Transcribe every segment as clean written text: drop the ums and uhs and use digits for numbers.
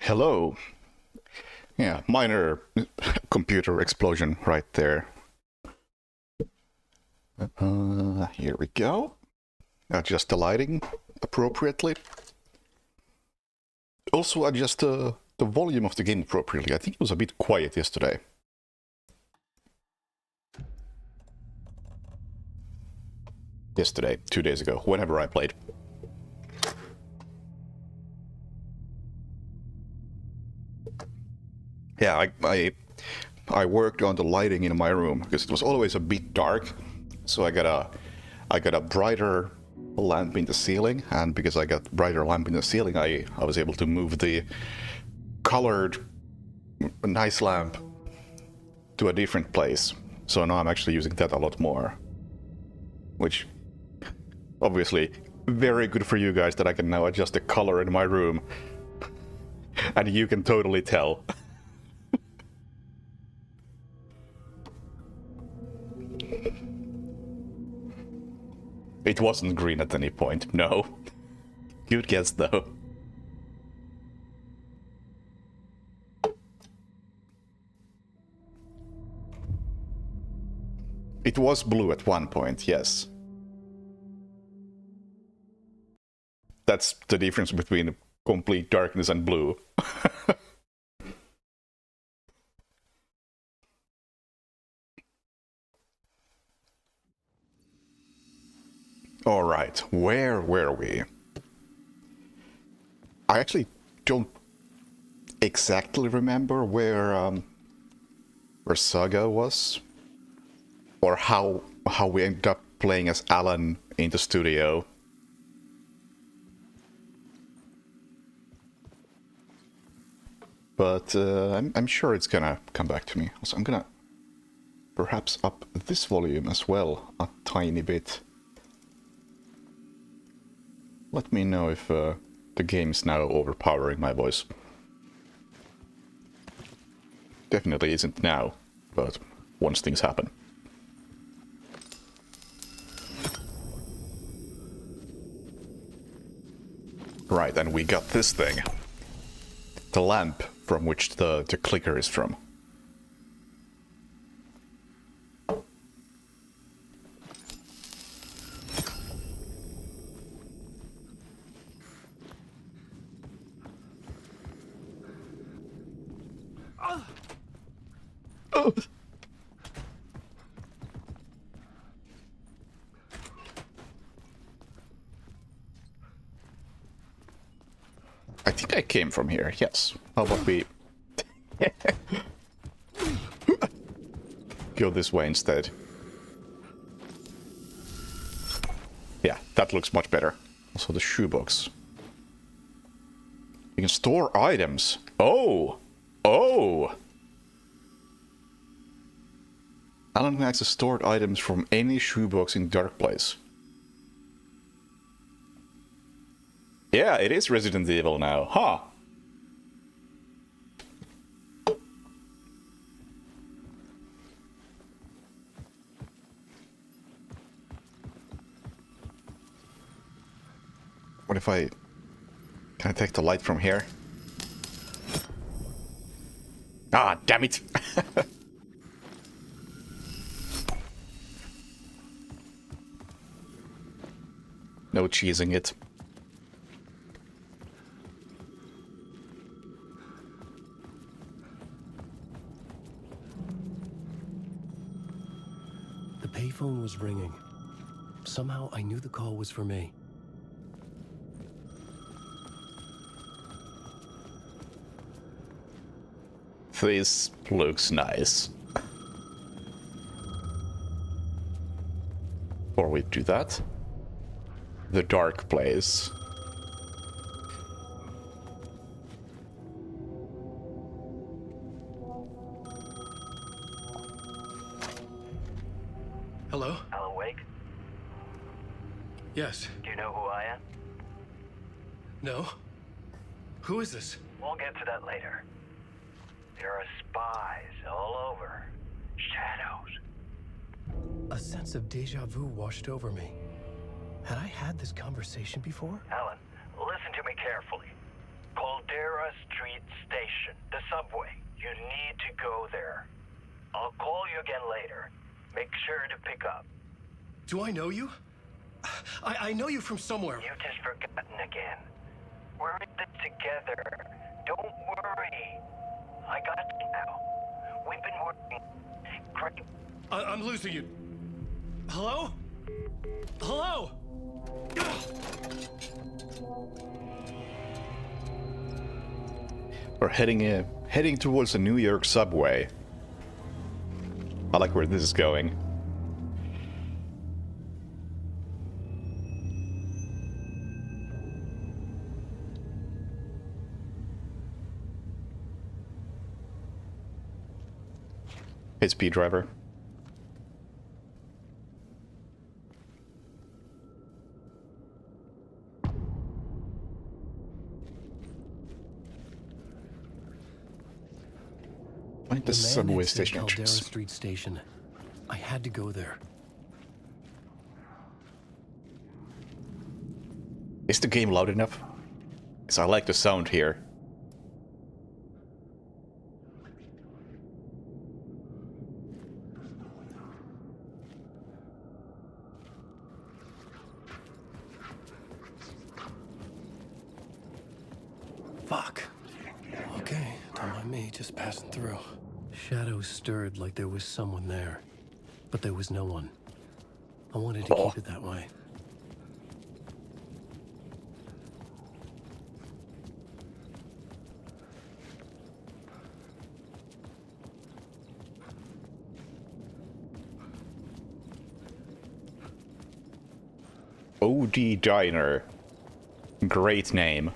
Hello. Yeah, minor computer explosion right there. Here we go. Adjust the lighting appropriately. Also adjust the volume of the game appropriately. I think it was a bit quiet yesterday. Yesterday, 2 days ago, whenever I played. Yeah, I worked on the lighting in my room because it was always a bit dark. So I got a brighter lamp in the ceiling, and because I got brighter lamp in the ceiling, I was able to move the colored nice lamp to a different place. So now I'm actually using that a lot more. Which obviously very good for you guys that I can now adjust the color in my room. And you can totally tell. It wasn't green at any point, no. Good guess, though. It was blue at one point, yes. That's the difference between complete darkness and blue. Alright, where were we? I actually don't exactly remember where Saga was. Or how we ended up playing as Alan in the studio. But I'm sure it's gonna come back to me. So I'm gonna perhaps up this volume as well a tiny bit. Let me know if the game's now overpowering my voice. Definitely isn't now, but once things happen. Right, and we got this thing. The lamp from which the clicker is from. Oh. I think I came from here, yes. How about we go this way instead? Yeah, that looks much better. Also the shoebox. You can store items. Oh! Oh! Alan can access stored items from any shoebox in Dark Place. Yeah, it is Resident Evil now, huh? What if I... Can I take the light from here? Ah, damn it! No cheesing it. The payphone was ringing. Somehow I knew the call was for me. This looks nice. Before we do that, the Dark Place. Hello? Alan Wake? Yes. Do you know who I am? No? Who is this? We'll get to that later. There are spies all over. Shadows. A sense of deja vu washed over me. Had I had this conversation before? Alan, listen to me carefully. Caldera Street subway. You need to go there. I'll call you again later. Make sure to pick up. Do I know you? I know you from somewhere. You've just forgotten again. We're in this together. Don't worry. I got you now. We've been working. Great. I'm losing you. Hello? Hello? We're heading towards the New York subway. I like where this is going. Hey, speed driver. Find the subway station Caldera entrance. Street Station. I had to go there. Is the game loud enough? Because I like the sound here. Fuck. Okay, don't mind me, just passing through. Shadows stirred like there was someone there, but there was no one. I wanted to keep it that way. OD Diner. Great name.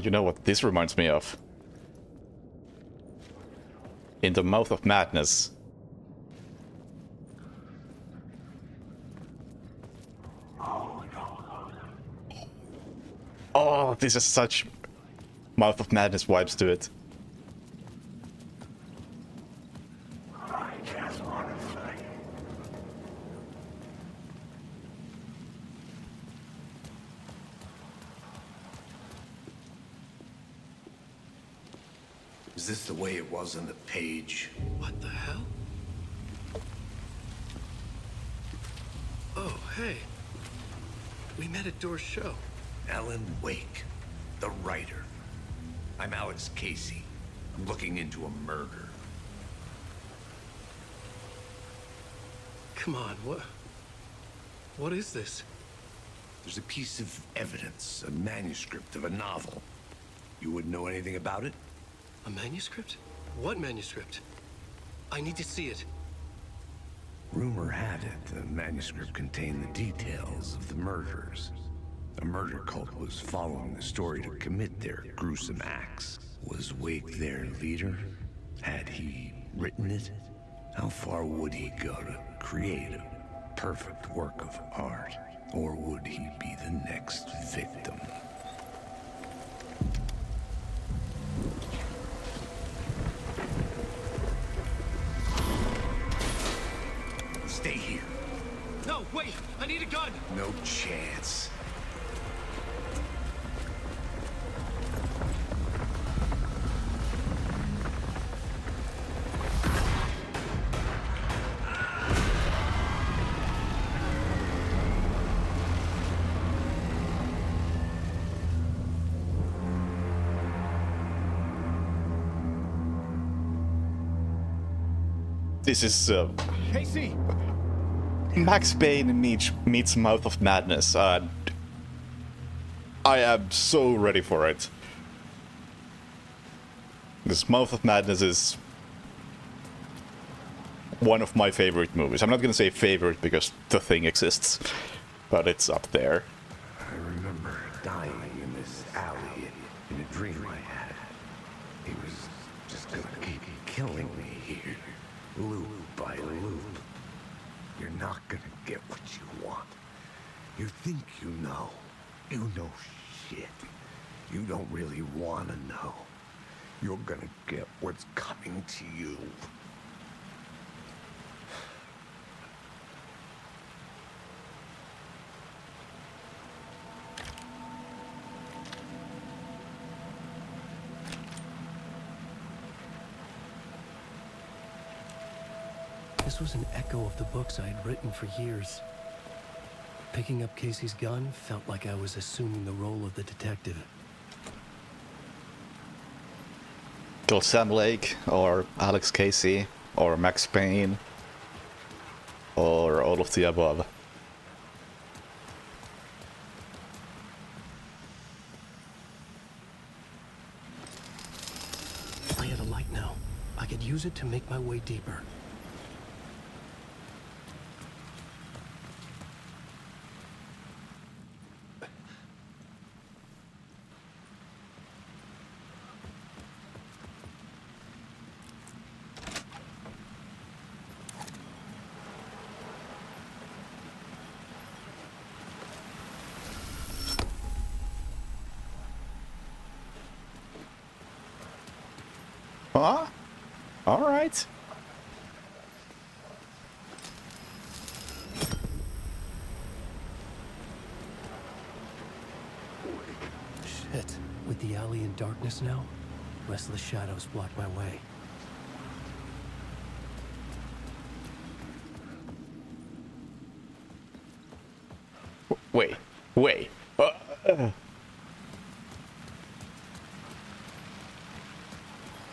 You know what this reminds me of? In the Mouth of Madness. Oh, this is such Mouth of Madness vibes to it. Is this the way it was on the page? What the hell? Oh, hey. We met at Door's show. Alan Wake, the writer. I'm Alex Casey. I'm looking into a murder. Come on, what is this? There's a piece of evidence, a manuscript of a novel. You wouldn't know anything about it? A manuscript? What manuscript? I need to see it. Rumor had it the manuscript contained the details of the murders. A murder cult was following the story to commit their gruesome acts. Was Wake their leader? Had he written it? How far would he go to create a perfect work of art? Or would he be the next victim? Stay here. No, wait! I need a gun! No chance. This is Casey! Max Payne meets Mouth of Madness. I am so ready for it. This Mouth of Madness is one of my favorite movies. I'm not gonna say favorite because The Thing exists, but it's up there. I remember dying in this alley in a dream I had. He was just gonna keep killing me here, loop by loop. You're not gonna get what you want. You think you know. You know shit. You don't really wanna know. You're gonna get what's coming to you. This was an echo of the books I had written for years. Picking up Casey's gun felt like I was assuming the role of the detective. Kill Sam Lake, or Alex Casey, or Max Payne, or all of the above. I had a light now. I could use it to make my way deeper. Huh? Alright. Shit. With the alley in darkness now, restless shadows block my way. Wait. Wait.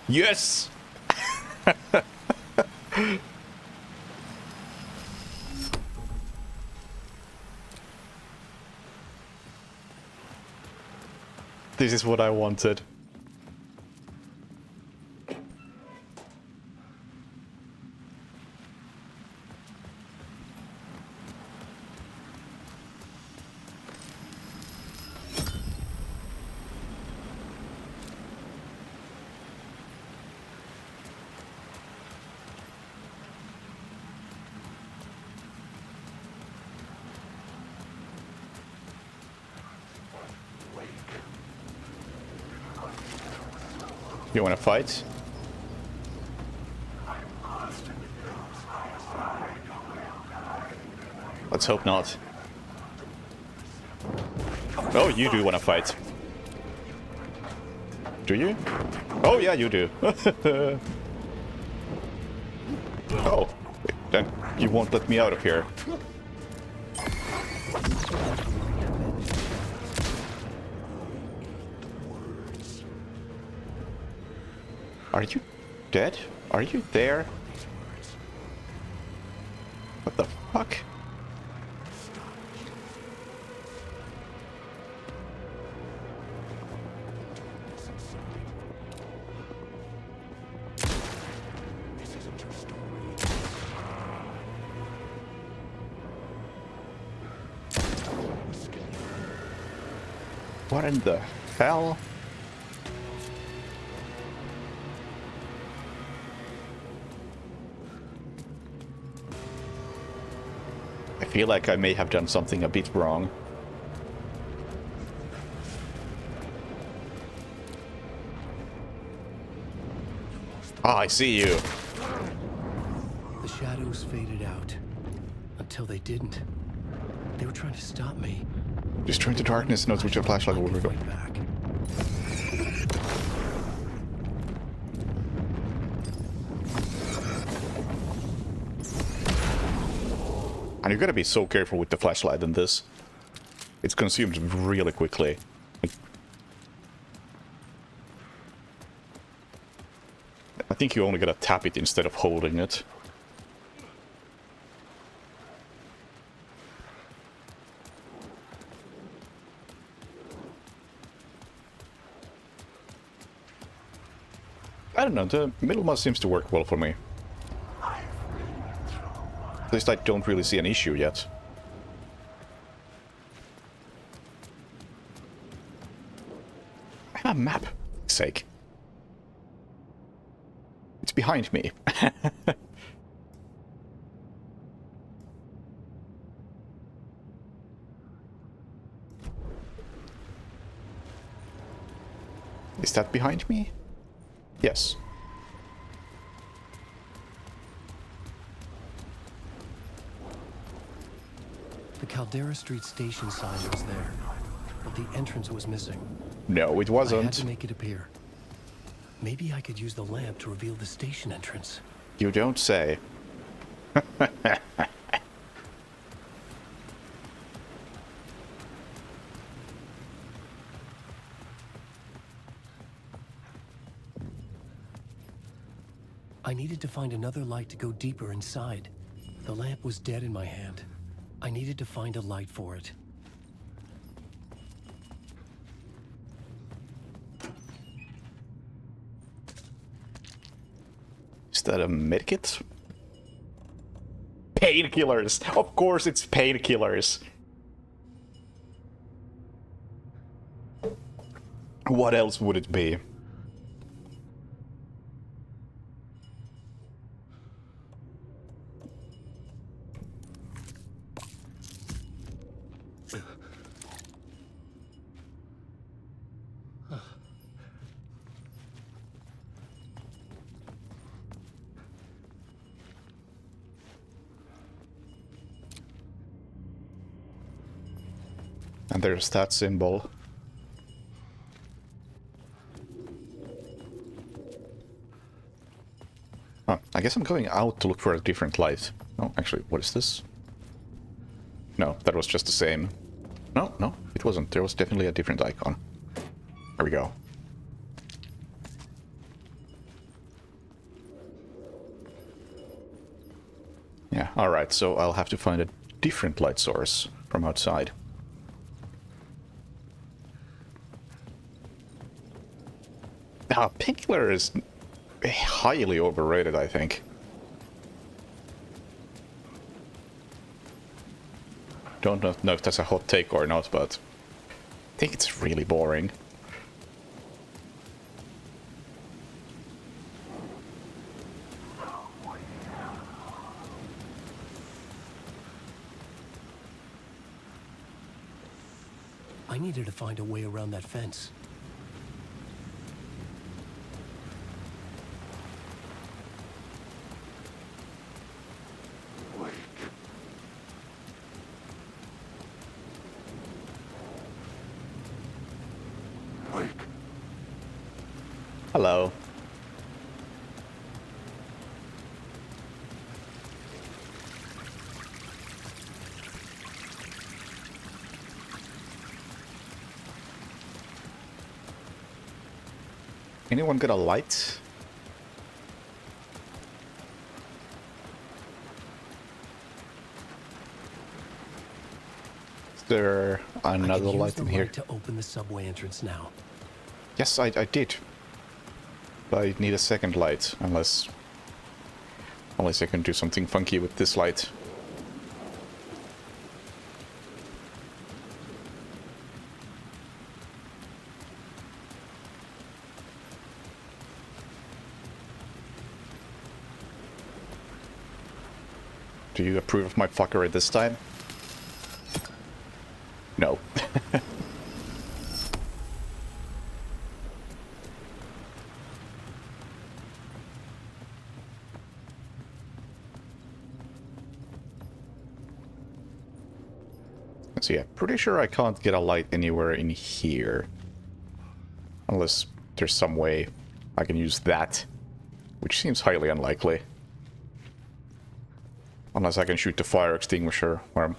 Yes! This is what I wanted. You wanna fight? Let's hope not. Oh, you do wanna fight. Do you? Oh yeah, you do. Oh, then you won't let me out of here. Are you dead? Are you there? What the fuck? What in the hell? I feel like I may have done something a bit wrong. Ah, I see you. The shadows faded out. Until they didn't. They were trying to stop me. Destroy the darkness, knows which flashlight will go. Fight back. And you gotta be so careful with the flashlight in this. It's consumed really quickly. I think you only gotta tap it instead of holding it. I don't know, the middle mouse seems to work well for me. At least I don't really see an issue yet. I have a map, for fuck's sake. It's behind me. Is that behind me? Yes. The Caldera Street station sign was there, but the entrance was missing. No, it I had wasn't. to make it appear. Maybe I could use the lamp to reveal the station entrance. You don't say. I needed to find another light to go deeper inside. The lamp was dead in my hand. I needed to find a light for it. Is that a medkit? Painkillers! Of course it's painkillers! What else would it be? And there's that symbol. Huh, I guess I'm going out to look for a different light. No, actually, what is this? No, that was just the same. No, no, it wasn't. There was definitely a different icon. There we go. Yeah, alright, so I'll have to find a different light source from outside. Painkiller is highly overrated, I think. Don't know if that's a hot take or not, but I think it's really boring. I needed to find a way around that fence. Hello. Anyone got a light? Is there another I could use light the in here? light to open the subway entrance now. Yes, I did. But I need a second light, unless I can do something funky with this light. Do you approve of my fuckery this time? No. So yeah, pretty sure I can't get a light anywhere in here. Unless there's some way I can use that. Which seems highly unlikely. Unless I can shoot the fire extinguisher. Where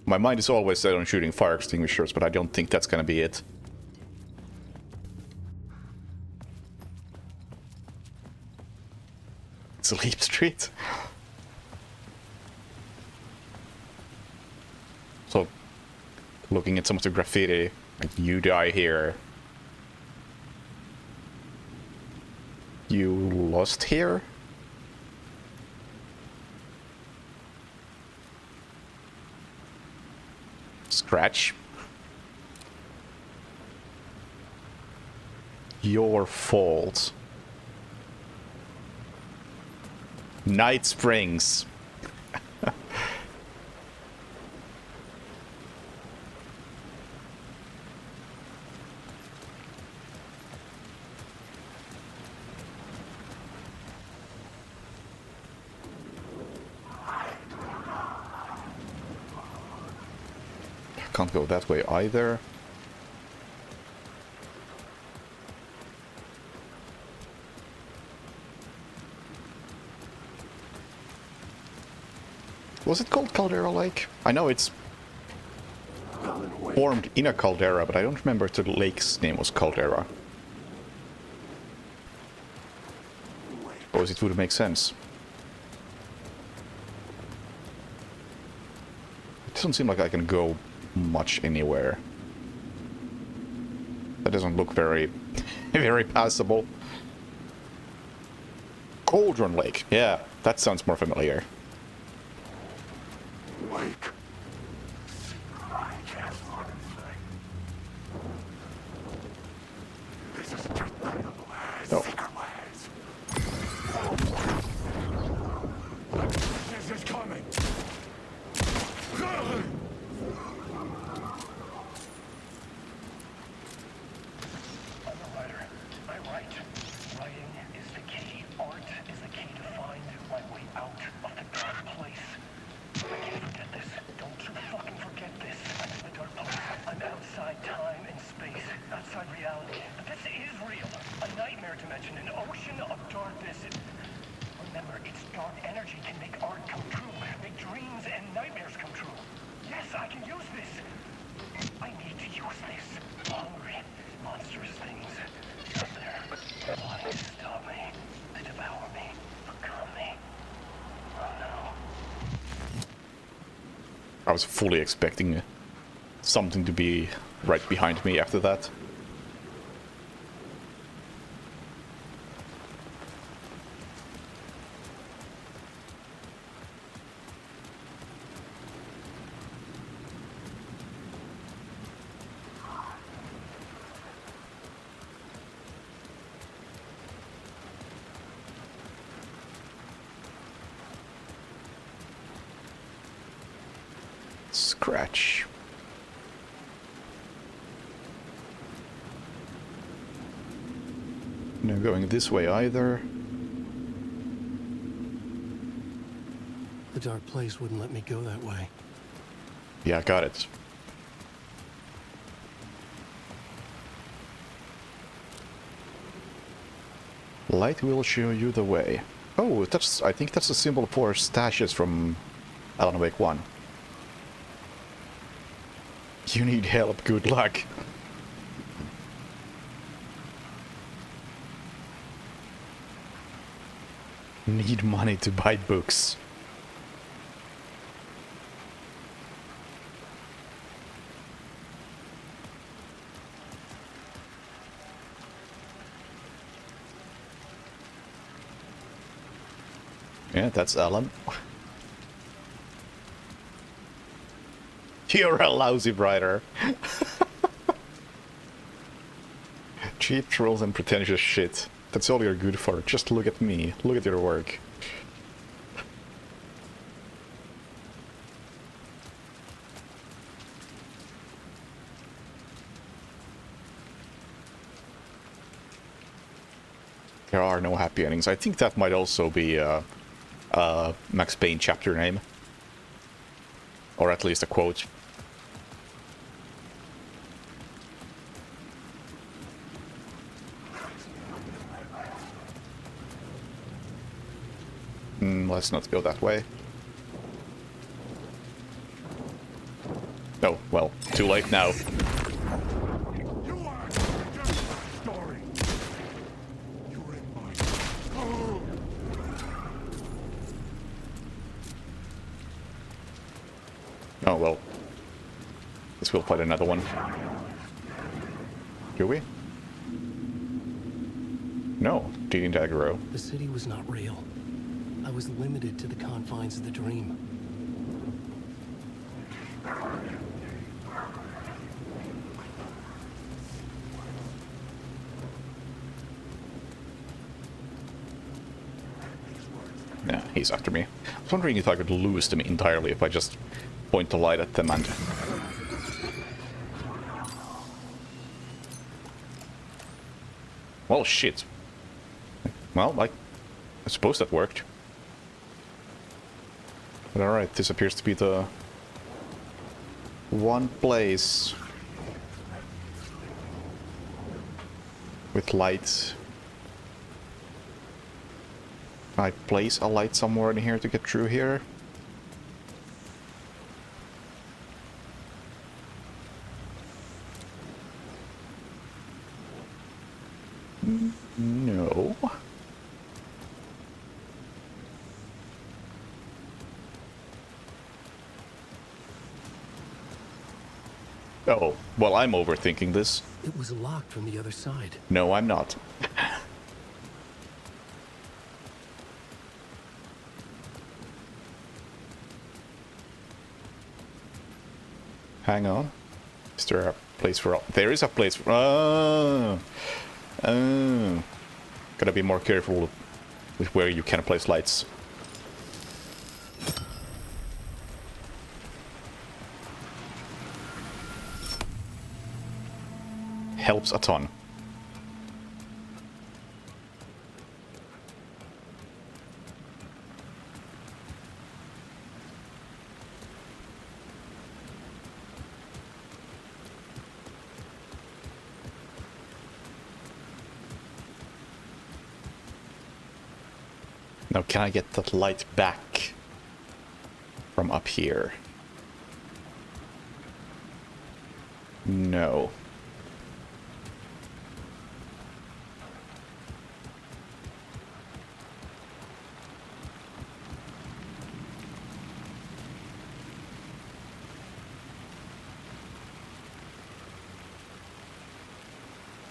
my mind is always set on shooting fire extinguishers, but I don't think that's gonna be it. Sleep Street? So, looking at some of the graffiti, like, you die here. You lost here? Scratch. Your fault. Night Springs. Can't go that way either. Was it called Caldera Lake? I know it's formed in a caldera, but I don't remember if the lake's name was Caldera. Suppose it would make sense. It doesn't seem like I can go much anywhere. That doesn't look very, very passable. Cauldron Lake. Yeah, that sounds more familiar. Wake. I can't learn anything. This is just No. secret ways. This is coming. I'm a writer. I write. Writing is the key. Art is the key to find my way out of the dark place. I can't forget this. Don't you fucking forget this. I'm in the dark place. I'm outside time and space. Outside reality. But this is real. A nightmare dimension. An ocean of darkness. Remember, its dark energy can make art come true. Make dreams and nightmares come true. Yes, I can use this. I need to use this. Hungry, monstrous things out there, plotting to stop me, to devour me, become me. Oh no. I was fully expecting something to be right behind me after that. Scratch. No going this way either. The dark place wouldn't let me go that way. Yeah, got it. Light will show you the way. Oh, I think that's a symbol for stashes from Alan Wake 1. You need help, good luck. Need money to buy books. Yeah, that's Alan. You're a lousy writer. Cheap trolls and pretentious shit. That's all you're good for. Just look at me. Look at your work. There are no happy endings. I think that might also be Max Payne chapter name. Or at least a quote. Let's not go that way. Oh, well, too late now. You are just a story. You're in my... Oh. Oh, well. Guess we'll fight another one. Do we? No, didn't aggro. The city was not real. I was limited to the confines of the dream. Yeah, he's after me. I was wondering if I could lose them entirely if I just point the light at them and... Well, shit. Well, I suppose that worked. But alright, this appears to be the one place with lights. Can I place a light somewhere in here to get through here? No. Oh, well, I'm overthinking this. It was locked from the other side. No, I'm not. Hang on. Is there a place for... There is a place for... Oh. Oh. Gotta be more careful with where you can place lights. Helps a ton. Now, can I get that light back from up here? No.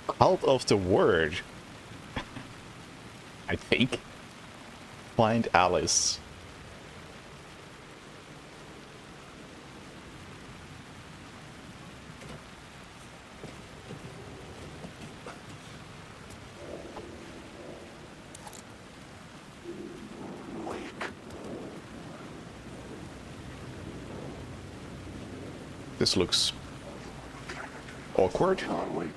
Cult of the Word. I think. Find Alice. This looks awkward. Not awake.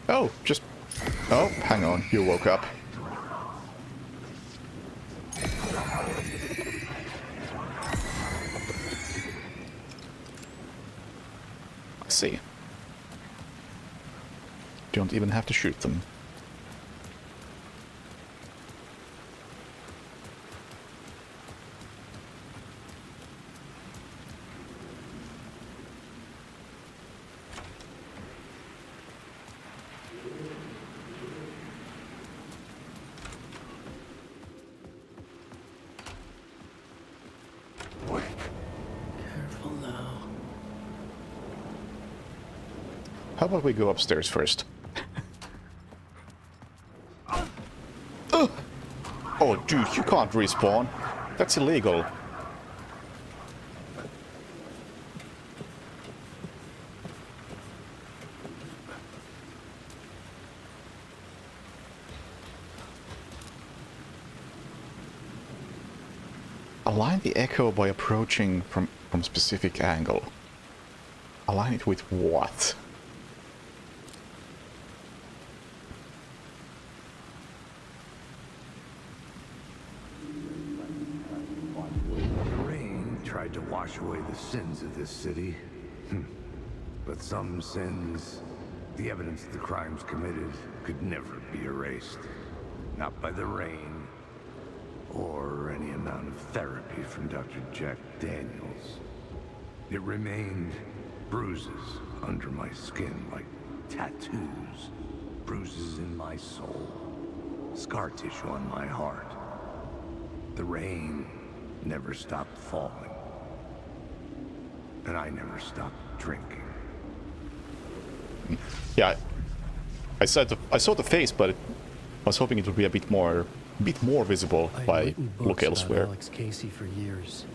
Oh, just... Oh, hang on. You woke up. I see. Don't even have to shoot them. Careful now. How about we go upstairs first? Ugh. Oh, dude, you can't respawn. That's illegal. Align the echo by approaching from specific angle. Align it with what? The rain tried to wash away the sins of this city. But some sins, the evidence of the crimes committed, could never be erased. Not by the rain, or any amount of therapy from Dr. Jack Daniels. It remained bruises under my skin, like tattoos, bruises in my soul, scar tissue on my heart. The rain never stopped falling, and I never stopped drinking. Yeah, I saw the face, but I was hoping it would be a bit more visible if I'd I written look books about elsewhere. Alex Casey for years.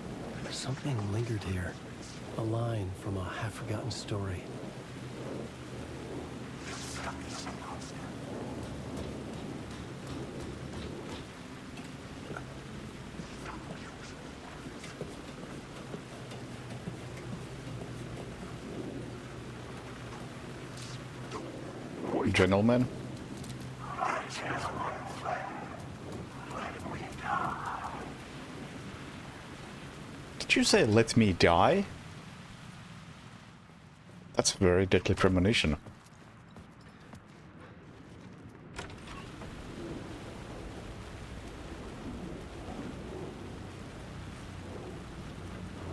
Something lingered here. A line from a half-forgotten story. Gentlemen, Did you say let me die? That's a very deadly premonition.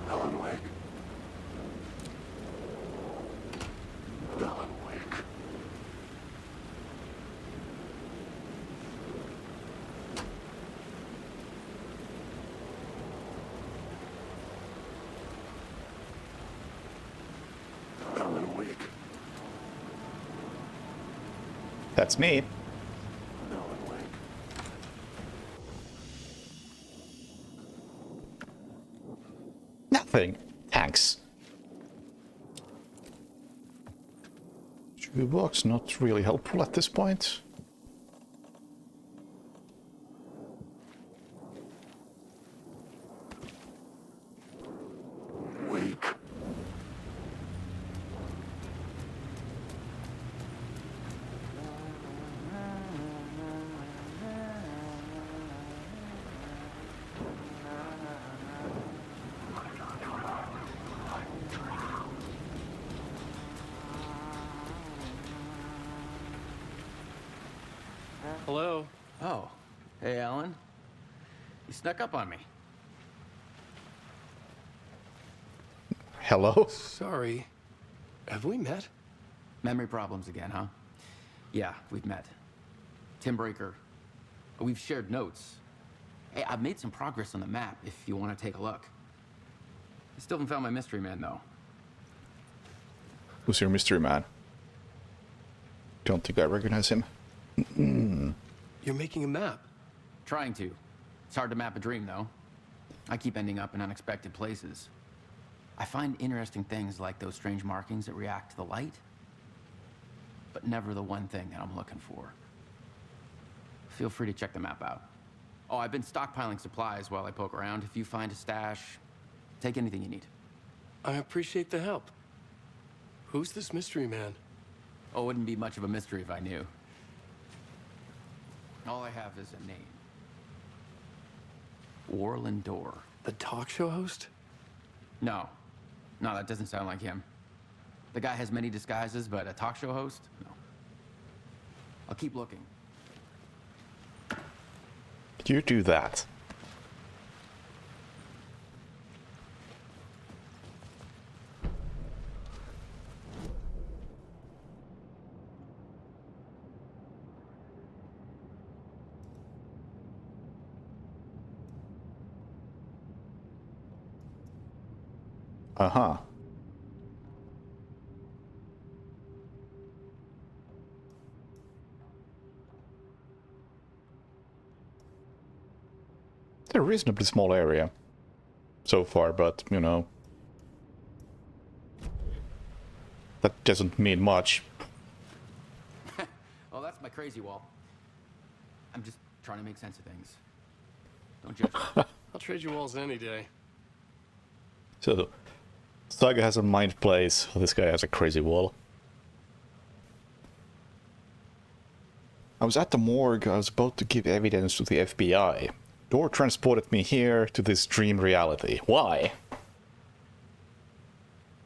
Alan Wake. Alan Wake. Alan Wake. That's me. Alan Wake. Nothing. Thanks. Shoebox not really helpful at this point. Wake. Hello? Oh, hey, Alan. You snuck up on me. Hello? Sorry. Have we met? Memory problems again, huh? Yeah, we've met. Tim Breaker. We've shared notes. Hey, I've made some progress on the map if you want to take a look. I still haven't found my mystery man, though. Who's your mystery man? Don't think I recognize him. You're making a map. Trying to. It's hard to map a dream, though. I keep ending up in unexpected places. I find interesting things like those strange markings that react to the light, but never the one thing that I'm looking for. Feel free to check the map out. Oh, I've been stockpiling supplies while I poke around. If you find a stash, take anything you need. I appreciate the help. Who's this mystery man? Oh, it wouldn't be much of a mystery if I knew. All I have is a name. Warlin Door. The talk show host? No. No, that doesn't sound like him. The guy has many disguises, but a talk show host? No. I'll keep looking. You do that. Uh-huh. It's a reasonably small area so far, but, you know, that doesn't mean much. Oh, that's my crazy wall. I'm just trying to make sense of things. Don't judge me. I'll trade you walls any day. So, Saga has a mind place, this guy has a crazy wall. I was at the morgue, I was about to give evidence to the FBI. Door transported me here to this dream reality. Why?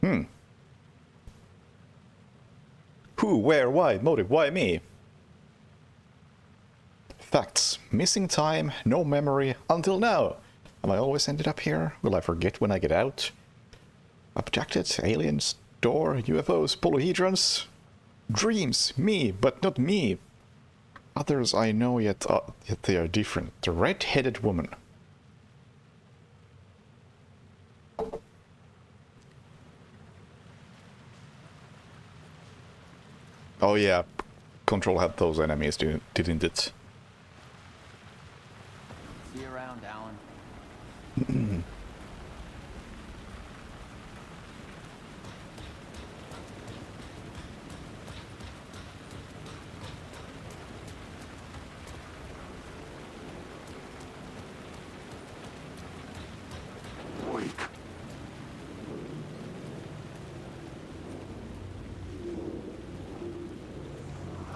Who, where, why, motive, why me? Facts. Missing time, no memory, until now. Have I always ended up here? Will I forget when I get out? Abducted, aliens, door, UFOs, polyhedrons? Dreams, me, but not me. Others I know, yet they are different. The red-headed woman. Oh yeah, Control had those enemies, didn't it? See you around, Alan. Wake.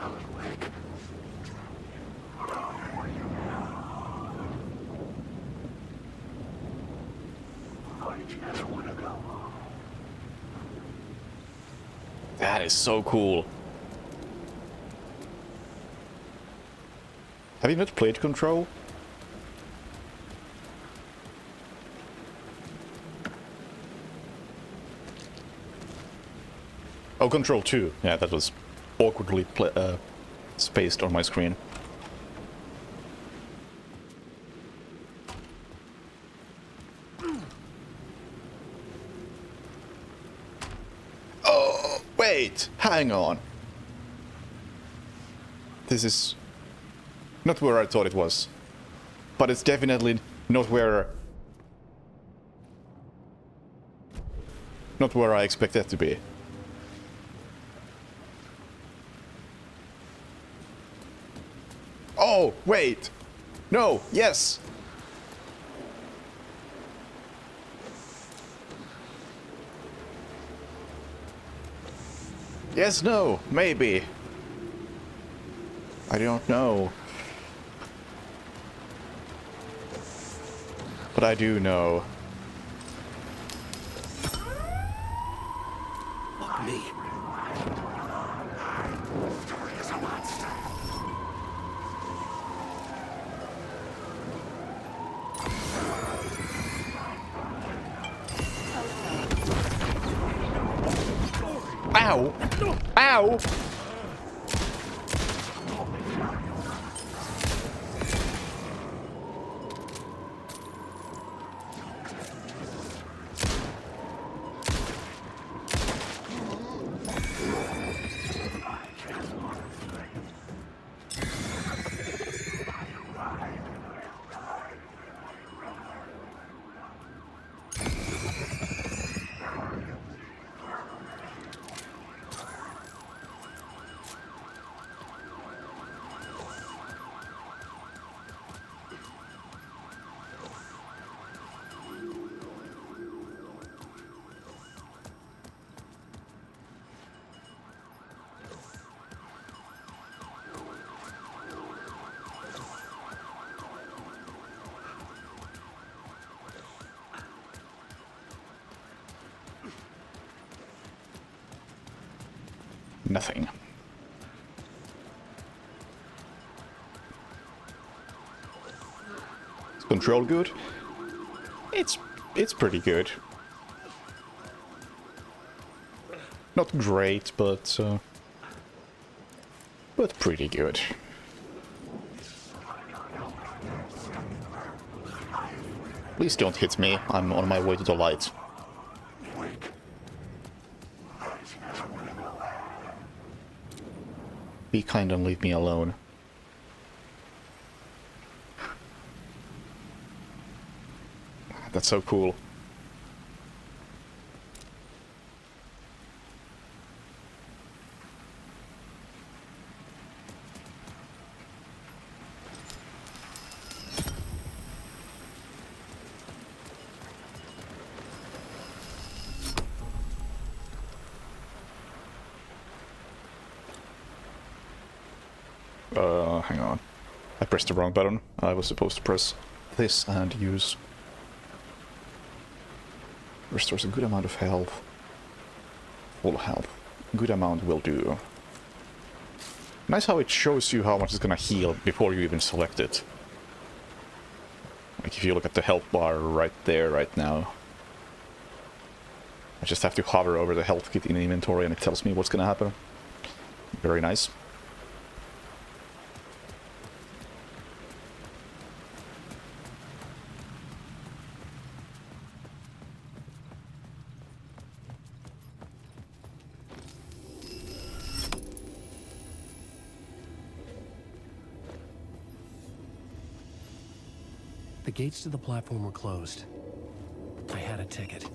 Alan Wake. That is so cool. Have you not played Control? Oh, Control 2. Yeah, that was awkwardly spaced on my screen. Oh, wait! Hang on. This is not where I thought it was. But it's definitely not where... not where I expect it to be. Oh, wait! No, yes! Yes, no, maybe. I don't know. But I do know. Fuck me. Ow! Ow! Nothing. Is Control good? It's pretty good. Not great, but pretty good. Please don't hit me. I'm on my way to the light. Be kind and leave me alone. That's so cool. Hang on. I pressed the wrong button. I was supposed to press this and use... Restores a good amount of health. Full health. Good amount will do. Nice how it shows you how much it's gonna heal before you even select it. Like if you look at the health bar right there, right now. I just have to hover over the health kit in the inventory and it tells me what's gonna happen. Very nice. The gates to the platform were closed. I had a ticket.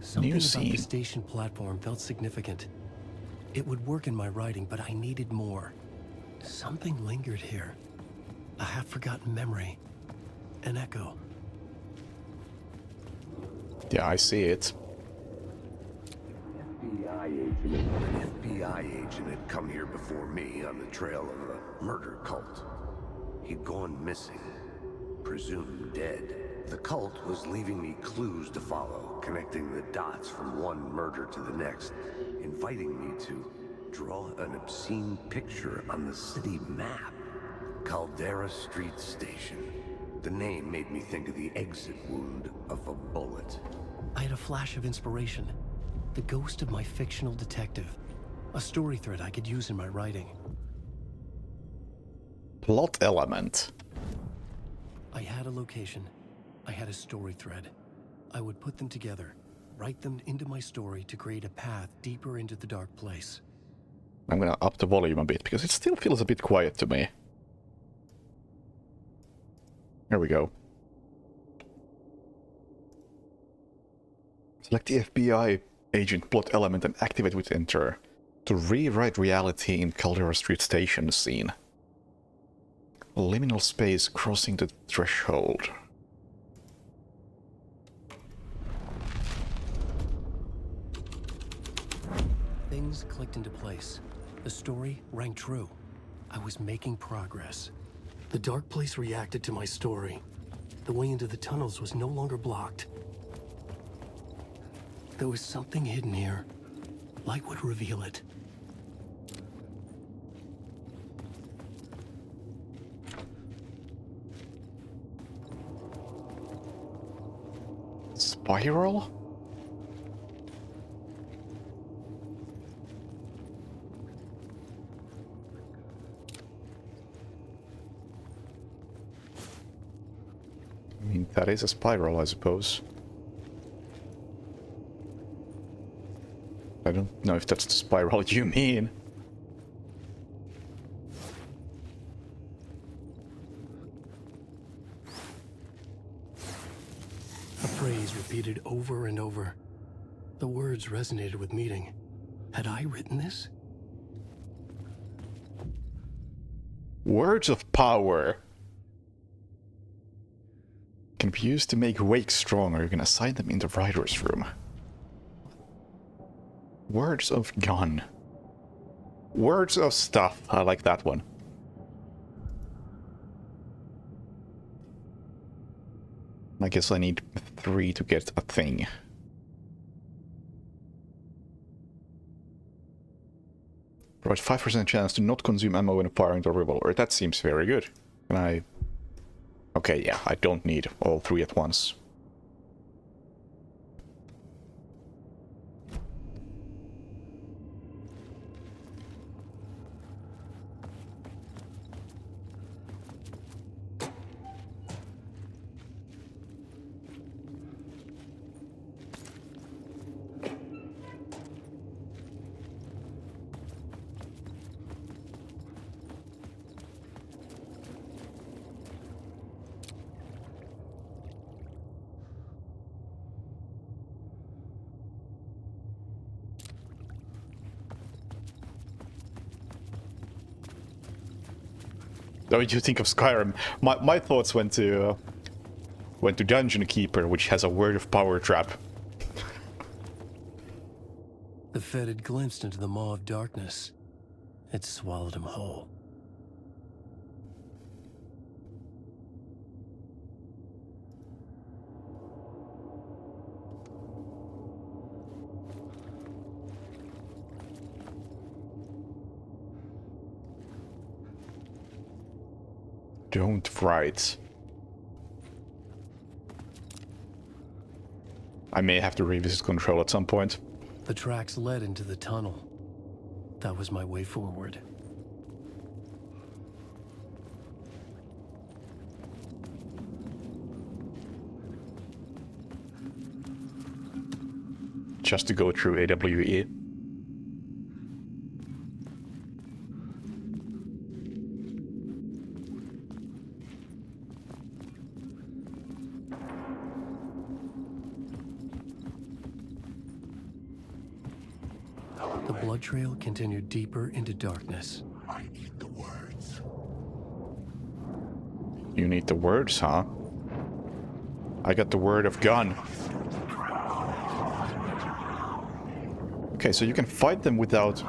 Something about scene. the station platform felt significant. It would work in my writing, but I needed more. Something lingered here. A half-forgotten memory. An echo. Yeah, I see it. An FBI agent had come here before me on the trail of a murder cult. He'd gone missing, presumed dead. The cult was leaving me clues to follow, connecting the dots from one murder to the next, inviting me to draw an obscene picture on the city map. Caldera Street Station. The name made me think of the exit wound of a bullet. I had a flash of inspiration. The ghost of my fictional detective. A story thread I could use in my writing. Plot element. I had a location. I had a story thread. I would put them together, write them into my story to create a path deeper into the dark place. I'm gonna up the volume a bit because it still feels a bit quiet to me. Here we go. Select the FBI agent plot element and activate with enter to rewrite reality in Caldera Street Station scene. Liminal space crossing the threshold. Things clicked into place. The story rang true. I was making progress. The dark place reacted to my story. The way into the tunnels was no longer blocked. There was something hidden here. Light would reveal it. Spiral? I mean, that is a spiral, I suppose. I don't know if that's the spiral you mean. A phrase repeated over and over. The words resonated with meaning. Had I written this? Words of power can be used to make Wake stronger. You can assign them in the writer's room. Words of gun. Words of stuff. I like that one. I guess I need 3 to get a thing. Provide 5% chance to not consume ammo when firing the revolver. That seems very good. Can I... Okay, yeah, I don't need all 3 at once. What did you think of Skyrim? My thoughts went to Dungeon Keeper, which has a word of power trap. The Fed had glimpsed into the maw of darkness. It swallowed him whole. Don't write. I may have to revisit Control at some point. The tracks led into the tunnel. That was my way forward. Just to go through AWE. The blood trail continued deeper into darkness. I need the words. You need the words, huh? I got the word of gun. Okay, so you can fight them without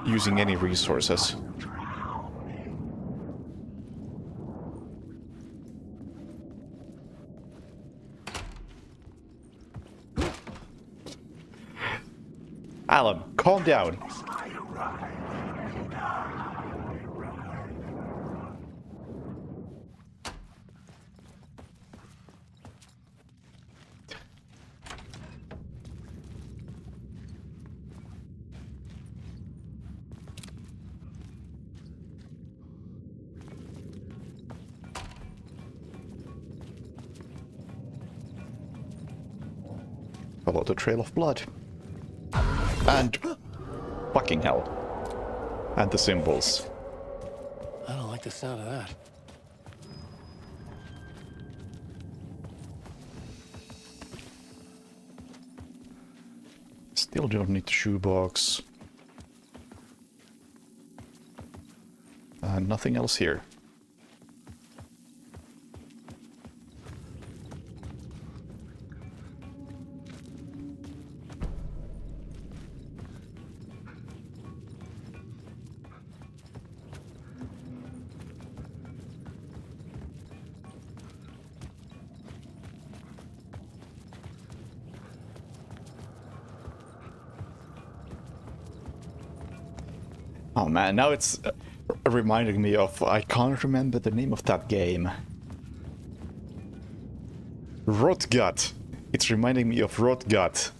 using any resources. Alan, calm down. Follow the trail of blood. And... fucking hell. And the symbols. I don't like the sound of that. Still don't need the shoebox. And nothing else here. Oh man, now it's reminding me of... I can't remember the name of that game. Rotgut. It's reminding me of Rotgut.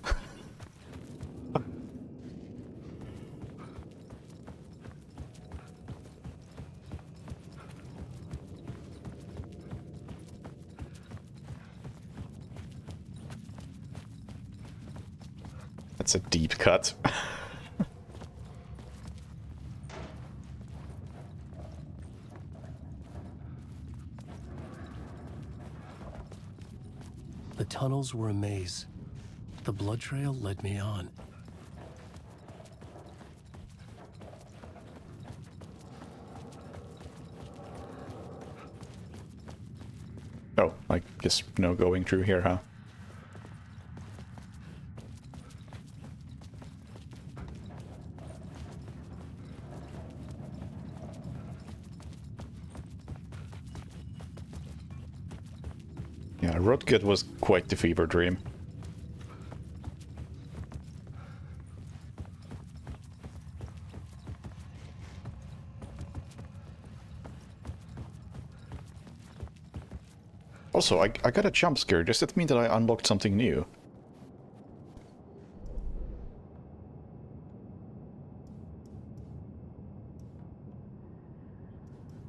That's a deep cut. The tunnels were a maze. The blood trail led me on. Oh, I guess no going through here, huh? Yeah, Rotgut was quite the fever dream. Also, I got a jump scare. Does that mean that I unlocked something new?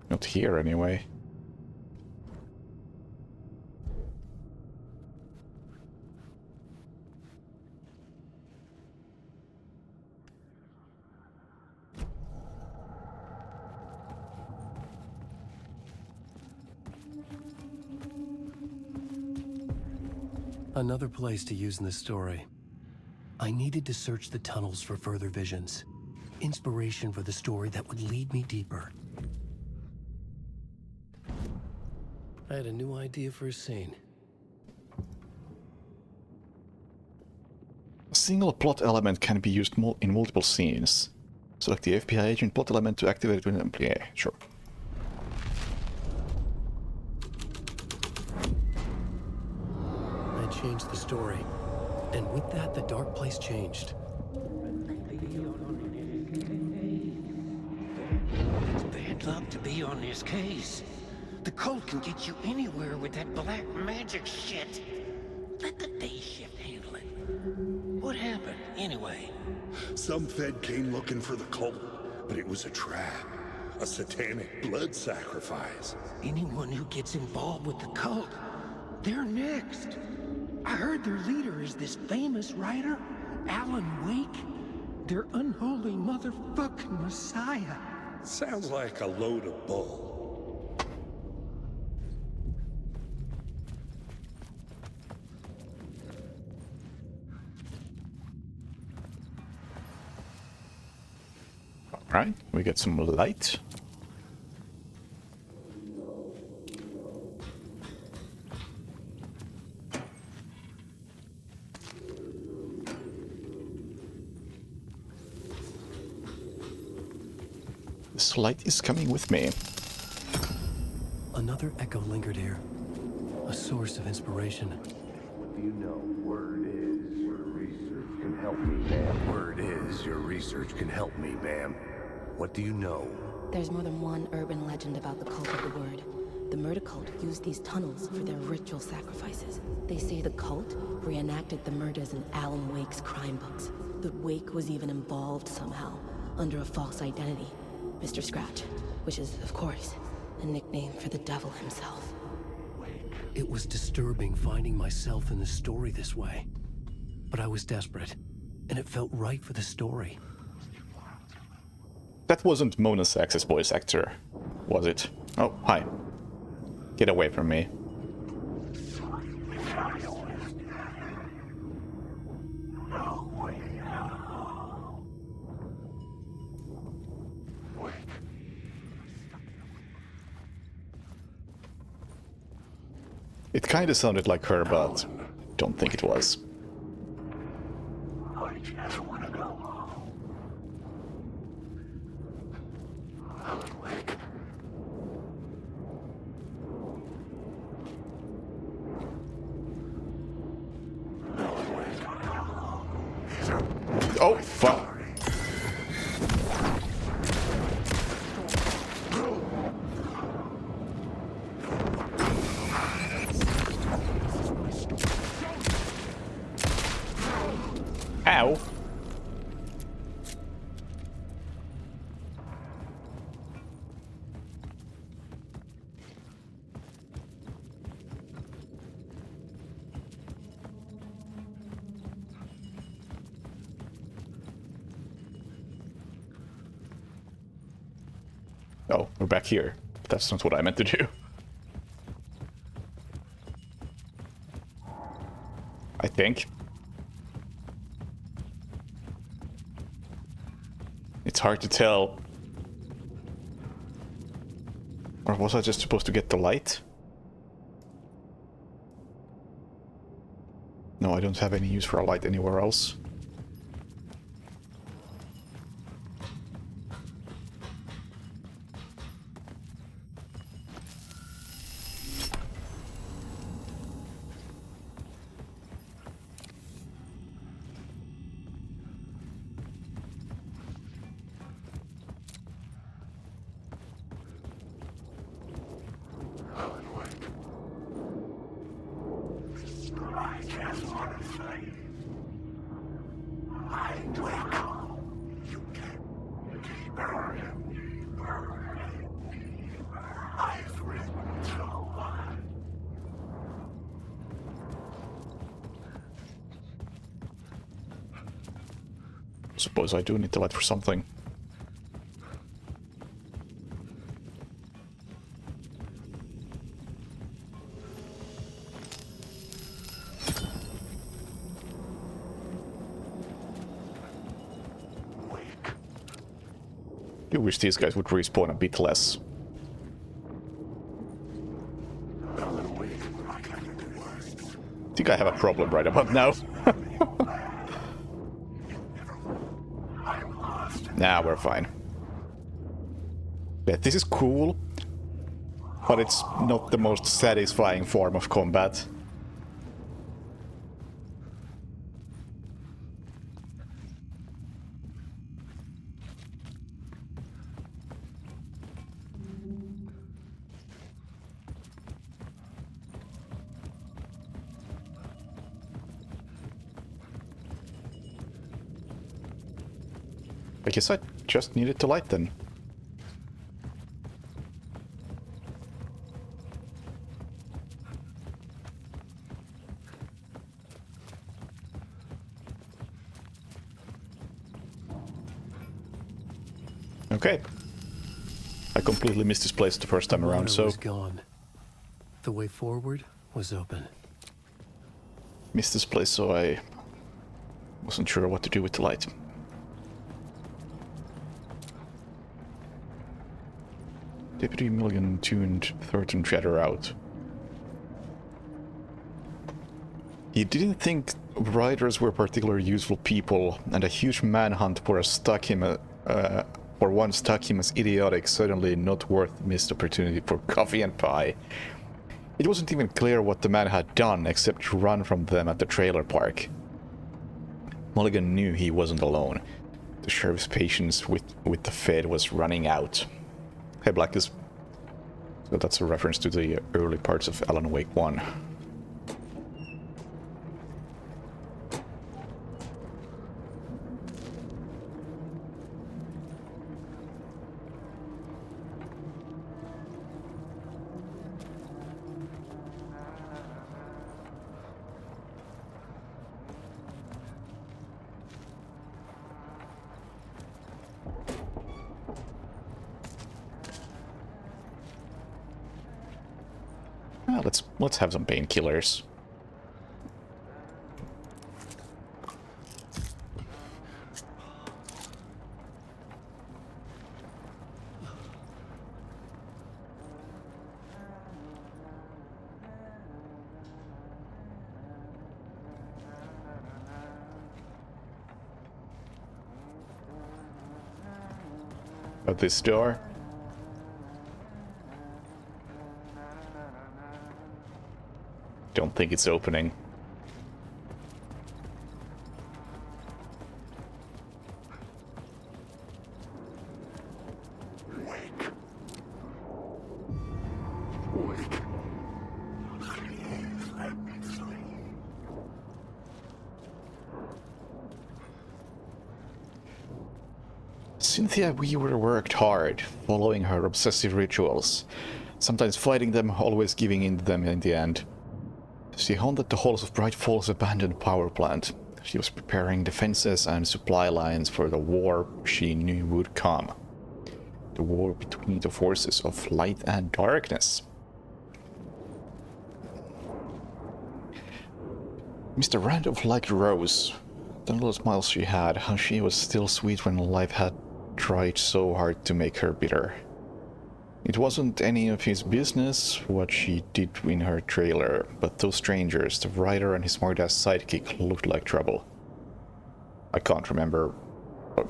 Not here, anyway. Another place to use in the story. I needed to search the tunnels for further visions. Inspiration for the story that would lead me deeper. I had a new idea for a scene. A single plot element can be used in multiple scenes. Select the FBI agent plot element to activate it with an... Yeah, sure. I changed the story. And with that, the dark place changed. It's bad luck to be on this case. The cult can get you anywhere with that black magic shit. Let the day shift handle it. What happened, anyway? Some Fed came looking for the cult, but it was a trap. A satanic blood sacrifice. Anyone who gets involved with the cult, they're next. I heard their leader is this famous writer, Alan Wake. Their unholy motherfucking messiah. Sounds like a load of bull. Alright, we get some light. This light is coming with me. Another echo lingered here. A source of inspiration. What do you know? Word is your research can help me, ma'am. Word is your research can help me, ma'am. What do you know? There's more than one urban legend about the cult of the Word. The murder cult used these tunnels for their ritual sacrifices. They say the cult reenacted the murders in Alan Wake's crime books. That Wake was even involved somehow, under a false identity. Mr. Scratch, which is, of course, a nickname for the devil himself. It was disturbing finding myself in the story this way. But I was desperate, and it felt right for the story. That wasn't Mona Sax's voice actor, was it? Oh, hi. Get away from me. It kinda sounded like her, but don't think it was. I just want to go home. Alan Wake. Oh, fuck. Ow. Oh, we're back here. That's not what I meant to do. I think. It's hard to tell. Or was I just supposed to get the light? No, I don't have any use for a light anywhere else. I just want to say, I wake. You get deeper and deeper and deeper. I've written so much. Suppose I do need the light for something. I wish these guys would respawn a bit less. I think I have a problem right about now. Nah, we're fine. Yeah, this is cool, but it's not the most satisfying form of combat. I guess I just needed to light then. Okay. I completely missed this place the first time around, Water so was gone. The way forward was open. missed this place, so I wasn't sure what to do with the light. Deputy Milligan tuned Thornton Treader out. He didn't think riders were particularly useful people, and a huge manhunt for a stuck him For one stuck him as idiotic, suddenly not worth missed opportunity for coffee and pie. It wasn't even clear what the man had done except run from them at the trailer park. Mulligan knew he wasn't alone. The sheriff's patience with the Fed was running out. Hey, Blackus. So that's a reference to the early parts of Alan Wake 1. Let's have some painkillers. At this door. Don't think it's opening. Wake. Wake. Cynthia Weaver worked hard, following her obsessive rituals, sometimes fighting them, always giving in to them in the end. She haunted the halls of Bright Falls' abandoned power plant. She was preparing defenses and supply lines for the war she knew would come. The war between the forces of light and darkness. Mr. Randolph liked Rose. The little smiles she had, how she was still sweet when life had tried so hard to make her bitter. It wasn't any of his business what she did in her trailer, but those strangers, the writer and his smartass sidekick, looked like trouble. I can't remember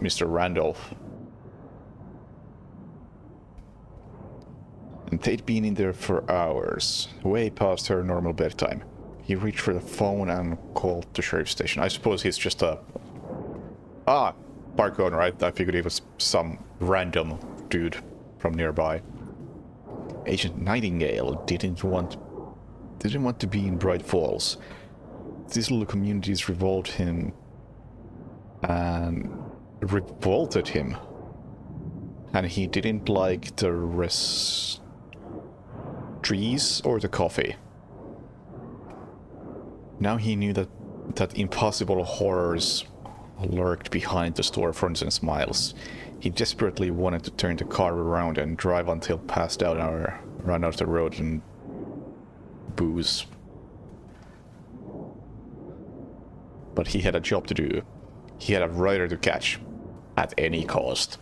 Mr. Randolph. And they'd been in there for hours, way past her normal bedtime. He reached for the phone and called the sheriff's station. I suppose he's just a... park owner, right? I figured he was some random dude from nearby. Agent Nightingale didn't want to be in Bright Falls. These little communities revolted him. And he didn't like the trees or the coffee. Now he knew that impossible horrors lurked behind the storefronts and smiles. He desperately wanted to turn the car around and drive until passed out or run out the road and booze. But he had a job to do. He had a rider to catch at any cost.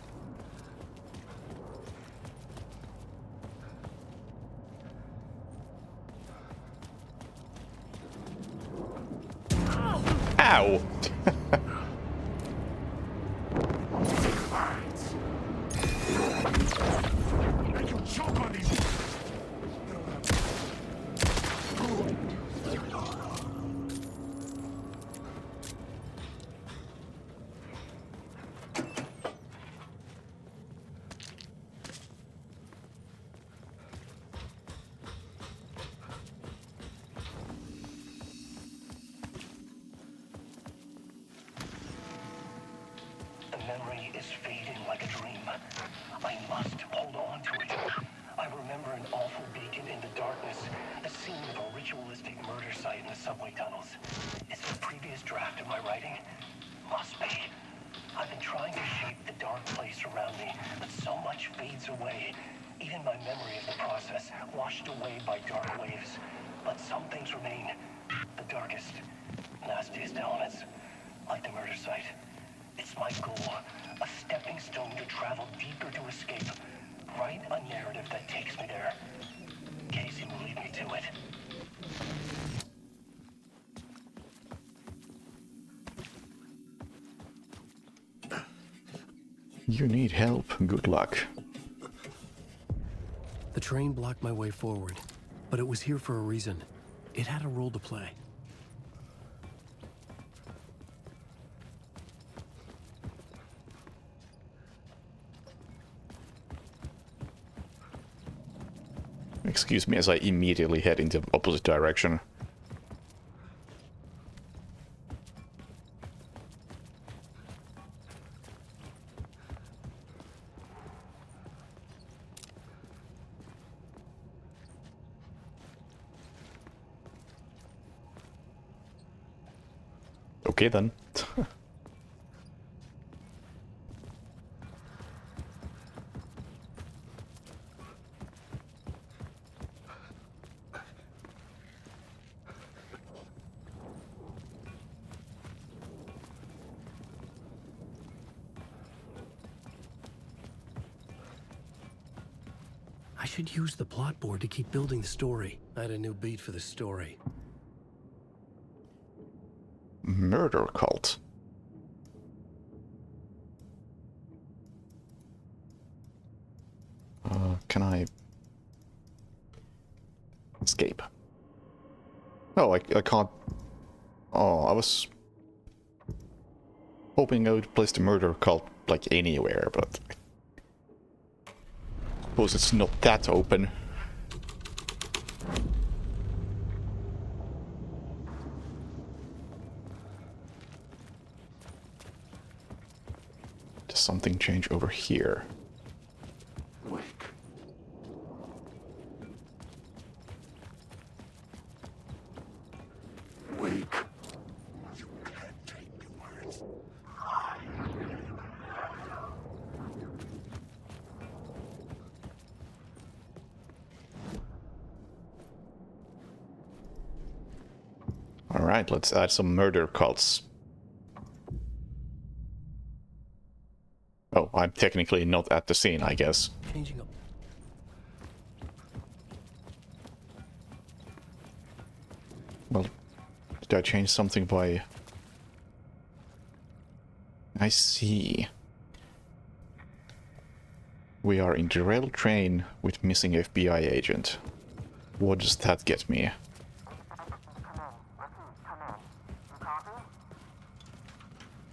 Ow! The memory is fading like a dream. I must hold on to it. I remember an awful beacon in the darkness, the scene of a ritualistic murder site in the subway tunnels. Is it a previous draft of my writing? Must be. I've been trying to shape the dark place around me, but so much fades away. Even my memory of the process, washed away by dark waves. But some things remain. The darkest, nastiest elements, like the murder site. It's my goal, a stepping stone to travel deeper to escape. Write a narrative that takes me there. Casey will lead me to it. You need help. Good luck. The train blocked my way forward, but it was here for a reason. It had a role to play. Excuse me as I immediately head into the opposite direction. Okay then. I should use the plot board to keep building the story. I had a new beat for the story. Murder cult. Can I escape? No, I can't. Oh, I was hoping I would place the murder cult like anywhere, but I suppose it's not that open. Does something change over here? Wake. Wake. You can't take the words. Alright, let's add some murder cults. Oh, I'm technically not at the scene, I guess. Changing up. Well, did I change something by... I see. We are in derailed train with missing FBI agent. What does that get me?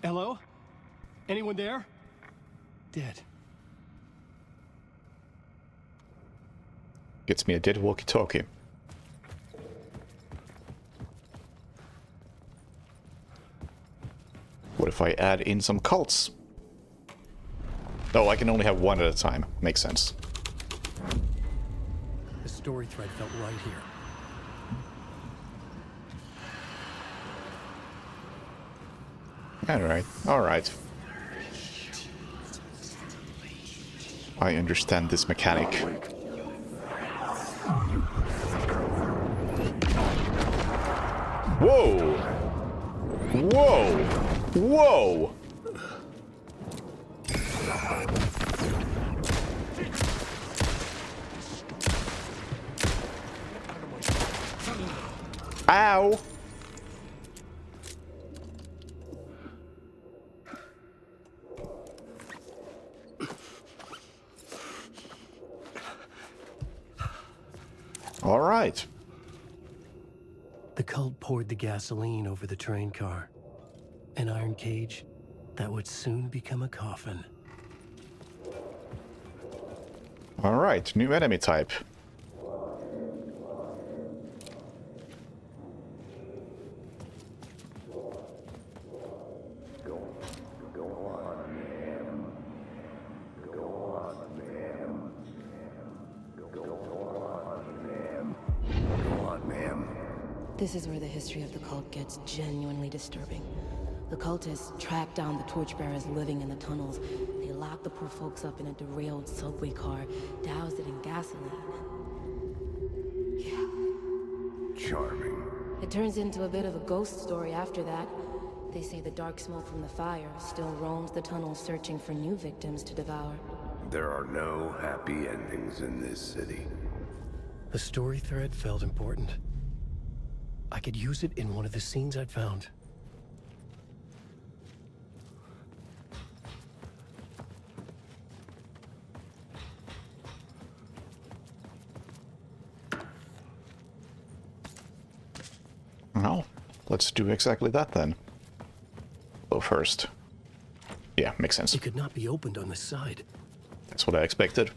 Hello? Anyone there? Dead. Gets me a dead walkie-talkie. What if I add in some cults? Oh, I can only have one at a time. Makes sense. The story thread felt right here. Alright, alright. I understand this mechanic. Whoa! Whoa! Whoa! Ow! All right. The cult poured the gasoline over the train car. An iron cage that would soon become a coffin. All right, new enemy type. This is where the history of the cult gets genuinely disturbing. The cultists tracked down the torchbearers living in the tunnels. They locked the poor folks up in a derailed subway car, doused it in gasoline. Yeah. Charming. It turns into a bit of a ghost story after that. They say the dark smoke from the fire still roams the tunnels searching for new victims to devour. There are no happy endings in this city. The story thread felt important. I could use it in one of the scenes I'd found. Well, let's do exactly that then. Go first. Yeah, makes sense. It could not be opened on this side. That's what I expected.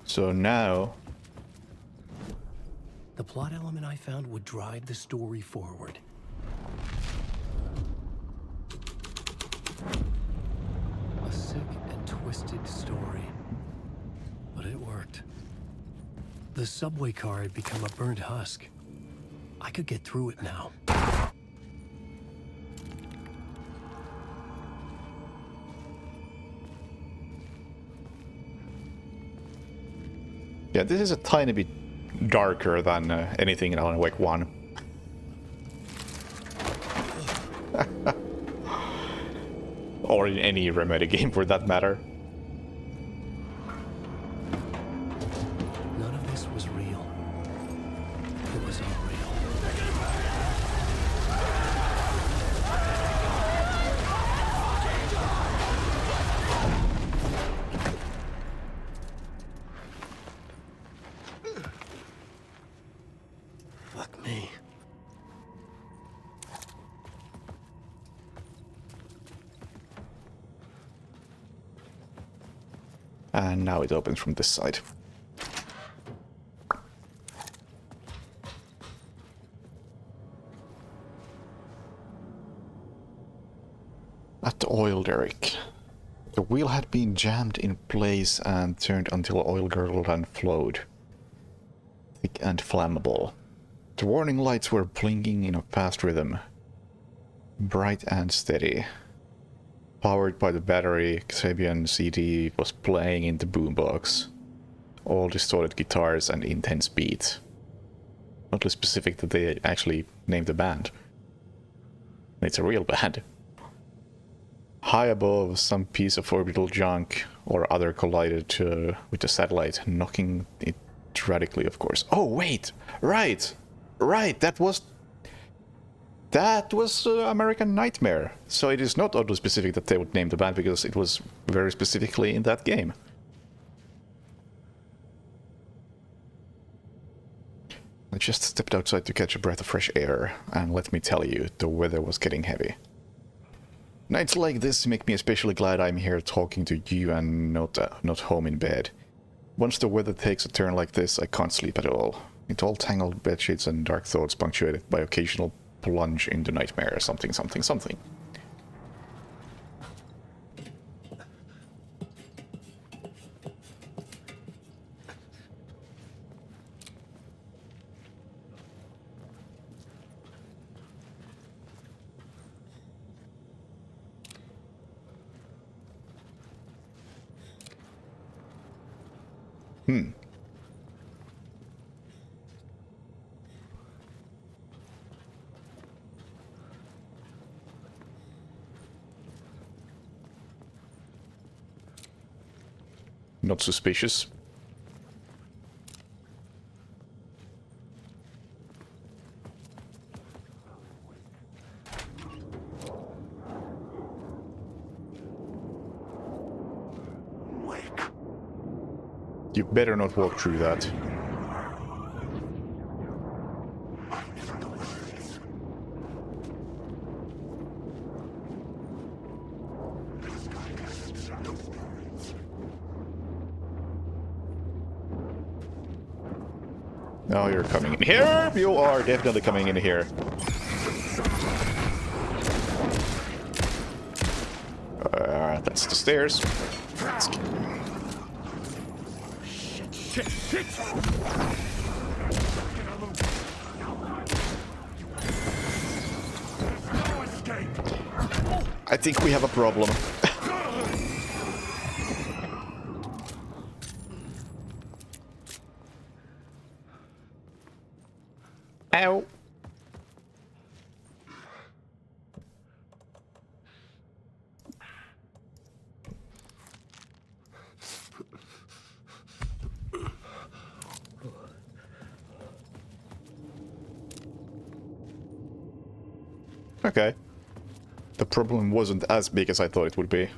So now... The plot element I found would drive the story forward. A sick and twisted story. But it worked. The subway car had become a burnt husk. I could get through it now. Yeah, this is a tiny bit darker than anything in Alan Wake 1. Or in any Remedy game for that matter. None of this was real. It was all real. Fuck me. And now it opens from this side. At the oil derrick. The wheel had been jammed in place and turned until oil gurgled and flowed. Thick and flammable. The warning lights were blinking in a fast rhythm. Bright and steady. Powered by the battery, Xabian CD was playing in the boombox. All distorted guitars and intense beat. Oddly specific that they actually named the band. It's a real band. High above, some piece of orbital junk or other collided with the satellite, knocking it radically, of course. Oh, wait! Right! Right! That was American Nightmare. So it is not oddly specific that they would name the band, because it was very specifically in that game. I just stepped outside to catch a breath of fresh air, and let me tell you, the weather was getting heavy. Nights like this make me especially glad I'm here talking to you and not home in bed. Once the weather takes a turn like this, I can't sleep at all. It's all tangled bedsheets and dark thoughts punctuated by occasional plunge into nightmare, something, something, something. Not suspicious. You better not walk through that. Oh, you're coming in here? You are definitely coming in here. That's the stairs. Shit! No escape! I think we have a problem. Ow. Okay. The problem wasn't as big as I thought it would be.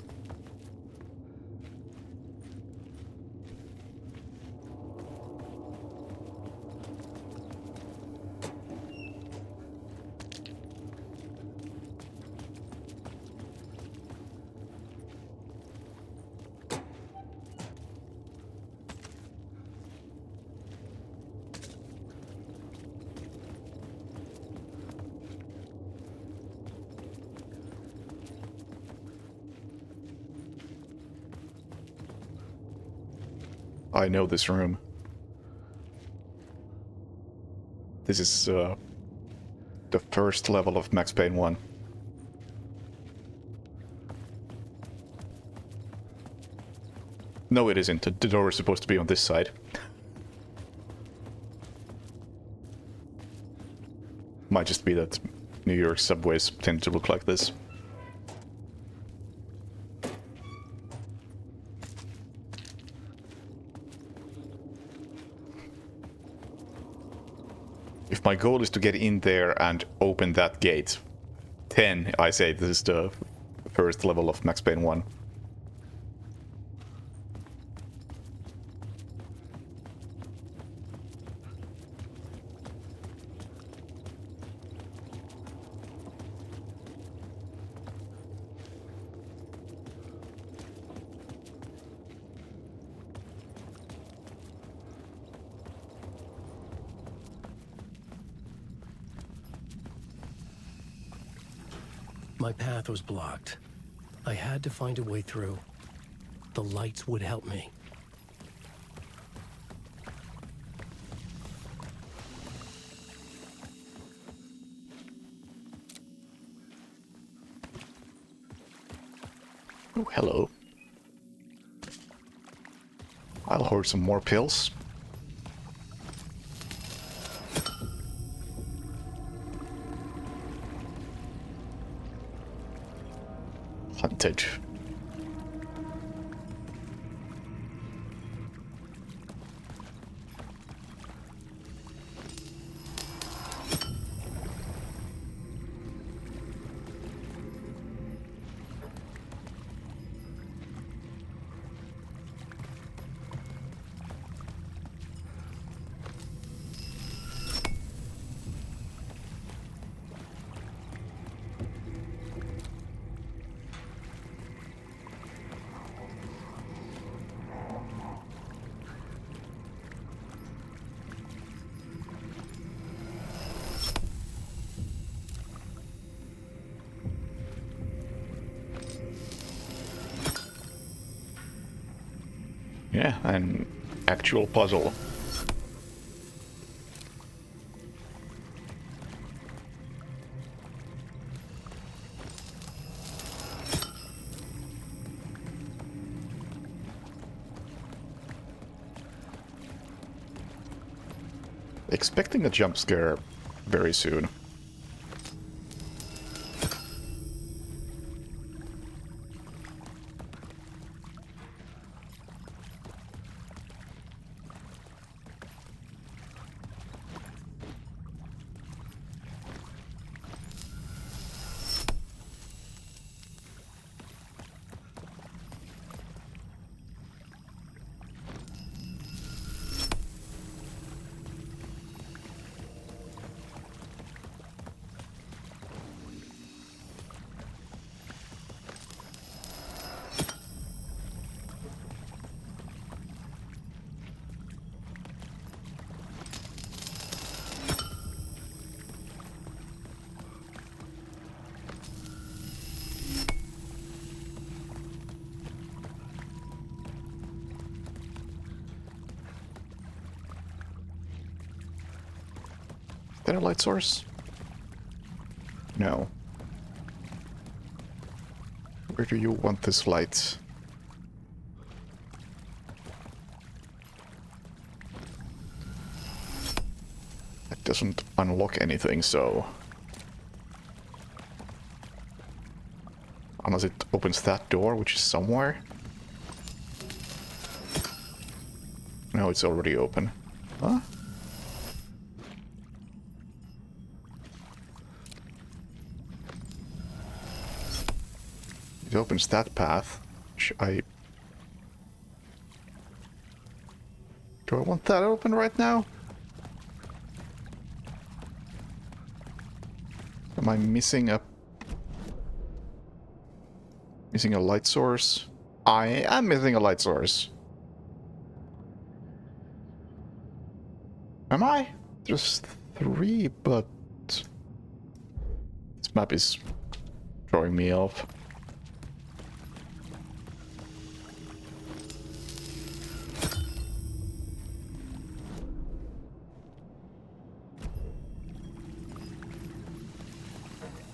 I know this room. This is the first level of Max Payne 1. No, it isn't. The door is supposed to be on this side. Might just be that New York subways tend to look like this. If my goal is to get in there and open that gate, then I say this is the first level of Max Payne 1. My path was blocked. I had to find a way through. The lights would help me. Oh, hello. I'll hoard some more pills. Hunted. Yeah, an actual puzzle. Expecting a jump scare very soon. Is that a light source? No. Where do you want this light? It doesn't unlock anything, so... Unless it opens that door, which is somewhere. No, it's already open. Huh? It opens that path, which I... Do I want that open right now? Am I missing a light source? I am missing a light source. Am I? There's 3, but... This map is throwing me off.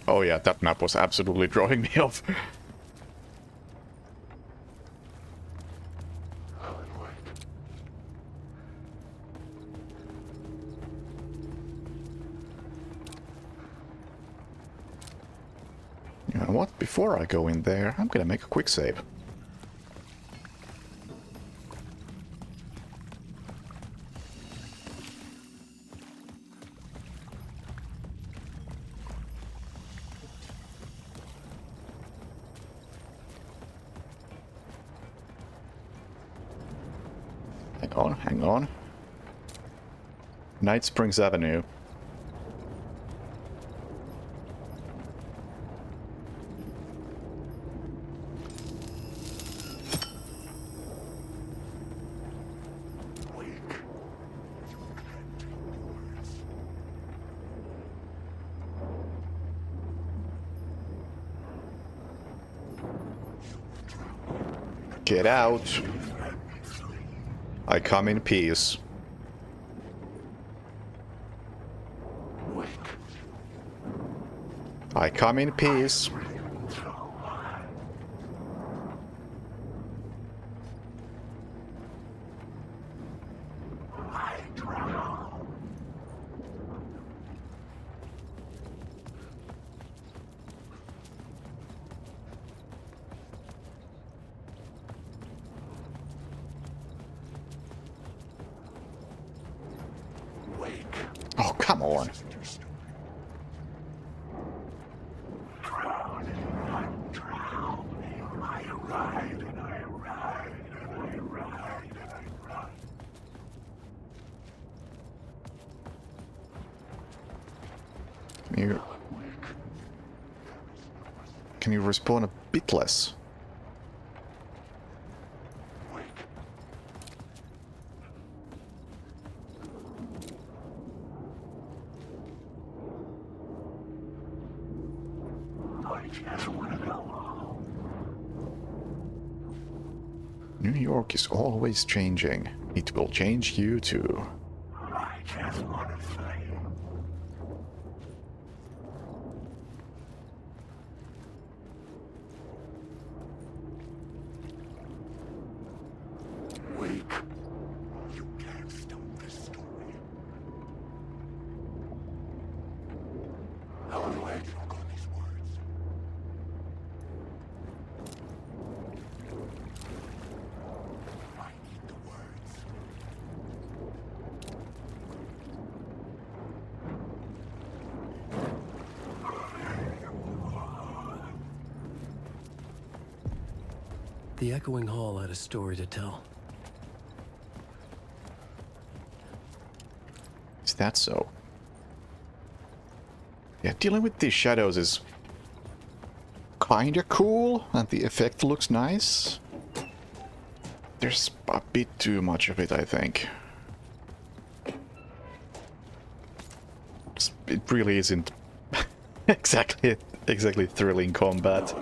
Oh yeah, that map was absolutely drawing me off. You know what? Before I go in there, I'm gonna make a quick save. Hang on. Night Springs Avenue. Get out. I come in peace. I come in peace. Oh, come on. Can you respawn a bit less? New York is always changing. It will change you too. I just want to say. Wake. You can't stop this story. How do I look on these words? I need the words. The Echoing Hall had a story to tell. Is that so? Yeah, dealing with these shadows is kinda cool, and the effect looks nice. There's a bit too much of it, I think. It really isn't exactly thrilling combat.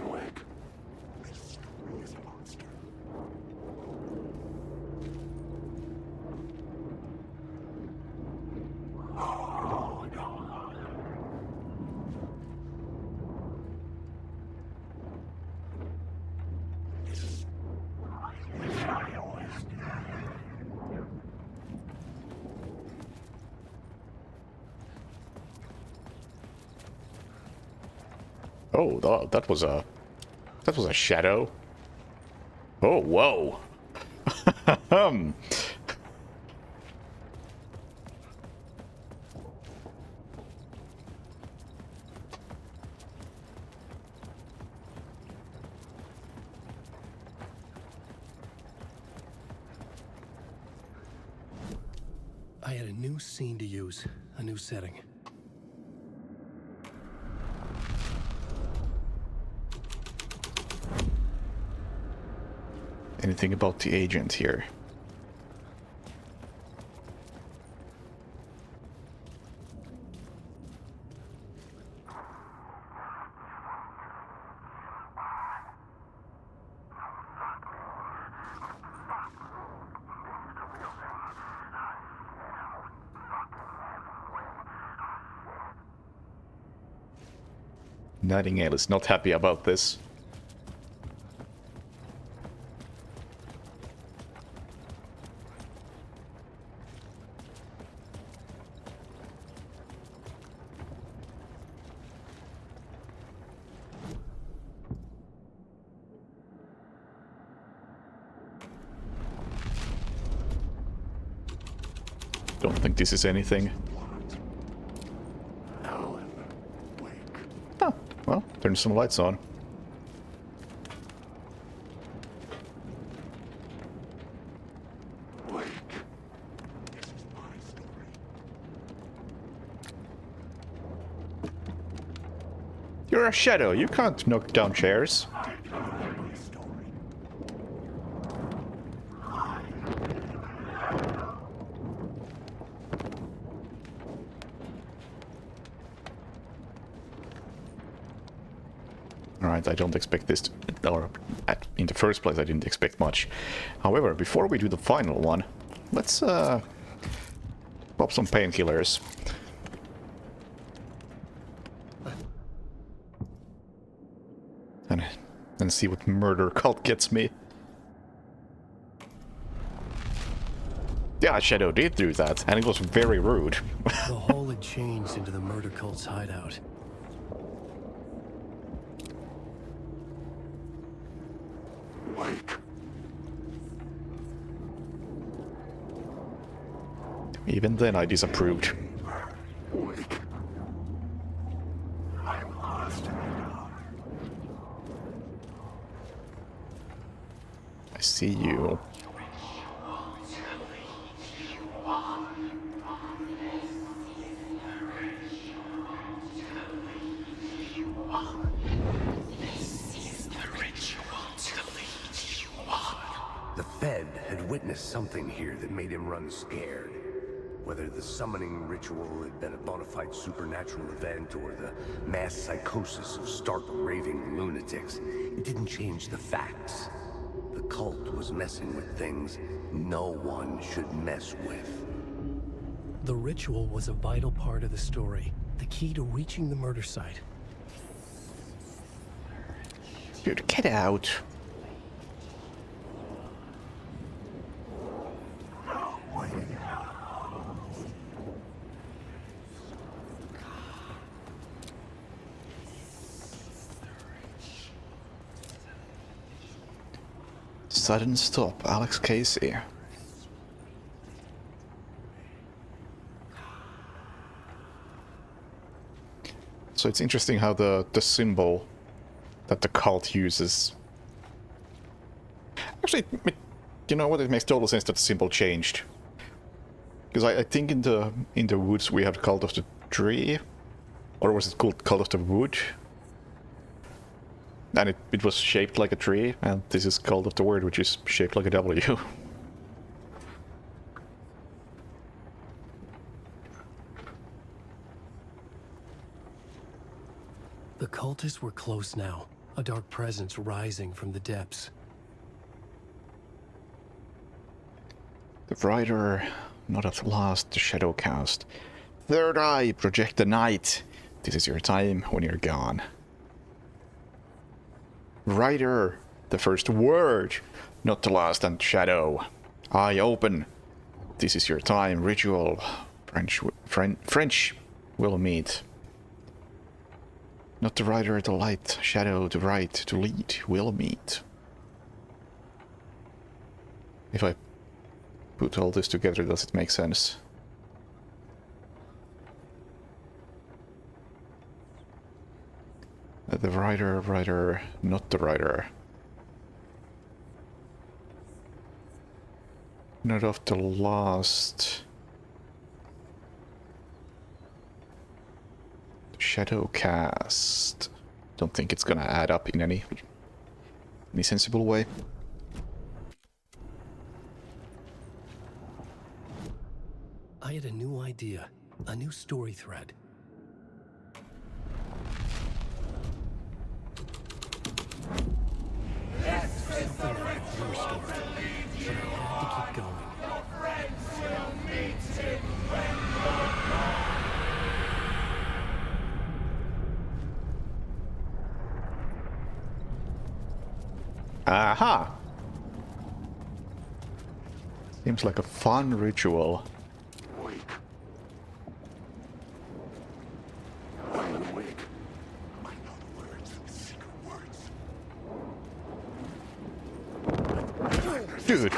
Oh, that was a shadow. Oh, whoa. I had a new scene to use, a new setting. Anything about the agent here? Nightingale is not happy about this. Don't think this is anything. Alan Wake. Oh, well, turn some lights on. Wake. This is my story. You're a shadow. You can't knock down chairs. I know my story. Alright, I don't expect this to, or in the first place I didn't expect much. However, before we do the final one, let's pop some painkillers. And see what murder cult gets me. Yeah, Shadow did do that, and it was very rude. The hole had changed into the murder cult's hideout. Wake. Even then I disapproved. Wake. I'm lost in the dark. I see you. The Fed had witnessed something here that made him run scared. Whether the summoning ritual had been a bona fide supernatural event or the mass psychosis of stark raving lunatics, it didn't change the facts. The cult was messing with things no one should mess with. The ritual was a vital part of the story, the key to reaching the murder site. Dude, get out. Sudden stop, Alex Casey. So it's interesting how the symbol that the cult uses. Actually, you know what? It makes total sense that the symbol changed. Because I think in the woods we have the Cult of the Tree, or was it called Cult of the Wood? And it was shaped like a tree, and this is Cult of the Word, which is shaped like a W. The cultists were close now, a dark presence rising from the depths. The Rider, not at last, the shadow cast. Third eye, project the night. This is your time when you're gone. Rider, the first word, not the last, and shadow. Eye open. This is your time, ritual. French will meet. Not the rider, the light, shadow, the right, to lead, will meet. If I put all this together, does it make sense? The rider, not the rider. Not of the last. Shadow cast. Don't think it's gonna add up in any sensible way. I had a new idea, a new story thread. Something I could restore, but I had to keep going. Aha! Seems like a fun ritual. Wake. I am awake. I know the words, secret words. Dude!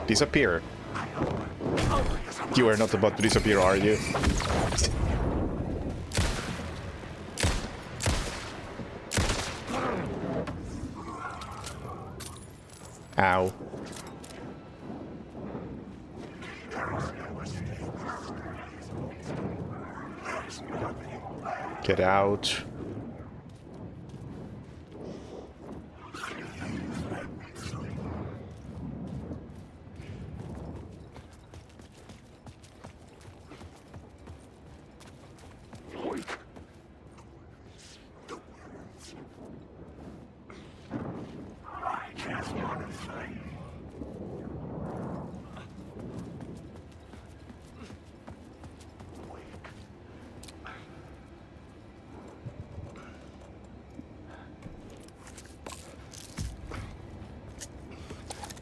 Disappear. You are not about to disappear, are you? Ow. Get out.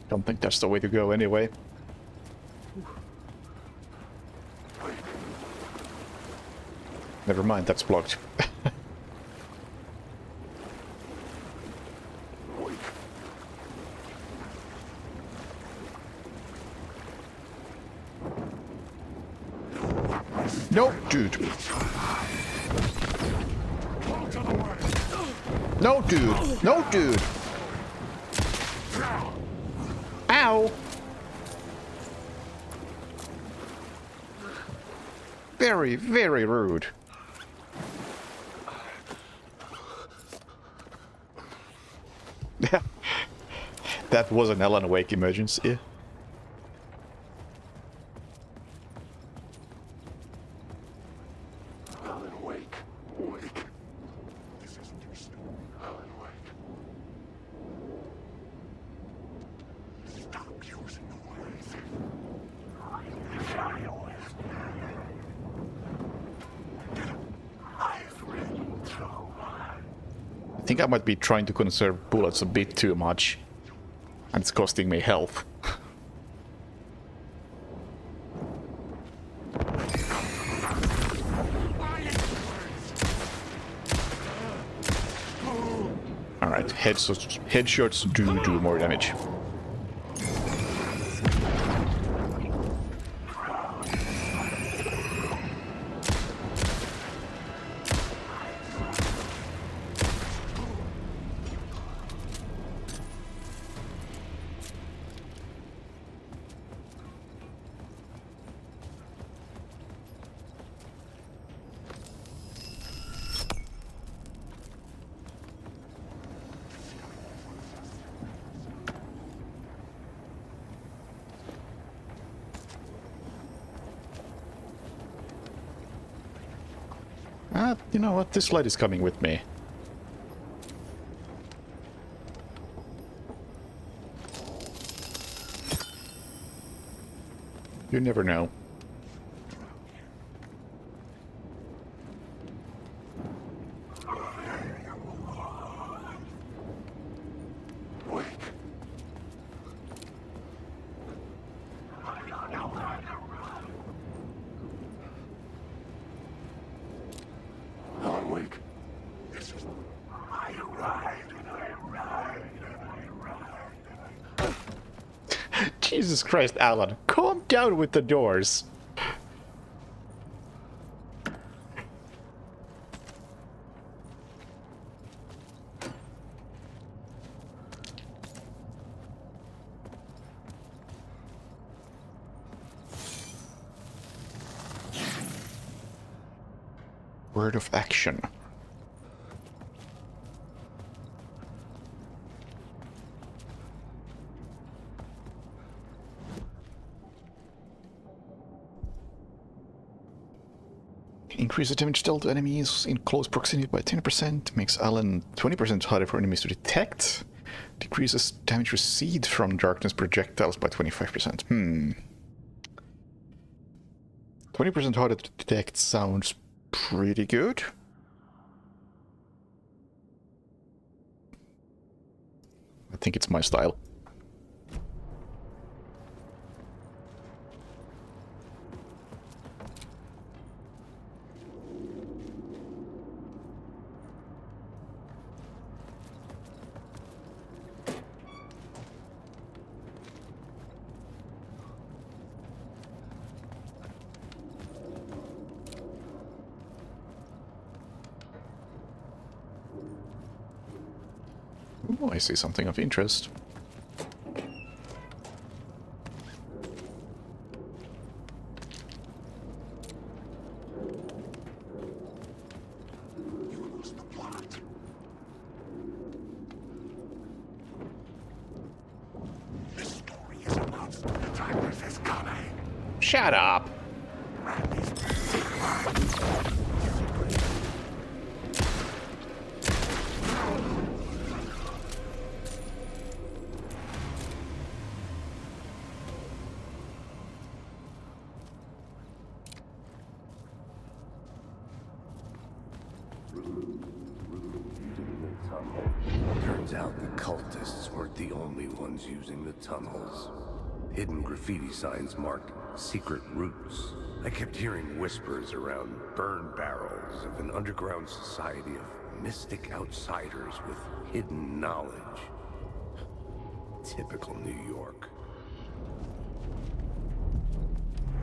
Don't think that's the way to go anyway. Never mind, that's blocked. No, dude. No, dude. No, dude. Ow. Very, very rude. That was an Alan Wake emergency. Alan Wake. Wake. This isn't your story. Alan Wake. Stop using the words. I've written so much. I think I might be trying to conserve bullets a bit too much. And it's costing me health. Alright, headshots do more damage. You know what? This light is coming with me. You never know. Alan Wake. This is... I ride and I ride and I ride. Jesus Christ, Alan. Calm down with the doors. Word of action. Increase the damage dealt to enemies in close proximity by 10%. Makes Alan 20% harder for enemies to detect. Decreases damage received from darkness projectiles by 25%. 20% harder to detect sounds pretty good. I think it's my style. Oh, I see something of interest. Shut up! Turns out the cultists weren't the only ones using the tunnels. Hidden graffiti signs marked secret routes. I kept hearing whispers around burn barrels of an underground society of mystic outsiders with hidden knowledge. Typical New York.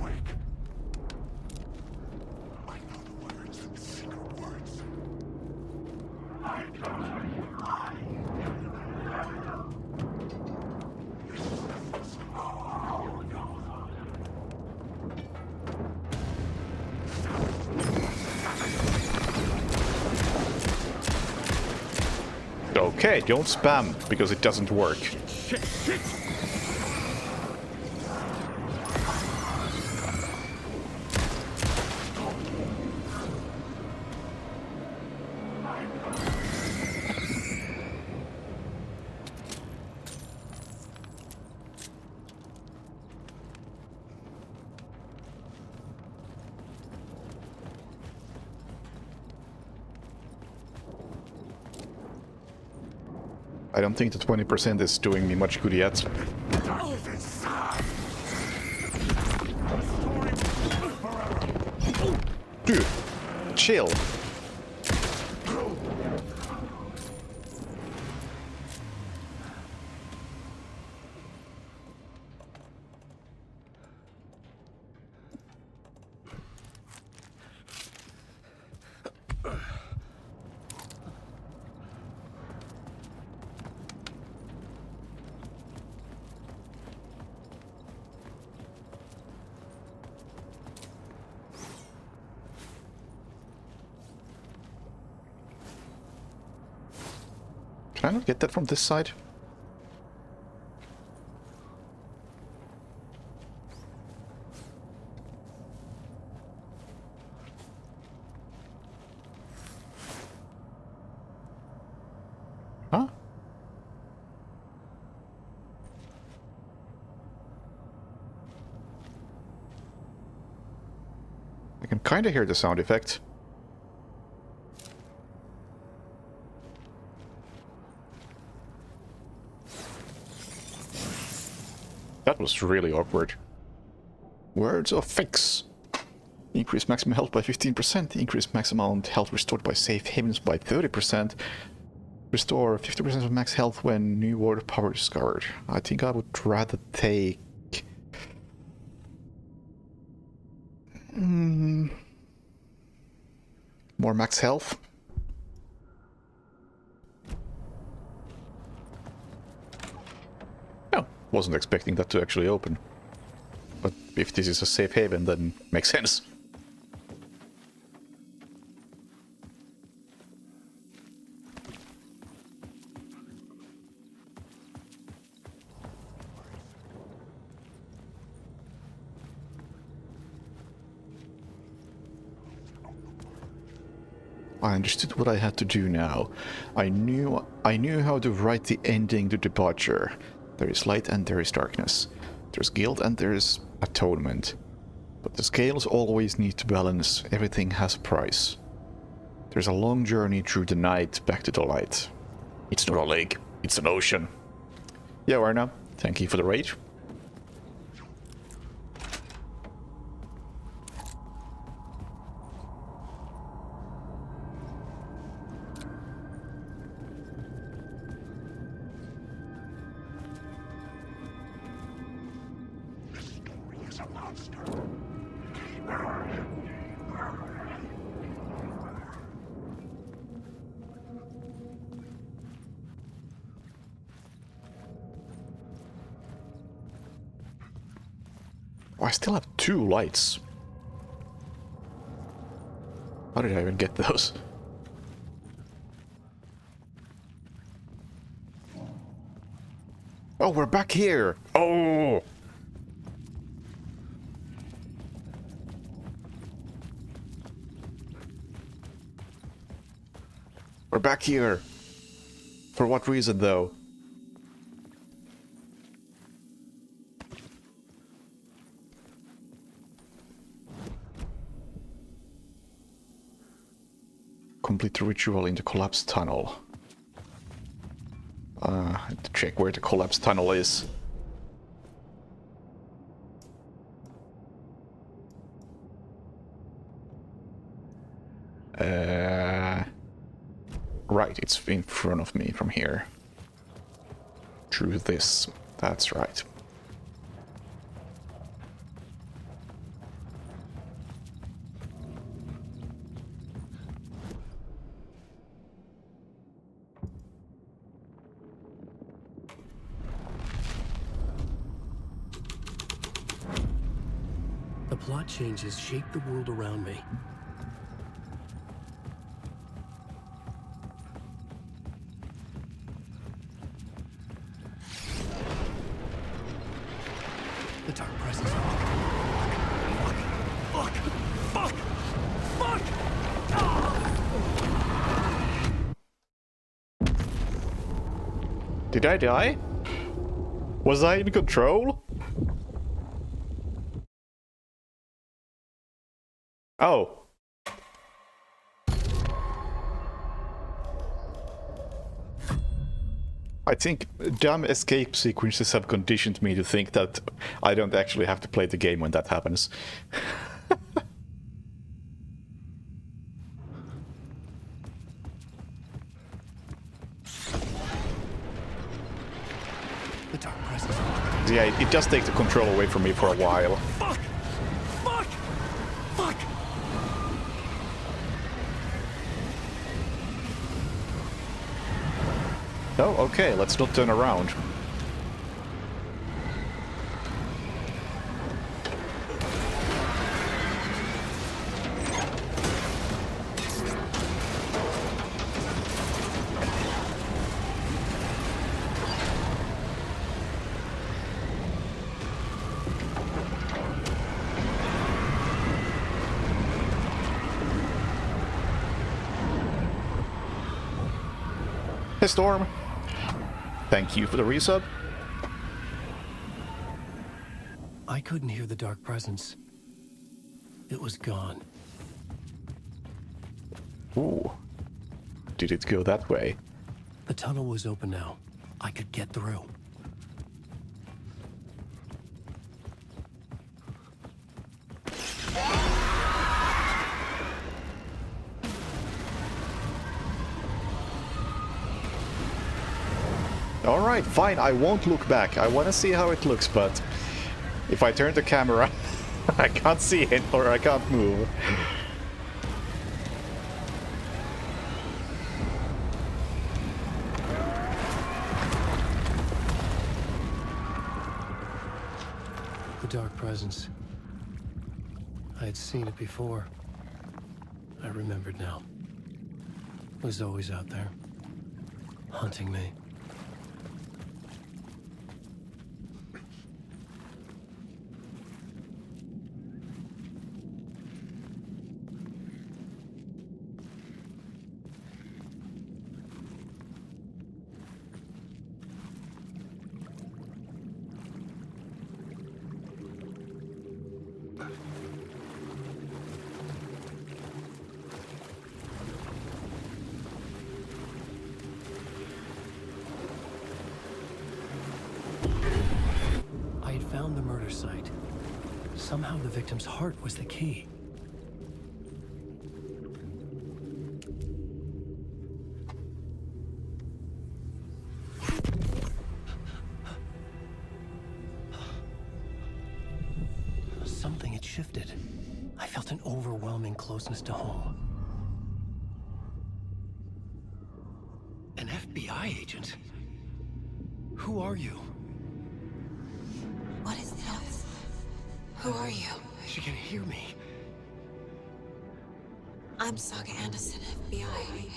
Wake. I know the words, secret words. I don't. Okay, don't spam, because it doesn't work. I don't think the 20% is doing me much good yet. Dude, chill. Can I not get that from this side? Huh? I can kind of hear the sound effect. That was really awkward. Words of fix. Increase maximum health by 15%. Increase maximum health restored by safe havens by 30%. Restore 50% of max health when new water power is discovered. I think I would rather take... more max health. Wasn't expecting that to actually open. But if this is a safe haven, then makes sense. I understood what I had to do now. I knew how to write the ending to Departure. There is light and there is darkness. There's guilt and there is atonement. But the scales always need to balance. Everything has a price. There's a long journey through the night back to the light. It's not a lake, it's an ocean. Yeah, Arna. Thank you for the raid. Oh, I still have 2 lights. How did I even get those? Oh, we're back here! Oh! We're back here! For what reason, though? Complete the ritual in the collapsed tunnel. I have to check where the collapsed tunnel is. Right, it's in front of me from here. Through this. That's right. The plot changes shape the world around me. The dark presence. Did I die? Was I in control? Oh. I think dumb escape sequences have conditioned me to think that I don't actually have to play the game when that happens. The dark presence. Yeah, it does take the control away from me for a while. Fuck! Fuck! Fuck! Oh, okay, let's not turn around. Hey, Storm. Thank you for the resub. I couldn't hear the dark presence. It was gone. Ooh. Did it go that way? The tunnel was open now. I could get through. Alright, fine, I won't look back. I want to see how it looks, but if I turn the camera, I can't see it or I can't move. The dark presence. I had seen it before. I remembered now. It was always out there, hunting me. somehow the victim's heart was the key. Something had shifted. I felt an overwhelming closeness to home. An FBI agent? Who are you? What is this? Who are you? She can hear me. I'm Saga Anderson, FBI.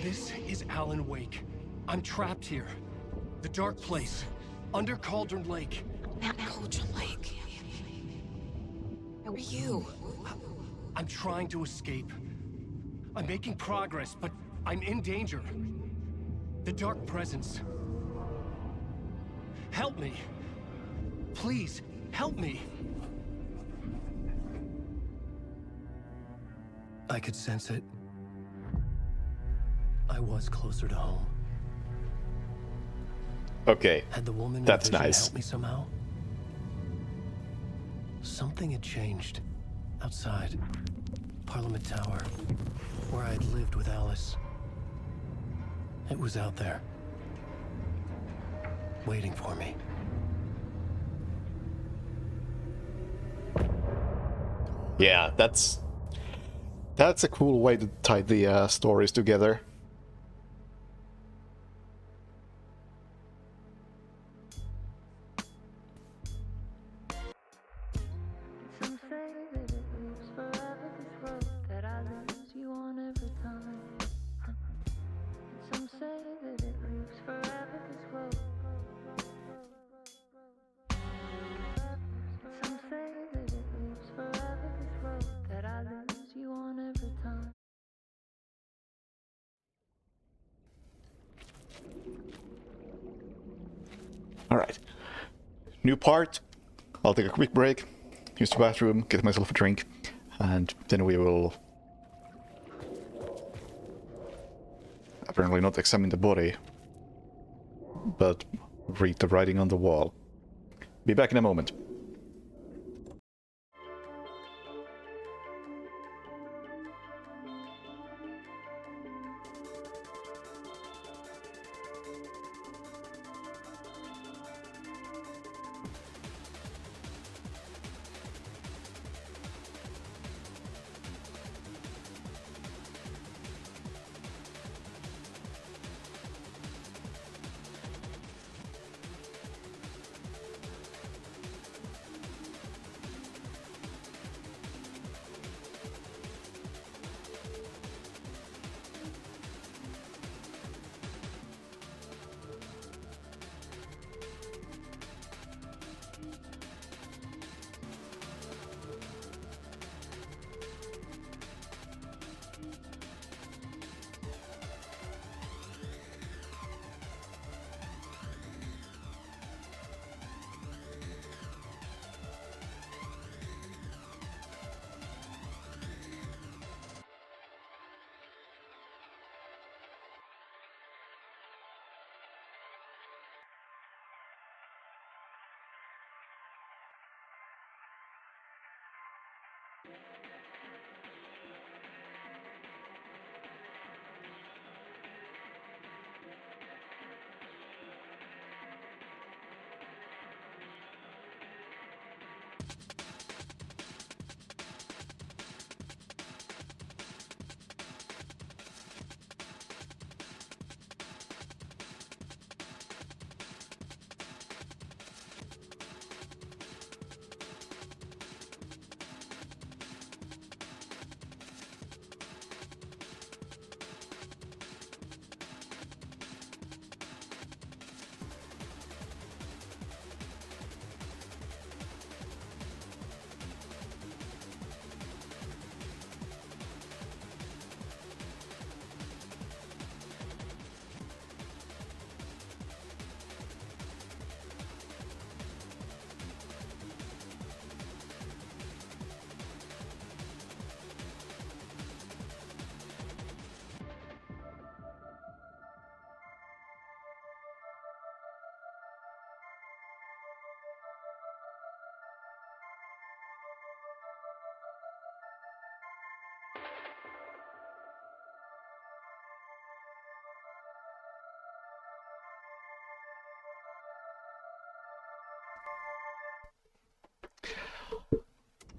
This is Alan Wake. I'm trapped here. The dark place. Under Cauldron Lake. Cauldron Lake. Who are you? I'm trying to escape. I'm making progress, but I'm in danger. The Dark Presence. Help me. Please, help me. I could sense it. I was closer to home. Okay, Had the woman in that's vision nice. helped me somehow? Something had changed. Outside. Parliament Tower. Where I had lived with Alice. It was out there. Waiting for me. Yeah, that's a cool way to tie the stories together. Some say that it lives forever, this road that I lose you on every time. And some say that it lives forever, this road. Some say that it lives forever, this road that I lose you on every time. Alright. New part. I'll take a quick break, use the bathroom, get myself a drink, and then we will apparently not examine the body, but read the writing on the wall. Be back in a moment.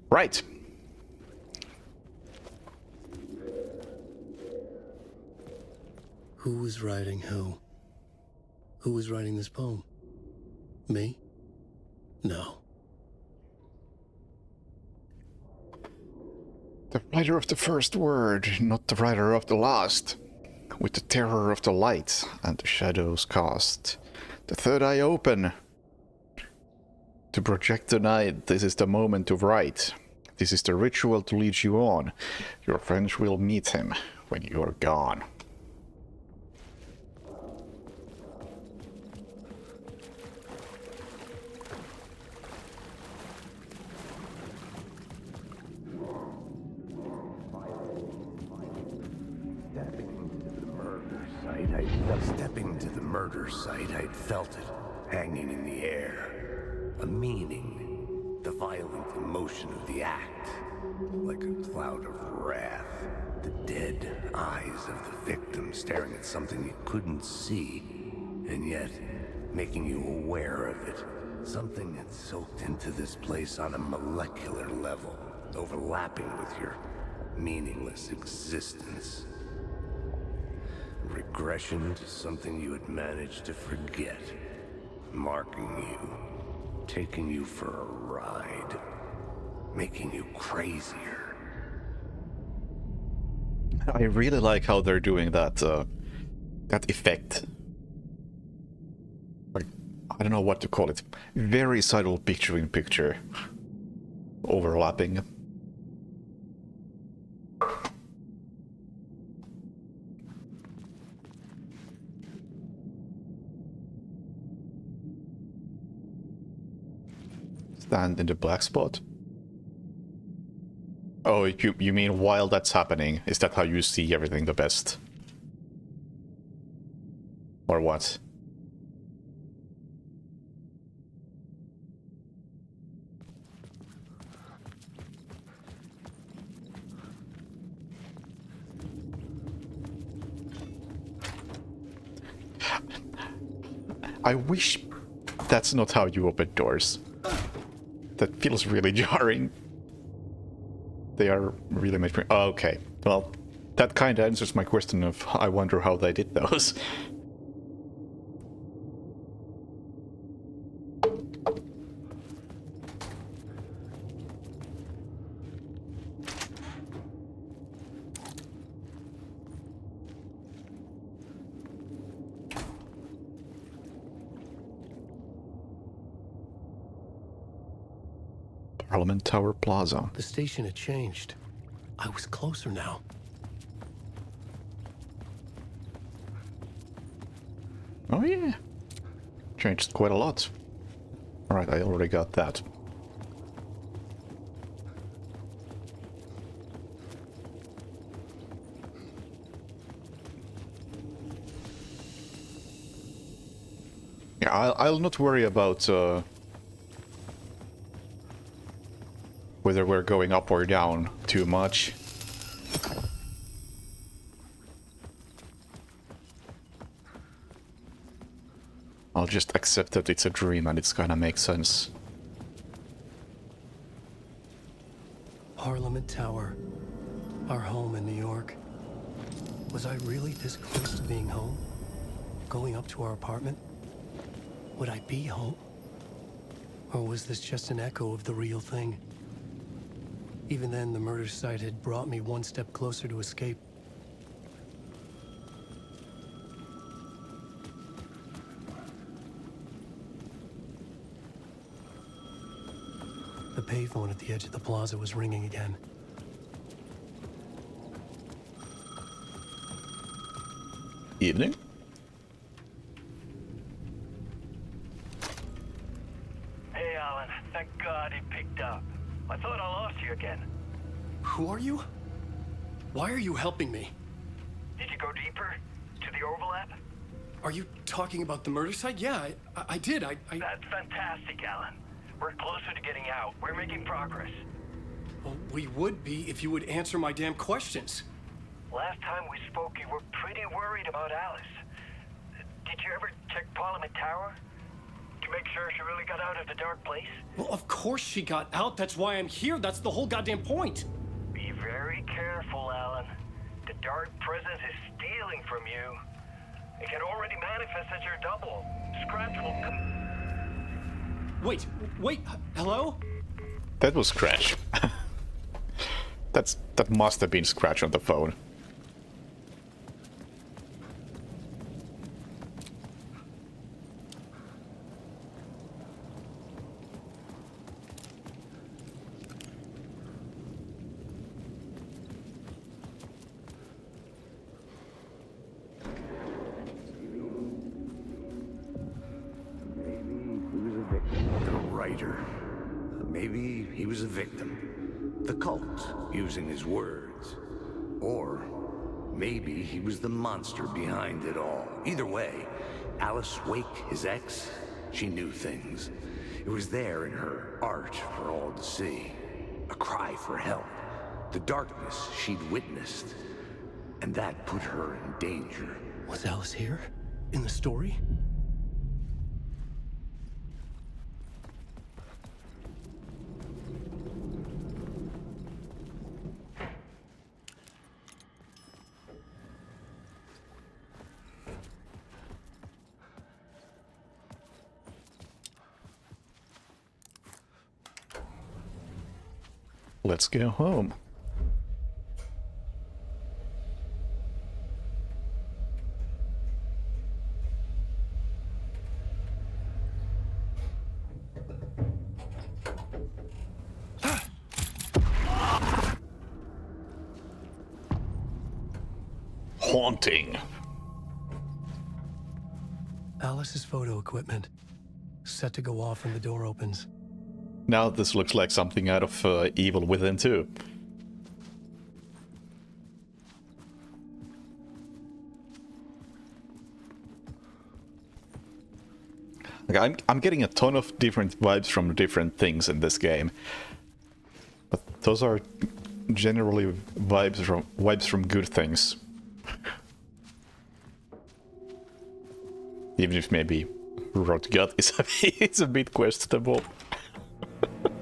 Right. Who was writing who? Who was writing this poem? Me? No. The writer of the first word, not the writer of the last. With the terror of the light and the shadows cast. The third eye open. To project the night, this is the moment to write. This is the ritual to lead you on. Your friends will meet him when you are gone. Stepping to the murder site, I'd felt it, hanging in the air. A meaning, the violent emotion of the act, like a cloud of wrath. The dead eyes of the victim staring at something you couldn't see, and yet making you aware of it. Something had soaked into this place on a molecular level, overlapping with your meaningless existence. Regression to something you had managed to forget. Marking you. Taking you for a ride. Making you crazier. I really like how they're doing that, that effect. Like, I don't know what to call it. Very subtle picture-in-picture. Overlapping. Stand in the black spot? Oh, you mean while that's happening? Is that how you see everything the best? Or what? I wish that's not how you open doors. That feels really jarring. They are really made for... Oh, okay. Well, that kind of answers my question of I wonder how they did those. Parliament Tower Plaza. The station had changed. I was closer now. Oh yeah. Changed quite a lot. Alright, I already got that. Yeah, I'll not worry about whether we're going up or down too much. I'll just accept that it's a dream and it's gonna make sense. Parliament Tower. Our home in New York. Was I really this close to being home? Going up to our apartment? Would I be home? Or was this just an echo of the real thing? Even then, the murder site had brought me one step closer to escape. The payphone at the edge of the plaza was ringing again. Evening? Hey, Alan. Thank God he picked up. I thought I lost you again. Who are you? Why are you helping me? Did you go deeper? To the overlap? Are you talking about the murder site? Yeah, I did. That's fantastic, Alan. We're closer to getting out. We're making progress. Well, we would be if you would answer my damn questions. Last time we spoke, you were pretty worried about Alice. Did you ever check Parliament Tower? you make sure she really got out of the dark place? Well, of course she got out. That's why I'm here. That's the whole goddamn point. Be very careful, Alan. The dark presence is stealing from you. It can already manifest as your double. Scratch will come. Wait, hello? That was Scratch. That must have been Scratch on the phone. Maybe he was a victim. The cult, using his words. Or maybe he was the monster behind it all. Either way, Alice Wake, his ex, she knew things. It was there in her art for all to see. A cry for help. The darkness she'd witnessed. And that put her in danger. Was Alice here? In the story? Let's go home. Haunting. Alice's photo equipment. Set to go off when the door opens. Now this looks like something out of Evil Within 2. Like, I'm getting a ton of different vibes from different things in this game. But those are generally vibes from good things. Even if maybe Rotgut is a bit questionable.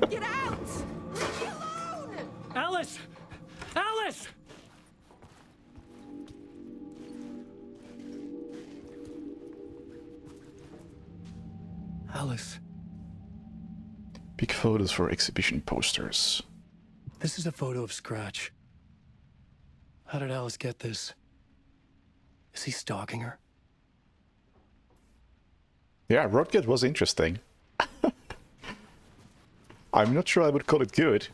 Get out! Leave me alone! Alice! Alice! Alice. Big photos for exhibition posters. This is a photo of Scratch. How did Alice get this? Is he stalking her? Yeah, Rotgut was interesting. I'm not sure I would call it good.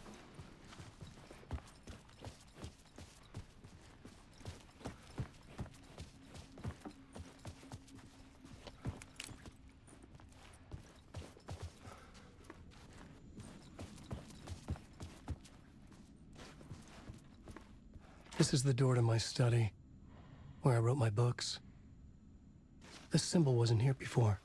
This is the door to my study, where I wrote my books. This symbol wasn't here before.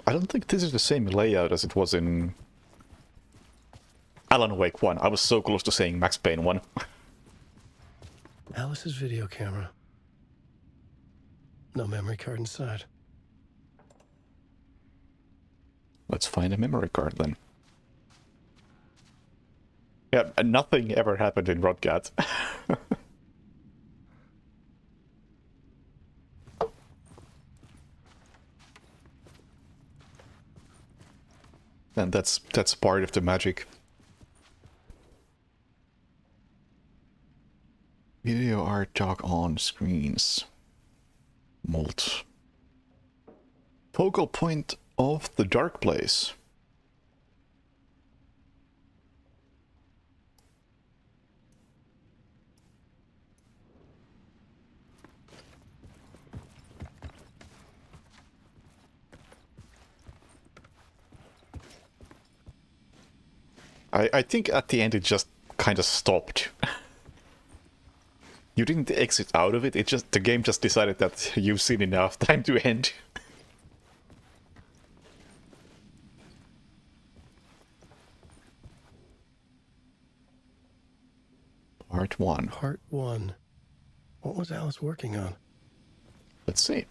I don't think this is the same layout as it was in Alan Wake 1. I was so close to saying Max Payne 1. Alice's video camera. No memory card inside. Let's find a memory card then. Yeah, nothing ever happened in Rotgut. And that's part of the magic. Video art talk on screens. Molt. Focal point of the dark place. I think at the end it just kind of stopped. You didn't exit out of it, the game just decided that you've seen enough, time to end. Part 1. Part 1. What was Alice working on? Let's see.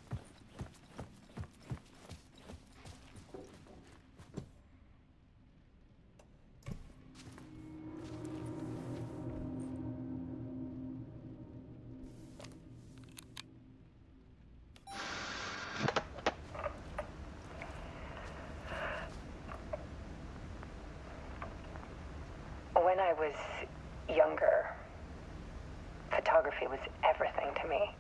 When I was younger, photography was everything to me.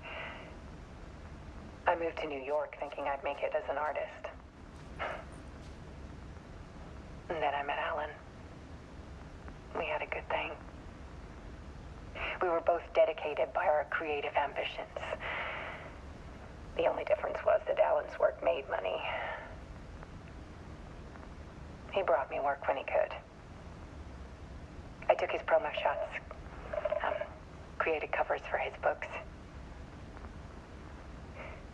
I moved to New York thinking I'd make it as an artist. And then I met Alan. We had a good thing. We were both dedicated by our creative ambitions. The only difference was that Alan's work made money. He brought me work when he could. I took his promo shots, created covers for his books.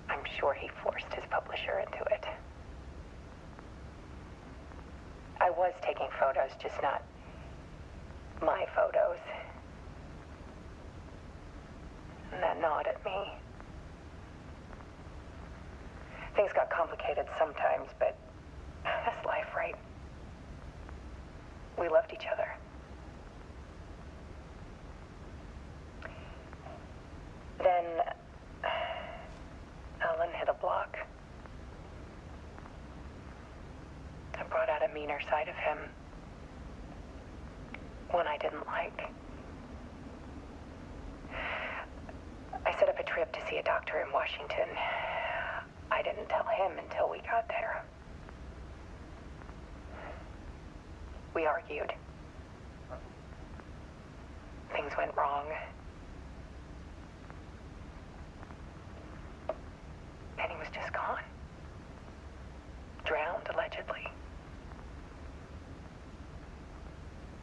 I'm sure he forced his publisher into it. I was taking photos, just not my photos. And that gnawed at me. Things got complicated sometimes, but that's life, right? We loved each other. Then Alan hit a block. I brought out a meaner side of him. One I didn't like. I set up a trip to see a doctor in Washington. I didn't tell him until we got there. We argued. Things went wrong. And he was just gone. Drowned, allegedly.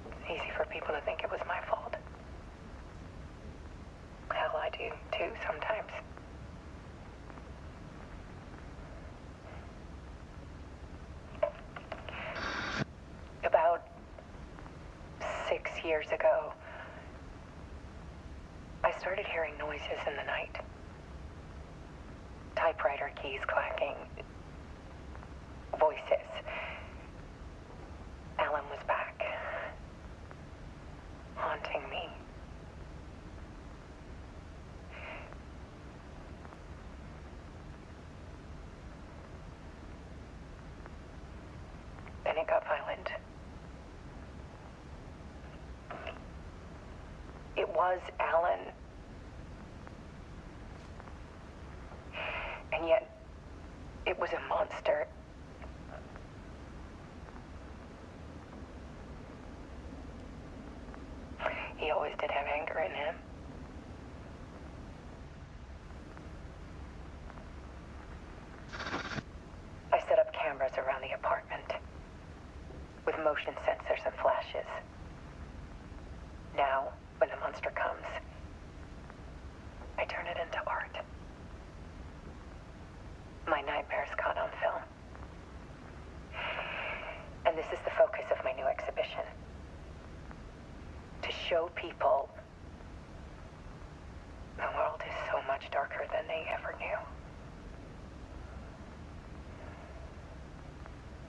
It's easy for people to think it was my fault. Hell, I do too sometimes. About 6 years ago, I started hearing noises in the night. Typewriter keys clacking. Voices. Alan was back. Haunting me. Then it got violent. It was Alan. And yet, it was a monster. He always did have anger in him. I set up cameras around the apartment with motion sensors and flashes. Now, when the monster comes, I turn it into art. My nightmares caught on film. And this is the focus of my new exhibition. To show people the world is so much darker than they ever knew.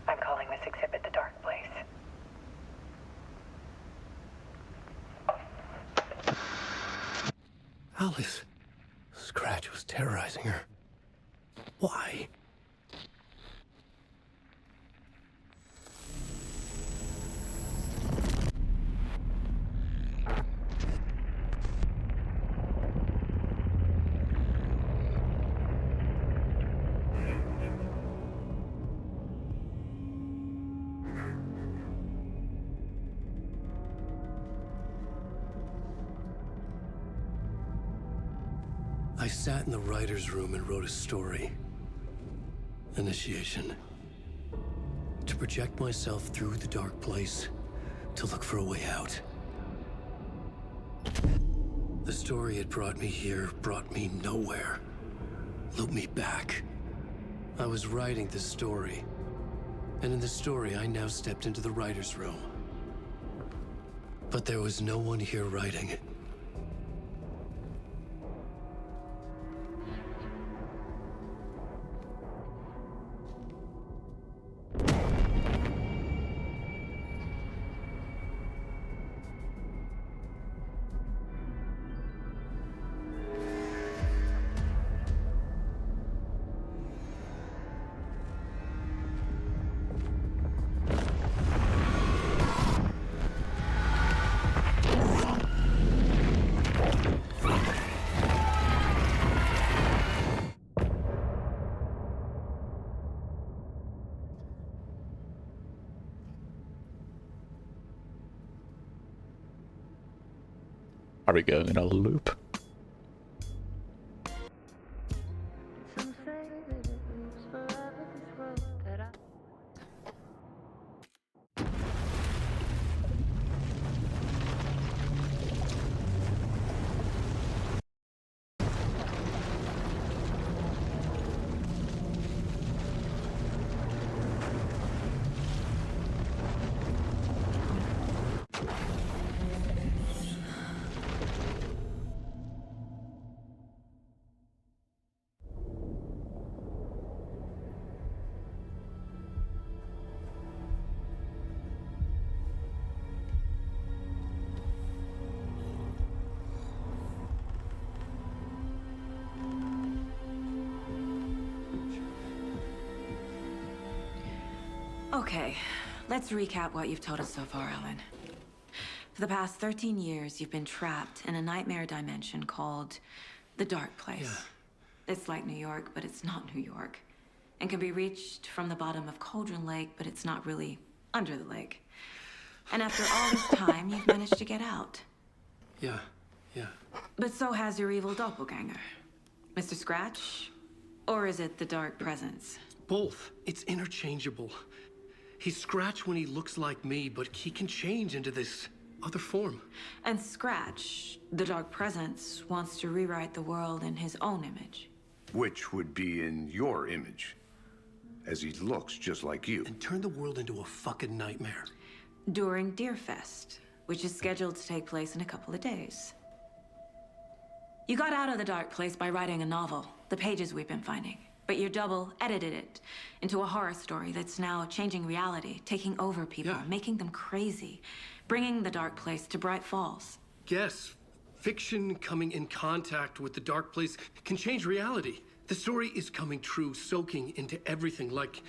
I'm calling this exhibit The Dark Place. Alice. Scratch was terrorizing her. Why? I sat in the writer's room and wrote a story. Initiation. To project myself through the dark place, to look for a way out. The story had brought me here, brought me nowhere. Looped me back. I was writing the story. And in the story, I now stepped into the writer's room. But there was no one here writing. Are we going in a loop? Some say that it lives forever, this road that I Okay, let's recap what you've told us so far, Alan. For the past 13 years, you've been trapped in a nightmare dimension called the Dark Place. It's like New York, but it's not New York. And can be reached from the bottom of Cauldron Lake, but it's not really under the lake. And after all this time, you've managed to get out. Yeah. But so has your evil doppelganger. Mr. Scratch? Or is it the Dark Presence? Both. It's interchangeable. He's Scratch when he looks like me, but he can change into this other form. And Scratch, the Dark Presence, wants to rewrite the world in his own image. Which would be in your image, as he looks just like you. And turn the world into a fucking nightmare. During Deerfest, which is scheduled to take place in a couple of days. You got out of the Dark Place by writing a novel, the pages we've been finding. But your double edited it into a horror story that's now changing reality, taking over people, making them crazy, bringing the Dark Place to Bright Falls. Yes, fiction coming in contact with the Dark Place can change reality. The story is coming true, soaking into everything like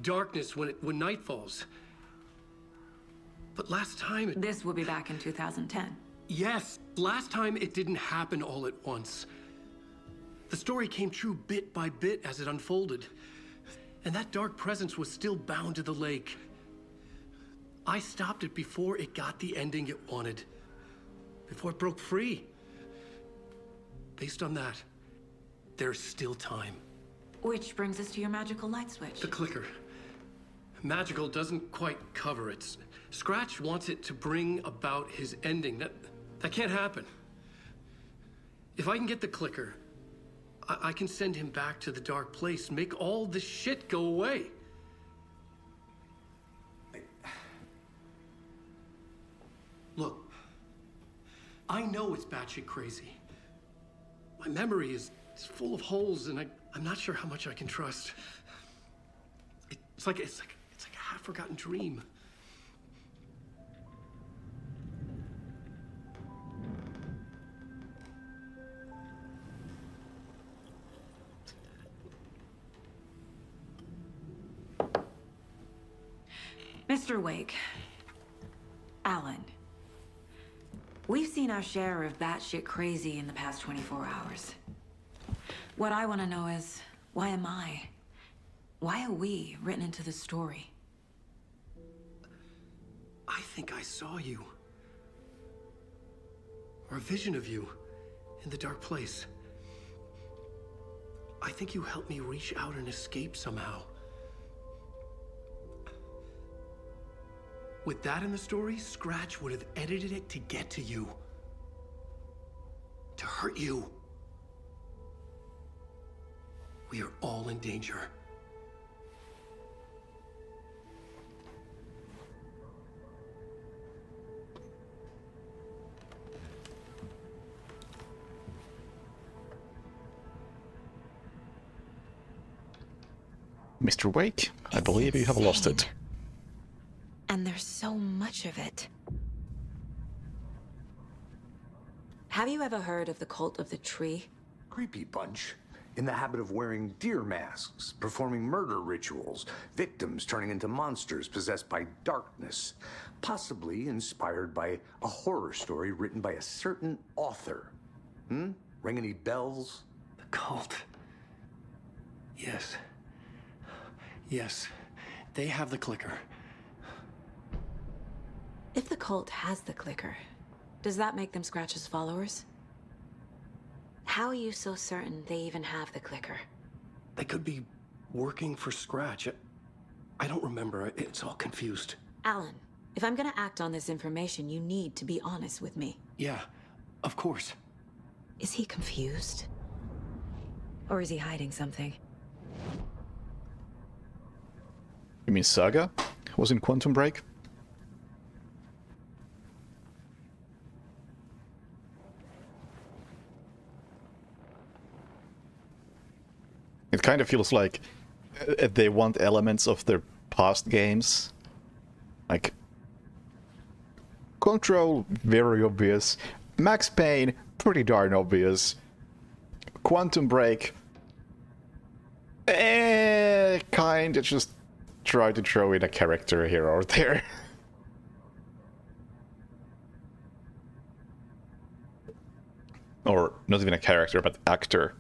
darkness when night falls. But last time This will be back in 2010. Yes, last time it didn't happen all at once. The story came true bit by bit as it unfolded. And that dark presence was still bound to the lake. I stopped it before it got the ending it wanted. Before it broke free. Based on that, there's still time. Which brings us to your magical light switch. The clicker. Magical doesn't quite cover it. Scratch wants it to bring about his ending. That can't happen. If I can get the clicker, I can send him back to the Dark Place, make all this shit go away. Look, I know it's batshit crazy. My memory is full of holes, and I'm not sure how much I can trust. It's like a half-forgotten dream. Mr. Wake, Alan, we've seen our share of batshit crazy in the past 24 hours. What I want to know is, why am I? Why are we written into the story? I think I saw you. Or a vision of you in the Dark Place. I think you helped me reach out and escape somehow. With that in the story, Scratch would have edited it to get to you. To hurt you. We are all in danger. Mr. Wake, I believe you have lost it. And there's so much of it. Have you ever heard of the Cult of the Tree? Creepy bunch. In the habit of wearing deer masks, performing murder rituals, victims turning into monsters possessed by darkness, possibly inspired by a horror story written by a certain author. Ring any bells? The cult. Yes. Yes. They have the clicker. If the cult has the clicker, Does that make them Scratch's followers? How are you so certain they even have the clicker? They could be working for Scratch. I don't remember. It's all confused. Alan, if I'm gonna act on this information, you need to be honest with me. Yeah, of course. Is he confused? Or is he hiding something? You mean Saga was in Quantum Break? It kind of feels like they want elements of their past games. Like Control, very obvious. Max Payne, pretty darn obvious. Quantum Break, kinda just try to throw in a character here or there. Or not even a character, but actor.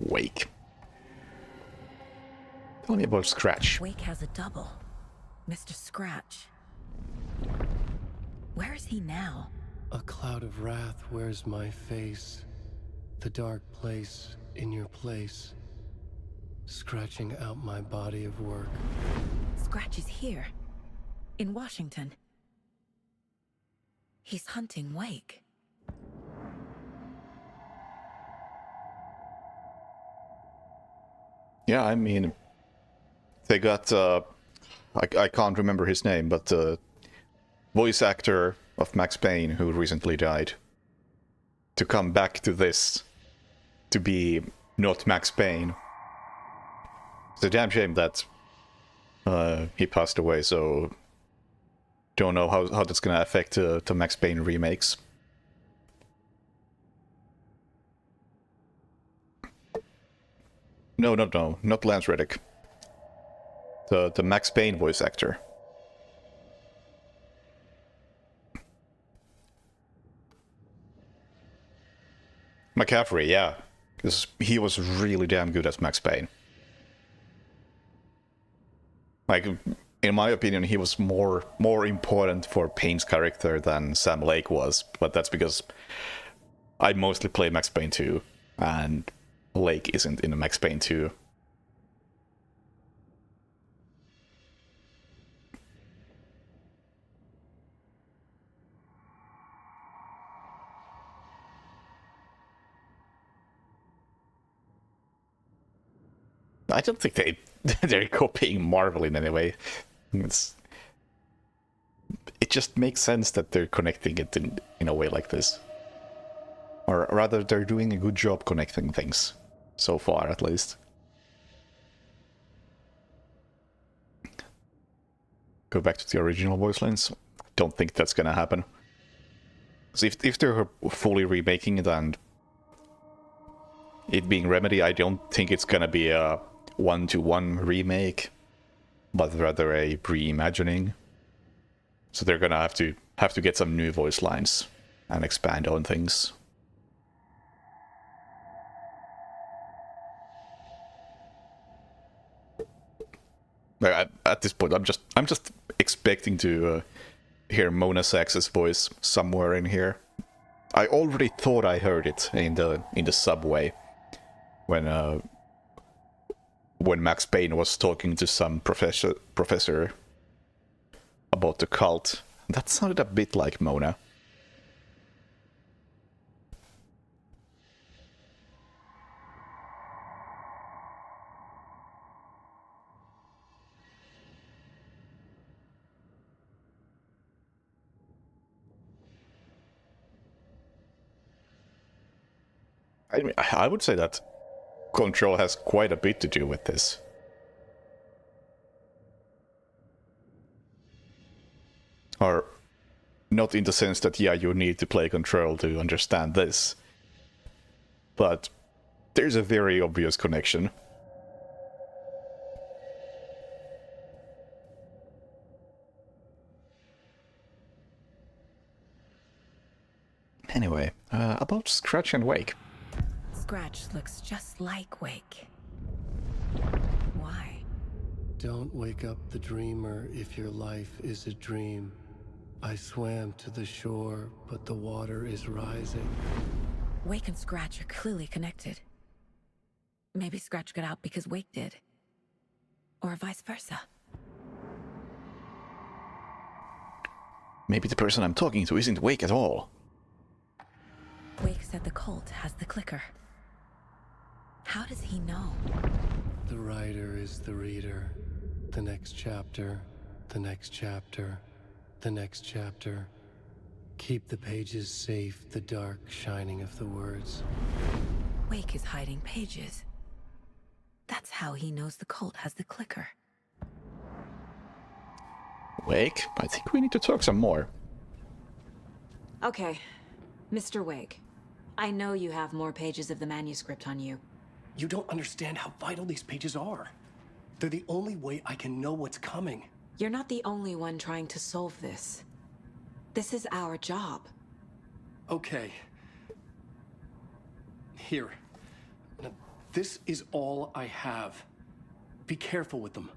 Wake. Tell me about Scratch. Wake has a double. Mr. Scratch. Where is he now? A cloud of wrath wears my face. The dark place in your place. Scratching out my body of work. Scratch is here. In Washington. He's hunting Wake. Yeah, I mean, they got, I can't remember his name, but voice actor of Max Payne who recently died, to come back to this, to be not Max Payne. It's a damn shame that he passed away, so don't know how that's gonna affect the Max Payne remakes. No, not Lance Reddick. The Max Payne voice actor. McCaffrey, yeah. Because he was really damn good as Max Payne. Like, in my opinion, he was more important for Payne's character than Sam Lake was, but that's because I mostly play Max Payne 2, and Lake isn't in Max Payne 2. I don't think they're copying Marvel in any way. It just makes sense that they're connecting it in a way like this. Or rather, they're doing a good job connecting things. So far, at least. Go back to the original voice lines. Don't think that's gonna happen. So if they're fully remaking it and it being Remedy, I don't think it's gonna be a one-to-one remake, but rather a reimagining. So they're gonna have to get some new voice lines and expand on things. At this point, I'm just expecting to hear Mona Sax's voice somewhere in here. I already thought I heard it in the subway when Max Payne was talking to some professor about the cult. That sounded a bit like Mona. I mean, I would say that Control has quite a bit to do with this. Or not in the sense that, yeah, you need to play Control to understand this. But there's a very obvious connection. Anyway, About Scratch and Wake. Scratch looks just like Wake. Why? Don't wake up the dreamer if your life is a dream. I swam to the shore, but the water is rising. Wake and Scratch are clearly connected. Maybe Scratch got out because Wake did. Or vice versa. Maybe the person I'm talking to isn't Wake at all. Wake said the cult has the clicker. How does he know? The writer is the reader. The next chapter, the next chapter, the next chapter. Keep the pages safe, the dark shining of the words. Wake is hiding pages. That's how he knows the cult has the clicker. Wake, I think we need to talk some more. Okay, Mr. Wake. I know you have more pages of the manuscript on you. You don't understand how vital these pages are. They're the only way I can know what's coming. You're not the only one trying to solve this. This is our job. Okay. Here. Now, this is all I have. Be careful with them.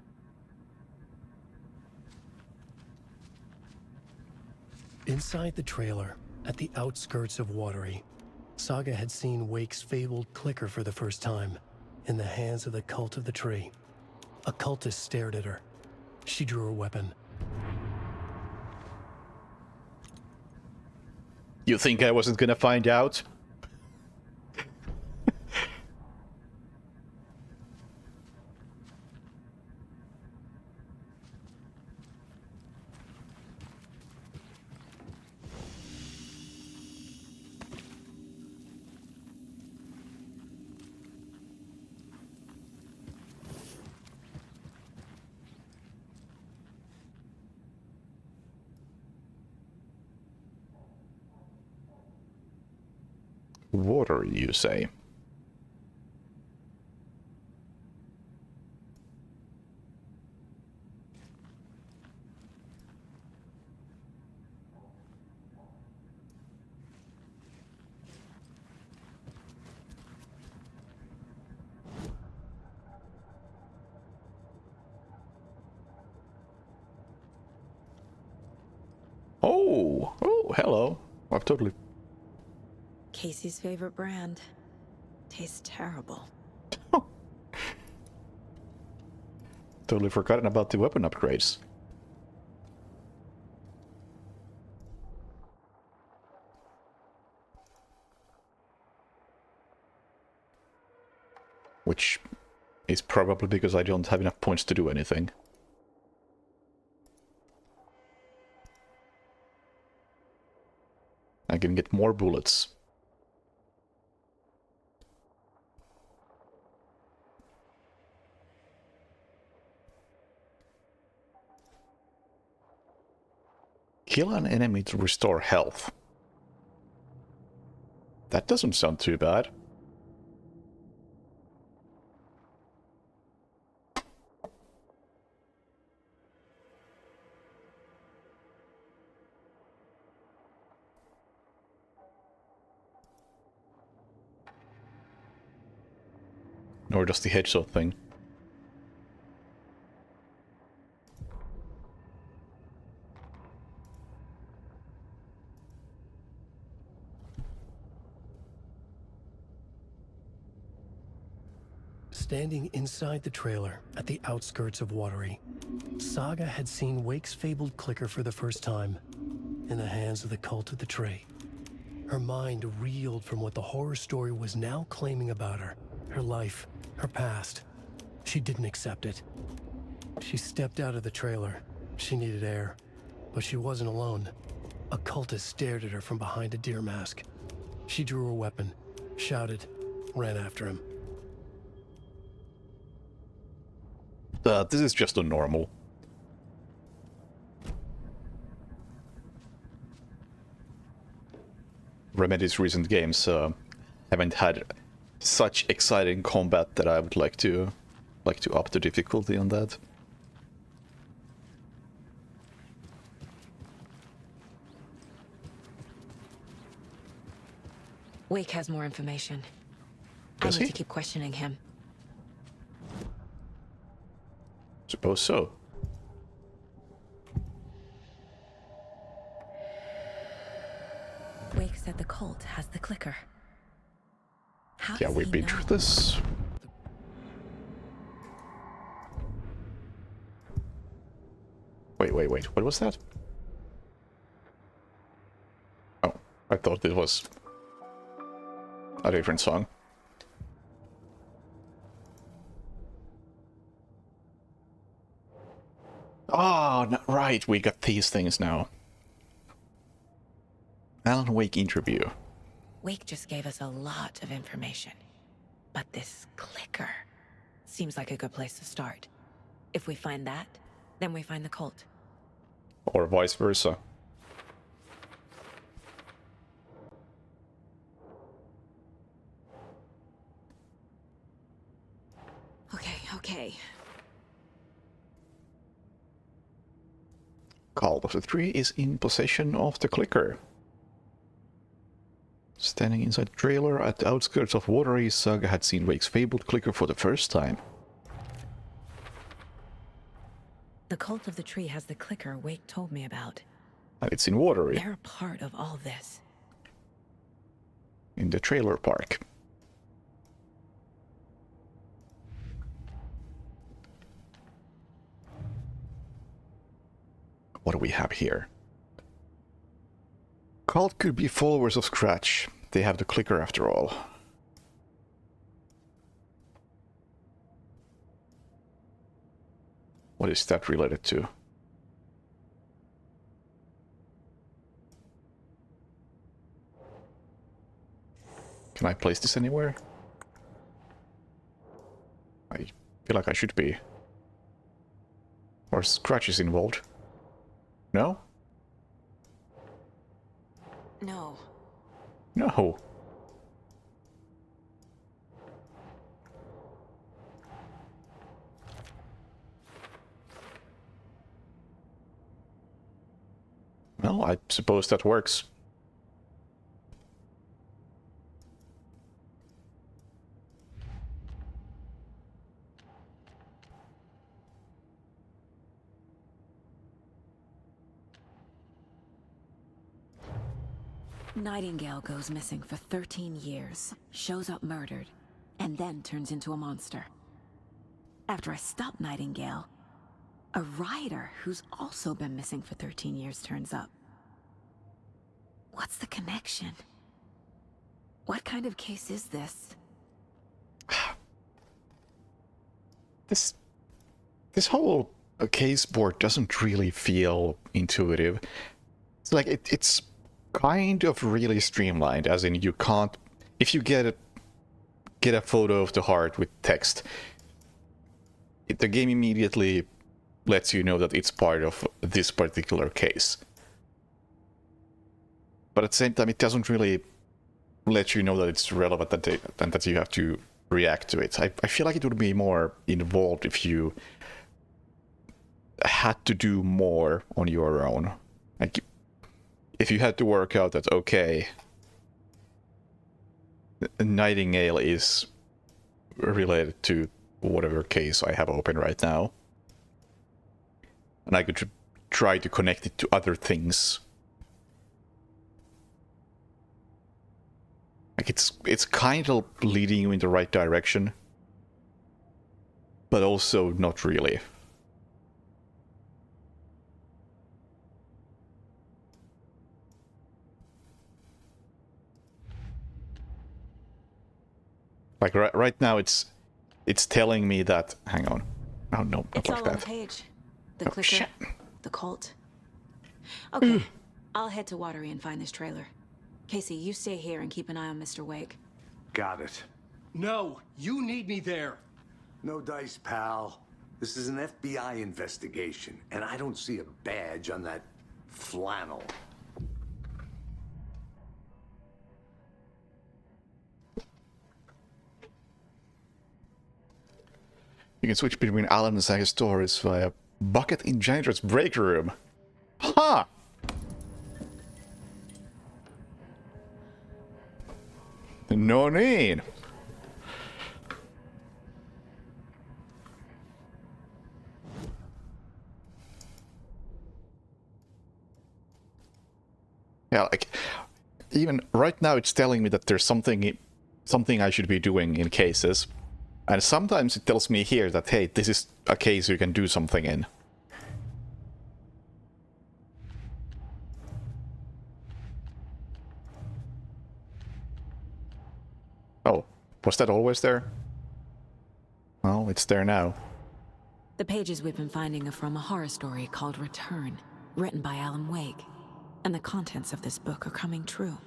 Inside the trailer, at the outskirts of Watery, Saga had seen Wake's fabled clicker for the first time, in the hands of the Cult of the Tree. A cultist stared at her. She drew her weapon. You think I wasn't gonna find out? Water, you say? Oh, hello. I've totally... Casey's favorite brand. Tastes terrible. Totally forgotten about the weapon upgrades. Which is probably because I don't have enough points to do anything. I can get more bullets. Kill an enemy to restore health. That doesn't sound too bad. Or just the headshot thing. Standing inside the trailer at the outskirts of Watery, Saga had seen Wake's fabled clicker for the first time, in the hands of the Cult of the Tree. Her mind reeled from what the horror story was now claiming about her, her life, her past. She didn't accept it. She stepped out of the trailer. She needed air, but she wasn't alone. A cultist stared at her from behind a deer mask. She drew her weapon, shouted, ran after him. This is just a normal. Remedy's recent games haven't had such exciting combat that I would like to up the difficulty on that. Wake has more information. Does I need he? to keep questioning him. Suppose so. Wake said the cult has the clicker. How Yeah, does we've he been know? through this. Wait. What was that? Oh, I thought it was a different song. Oh, right, we got these things now. Alan Wake interview. Wake just gave us a lot of information. But this clicker seems like a good place to start. If we find that, then we find the cult. Or vice versa. Okay. Cult of the Tree is in possession of the clicker. Standing inside the trailer at the outskirts of Watery, Saga had seen Wake's fabled clicker for the first time. The cult of the tree has the clicker Wake told me about. And it's in Watery, They're a part of all this. in the trailer park. What do we have here? Cult could be followers of Scratch. They have the clicker after all. What is that related to? Can I place this anywhere? I feel like I should be. Or Scratch is involved. No? No. No. Well, I suppose that works. Nightingale goes missing for 13 years, shows up murdered, and then turns into a monster. After I stop Nightingale, a rider who's also been missing for 13 years turns up. What's the connection? What kind of case is this? This whole case board doesn't really feel intuitive. It's like it's kind of really streamlined, as in you can't, if you get a photo of the heart with text, the game immediately lets you know that it's part of this particular case. But at the same time, it doesn't really let you know that it's relevant and that you have to react to it. I feel like it would be more involved if you had to do more on your own. Like, if you had to work out that, okay, Nightingale is related to whatever case I have open right now, and I could try to connect it to other things. Like, it's kind of leading you in the right direction, but also not really. Like right now, it's telling me that. Hang on. Oh no, not It's like all on that. the page. The Oh, clicker, shit. the cult. Okay, I'll head to Watery and find this trailer. Casey, you stay here and keep an eye on Mr. Wake. Got it. No, you need me there. No dice, pal. This is an FBI investigation, and I don't see a badge on that flannel. You can switch between Alan and Saga's stories via bucket in janitor's break room. Ha! No need. Yeah, like even right now it's telling me that there's something I should be doing in cases. And sometimes it tells me here that, hey, this is a case you can do something in. Oh, was that always there? Well, it's there now. The pages we've been finding are from a horror story called Return, written by Alan Wake. And the contents of this book are coming true.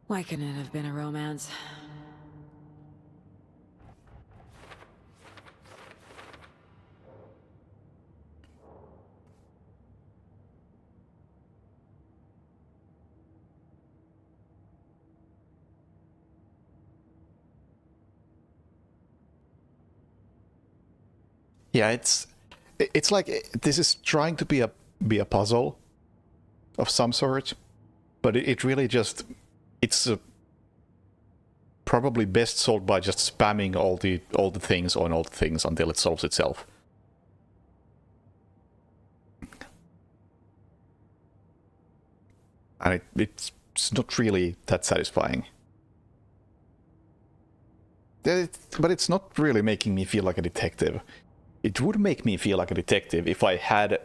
Why couldn't it have been a romance? Yeah, it's like this is trying to be a puzzle of some sort, but it really just it's probably best solved by just spamming all the things on all the things until it solves itself. And it's not really that satisfying. But it's not really making me feel like a detective. It would make me feel like a detective if I had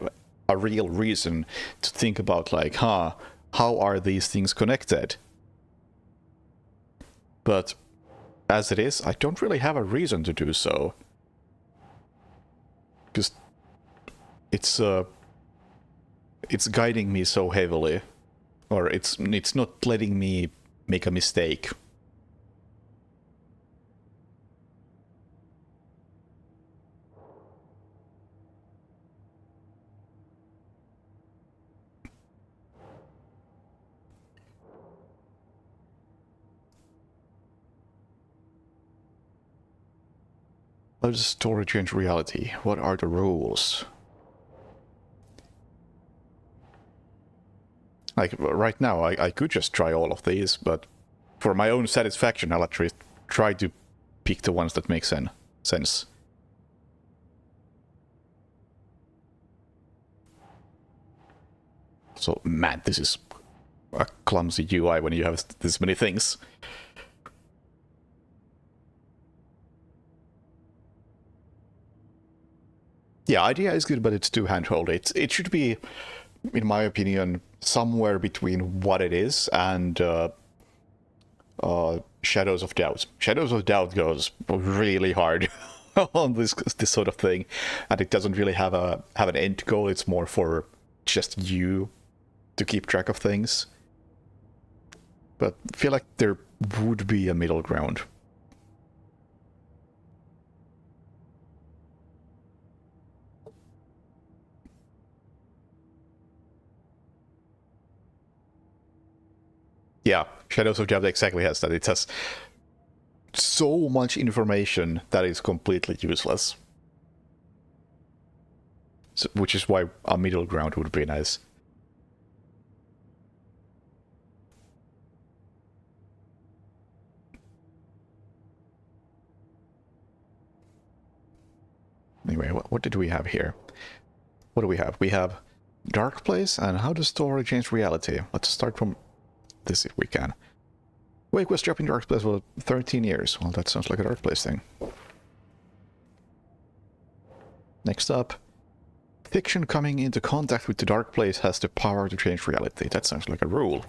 a real reason to think about, like, how are these things connected? But as it is, I don't really have a reason to do so. Because it's guiding me so heavily, or it's not letting me make a mistake. How does the story change reality? What are the rules? Like, right now, I could just try all of these, but for my own satisfaction, I'll actually try to pick the ones that make sense. So, man, this is a clumsy UI when you have this many things. Yeah, idea is good, but it's too handhold. It should be, in my opinion, somewhere between what it is and Shadows of Doubt. Shadows of Doubt goes really hard on this sort of thing, and it doesn't really have an end goal. It's more for just you to keep track of things. But I feel like there would be a middle ground. Yeah, Shadows of Doubt exactly has that. It has so much information that is completely useless. So, which is why a middle ground would be nice. Anyway, what did we have here? What do we have? We have Dark Place and how does story change reality? Let's start from this if we can. Wake was trapped in Dark Place for 13 years. Well, that sounds like a Dark Place thing. Next up, fiction coming into contact with the Dark Place has the power to change reality. That sounds like a rule.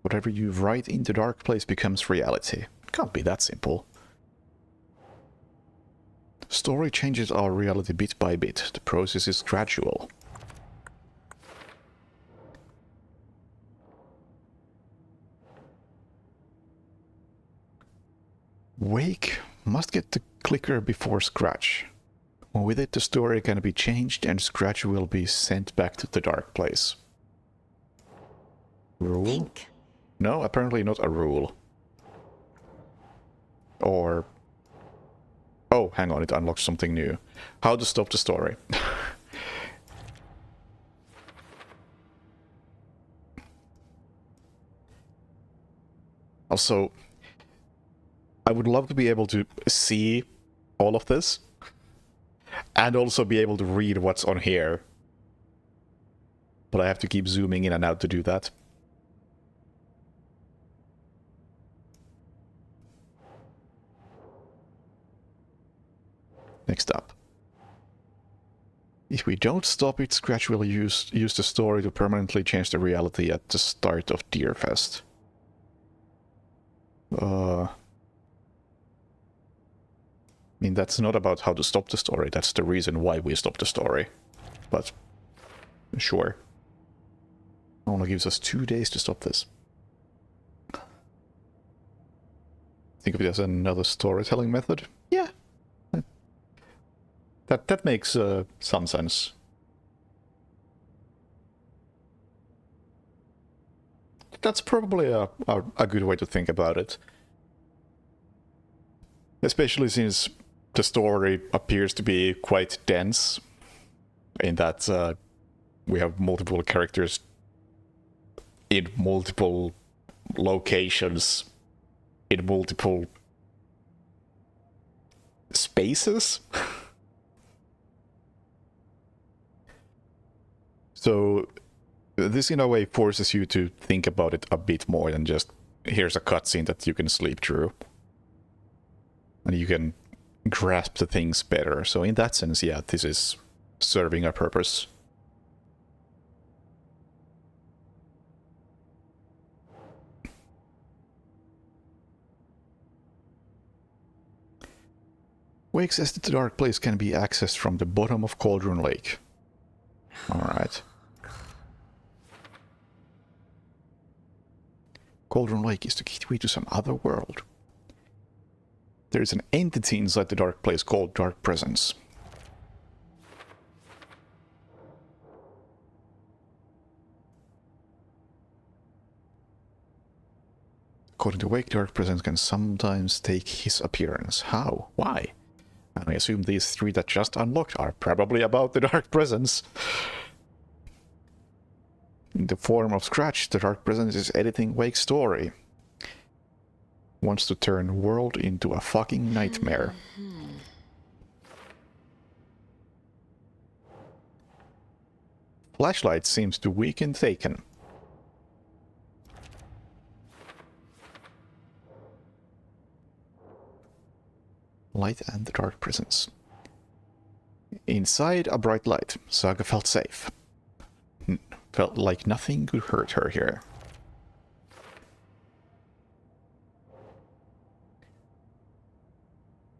Whatever you write in the Dark Place becomes reality. It can't be that simple. Story changes our reality bit by bit. The process is gradual. Wake must get the clicker before Scratch. With it, the story can be changed and Scratch will be sent back to the Dark Place. Rule? Think. No, apparently not a rule. Or... oh, hang on, it unlocks something new. How to stop the story. Also, I would love to be able to see all of this and also be able to read what's on here. But I have to keep zooming in and out to do that. Next up. If we don't stop it, Scratch will use the story to permanently change the reality at the start of Deerfest. I mean, that's not about how to stop the story, that's the reason why we stop the story. But, sure. Only gives us 2 days to stop this. Think of it as another storytelling method? Yeah. That makes some sense. That's probably a good way to think about it. Especially since the story appears to be quite dense, in that we have multiple characters in multiple locations, in multiple spaces. So this in a way forces you to think about it a bit more than just here's a cutscene that you can sleep through. And you can grasp the things better. So in that sense, yeah, this is serving a purpose. Wake says that the dark place can be accessed from the bottom of Cauldron Lake. Alright. Cauldron Lake is the gateway to some other world. There is an entity inside the dark place called Dark Presence. According to Wake, Dark Presence can sometimes take his appearance. How? Why? And I assume these 3 that just unlocked are probably about the Dark Presence. In the form of Scratch, the Dark Presence is editing Wake's story. Wants to turn world into a fucking nightmare. Flashlight seems to weaken Taken. Light and the Dark Presence. Inside a bright light, Saga felt safe. Felt like nothing could hurt her here.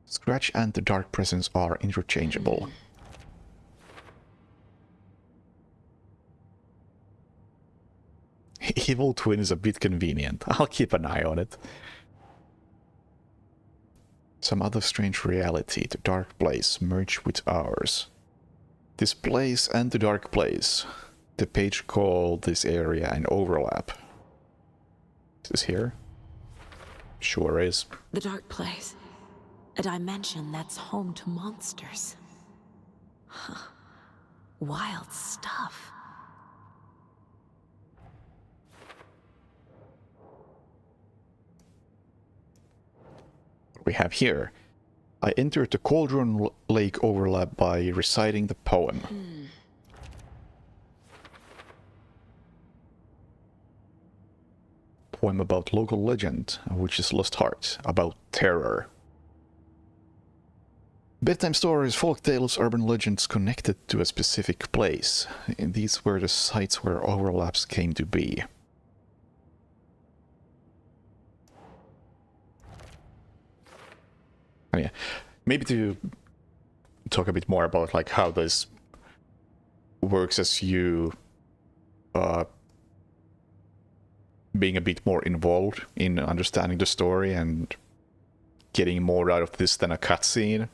Scratch and the Dark Presence are interchangeable. Evil Twin is a bit convenient. I'll keep an eye on it. Some other strange reality, the dark place, merge with ours. This place and the dark place. The page called this area an overlap. Is this here? Sure is. The dark place. A dimension that's home to monsters. Huh. Wild stuff. We have here. I entered the Cauldron Lake overlap by reciting the poem. Poem about local legend, which is Lost Heart, about terror. Bedtime stories, folk tales, urban legends connected to a specific place. And these were the sites where overlaps came to be. Oh, yeah. Maybe to talk a bit more about like how this works as you being a bit more involved in understanding the story and getting more out of this than a cutscene.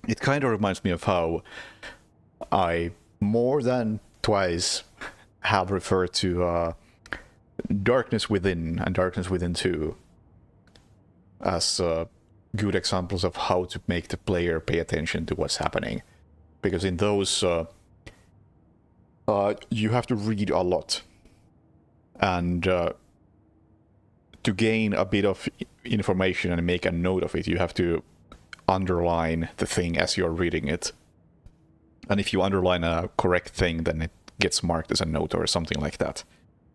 It kind of reminds me of how I more than twice have referred to Darkness Within and Darkness Within 2 as good examples of how to make the player pay attention to what's happening. Because in those, you have to read a lot. And to gain a bit of information and make a note of it, you have to underline the thing as you're reading it. And if you underline a correct thing, then it gets marked as a note or something like that.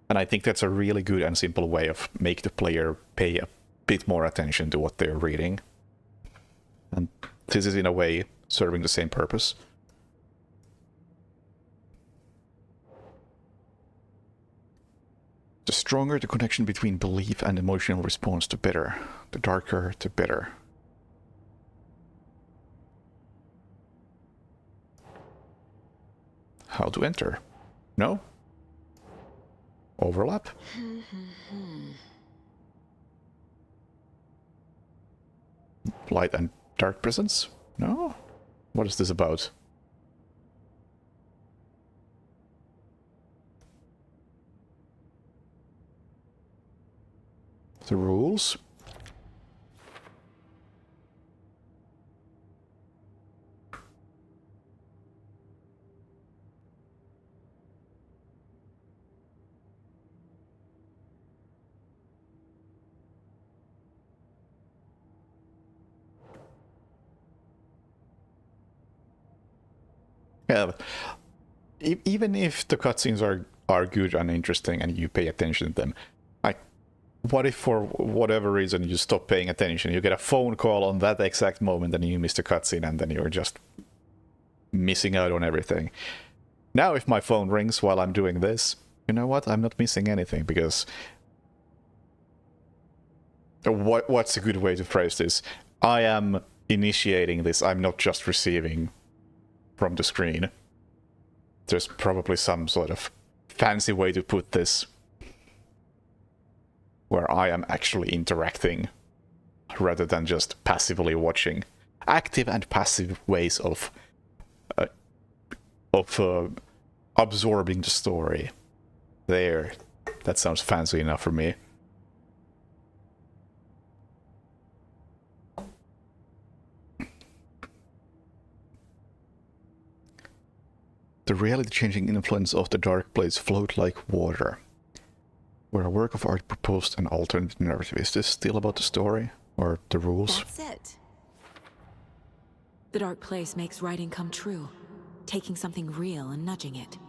And I think that's a really good and simple way of make the player pay a bit more attention to what they're reading. And this is in a way serving the same purpose. The stronger the connection between belief and emotional response, the better. The darker, the better. How to enter? No? Overlap? Light and dark presence? No? What is this about? The rules? Yeah, even if the cutscenes are good and interesting and you pay attention to them, what if for whatever reason you stop paying attention, you get a phone call on that exact moment and you miss the cutscene and then you're just missing out on everything. Now if my phone rings while I'm doing this, you know what? I'm not missing anything because... What's a good way to phrase this? I am initiating this, I'm not just receiving from the screen. There's probably some sort of fancy way to put this where I am actually interacting rather than just passively watching. Active and passive ways of absorbing the story. There, that sounds fancy enough for me. The reality-changing influence of the dark place flowed like water. Where a work of art proposed an alternate narrative. Is this still about the story? Or the rules? That's it. The dark place makes writing come true. Taking something real and nudging it.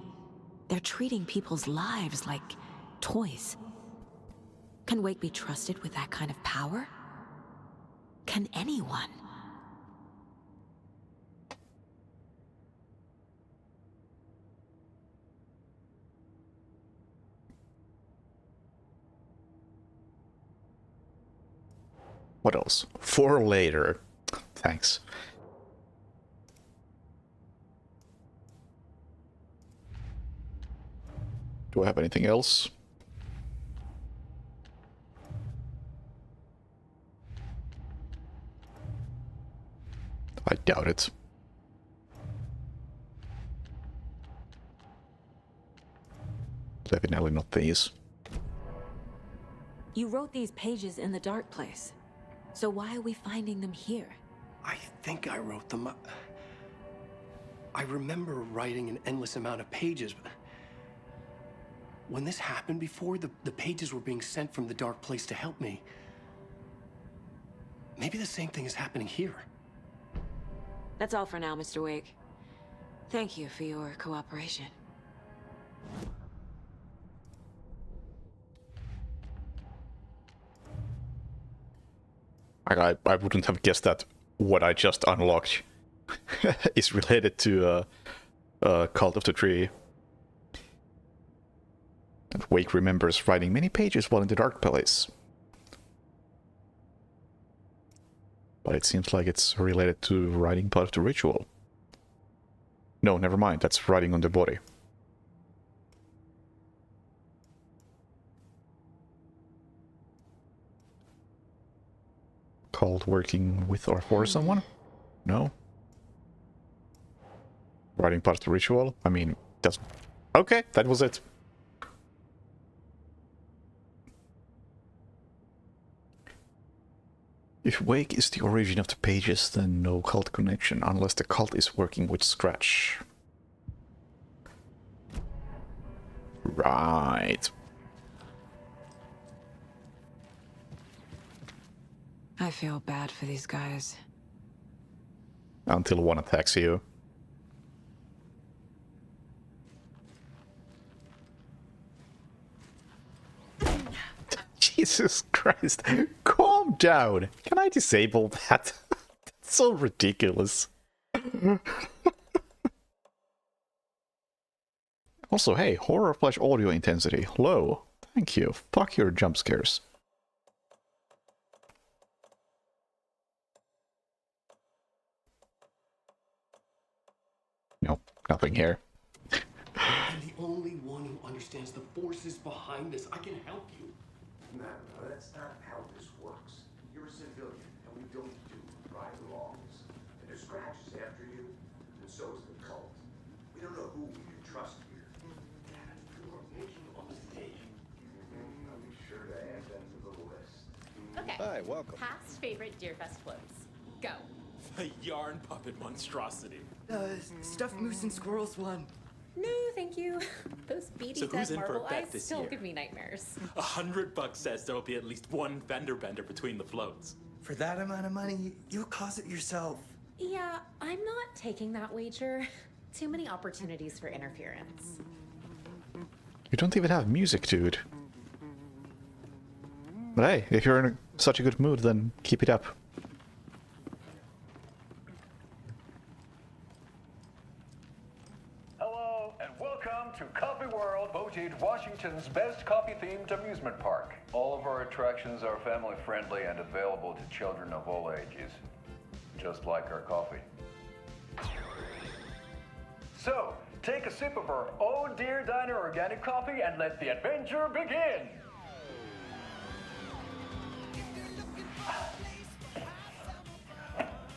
They're treating people's lives like toys. Can Wake be trusted with that kind of power? Can anyone? What else? For later. Thanks. Do I have anything else? I doubt it. Definitely not these. You wrote these pages in the dark place. So why are we finding them here? I think I wrote them. I remember writing an endless amount of pages, but when this happened before, the pages were being sent from the dark place to help me. Maybe the same thing is happening here. That's all for now, Mr. Wake. Thank you for your cooperation. I wouldn't have guessed that what I just unlocked is related to Cult of the Tree. And Wake remembers writing many pages while in the dark place. But it seems like it's related to writing part of the ritual. No, never mind, that's writing on the body. Called working with or for someone? No? Writing part of the ritual? I mean, doesn't... Okay, that was it. If Wake is the origin of the pages, then no cult connection, unless the cult is working with Scratch. Right. I feel bad for these guys. Until one attacks you. Jesus Christ. Calm down. Can I disable that? That's so ridiculous. Also, hey, horror flash audio intensity. Low. Thank you. Fuck your jump scares. Nope, nothing here. I'm the only one who understands the forces behind this. I can help you. No, that's not how this works. You're a civilian, and we don't do right wrongs. And there's scratches after you, and so is the cult. We don't know who we can trust here. Dad, you are making a mistake. I'll be sure to add them to the list. Okay. Hi, welcome. Past favorite Deerfest floats. Go. A yarn puppet monstrosity. Stuffed moose and squirrels one. No, thank you. Those beady So who's dead in for a marble bet eyes this still year? give me nightmares. $100 says there'll be at least one fender bender between the floats. For that amount of money, you'll cause it yourself. Yeah, I'm not taking that wager. Too many opportunities for interference. You don't even have music, dude. But hey, if you're in such a good mood, then keep it up. Hello, and welcome to Coffee World, voted Washington's best coffee-themed amusement park. All of our attractions are family-friendly and available to children of all ages, just like our coffee. So, take a sip of our Oh Dear Diner organic coffee and let the adventure begin!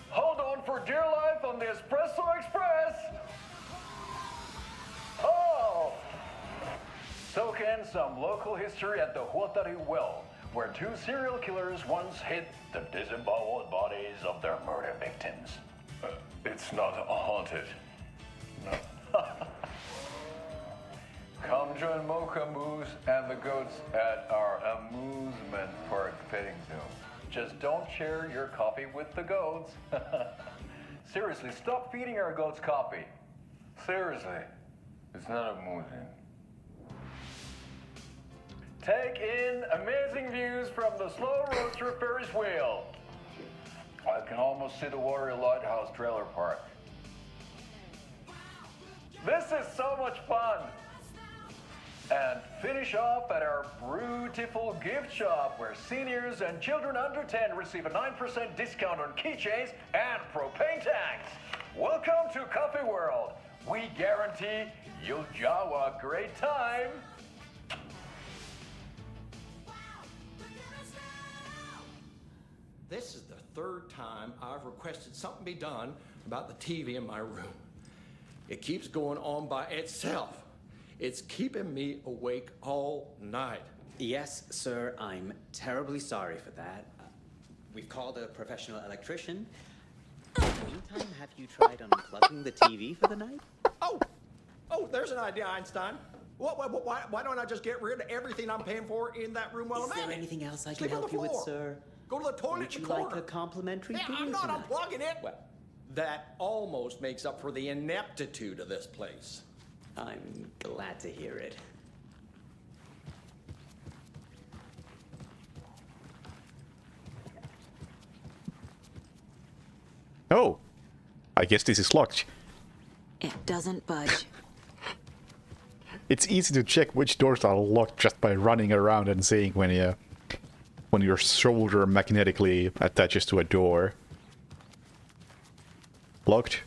Hold on for dear life on the Espresso Express! Oh! Soak in some local history at the Huatari Well, where two serial killers once hid the disemboweled bodies of their murder victims. It's not haunted. No. Come join Mocha Moose and the goats at our amusement park petting zoo. Just don't share your coffee with the goats. Seriously, stop feeding our goats coffee. Seriously, it's not amusing. Take in amazing views from the Slow Roaster Ferris wheel. I can almost see the Watery Lighthouse trailer park. This is so much fun. And finish off at our beautiful gift shop where seniors and children under 10 receive a 9% discount on keychains and propane tanks. Welcome to Coffee World. We guarantee you'll have a great time. This is the third time I've requested something be done about the TV in my room. It keeps going on by itself. It's keeping me awake all night. Yes, sir, I'm terribly sorry for that. We've called a professional electrician. In the meantime, have you tried unplugging the TV for the night? Oh, there's an idea, Einstein. Why don't I just get rid of everything I'm paying for in that room while I'm Is in there it? anything else I can Sleep on help the you with, floor. sir? Go to the toilet Would in you the like corner. a complimentary Yeah, dinner I'm not tonight? unplugging it. Well, that almost makes up for the ineptitude of this place. I'm glad to hear it. Oh, I guess this is locked. It doesn't budge. It's easy to check which doors are locked just by running around and seeing when your shoulder magnetically attaches to a door. Locked.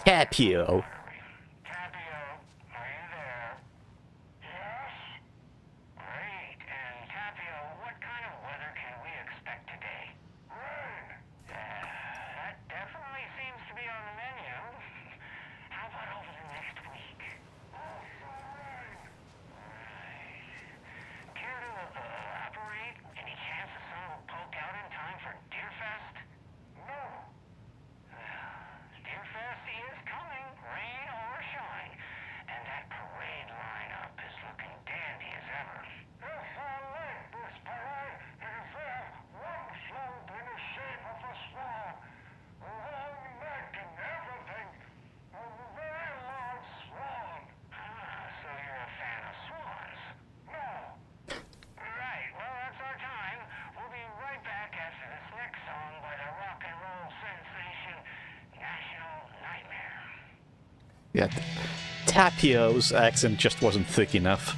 Tapio. Yeah, Tapio's accent just wasn't thick enough.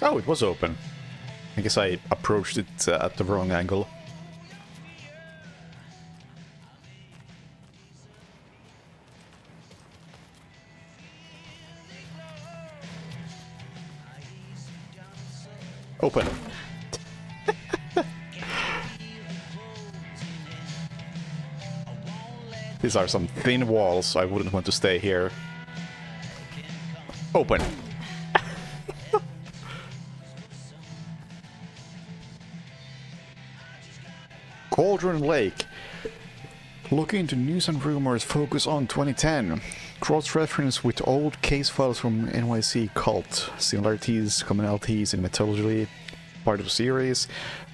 Oh, it was open. I guess I approached it at the wrong angle. Open. These are some thin walls. I wouldn't want to stay here. Open. Cauldron Lake. Looking into news and rumors, focus on 2010. Cross-reference with old case files from NYC Cult. Similarities, commonalities in methodology. Part of the series.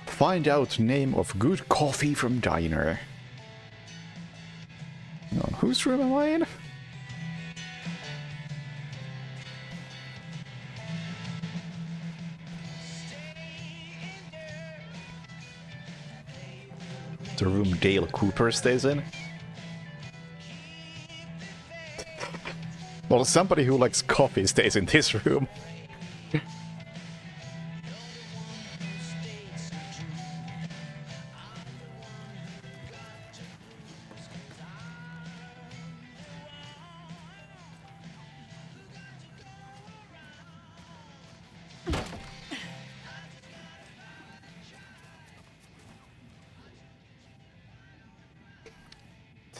Find out name of good coffee from diner. On whose room am I in? The room Dale Cooper stays in? Well, somebody who likes coffee stays in this room.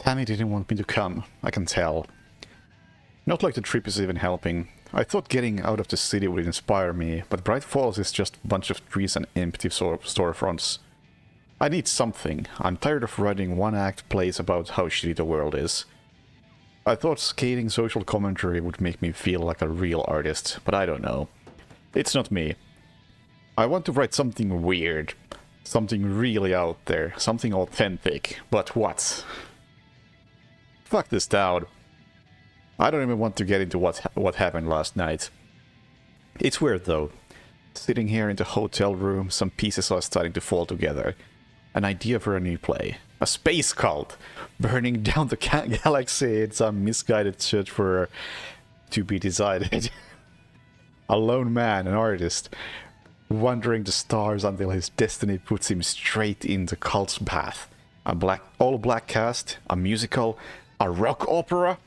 Tammy didn't want me to come, I can tell. Not like the trip is even helping. I thought getting out of the city would inspire me, but Bright Falls is just a bunch of trees and empty storefronts. I need something. I'm tired of writing one-act plays about how shitty the world is. I thought skating social commentary would make me feel like a real artist, but I don't know. It's not me. I want to write something weird. Something really out there. Something authentic. But what? Fuck this town. I don't even want to get into what happened last night. It's weird though. Sitting here in the hotel room, some pieces are starting to fall together. An idea for a new play. A space cult! Burning down the galaxy in some misguided search for to be decided. A lone man, an artist, wandering the stars until his destiny puts him straight in the cult's path. A all-black cast, a musical, a rock opera?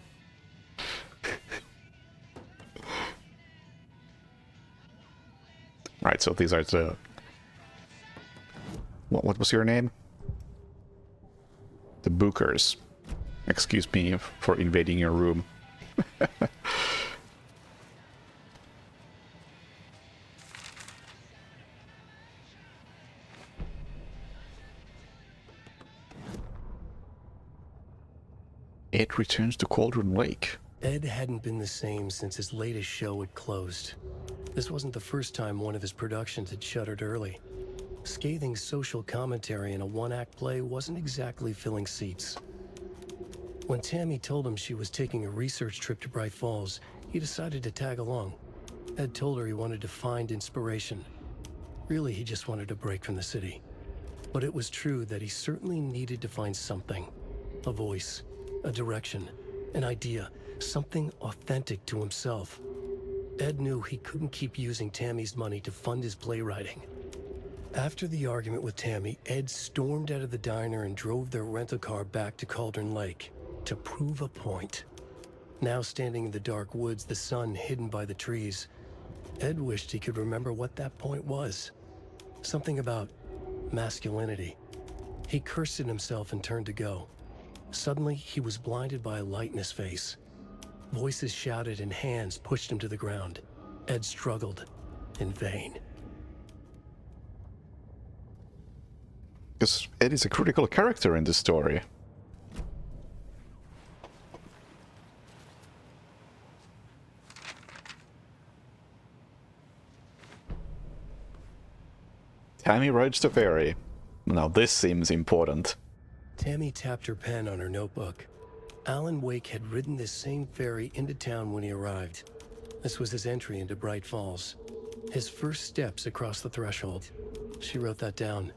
Right, so these are the... What was your name? The Bookers. Excuse me for invading your room. Ed returns to Cauldron Lake. Ed hadn't been the same since his latest show had closed. This wasn't the first time one of his productions had shuttered early. Scathing social commentary in a one-act play wasn't exactly filling seats. When Tammy told him she was taking a research trip to Bright Falls, he decided to tag along. Ed told her he wanted to find inspiration. Really, he just wanted a break from the city. But it was true that he certainly needed to find something. A voice, a direction, an idea, something authentic to himself. Ed knew he couldn't keep using Tammy's money to fund his playwriting. After the argument with Tammy, Ed stormed out of the diner and drove their rental car back to Cauldron Lake to prove a point. Now standing in the dark woods, the sun hidden by the trees, Ed wished he could remember what that point was. Something about masculinity. He cursed at himself and turned to go. Suddenly, he was blinded by a light in his face. Voices shouted and hands pushed him to the ground. Ed struggled in vain. Because Ed is a critical character in this story. Tammy rides the ferry. Now this seems important. Tammy tapped her pen on her notebook. Alan Wake had ridden this same ferry into town when he arrived. This was his entry into Bright Falls. His first steps across the threshold. She wrote that down.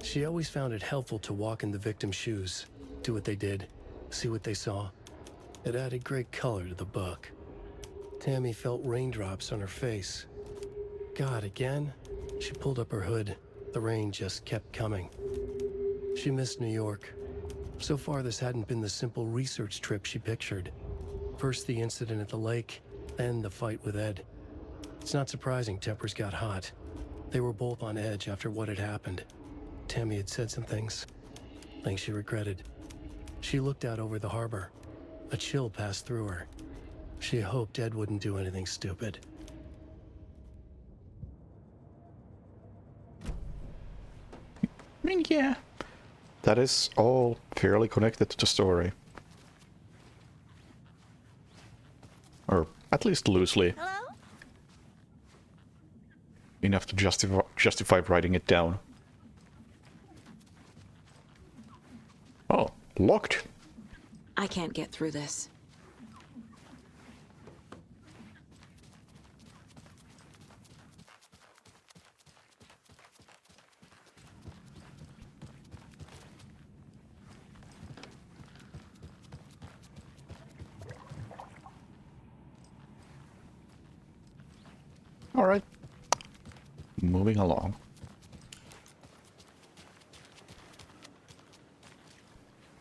She always found it helpful to walk in the victim's shoes, do what they did, see what they saw. It added great color to the book. Tammy felt raindrops on her face. God, again? She pulled up her hood. The rain just kept coming. She missed New York. So far, this hadn't been the simple research trip she pictured. First the incident at the lake, then the fight with Ed. It's not surprising tempers got hot. They were both on edge after what had happened. Tammy had said some things she regretted. She looked out over the harbor. A chill passed through her. She hoped Ed wouldn't do anything stupid. I mean, yeah. That is all fairly connected to the story. Or at least loosely. Hello? Enough to justify writing it down. Oh, locked. I can't get through this. All right. Moving along.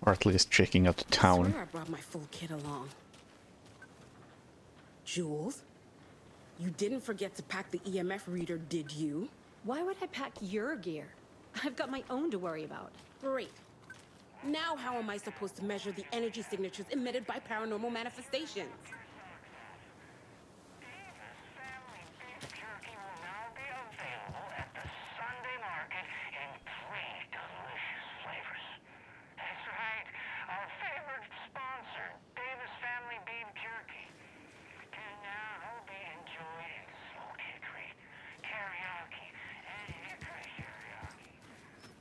Or at least checking out the I town. swear I brought my full kit along. Jules, you didn't forget to pack the EMF reader, did you? Why would I pack your gear? I've got my own to worry about. Great. Now how am I supposed to measure the energy signatures emitted by paranormal manifestations? Sunday market in 3 delicious flavors. That's right, our favorite sponsor, Davis Family Beef Jerky, can now be enjoyed in smoked hickory, teriyaki, and hickory teriyaki.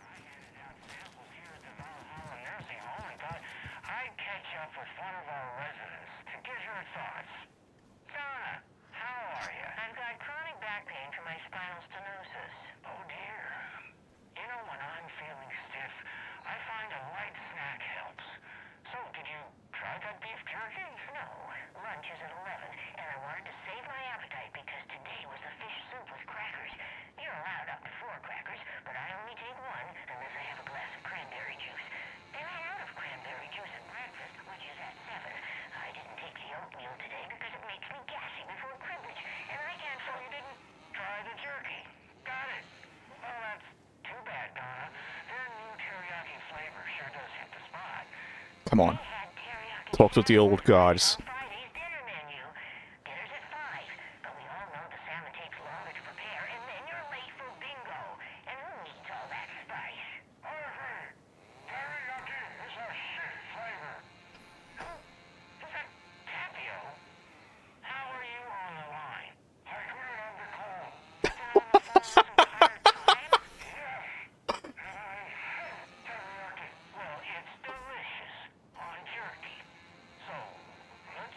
I handed out samples here at the Valhalla Nursing Home and thought I'd catch up with one of our residents to get her thoughts. Donna, how are you? I've got chronic back pain from my spinal stenosis. Oh dear. You know, when I'm feeling stiff, I find a light snack helps. So, did you try that beef jerky? No. Lunch is at 11, and I wanted to save my appetite because today was a fish soup with crackers. You're allowed up to 4 crackers, but I only take 1 unless I have a glass of cranberry juice. They ran out of cranberry juice at breakfast, which is at 7. I didn't take the oatmeal today because it makes me gassy before cribbage, and I can't. So you didn't try the jerky. Got it. Well, that's too bad, Donna. Their new teriyaki flavor sure does hit the spot. Come on. Talk to the old guys. Friday's dinner menu. Dinner's at 5, but we all know the salmon takes longer to prepare, and then you're late for bingo. And who needs all that spice? Harvey, teriyaki is a shit flavor. Who? Is that Tapio? How are you on the line? I couldn't have the call. Still on the phone this entire time? Yes. And I hate teriyaki. Well, it's delicious on jerky. So, let's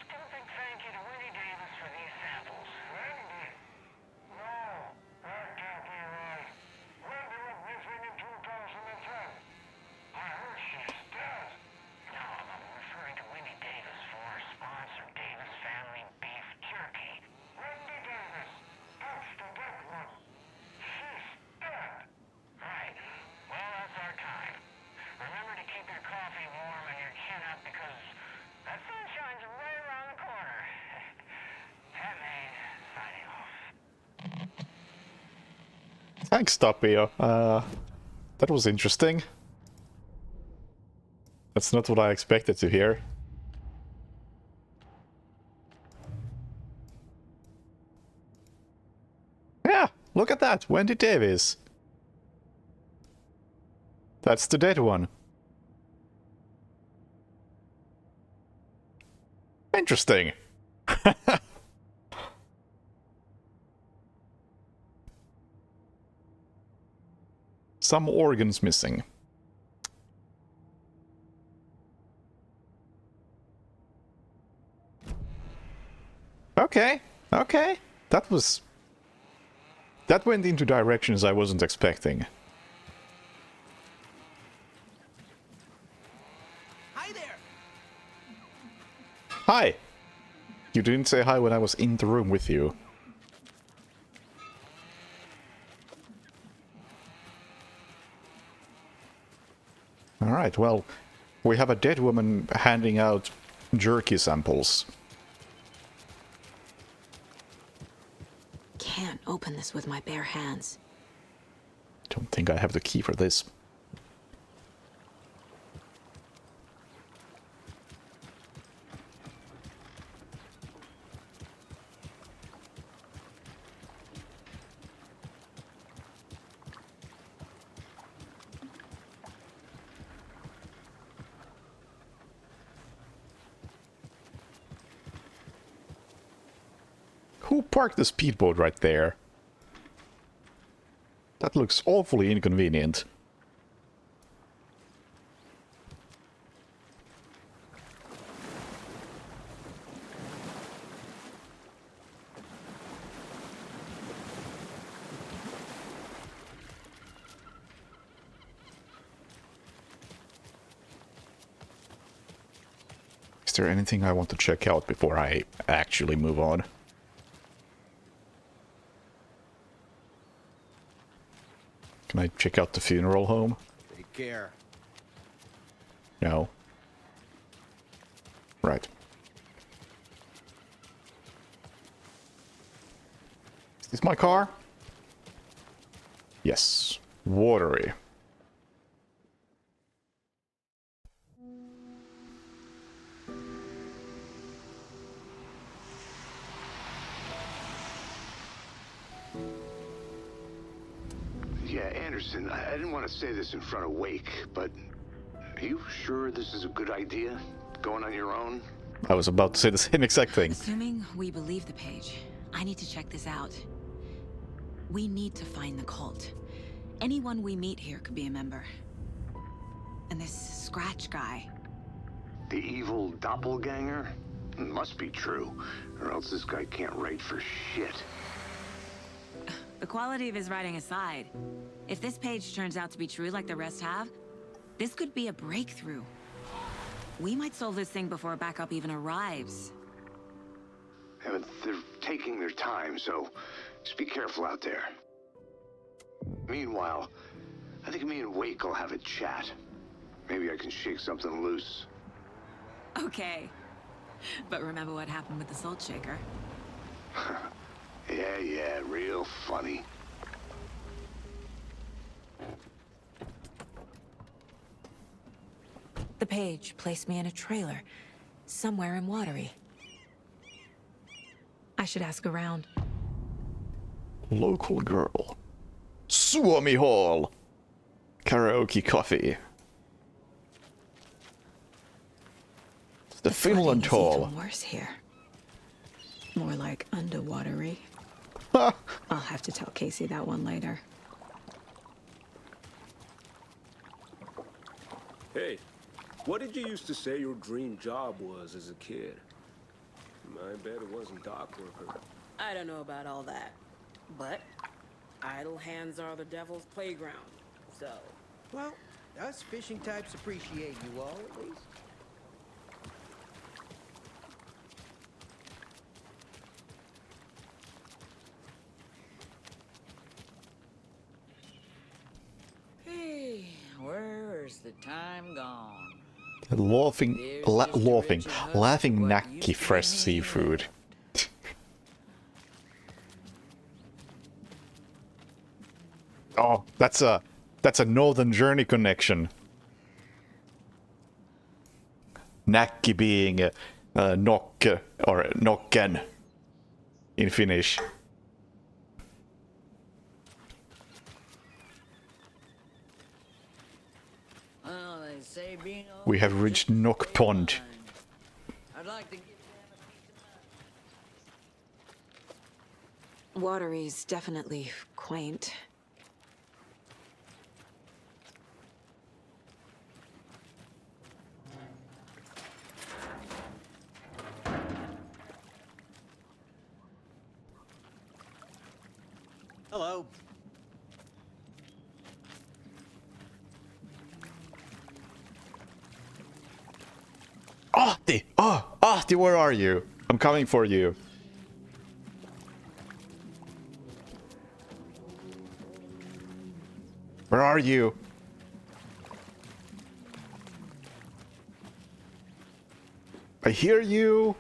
Thanks, Tapio. That was interesting. That's not what I expected to hear. Yeah, look at that, Wendy Davis. That's the dead one. Interesting. Some organs missing. Okay, okay. That went into directions I wasn't expecting. Hi there. Hi. You didn't say hi when I was in the room with you. Alright, well, we have a dead woman handing out jerky samples. Can't open this with my bare hands. Don't think I have the key for this. Who parked the speedboat right there? That looks awfully inconvenient. Is there anything I want to check out before I actually move on? Can I check out the funeral home? Take care. No. Right. Is this my car? Yes. Watery. Yeah, Anderson, I didn't want to say this in front of Wake, but are you sure this is a good idea? Going on your own? I was about to say the same exact thing. Assuming we believe the page, I need to check this out. We need to find the cult. Anyone we meet here could be a member. And this Scratch guy. The evil doppelganger? Must be true, or else this guy can't write for shit. The quality of his writing aside, if this page turns out to be true like the rest have, this could be a breakthrough. We might solve this thing before a backup even arrives. Yeah, but they're taking their time, so just be careful out there. Meanwhile, I think me and Wake will have a chat. Maybe I can shake something loose. Okay. But remember what happened with the Salt Shaker? Yeah, real funny. The page placed me in a trailer, somewhere in Watery. I should ask around. Local girl. Suomi Hall. Karaoke coffee. The Finland It's Hall. even worse here. More like underwatery. I'll have to tell Casey that one later. Hey, what did you used to say your dream job was as a kid? I bet it wasn't dock worker. I don't know about all that, but idle hands are the devil's playground, so... Well, us fishing types appreciate you all, at least. Hey, where's the time gone? Laughing Naki fresh seafood. Oh, that's a Northern Journey connection. Näkki being knock or nocken in Finnish. Well, they say being We have reached Knock Pond. I'd like to give Watery's definitely quaint. Hello. Ahti! Oh, Ahti, where are you? I'm coming for you. Where are you? I hear you.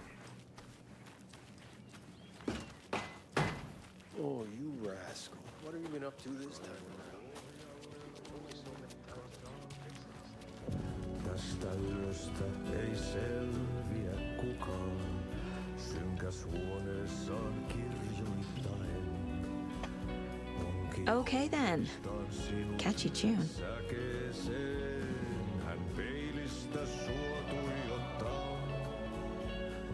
Oh, you rascal. What have you been up to this time around? Tästä yöstä ei selviä kukaan. Synkäs huoneessaan kirjoittain. Okay then. Catchy tune. Säkeeseen hän peilistä sua tuijottaa.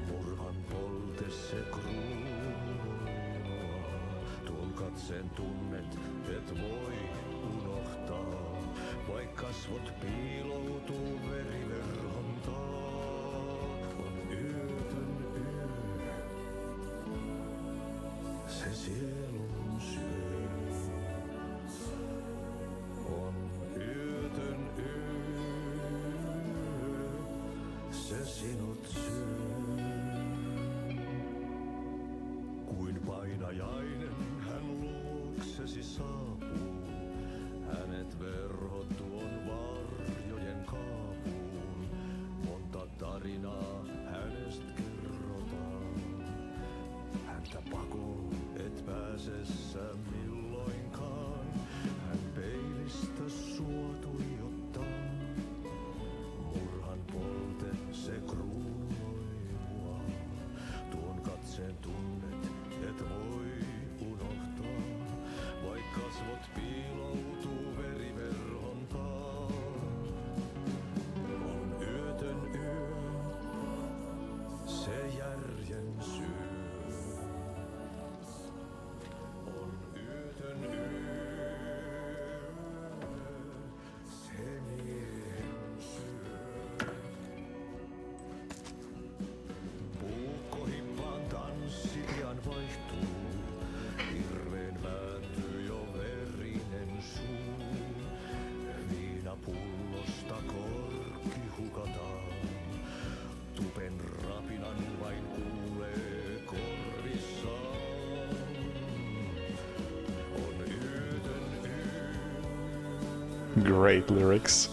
Murhan polte se kruunoaa. Tuon katseen tunnet et voi unohtaa. Vaik kasvot piiloutuu veriverhon taa. On yötön yö. Se sielun syö. On yötön yö, se sinut syö. Kuin painajainen hän luoksesi saapuu. Hänet verhot tuon varjojen kaapuun. Monta tarinaa hänestä kerrotaan. Häntä pakoon et pääse sä milloinkaan. Hän peilistä sua tuijottaa. Murhan polte se kruunoi mua. Tuon katseen tunnet et voi unohtaa. Vaik kasvot piiloutuu veriverhon taa. On yötön yö, se järjen syö. On yötön yö, se miehen syö. Puukkohippaan tanssi pian vaihtuu. Hirveen vääntyy jo verinen suu. Viinapullosta korkki hukataan. Tupen rapinan vain kuulee korvissaan. On yötön yö. Great lyrics.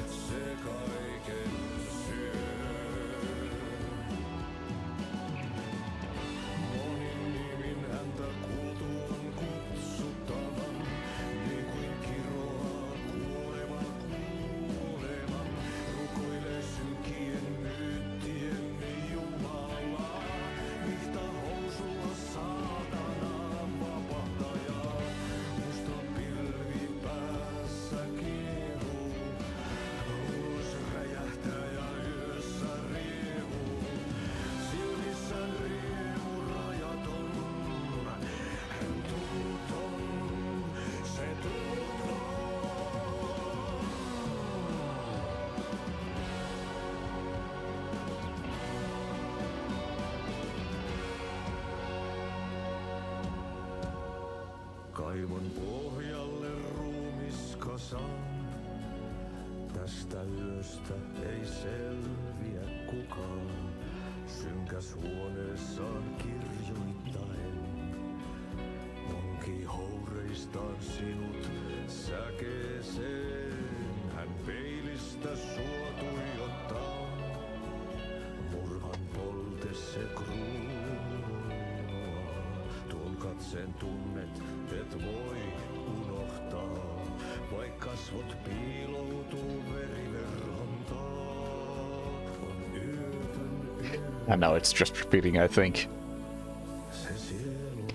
Se kaiken Tästä yöstä ei selviä kukaan, synkäs huoneessaan kirjoittaen. Onki houreistaan sinut säkeeseen, hän peilistä sua tuijottaa. Murhan polte se kruunua, tuon katseen tunnet et voi unohtaa. Vaik kasvot piiloutuu veriverhon taak, on yötön And now it's just repeating, I think. se sielun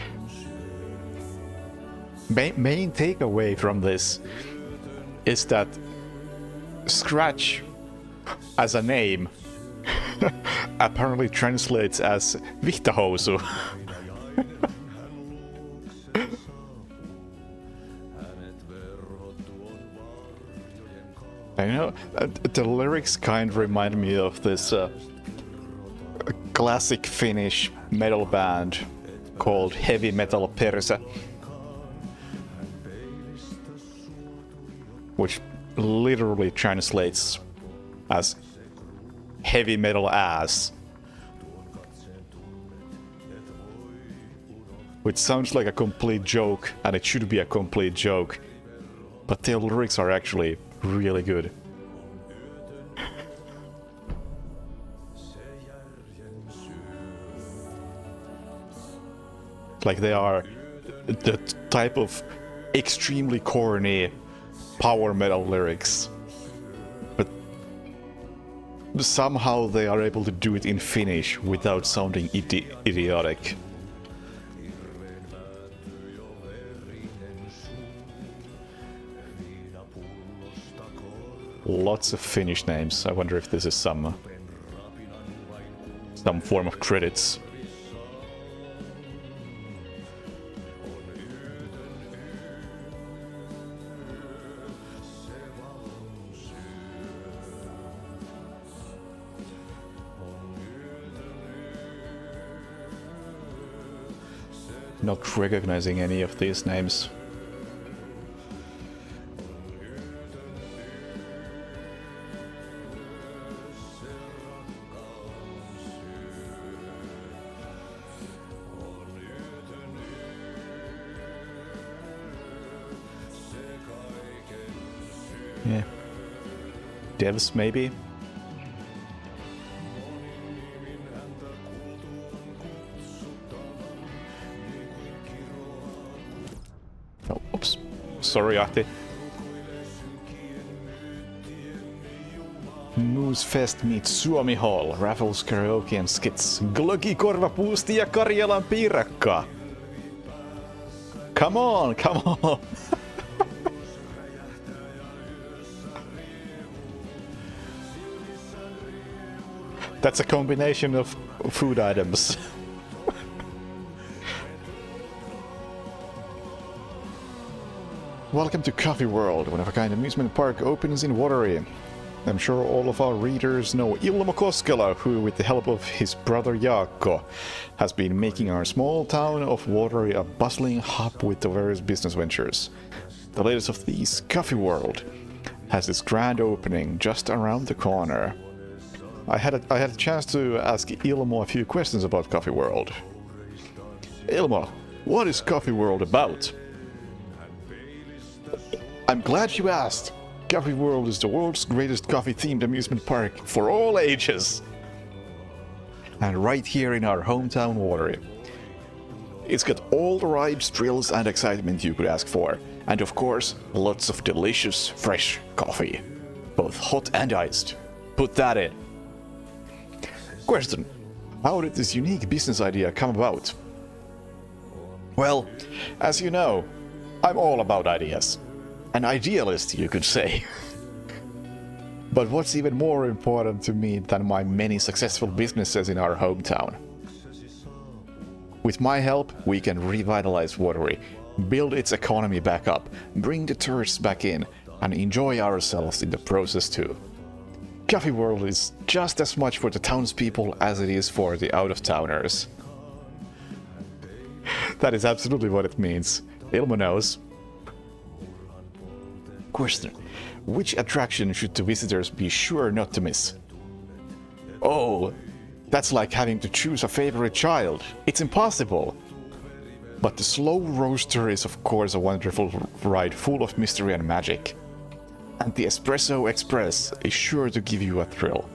Main takeaway from this is that Scratch as a name apparently translates as Vihtahousu. I know the lyrics kind of remind me of this classic Finnish metal band called Heavy Metal Persä, which literally translates as heavy metal ass, which sounds like a complete joke, and it should be a complete joke, but their lyrics are actually really good. Like they are the type of extremely corny power metal lyrics, but somehow they are able to do it in Finnish without sounding idiotic. Lots of Finnish names. I wonder if this is some form of credits. Not recognizing any of these names. Yeah. Devs, maybe? Oh, oops. Sorry, Ahti. Moose Fest meets Suomi Hall, raffles, karaoke and skits, glögi, korvapuusti ja Karjalan piirakka. Come on, come on! That's a combination of food items. Welcome to Coffee World, one of a kind amusement park opens in Watery. I'm sure all of our readers know Ilmo Koskela, who, with the help of his brother Jaakko, has been making our small town of Watery a bustling hub with the various business ventures. The latest of these, Coffee World, has its grand opening just around the corner. I had a chance to ask Ilmo a few questions about Coffee World. Ilmo, what is Coffee World about? I'm glad you asked. Coffee World is the world's greatest coffee-themed amusement park for all ages. And right here in our hometown Watery. It's got all the rides, thrills and excitement you could ask for. And of course, lots of delicious, fresh coffee. Both hot and iced. Put that in. Question: how did this unique business idea come about? Well, as you know, I'm all about ideas. An idealist, you could say. But what's even more important to me than my many successful businesses in our hometown? With my help, we can revitalize Watery, build its economy back up, bring the tourists back in, and enjoy ourselves in the process too. Coffee World is just as much for the townspeople as it is for the out-of-towners. That is absolutely what it means. Ilmo knows. Question. Which attraction should the visitors be sure not to miss? Oh, that's like having to choose a favorite child. It's impossible. But the Slow Roaster is of course a wonderful ride full of mystery and magic. And the Espresso Express is sure to give you a thrill.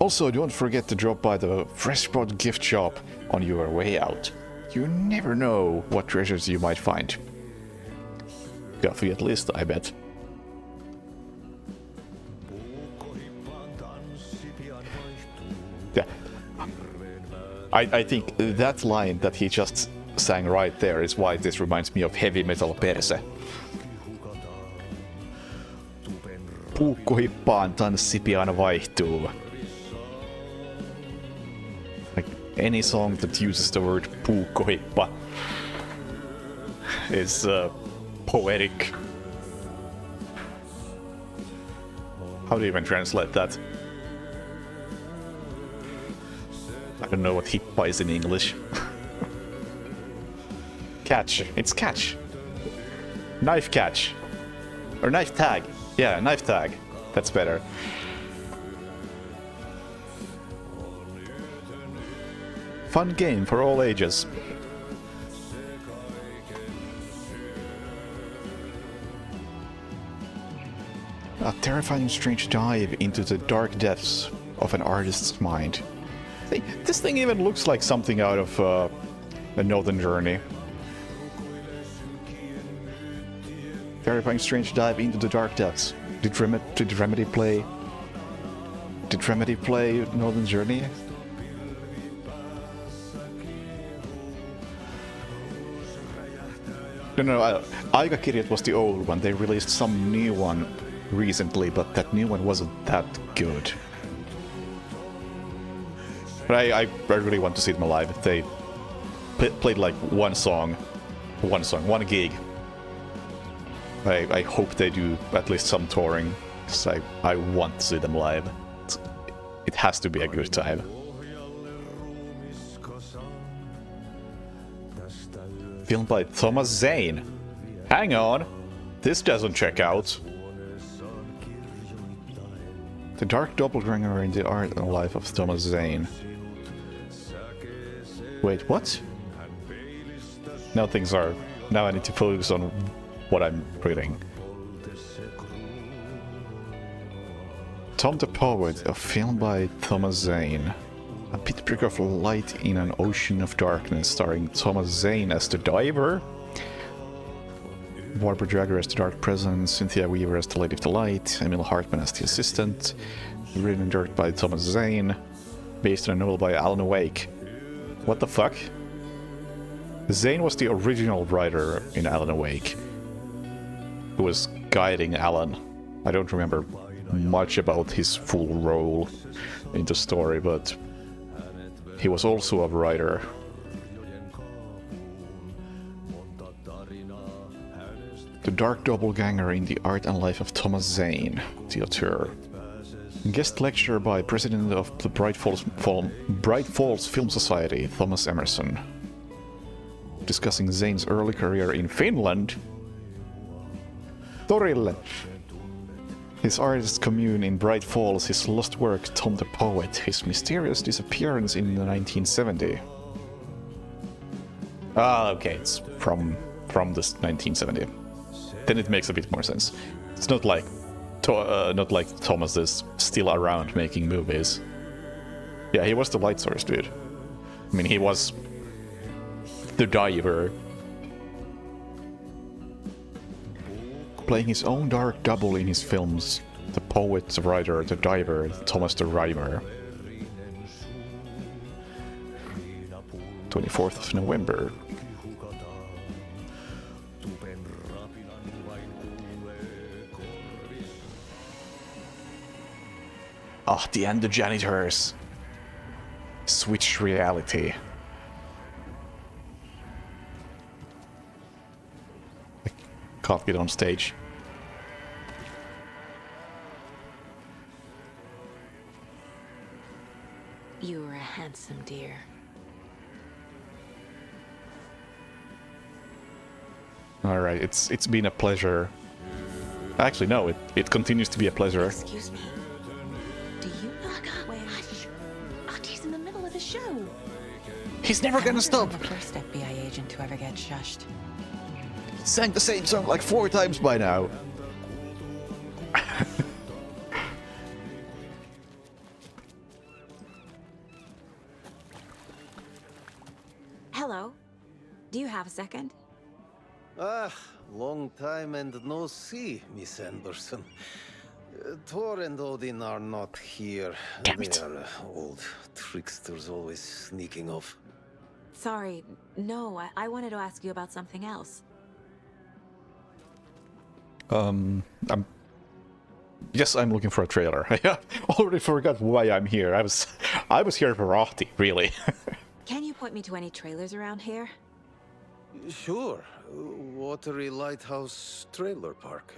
Also, don't forget to drop by the Freshpot gift shop on your way out. You never know what treasures you might find. Coffee at least, I bet. Yeah. I think that line that he just sang right there is why this reminds me of Heavy Metal Perse. Puukkohippaan tanssipian vaihtuu. Like any song that uses the word puukkohippa is poetic. How do you even translate that? I don't know what hippa is in English. Catch. It's catch. Knife catch. Or knife tag. Yeah, knife tag. That's better. Fun game for all ages. A terrifying, strange dive into the dark depths of an artist's mind. This thing even looks like something out of The Northern Journey. Terrifying, strange dive into the dark depths. Did Remedy play Northern Journey? No, Aikakirjat was the old one. They released some new one recently, but that new one wasn't that good. But I really want to see them alive. They played like one gig. I hope they do at least some touring, because I want to see them live. It has to be a good time. Filmed by Thomas Zane. Hang on, this doesn't check out. The Dark Doppelganger in the Art and Life of Thomas Zane. Wait, what? Now I need to focus on what I'm reading. Tom the Poet, a film by Thomas Zane. A pinprick of light in an ocean of darkness, starring Thomas Zane as the diver, Barbara Jagger as the Dark Presence, Cynthia Weaver as the Lady of the Light, Emil Hartman as the assistant, written and directed by Thomas Zane, based on a novel by Alan Wake. What the fuck? Zane was the original writer in Alan Wake, who was guiding Alan. I don't remember much about his full role in the story, but he was also a writer. The Dark Doppelganger in the Art and Life of Thomas Zane, the author. Guest lecture by President of the Bright Falls Film Society, Thomas Emerson. Discussing Zane's early career in Finland. Torille. His artist commune in Bright Falls, his lost work Tom the Poet, his mysterious disappearance in 1970. Ah, okay, it's from this 1970. Then it makes a bit more sense. It's not like Thomas is still around making movies. Yeah, he was the light source dude. I mean, he was the diver. Playing his own dark double in his films, the poet, the writer, the diver, Thomas the Rhymer. 24th of November. Ah, the end the janitors. Switched reality. Can't get on stage. You were a handsome dear. All right, it's been a pleasure Actually, no, it continues to be a pleasure. Excuse me. Do you know where? Artie's in the middle of the show. He's never gonna stop. The first FBI agent to ever get shushed. Sang the same song like 4 times by now. Hello. Do you have a second? Ah, long time and no see, Miss Anderson. Thor and Odin are not here. They are old tricksters always sneaking off. Sorry. No, I wanted to ask you about something else. Yes, I'm looking for a trailer. I already forgot why I'm here. I was here for Ahti, really. Can you point me to any trailers around here? Sure. Watery Lighthouse Trailer Park.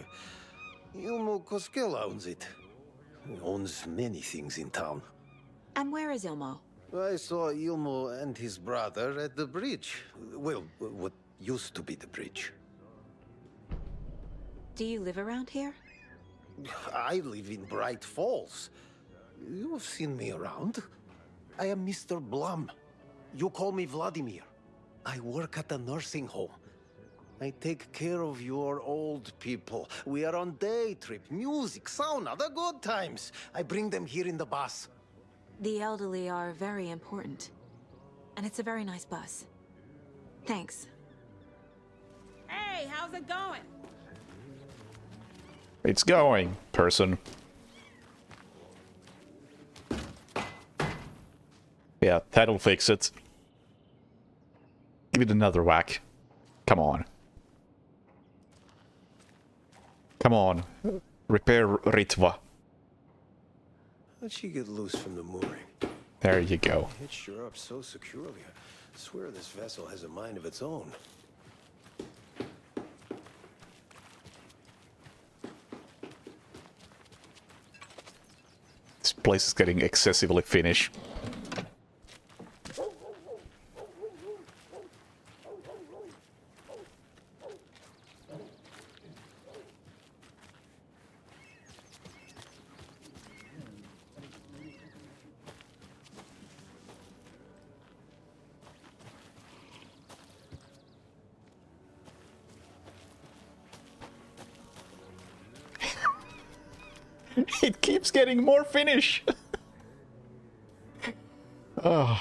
Ilmo Koskela owns it. He owns many things in town. And where is Ilmo? I saw Ilmo and his brother at the bridge. Well, what used to be the bridge. Do you live around here? I live in Bright Falls. You've seen me around. I am Mr. Blum. You call me Vladimir. I work at a nursing home. I take care of your old people. We are on day trip, music, sauna, the good times. I bring them here in the bus. The elderly are very important. And it's a very nice bus. Thanks. Hey, how's it going? It's going, person. Yeah, that'll fix it. Give it another whack. Come on. Come on. Repair Ritva. How'd she get loose from the mooring? There you go. Hitched her up so securely. I swear this vessel has a mind of its own. This place is getting excessively Finnish. It keeps getting more Finnish. Oh.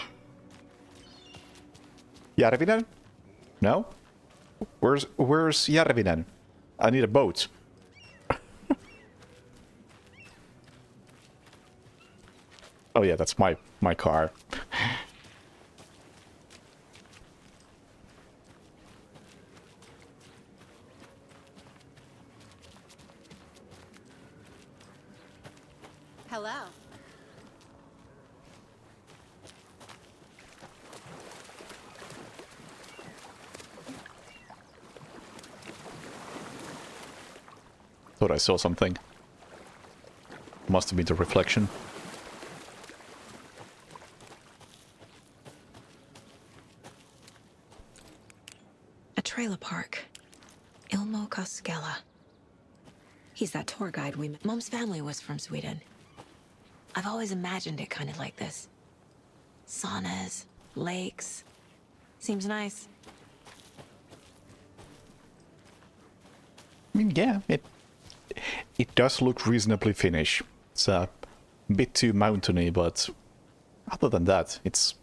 Järvinen? No? Where's Järvinen? I need a boat. Oh yeah, that's my car. Hello. Thought I saw something. Must have been the reflection. A trailer park. Ilmo Koskela. He's that tour guide we met. Mom's family was from Sweden. I've always imagined it kind of like this. Saunas, lakes. Seems nice. I mean, yeah, it does look reasonably Finnish. It's a bit too mountainy, but other than that, it's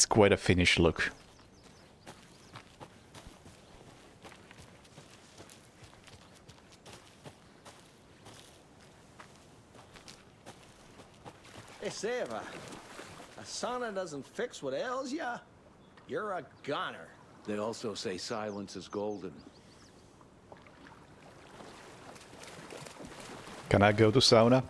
quite a Finnish look. They say if a sauna doesn't fix what ails ya, you're a goner. They also say silence is golden. Can I go to sauna?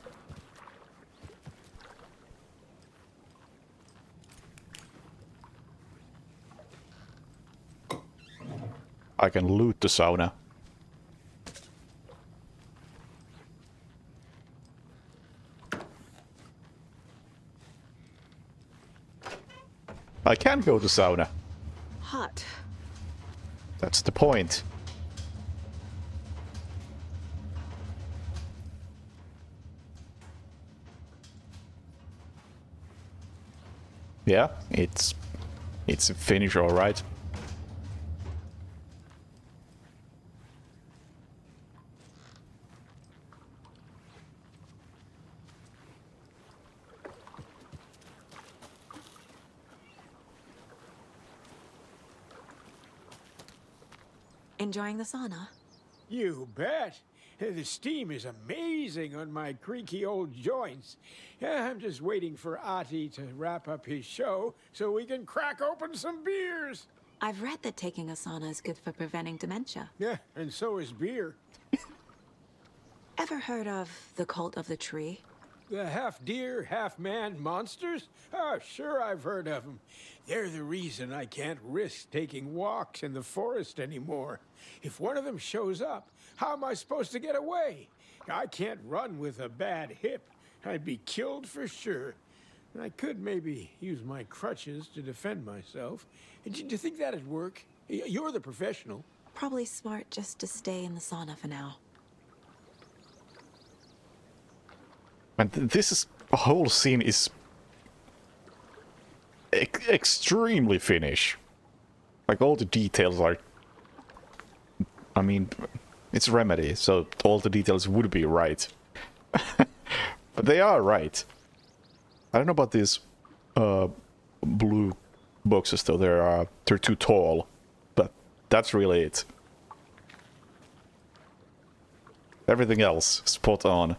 I can loot the sauna. I can go to sauna. Hot. That's the point. Yeah, it's a finish, all right. Enjoying the sauna? You bet. The steam is amazing on my creaky old joints. I'm just waiting for Ati to wrap up his show so we can crack open some beers. I've read that taking a sauna is good for preventing dementia. Yeah, and so is beer. Ever heard of the Cult of the Tree? The half-deer, half-man monsters? Oh, sure I've heard of them. They're the reason I can't risk taking walks in the forest anymore. If one of them shows up, how am I supposed to get away? I can't run with a bad hip. I'd be killed for sure. I could maybe use my crutches to defend myself. Do you think that'd work? You're the professional. Probably smart just to stay in the sauna for now. And this whole scene is extremely Finnish. Like, all the details are... I mean, it's Remedy, so all the details would be right. But they are right. I don't know about these blue boxes, though. They're too tall. But that's really it. Everything else, spot on.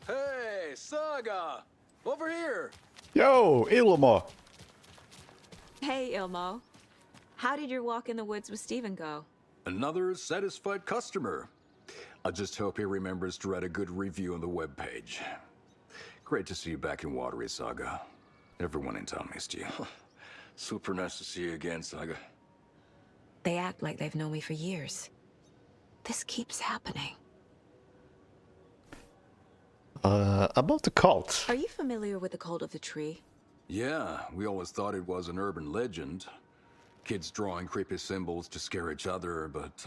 Hey, Saga! Over here! Yo, Ilmo! Hey, Ilmo. How did your walk in the woods with Steven go? Another satisfied customer. I just hope he remembers to write a good review on the webpage. Great to see you back in Watery, Saga. Everyone in town missed you. Super nice to see you again, Saga. They act like they've known me for years. This keeps happening. About the cult. Are you familiar with the Cult of the Tree? Yeah, we always thought it was an urban legend. Kids drawing creepy symbols to scare each other, but,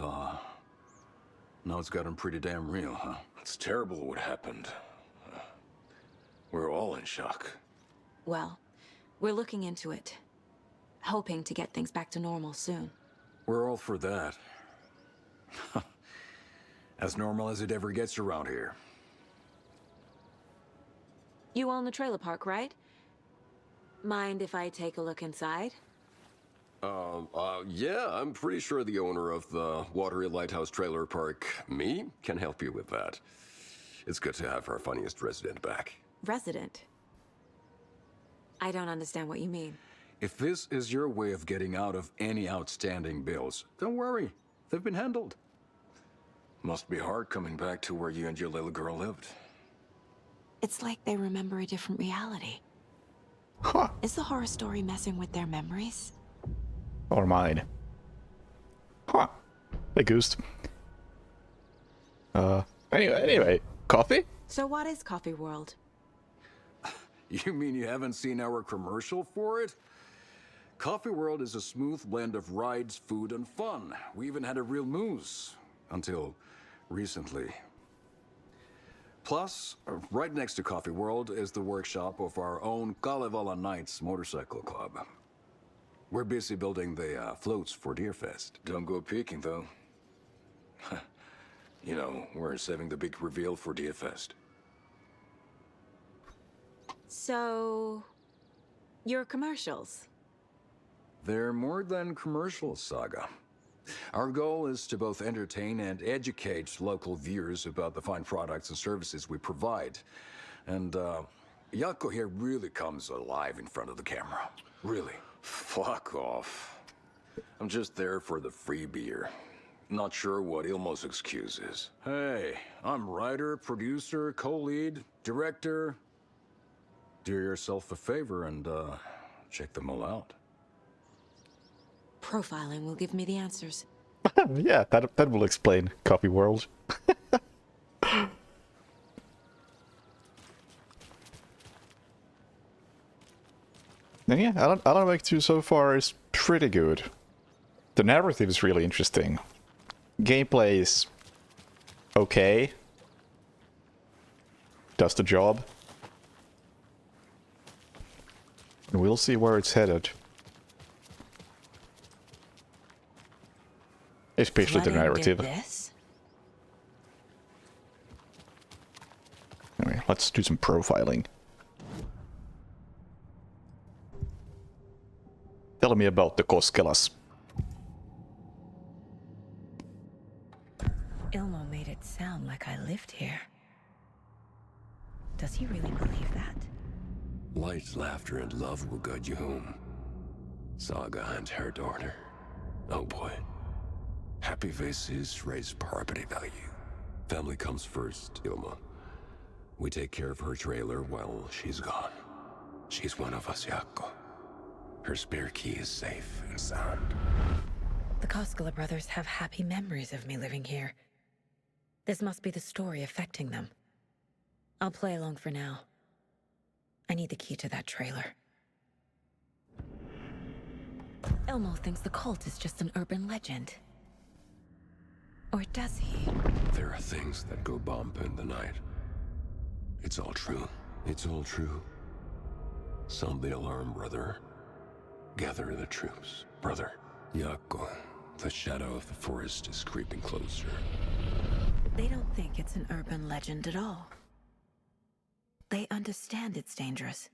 now it's gotten pretty damn real, huh? It's terrible what happened. We're all in shock. Well, we're looking into it. Hoping to get things back to normal soon. We're all for that. As normal as it ever gets around here. You own the trailer park, right? Mind if I take a look inside? Yeah, I'm pretty sure the owner of the Watery Lighthouse Trailer Park, me, can help you with that. It's good to have our funniest resident back. Resident? I don't understand what you mean. If this is your way of getting out of any outstanding bills, don't worry. They've been handled. Must be hard coming back to where you and your little girl lived. It's like they remember a different reality. Huh. Is the horror story messing with their memories? Or mine. Huh. Hey, Goose. Anyway, coffee? So what is Coffee World? You mean you haven't seen our commercial for it? Coffee World is a smooth blend of rides, food, and fun. We even had a real moose. Until recently. Plus, right next to Coffee World is the workshop of our own Kalevala Knights Motorcycle Club. We're busy building the floats for Deerfest. Don't go peeking, though. You know, we're saving the big reveal for Deerfest. So... your commercials? They're more than commercials, Saga. Our goal is to both entertain and educate local viewers about the fine products and services we provide. And, Jaakko here really comes alive in front of the camera. Really. Fuck off. I'm just there for the free beer. Not sure what Ilmo's excuse is. Hey, I'm writer, producer, co-lead, director. Do yourself a favor and, check them all out. Profiling will give me the answers. Yeah, that will explain Coffee World. And yeah, Alan Wake 2 so far is pretty good. The narrative is really interesting. Gameplay is okay. Does the job. And we'll see where it's headed. Especially the narrative. Anyway, let's do some profiling. Tell me about the Koskelas. Ilmo made it sound like I lived here. Does he really believe that? Light, laughter, and love will guide you home. Saga and her daughter. Oh boy. Happy faces raise property value. Family comes first, Ilma. We take care of her trailer while she's gone. She's one of us, Jaakko. Her spare key is safe and sound. The Koskela brothers have happy memories of me living here. This must be the story affecting them. I'll play along for now. I need the key to that trailer. Elmo thinks the cult is just an urban legend. Or does he? There are things that go bump in the night. It's all true. It's all true. Sound the alarm, brother. Gather the troops, brother. Jaakko, the shadow of the forest is creeping closer. They don't think it's an urban legend at all. They understand it's dangerous.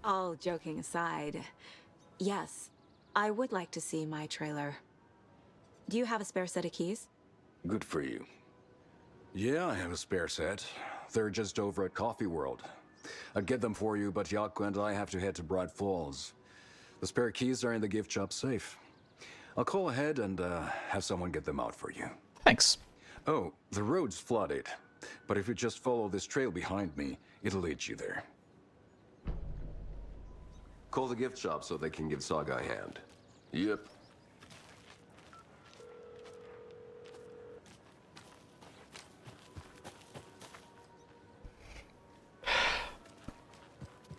All joking aside, yes, I would like to see my trailer. Do you have a spare set of keys? Good for you. Yeah, I have a spare set. They're just over at Coffee World. I'd get them for you, but Jaakko and I have to head to Bright Falls. The spare keys are in the gift shop safe. I'll call ahead and have someone get them out for you. Thanks. Oh, the road's flooded. But if you just follow this trail behind me, it'll lead you there. Call the gift shop so they can give Saga a hand. Yep.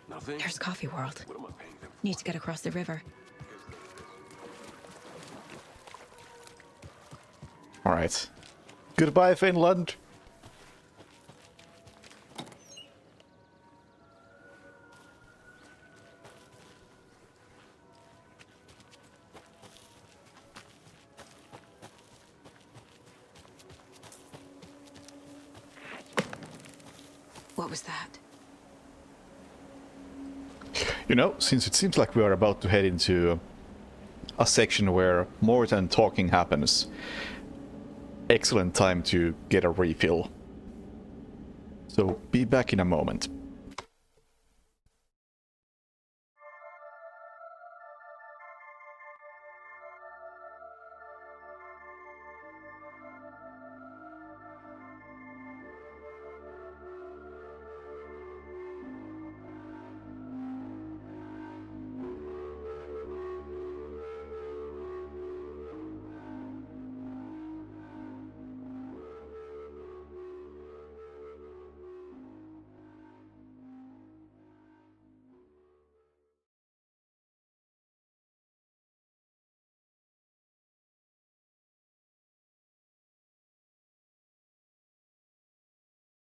Nothing? There's Coffee World. What am I paying them? Need to get across the river. Alright. Goodbye, Finland! What was that? You know, since it seems like we are about to head into a section where more than talking happens, excellent time to get a refill. So be back in a moment.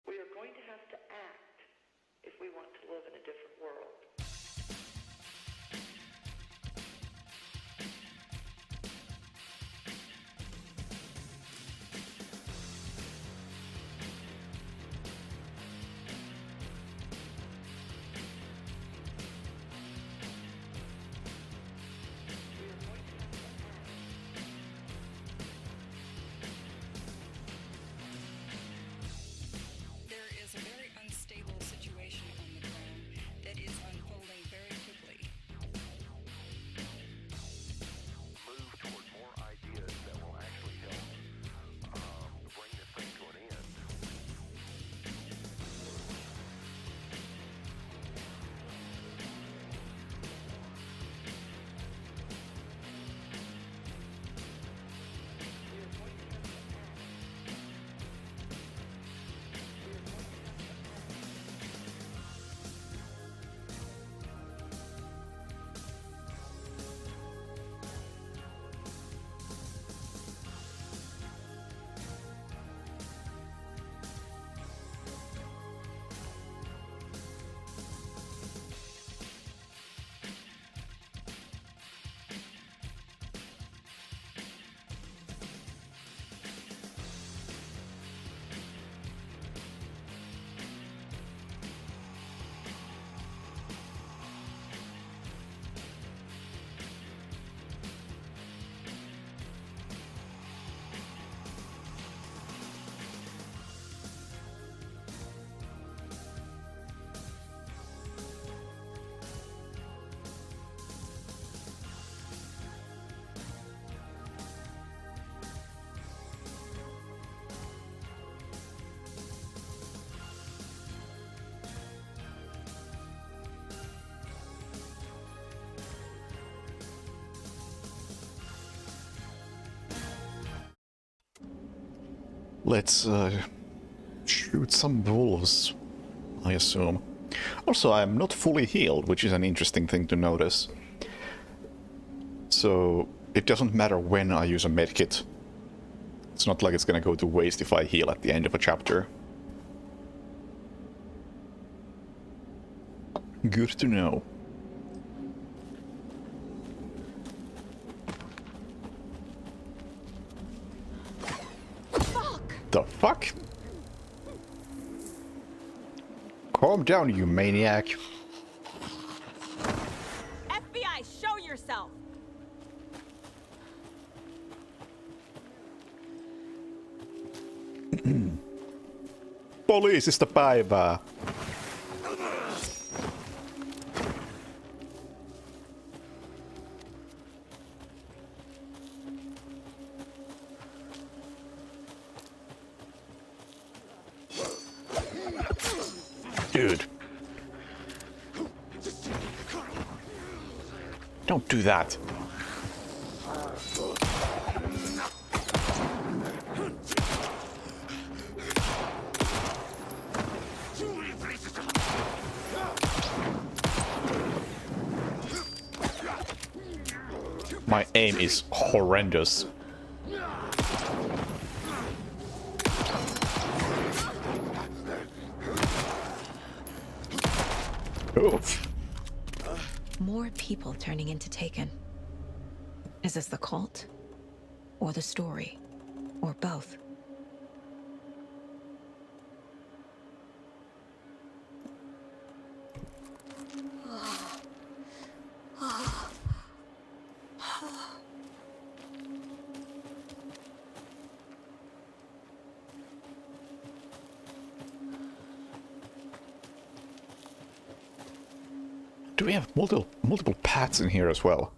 We are going to have to act if we want to live in a different world. There is a very unstable situation on the ground that is Let's shoot some wolves, I assume. Also, I'm not fully healed, which is an interesting thing to notice. So, it doesn't matter when I use a medkit. It's not like it's gonna go to waste if I heal at the end of a chapter. Good to know. The fuck? Calm down, you maniac. FBI, show yourself! Poliisista päivää. Dude. Don't do that. My aim is horrendous. Oof. More people turning into Taken. Is this the cult? Or the story? Or both? Do we have multiple paths in here as well?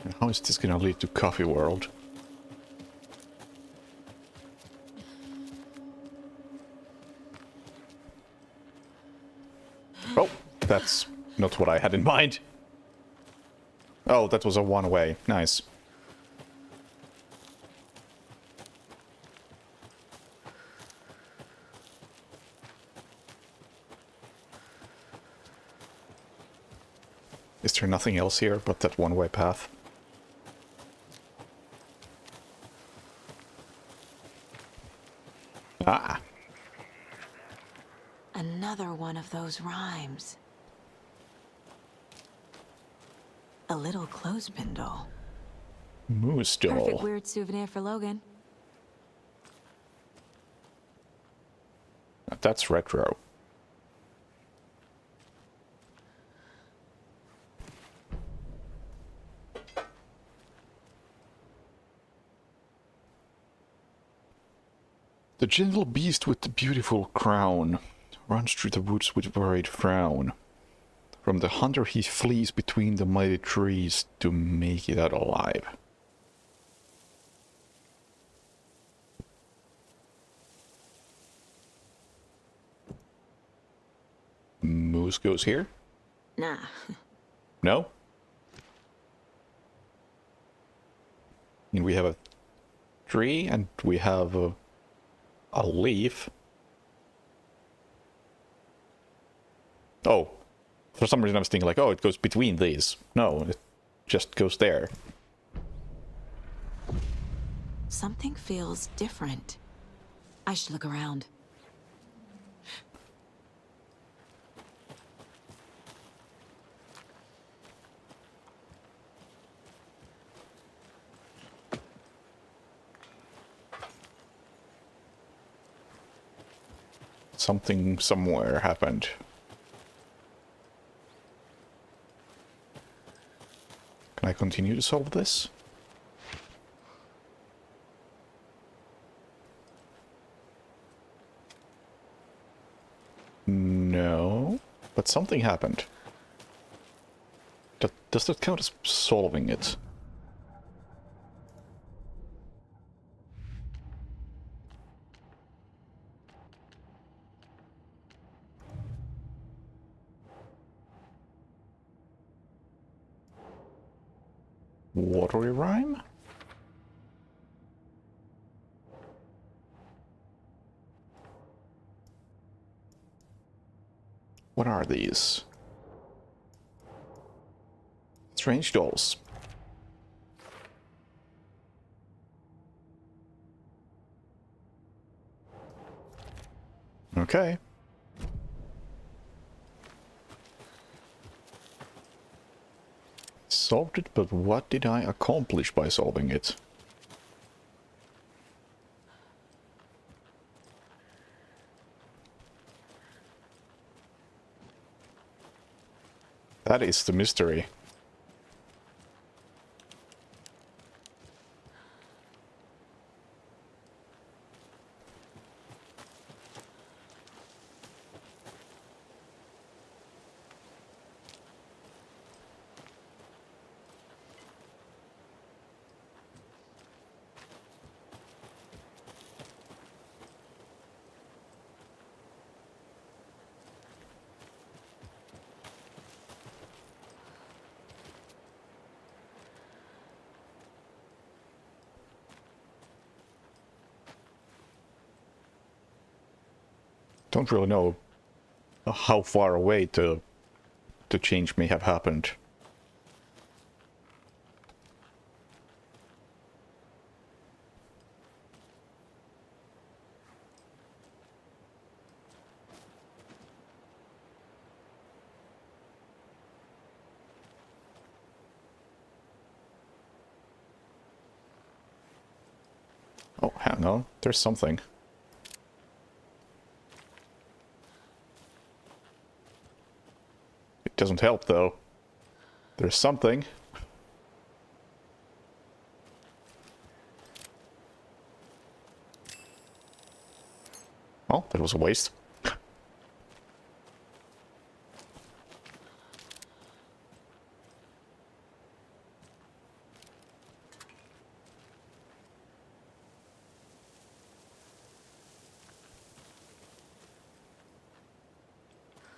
And how is this gonna lead to Coffee World? Oh, that's not what I had in mind. Oh, that was a one-way. Nice. Is there nothing else here but that one-way path? Ah. Another one of those rhymes. A little clothespin doll. Moose doll. Perfect weird souvenir for Logan. That's retro. The gentle beast with the beautiful crown runs through the woods with worried frown. From the hunter he flees between the mighty trees to make it out alive. Moose goes here? Nah. No? And we have a tree and we have a leaf. Oh, for some reason I was thinking like, oh, it goes between these. No, it just goes there. Something feels different. I should look around. Something somewhere happened. Can I continue to solve this? No, but something happened. Does that count as solving it? Watery rhyme? What are these? Strange dolls. Okay. Solved it, but what did I accomplish by solving it? That is the mystery. Don't really know how far away the change may have happened. Oh, hang on, there's something. Doesn't help though. There's something. Well, that was a waste.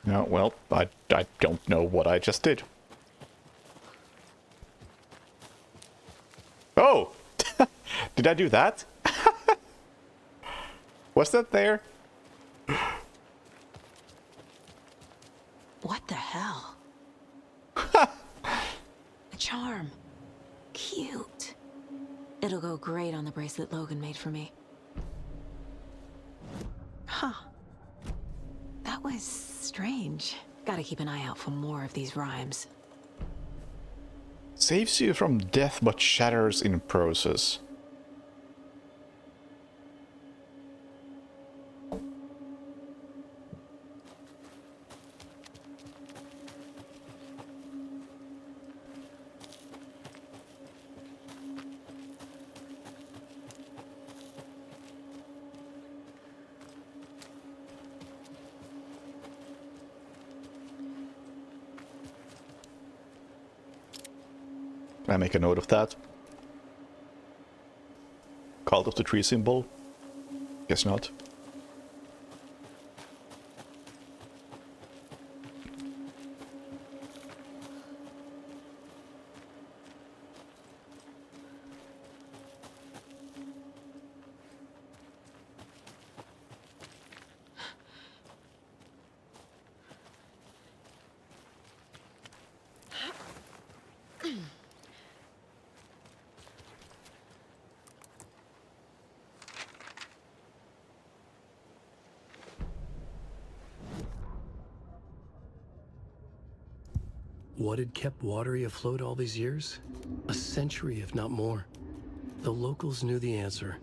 No, well, I don't know what I just did. Oh! Did I do that? Was that there? What the hell? A charm. Cute. It'll go great on the bracelet Logan made for me. Huh. That was strange. Gotta keep an eye out for more of these rhymes. Saves you from death but shatters in process. Can I make a note of that? Cult of the Tree symbol? Guess not. What had kept Watery afloat all these years? A century, if not more. The locals knew the answer.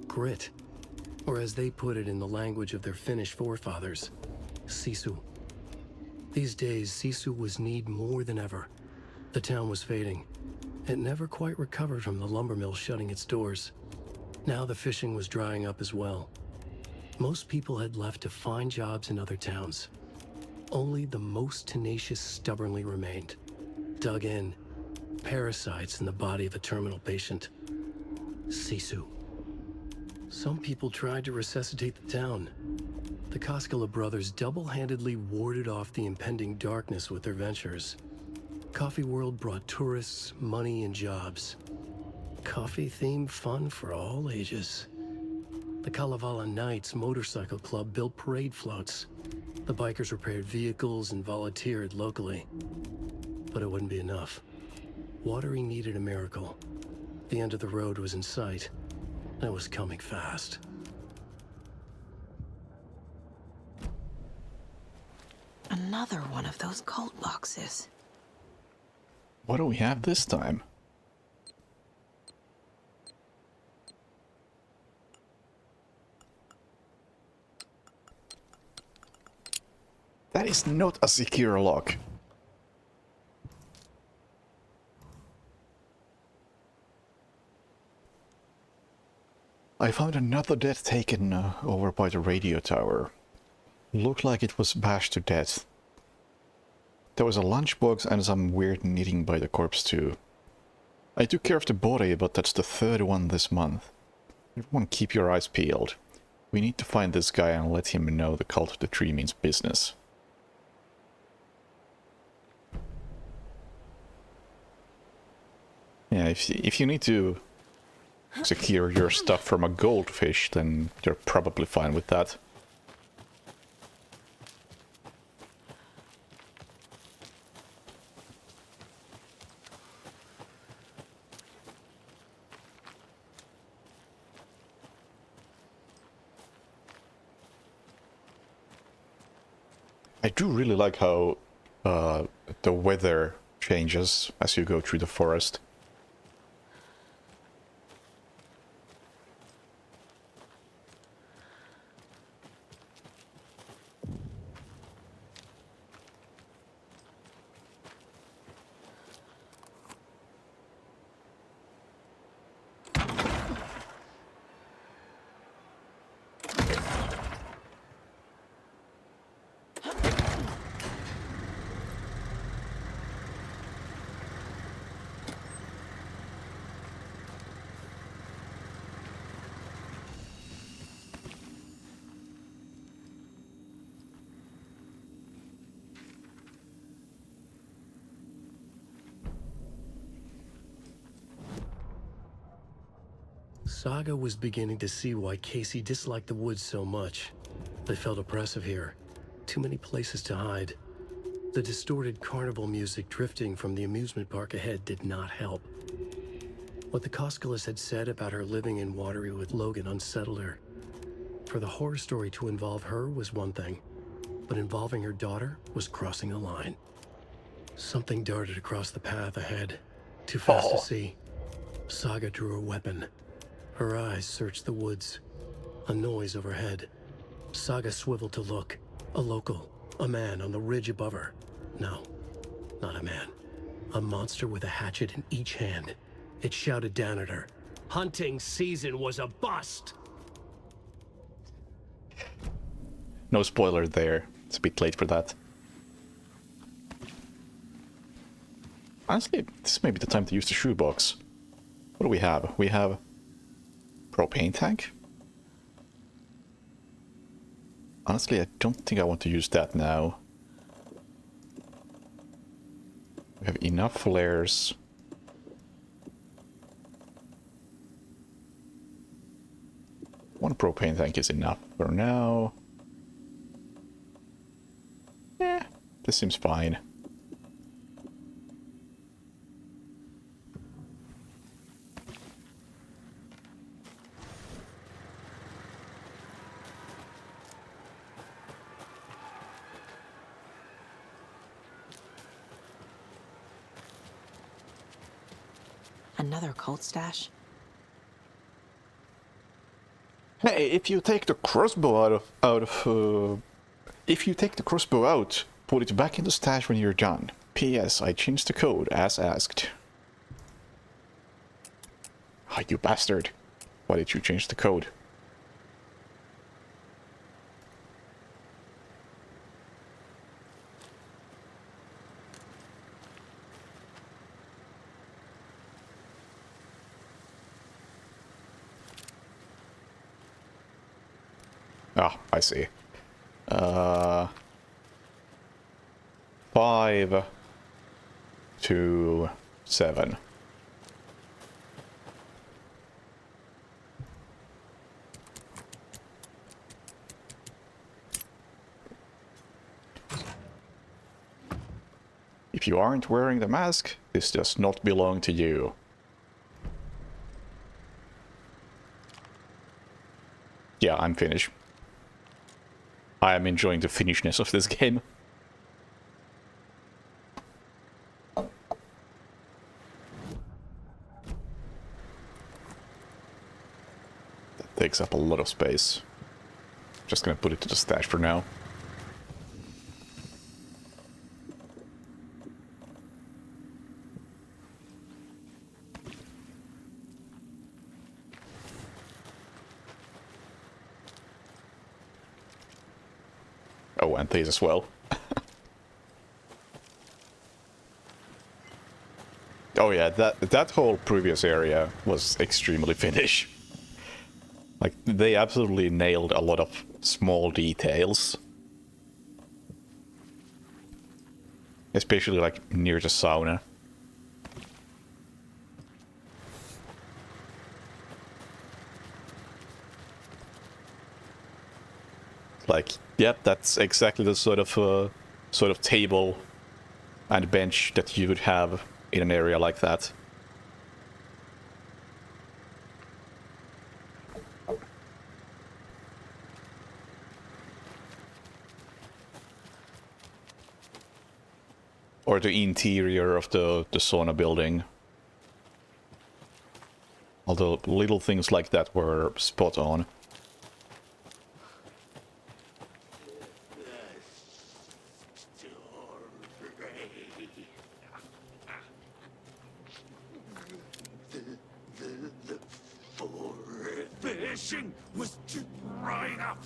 Grit. Or as they put it in the language of their Finnish forefathers, Sisu. These days, Sisu was needed more than ever. The town was fading. It never quite recovered from the lumber mill shutting its doors. Now the fishing was drying up as well. Most people had left to find jobs in other towns. Only the most tenacious stubbornly remained. Dug in. Parasites in the body of a terminal patient. Sisu. Some people tried to resuscitate the town. The Koskela brothers double-handedly warded off the impending darkness with their ventures. Coffee World brought tourists, money, and jobs. Coffee-themed fun for all ages. The Kalevala Knights Motorcycle Club built parade floats. The bikers repaired vehicles and volunteered locally. But it wouldn't be enough. Watering needed a miracle. The end of the road was in sight, and it was coming fast. Another one of those cult boxes. What do we have this time? That is not a secure lock. I found another death taken over by the radio tower. Looked like it was bashed to death. There was a lunchbox and some weird knitting by the corpse too. I took care of the body, but that's the third one this month. Everyone keep your eyes peeled. We need to find this guy and let him know the cult of the tree means business. Yeah, if you need to secure your stuff from a goldfish, then you're probably fine with that. I do really like how the weather changes as you go through the forest. Saga was beginning to see why Casey disliked the woods so much. They felt oppressive here. Too many places to hide. The distorted carnival music drifting from the amusement park ahead did not help. What the Koskalis had said about her living in Watery with Logan unsettled her. For the horror story to involve her was one thing, but involving her daughter was crossing a line. Something darted across the path ahead, too fast to see. Saga drew her weapon. Her eyes searched the woods. A noise overhead. Saga swiveled to look. A local. A man on the ridge above her. No, not a man. A monster with a hatchet in each hand. It shouted down at her. Hunting season was a bust! No spoiler there. It's a bit late for that. Honestly, this may be the time to use the shoebox. What do we have? We have propane tank? Honestly, I don't think I want to use that now. We have enough flares. One propane tank is enough for now. Yeah, this seems fine. Another cult stash? Hey, if you take the crossbow if you take the crossbow out, put it back in the stash when you're done. P.S. I changed the code as asked. Ah, you bastard. Why did you change the code? Ah, I see. 5 to 7. If you aren't wearing the mask, this does not belong to you. Yeah, I'm finished. I am enjoying the finishness of this game. That takes up a lot of space. Just gonna put it to the stash for now. Oh, and these as well. Oh yeah, that whole previous area was extremely Finnish. Like, they absolutely nailed a lot of small details. Especially, like, near the sauna. Like, yep, that's exactly the sort of table and bench that you would have in an area like that. Or the interior of the sauna building. Although little things like that were spot on. Fishing was drying up.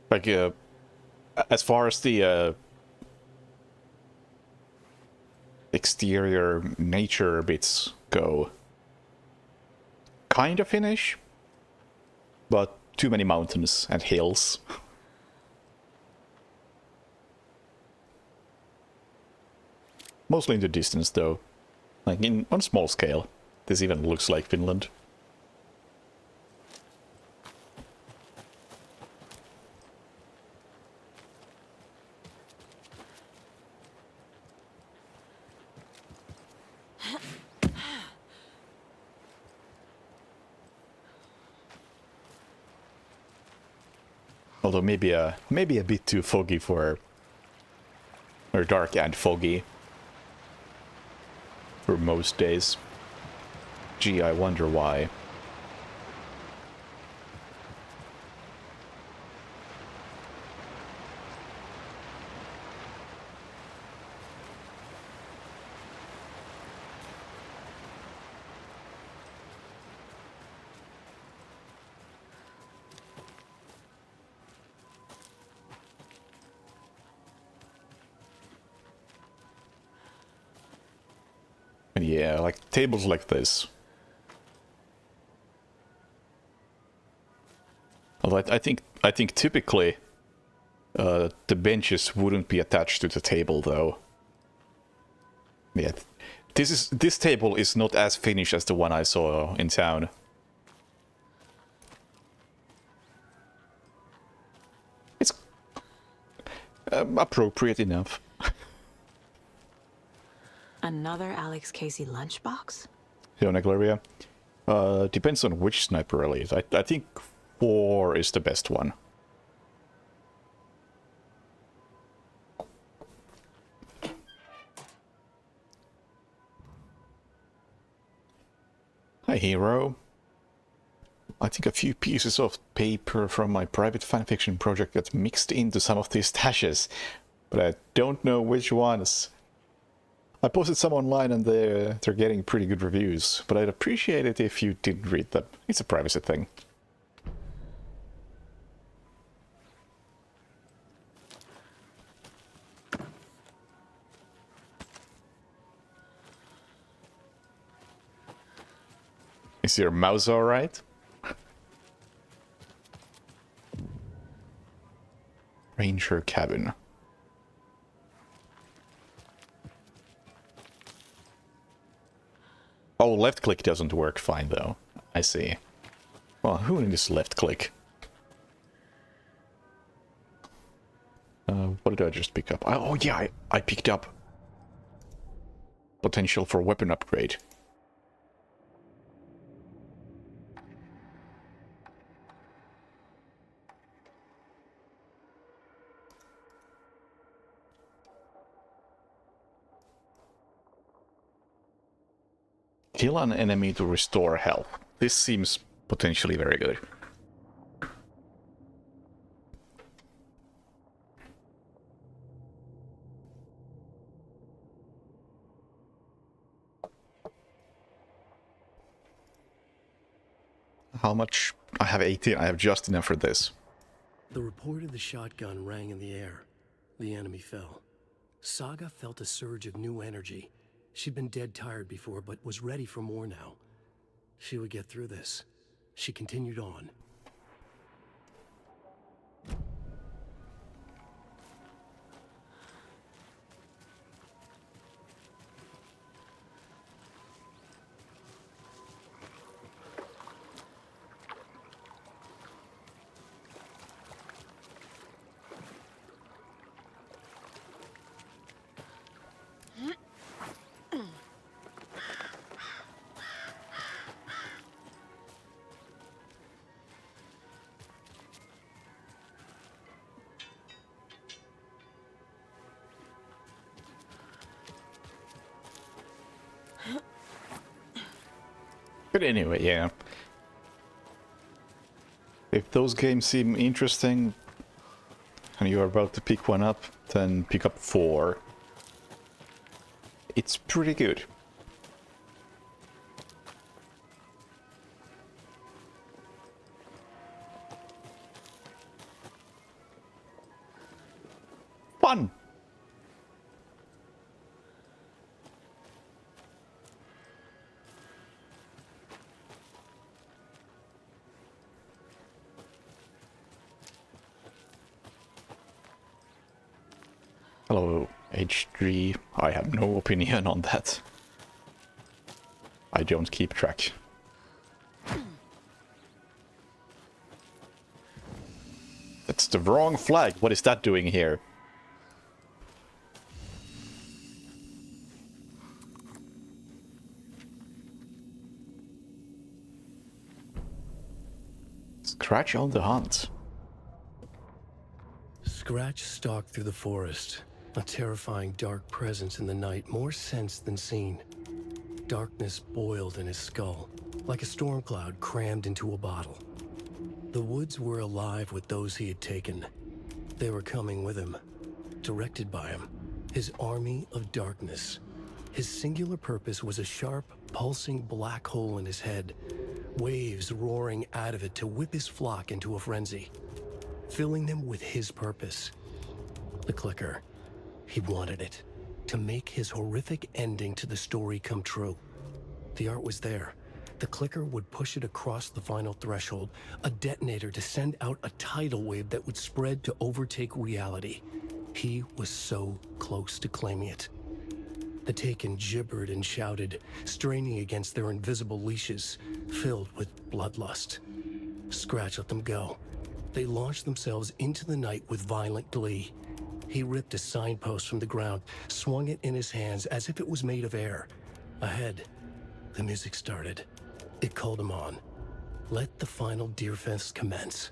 Like, as far as the exterior nature bits go, kind of Finnish, but too many mountains and hills. Mostly in the distance, though. Like, on small scale, this even looks like Finland. Although maybe a bit too foggy for... or dark and foggy for most days. Gee, I wonder why. And yeah, like tables like this. Although I think typically the benches wouldn't be attached to the table, though. Yeah, this table is not as Finnish as the one I saw in town. It's appropriate enough. Another Alex Casey lunchbox? Yona Gloria. Depends on which sniper release. I think 4 is the best one. Hi, hero. I think a few pieces of paper from my private fanfiction project got mixed into some of these stashes, but I don't know which ones. I posted some online and they're getting pretty good reviews, but I'd appreciate it if you did read them. It's a privacy thing. Is your mouse alright? Ranger cabin. Oh, left click doesn't work fine though. I see. Well, who needs left click? What did I just pick up? Oh yeah, I picked up potential for weapon upgrade. Kill an enemy to restore health. This seems potentially very good. How much? I have 18. I have just enough for this. The report of the shotgun rang in the air. The enemy fell. Saga felt a surge of new energy. She'd been dead tired before, but was ready for more now. She would get through this. She continued on. But anyway, yeah. If those games seem interesting and you're about to pick one up, then pick up 4. It's pretty good. Fun! Hello, H3. I have no opinion on that. I don't keep track. That's the wrong flag. What is that doing here? Scratch on the hunt. Scratch stalked through the forest. A terrifying dark presence in the night, more sensed than seen. Darkness boiled in his skull, like a storm cloud crammed into a bottle. The woods were alive with those he had taken. They were coming with him, directed by him. His army of darkness. His singular purpose was a sharp, pulsing black hole in his head, waves roaring out of it to whip his flock into a frenzy, filling them with his purpose. The clicker. He wanted it, to make his horrific ending to the story come true. The art was there. The clicker would push it across the final threshold, a detonator to send out a tidal wave that would spread to overtake reality. He was so close to claiming it. The Taken gibbered and shouted, straining against their invisible leashes, filled with bloodlust. Scratch let them go. They launched themselves into the night with violent glee. He ripped a signpost from the ground, swung it in his hands as if it was made of air. Ahead, the music started. It called him on. Let the final Deerfest commence.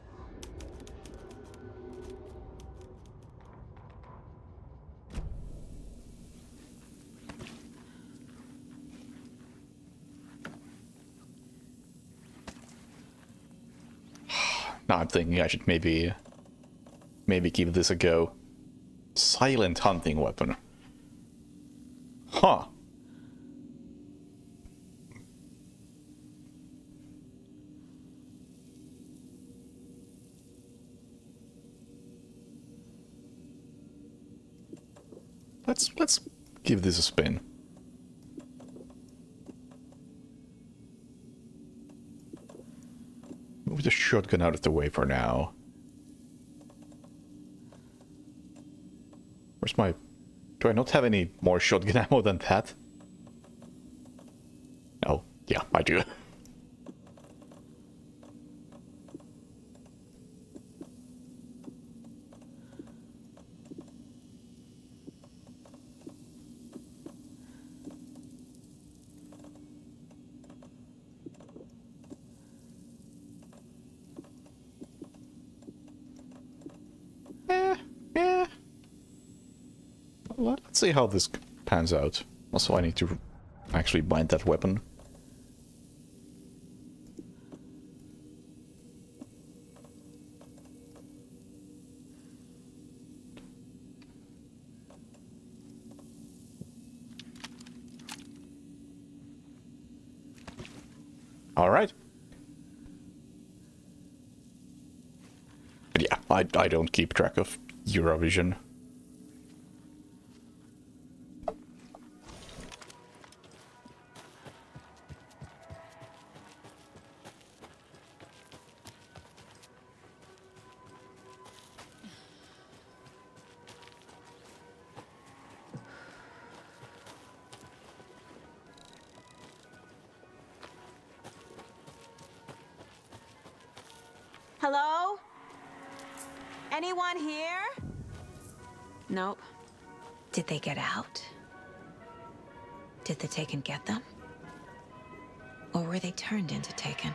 Now I'm thinking I should maybe give this a go. Silent hunting weapon. Huh. Let's give this a spin. the shotgun out of the way for now. Where's my... Do I not have any more shotgun ammo than that? Oh, yeah, I do. Yeah. Let's see how this pans out. Also, I need to actually bind that weapon. All right. But yeah, I don't keep track of Eurovision. Hello? Anyone here? Nope. Did they get out? Did the Taken get them? Or were they turned into Taken?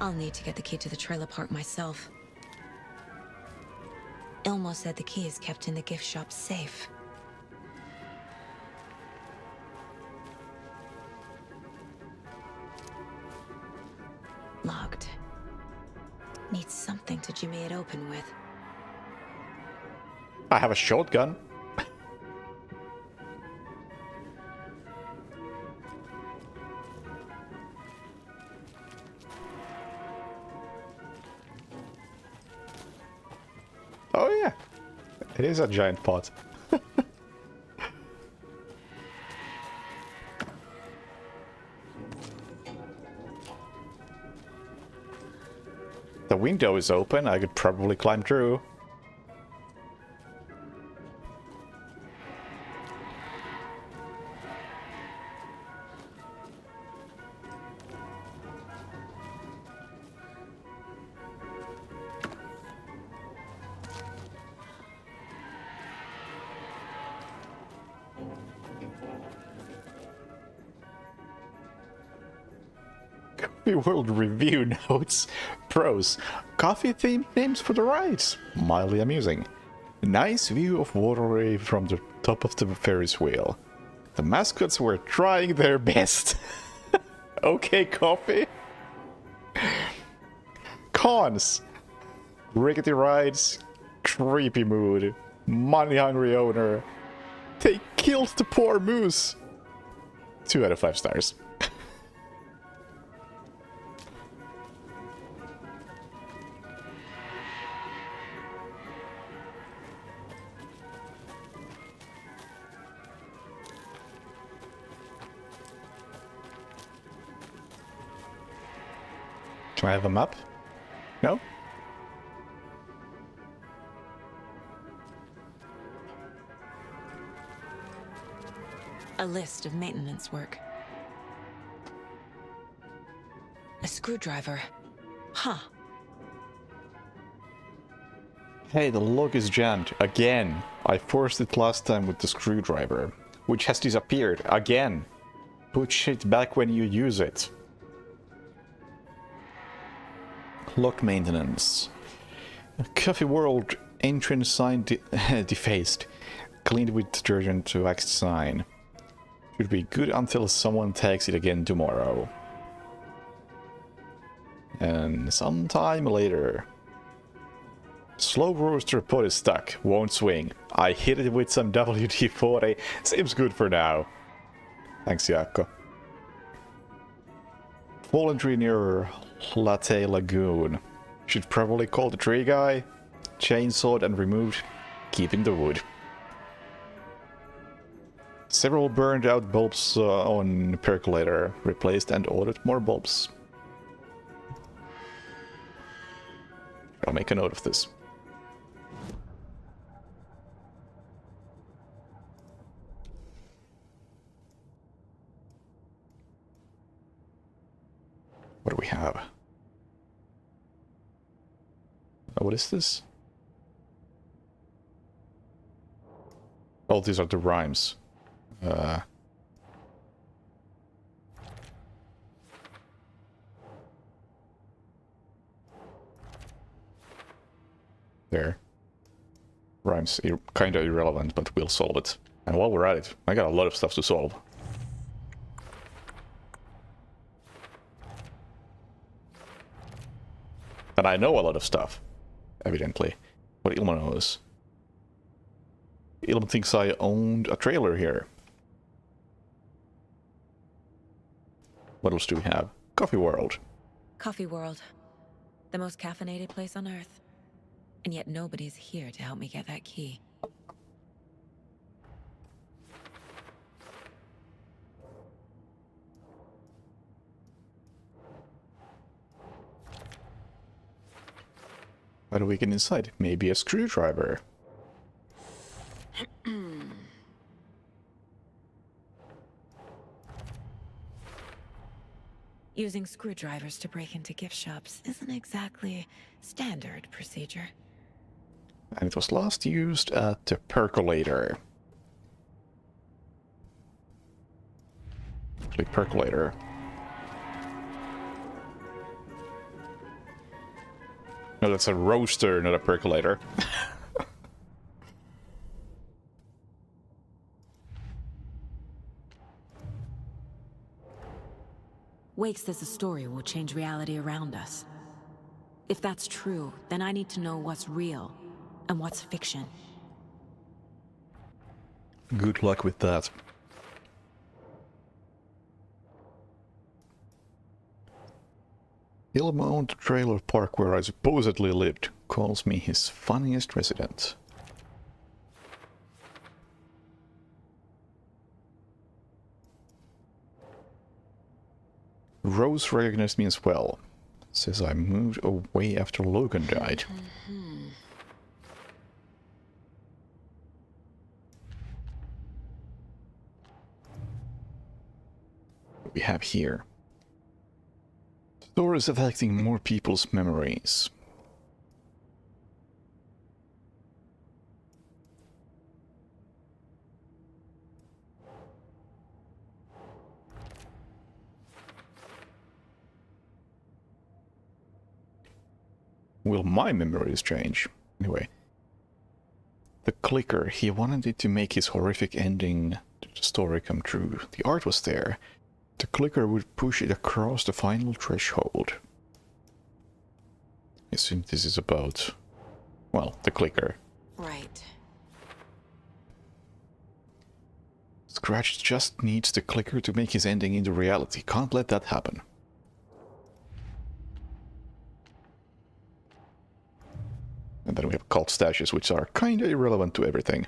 I'll need to get the key to the trailer park myself. Ilmo said the key is kept in the gift shop safe. Locked. Need something to jimmy it open with. I have a shotgun. Oh yeah, it is a giant pot. The window is open, I could probably climb through. Coffee World Review notes. Pros. Coffee themed names for the rides. Mildly amusing. Nice view of Waterway from the top of the Ferris wheel. The mascots were trying their best. Okay, coffee. Cons. Rickety rides. Creepy mood. Money hungry owner. They killed the poor moose. 2 out of 5 stars. Do I have a map? No? A list of maintenance work. A screwdriver. Huh. Hey, the lock is jammed. Again. I forced it last time with the screwdriver, which has disappeared. Again. Put it back when you use it. Lock maintenance. Coffee World entrance sign defaced. Cleaned with detergent to wax sign. Should be good until someone takes it again tomorrow. And sometime later. Slow roaster pot is stuck. Won't swing. I hit it with some WD-40. Seems good for now. Thanks, Jaakko. Fallen tree near Latte Lagoon. Should probably call the tree guy. Chainsawed and removed, keeping the wood. Several burned out bulbs on percolator. Replaced and ordered more bulbs. I'll make a note of this. What do we have? Oh, what is this? Oh, these are the rhymes. There. Rhymes kinda irrelevant, but we'll solve it. And while we're at it, I got a lot of stuff to solve. And I know a lot of stuff, evidently. What Ilma knows. Ilma thinks I owned a trailer here. What else do we have? Coffee World. Coffee World. The most caffeinated place on Earth. And yet nobody's here to help me get that key. How do we get inside? Maybe a screwdriver. Using screwdrivers to break into gift shops isn't exactly standard procedure. And it was last used at the percolator. Actually, percolator. No, that's a roaster, not a percolator. Wake says the story will change reality around us. If that's true, then I need to know what's real and what's fiction. Good luck with that. Ilma owned the trailer park where I supposedly lived. Calls me his funniest resident. Rose recognized me as well. Says I moved away after Logan died. What we have here? Stories affecting more people's memories. Will my memories change? Anyway. The clicker, he wanted it to make his horrific ending to the story come true. The art was there. The clicker would push it across the final threshold. I assume this is about, well, the clicker. Right. Scratch just needs the clicker to make his ending into reality. Can't let that happen. And then we have cult stashes, which are kinda irrelevant to everything.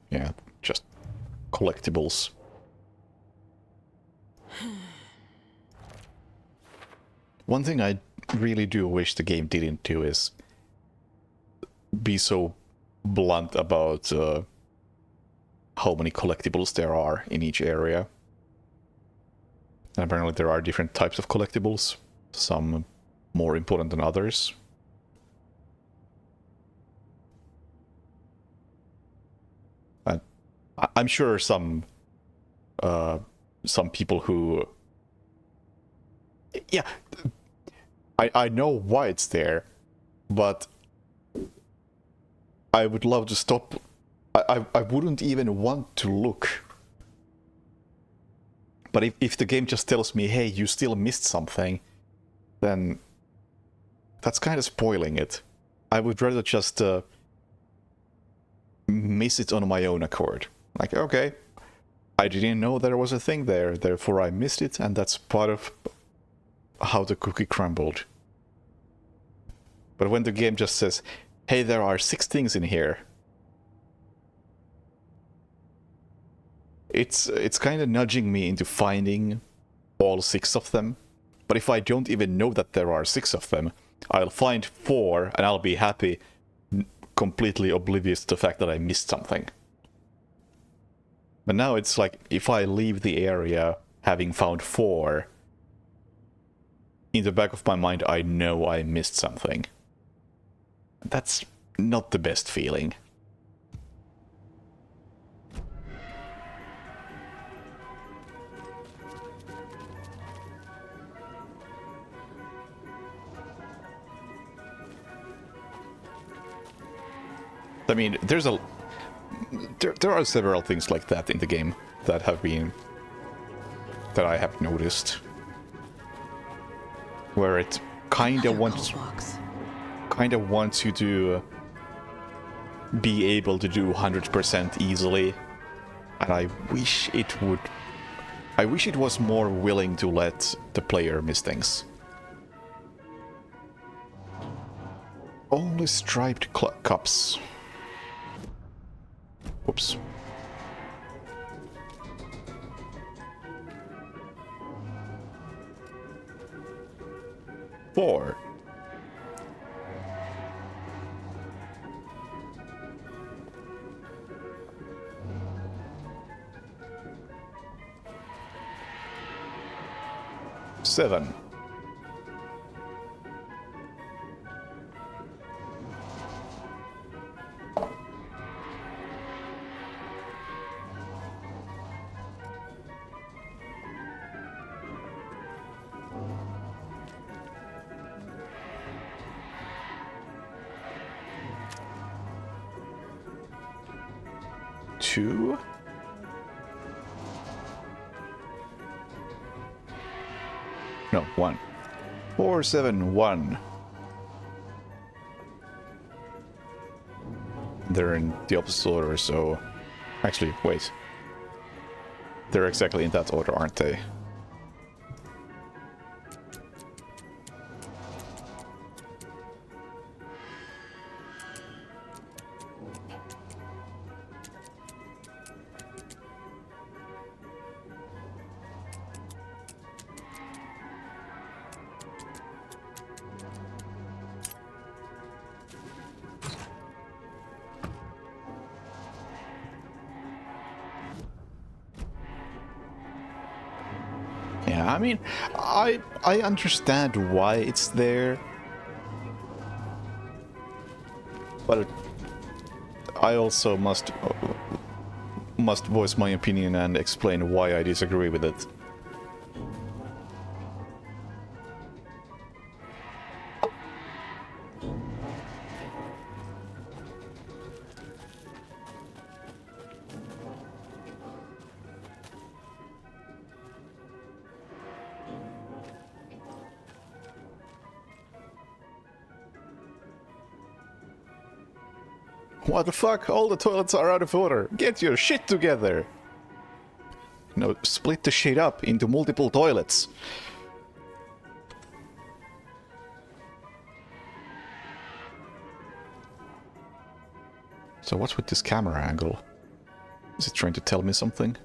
Yeah, just collectibles. One thing I really do wish the game didn't do is be so blunt about how many collectibles there are in each area. And apparently there are different types of collectibles, some more important than others. And I'm sure some people who... Yeah, I know why it's there, but I would love to stop... I wouldn't even want to look. But if the game just tells me, hey, you still missed something, then that's kind of spoiling it. I would rather just miss it on my own accord. Like, okay, I didn't know there was a thing there, therefore I missed it, and that's part of how the cookie crumbled. But when the game just says, hey, there are 6 things in here, it's kind of nudging me into finding all 6 of them. But if I don't even know that there are 6 of them, I'll find 4 and I'll be happy, completely oblivious to the fact that I missed something. But now it's like, if I leave the area having found 4, in the back of my mind I know I missed something. That's not the best feeling. I mean, there are several things like that in the game that I have noticed, where it kind of wants you to be able to do 100% easily, and I wish it was more willing to let the player miss things. Only striped cups. Whoops. Four. Seven. Two. No, 1. 4, 7, 1. They're in the opposite order, so... Actually, wait. They're exactly in that order, aren't they? Yeah, I mean, I understand why it's there, but I also must voice my opinion and explain why I disagree with it. What the fuck? All the toilets are out of order. Get your shit together. No, split the shit up into multiple toilets. So what's with this camera angle? Is it trying to tell me something?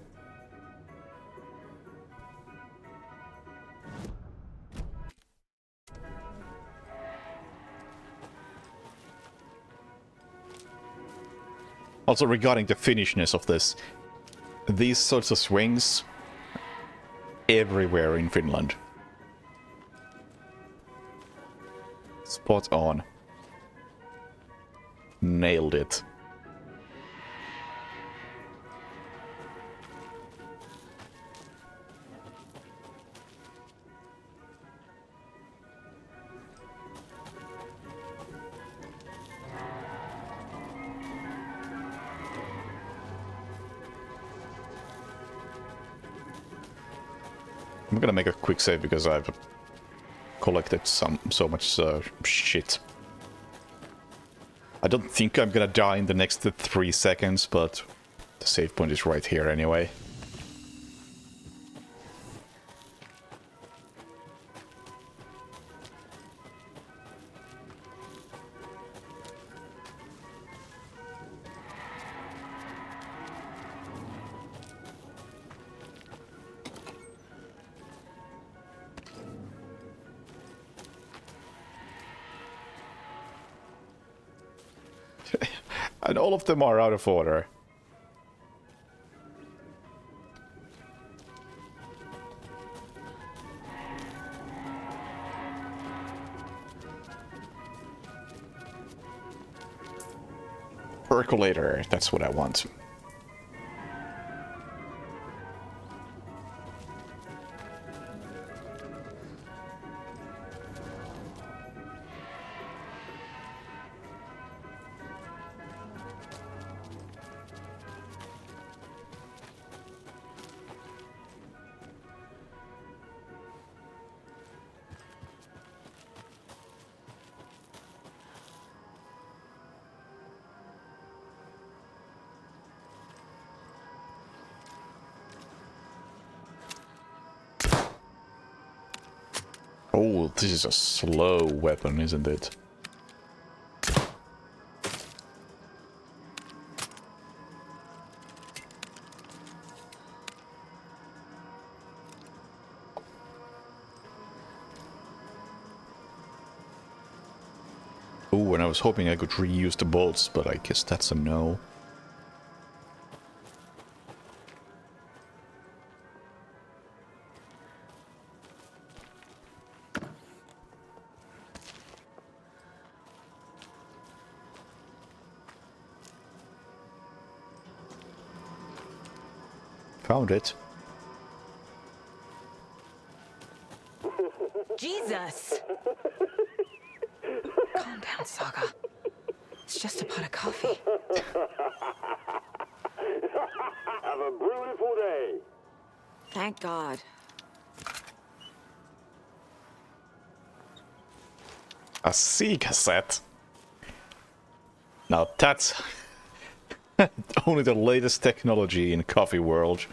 Also, regarding the finishness of this, these sorts of swings everywhere in Finland. Spot on. Nailed it. I'm gonna make a quick save because I've collected so much shit. I don't think I'm gonna die in the next 3 seconds, but the save point is right here anyway. And all of them are out of order. Percolator, that's what I want. Oh, this is a slow weapon, isn't it? Oh, and I was hoping I could reuse the bolts, but I guess that's a no. Found it. Jesus! Calm down, Saga. It's just a pot of coffee. Have a beautiful day. Thank God. A C cassette. Now that's only the latest technology in coffee world.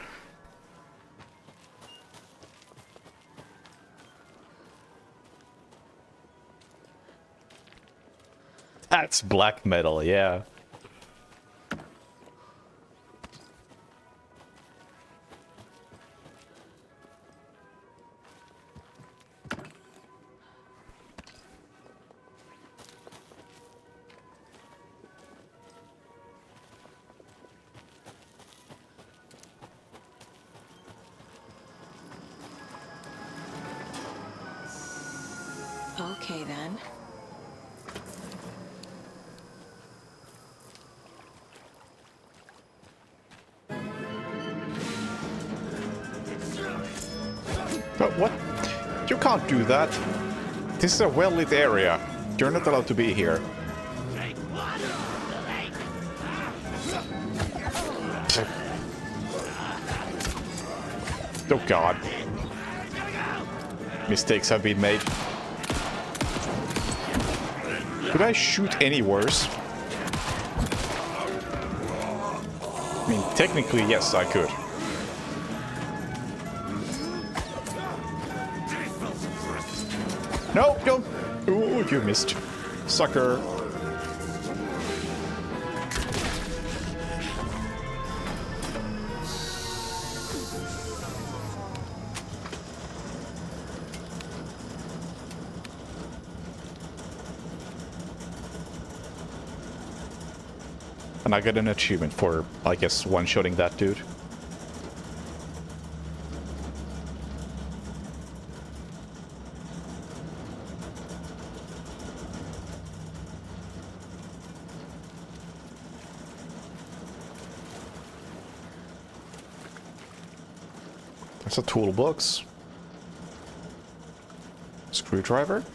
That's black metal, yeah. Okay, then. But what? You can't do that. This is a well-lit area. You're not allowed to be here. Oh god. Mistakes have been made. Could I shoot any worse? I mean, technically, yes, I could. No, don't! Ooh, you missed. Sucker. And I get an achievement for, I guess, one-shotting that dude. That's a toolbox. Screwdriver.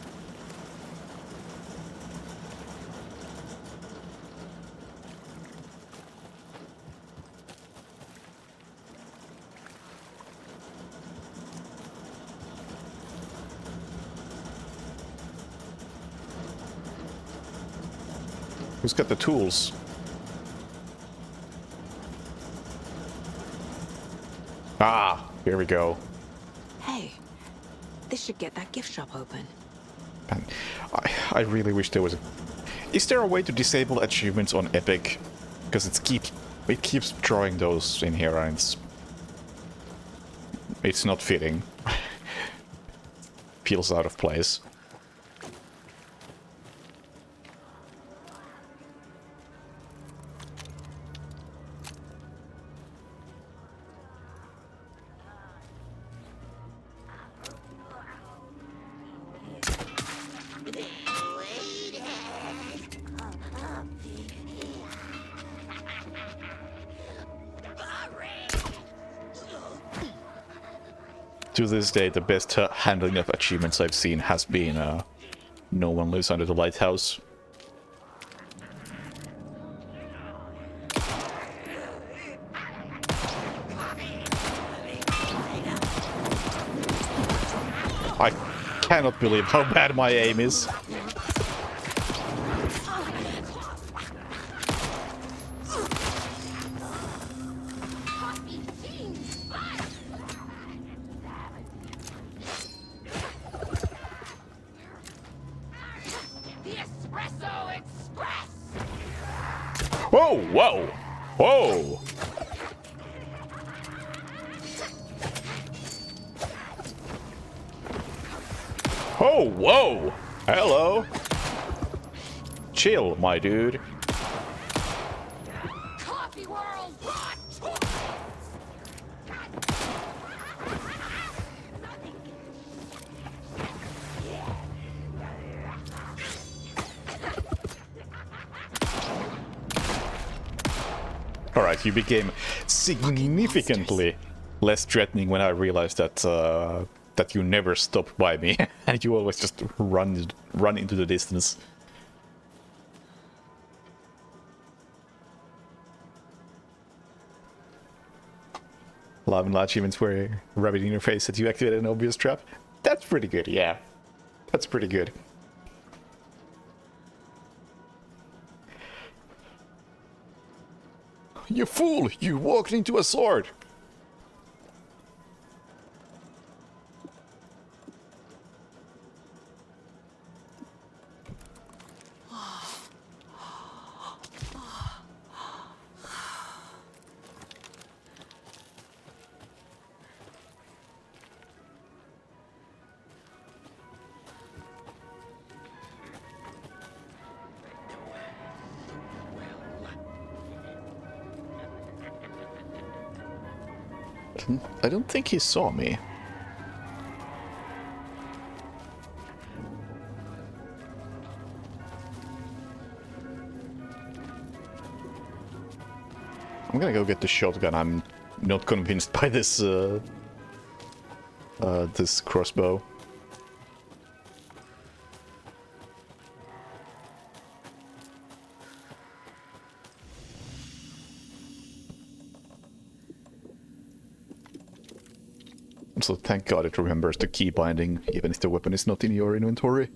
Who's got the tools? Ah, here we go. Hey, this should get that gift shop open. Man, I really wish there was a... Is there a way to disable achievements on Epic? Because it keeps drawing those in here and it's not fitting. Feels out of place. to this day, the best handling of achievements I've seen has been No One Lives Under the Lighthouse. I cannot believe how bad my aim is. Whoa, whoa, whoa! Oh, whoa! Hello! Chill, my dude. Coffee World! Alright, you became significantly less threatening when I realized that that you never stopped by me and you always just run into the distance. Live and large events where rabbit in your face that you activated an obvious trap. That's pretty good, yeah. That's pretty good. You fool! You walked into a sword! I don't think he saw me. I'm gonna go get the shotgun. I'm not convinced by this this crossbow. So thank God it remembers the key binding, even if the weapon is not in your inventory.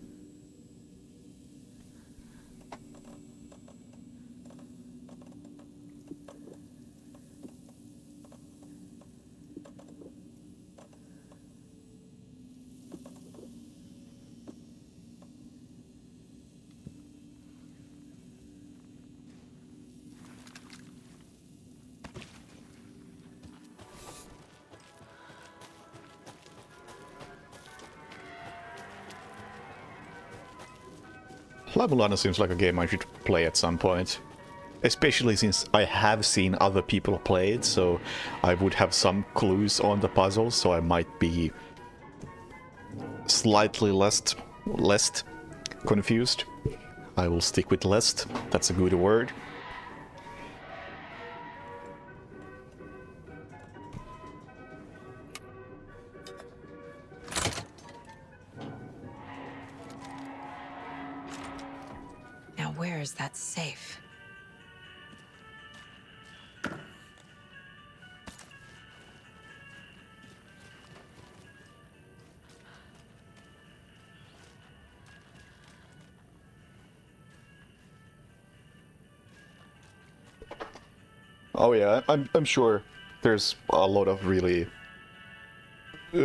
La Mulana seems like a game I should play at some point. Especially since I have seen other people play it, so I would have some clues on the puzzle, so I might be slightly less confused. I will stick with less, that's a good word. Where is that safe? Oh yeah, I'm sure there's a lot of really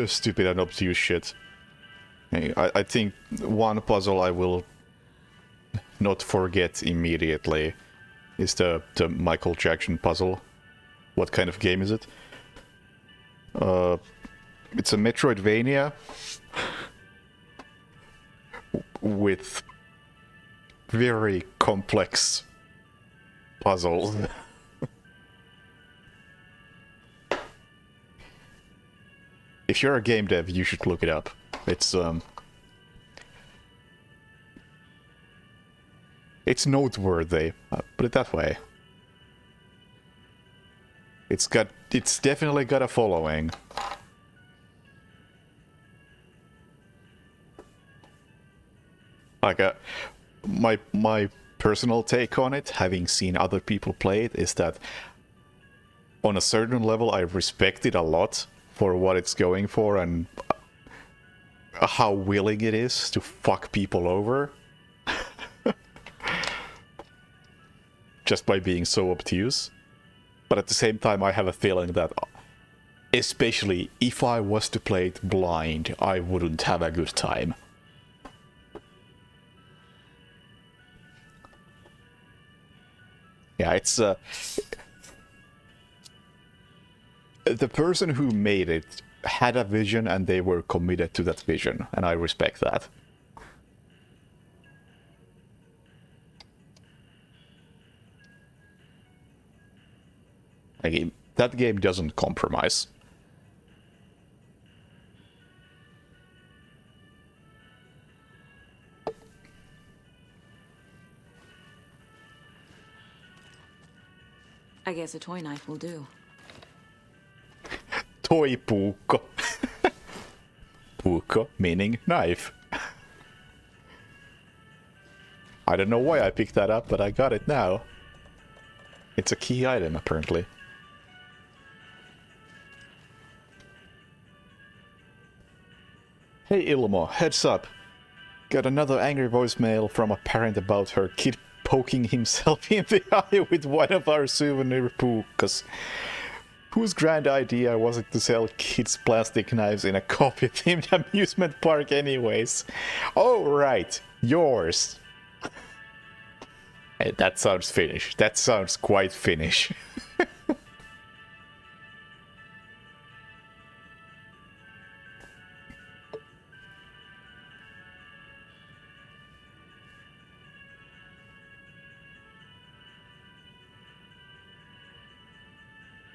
stupid and obtuse shit. I think one puzzle I will not forget immediately is the Michael Jackson puzzle. What kind of game is it? It's a Metroidvania with very complex puzzles. If you're a game dev, you should look it up. It's noteworthy, put it that way. It's definitely got a following. Like, my personal take on it, having seen other people play it, is that on a certain level I respect it a lot for what it's going for and how willing it is to fuck people over. Just by being so obtuse. But at the same time I have a feeling that, especially if I was to play it blind, I wouldn't have a good time. Yeah, it's the person who made it had a vision and they were committed to that vision, and I respect that. Like, that game doesn't compromise. I guess a toy knife will do. Toy puukko. Puukko meaning knife. I don't know why I picked that up, but I got it now. It's a key item, apparently. Hey Ilmo, heads up. Got another angry voicemail from a parent about her kid poking himself in the eye with one of our souvenir puukkas. Whose grand idea was it to sell kids plastic knives in a coffee-themed amusement park anyways? Oh right, yours. Hey, that sounds Finnish. That sounds quite Finnish.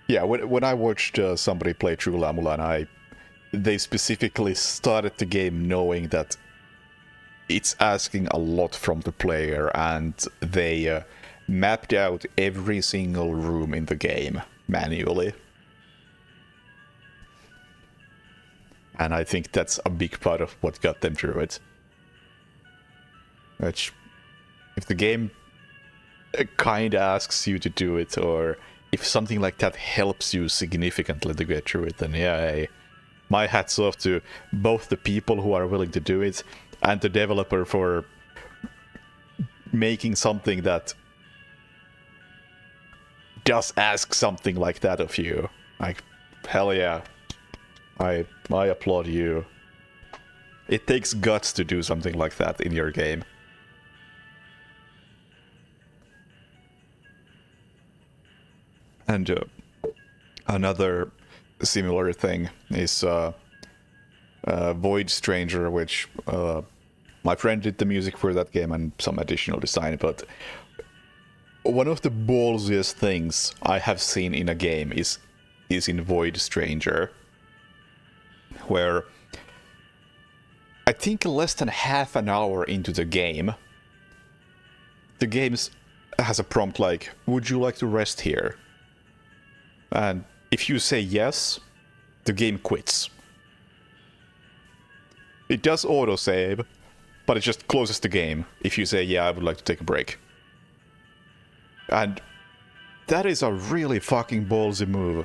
Yeah, when I watched somebody play True Lamulan, they specifically started the game knowing that it's asking a lot from the player, and they mapped out every single room in the game manually. And I think that's a big part of what got them through it. Which, if the game kinda asks you to do it, or if something like that helps you significantly to get through it, then yeah, hey, my hat's off to both the people who are willing to do it and the developer for making something that does ask something like that of you. Like, hell yeah. I applaud you. It takes guts to do something like that in your game. And another similar thing is Void Stranger, which my friend did the music for that game and some additional design, but one of the ballsiest things I have seen in a game is in Void Stranger, where I think less than half an hour into the game has a prompt like, would you like to rest here? And if you say yes, the game quits. It does autosave, but it just closes the game if you say, yeah, I would like to take a break. And that is a really fucking ballsy move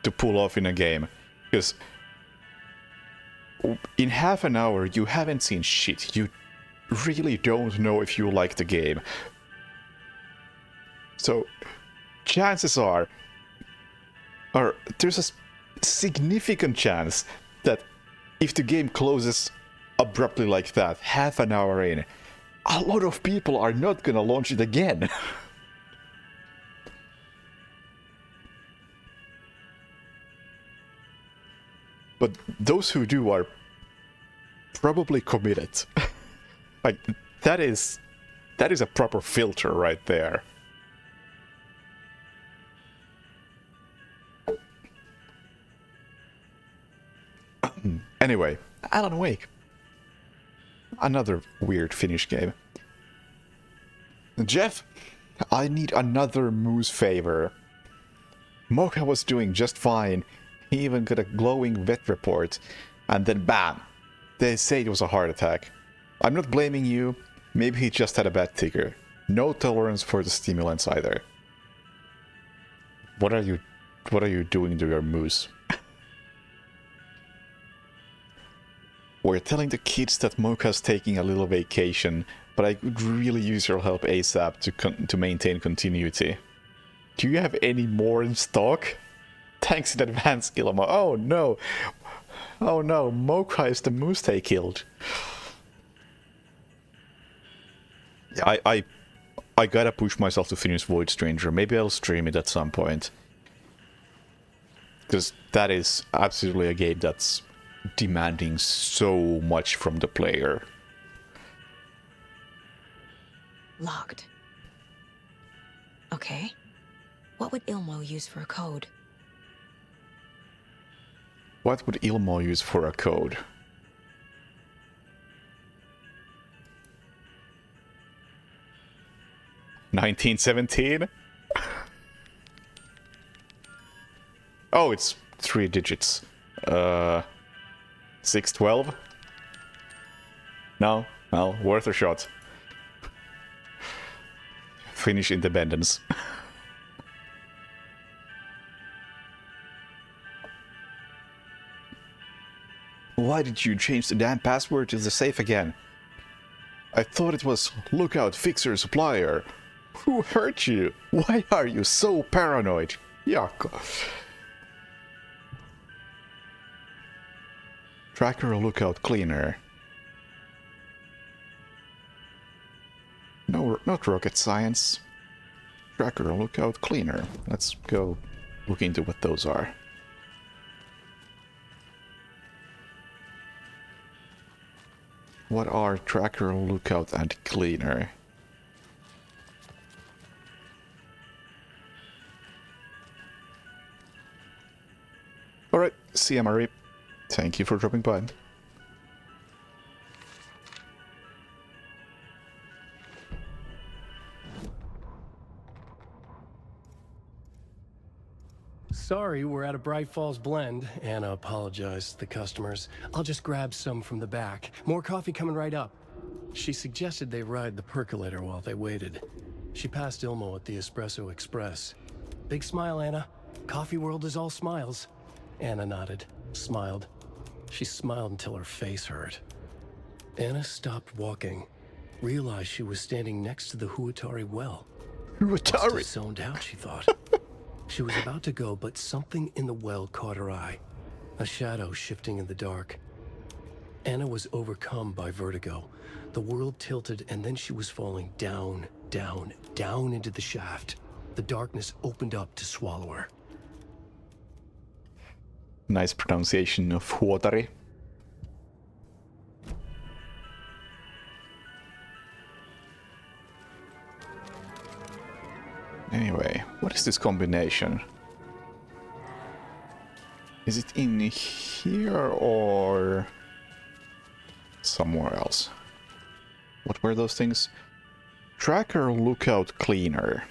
to pull off in a game, because in half an hour you haven't seen shit. You really don't know if you like the game. So chances are, or there's a significant chance that if the game closes abruptly like that, half an hour in, a lot of people are not gonna launch it again. But those who do are probably committed. Like, that is a proper filter right there. Anyway, Alan Wake. Another weird Finnish game. Jeff, I need another Moose favor. Mocha was doing just fine. He even got a glowing vet report. And then bam! They say it was a heart attack. I'm not blaming you. Maybe he just had a bad ticker. No tolerance for the stimulants either. What are you doing to your moose? We're telling the kids that Mocha's taking a little vacation, but I could really use your help ASAP to maintain continuity. Do you have any more in stock? Thanks in advance, Ilmo. Oh no! Oh no, Mocha is the moose they killed. I gotta push myself to finish Void Stranger. Maybe I'll stream it at some point. Because that is absolutely a game that's demanding so much from the player. Locked. Okay. What would Ilmo use for a code? What would Ilmo use for a code? $1917? Oh, it's 3 digits. 612? No, well, worth a shot. Finnish independence. Why did you change the damn password to the safe again? I thought it was Lookout Fixer Supplier. Who hurt you? Why are you so paranoid? Jaakko. Tracker Lookout Cleaner. No, not rocket science. Tracker Lookout Cleaner. Let's go look into what those are. What are Tracker, Lookout, and Cleaner? Alright, see ya, Marie. Thank you for dropping by. Sorry, we're at a Bright Falls blend. Anna apologized to the customers. I'll just grab some from the back. More coffee coming right up. She suggested they ride the percolator while they waited. She passed Ilmo at the Espresso Express. Big smile, Anna. Coffee world is all smiles. Anna nodded, smiled. She smiled until her face hurt. Anna stopped walking, realized she was standing next to the Huatari well. Huatari? Must have zoned out, she thought. She was about to go, but something in the well caught her eye. A shadow shifting in the dark. Anna was overcome by vertigo. The world tilted, and then she was falling down, down, down into the shaft. The darkness opened up to swallow her. Nice pronunciation of Huatari. Anyway, what is this combination? Is it in here or somewhere else? What were those things? Tracker Lookout Cleaner.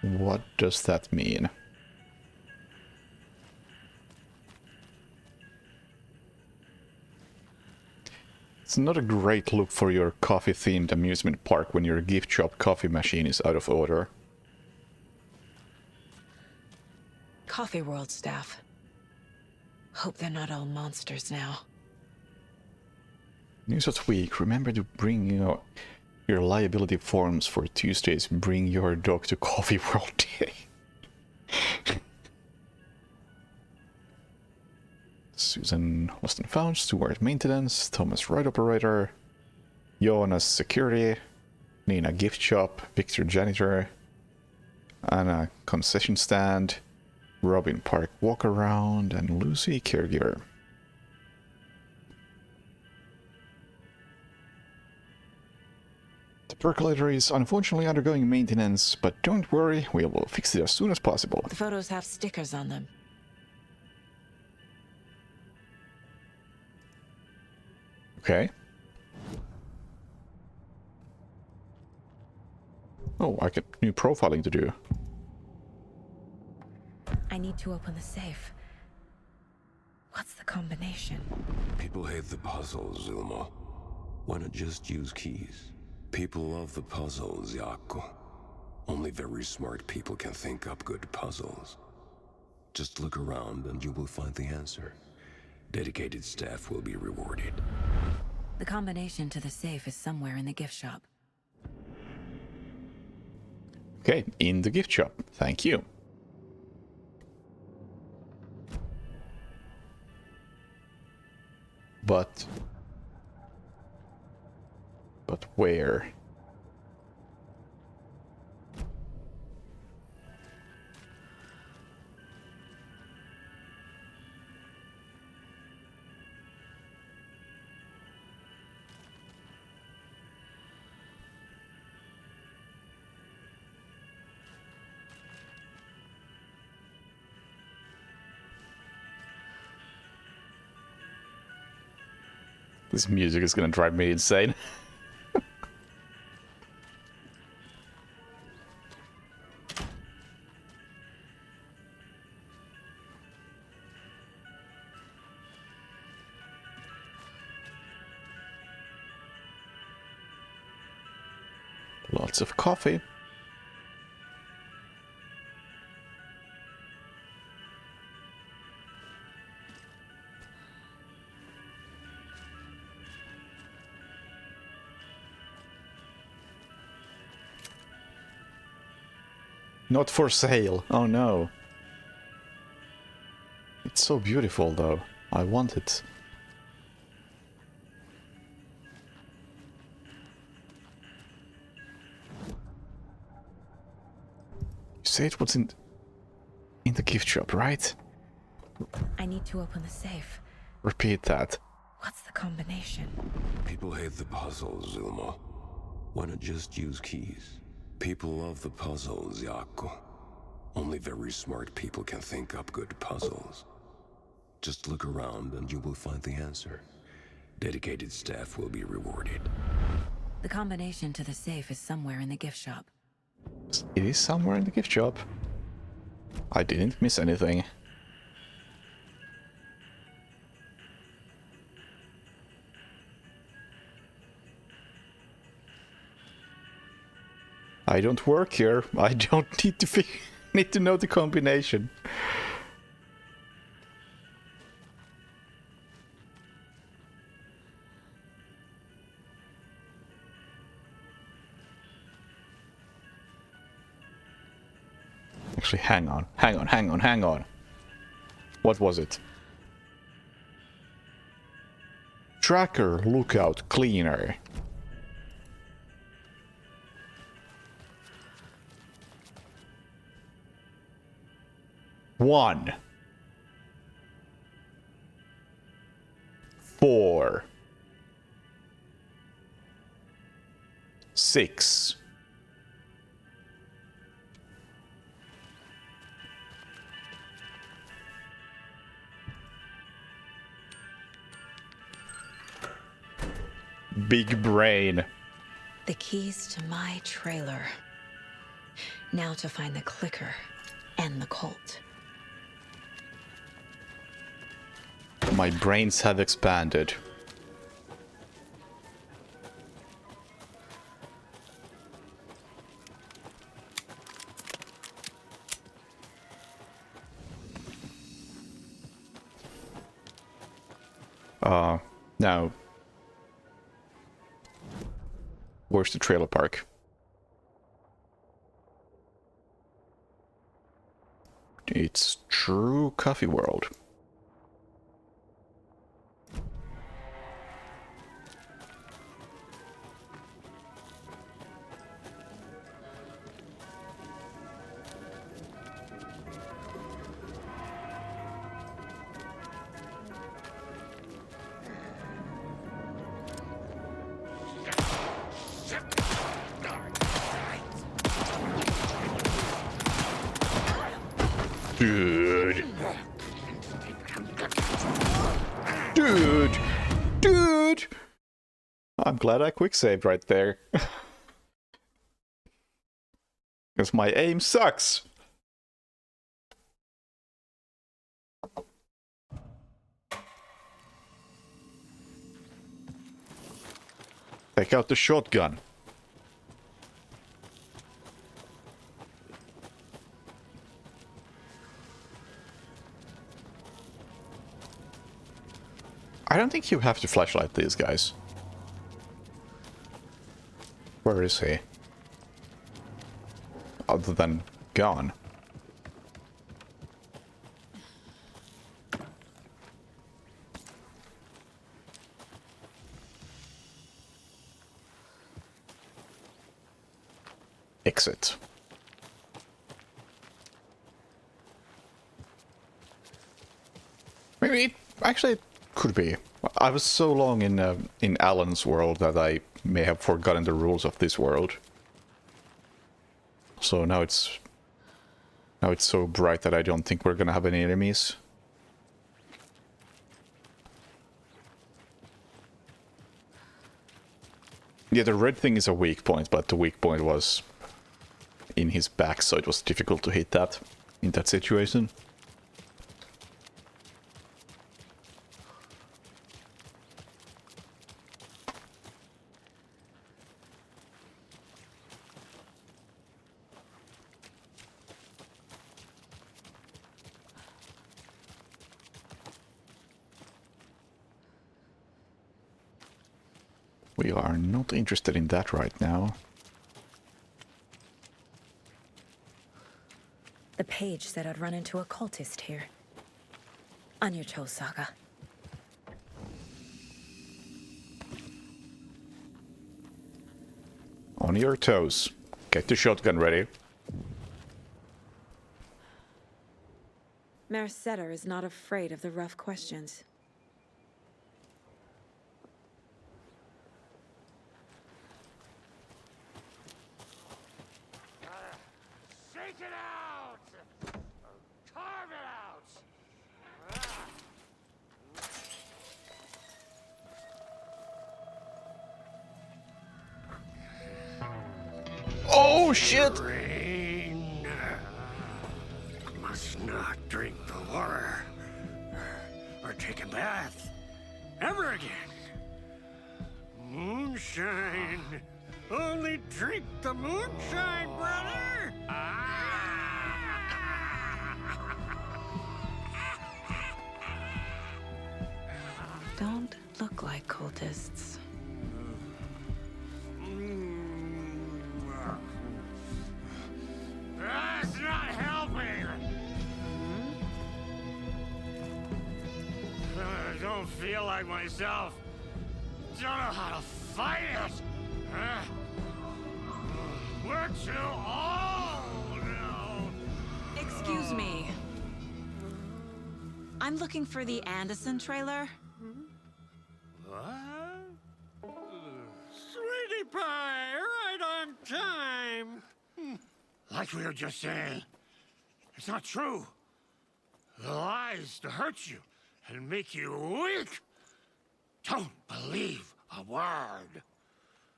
What does that mean? It's not a great look for your coffee-themed amusement park when your gift shop coffee machine is out of order. Coffee World staff. Hope they're not all monsters now. News of the week. Remember to bring your liability forms for Tuesday's Bring Your Dog to Coffee World Day. Susan Lost and Found, Stuart Maintenance, Thomas Ride Operator, Jonas Security, Nina Gift Shop, Victor Janitor, Anna Concession Stand, Robin Park Walk Around, and Lucy Caregiver. The percolator is unfortunately undergoing maintenance, but don't worry, we will fix it as soon as possible. The photos have stickers on them. Okay. Oh, I get new profiling to do. I need to open the safe. What's the combination? People hate the puzzles, Ilmo. Why not just use keys? People love the puzzles, Jaakko. Only very smart people can think up good puzzles. Just look around and you will find the answer. Dedicated staff will be rewarded. The combination to the safe is somewhere in the gift shop. Okay, in the gift shop. Thank you. But where? This music is gonna drive me insane. Lots of coffee. Not for sale. Oh no. It's so beautiful though. I want it. You say it was in the gift shop, right? I need to open the safe. Repeat that. What's the combination? People hate the puzzles, Ilmo. Why not just use keys? People love the puzzles, Jaakko. Only very smart people can think up good puzzles. Just look around and you will find the answer. Dedicated staff will be rewarded. The combination to the safe is somewhere in the gift shop. It is somewhere in the gift shop. I didn't miss anything. I don't work here. I don't need to know the combination. Actually, hang on. What was it? Tracker lookout cleaner. One. 4. 6. Big brain. The keys to my trailer. Now to find the clicker and the cult. My brains have expanded. Now, where's the trailer park? It's True Coffee World. Dude! I'm glad I quick saved right there. Because my aim sucks. Take out the shotgun. I don't think you have to flashlight these guys. Where is he? Other than gone. Exit. Maybe it actually could be. I was so long in Alan's world that I may have forgotten the rules of this world. So now it's so bright that I don't think we're gonna have any enemies. Yeah, the red thing is a weak point, but the weak point was in his back, so it was difficult to hit that in that situation. We are not interested in that right now. The page said I'd run into a cultist here. On your toes, Saga. On your toes. Get the shotgun ready. Merceder is not afraid of the rough questions. Shake it out! Carve it out! Oh shit! Rain. Must not drink the water or take a bath ever again. Moonshine. Only drink the moonshine, brother! Don't look like cultists. That's not helping! I don't feel like myself. Don't know how to fight it. We're too old now. Excuse me. I'm looking for the Anderson trailer. What? Sweetie pie, right on time. Like we were just saying, it's not true. The lies to hurt you and make you weak. Don't believe a word.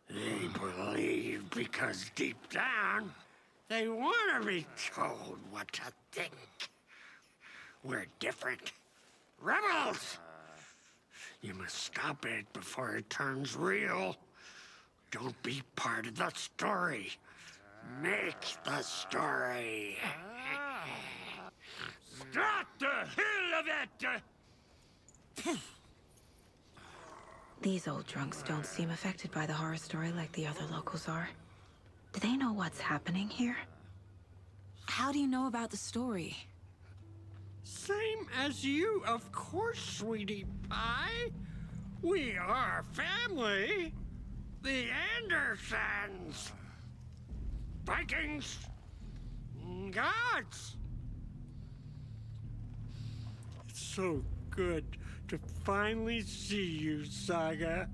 They believe because deep down, they want to be told what to think. We're different. Rebels! You must stop it before it turns real. Don't be part of the story. Make the story. Stop the hell of it! These old drunks don't seem affected by the horror story like the other locals are. Do they know what's happening here? How do you know about the story? Same as you, of course, sweetie pie. We are family. The Andersons. Vikings. Gods. It's so good to finally see you, Saga.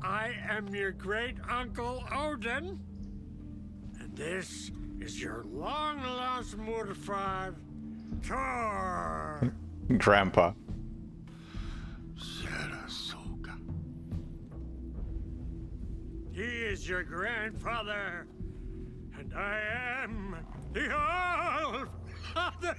I am your great uncle Odin, and this is your long-lost Murfar, Thor. Grandpa. Sarasota. He is your grandfather, and I am the All-Father.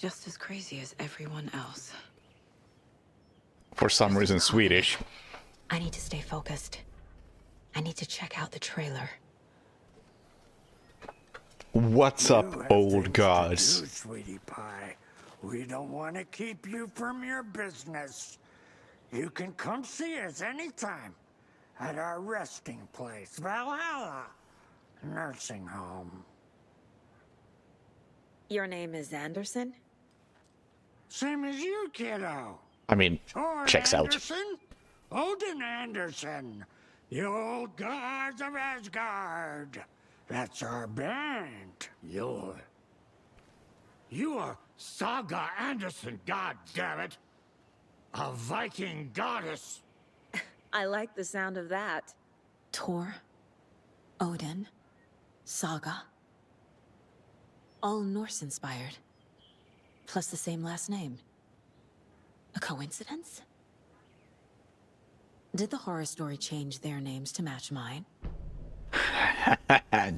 just as crazy as everyone else. For some reason, Swedish. I need to stay focused. I need to check out the trailer. What's up, old gods? Sweetie pie. We don't want to keep you from your business. You can come see us anytime at our resting place, Valhalla Nursing Home. Your name is Anderson? Same as you, kiddo. I mean, Thor checks out. Anderson, Odin Anderson, the old gods of Asgard. That's our band. You are Saga Anderson, goddammit. A Viking goddess. I like the sound of that. Thor, Odin, Saga. All Norse-inspired. Plus the same last name. A coincidence? Did the horror story change their names to match mine?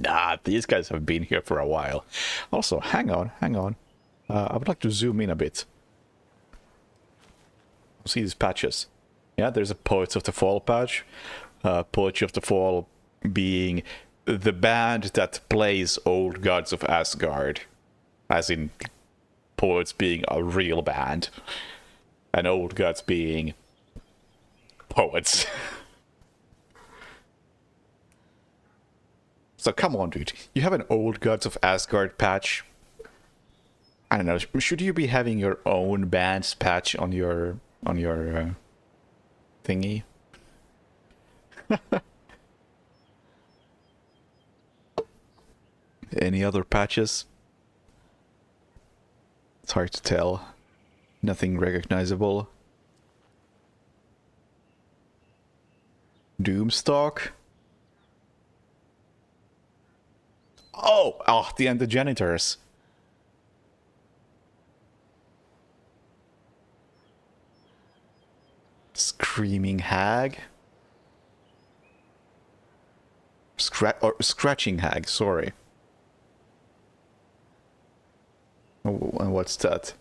Nah, these guys have been here for a while. Also, hang on. I would like to zoom in a bit. See these patches. Yeah, there's a Poets of the Fall patch. Poetry of the Fall being the band that plays Old Gods of Asgard. As in, Poets being a real band. And Old Gods being poets. So come on, dude. You have an Old Gods of Asgard patch. I don't know. Should you be having your own band's patch on your thingy? Any other patches? It's hard to tell. Nothing recognizable. Doomstalk? Oh, the Antigenitors. Screaming Hag? Scratching Hag, sorry. Oh, and what's that?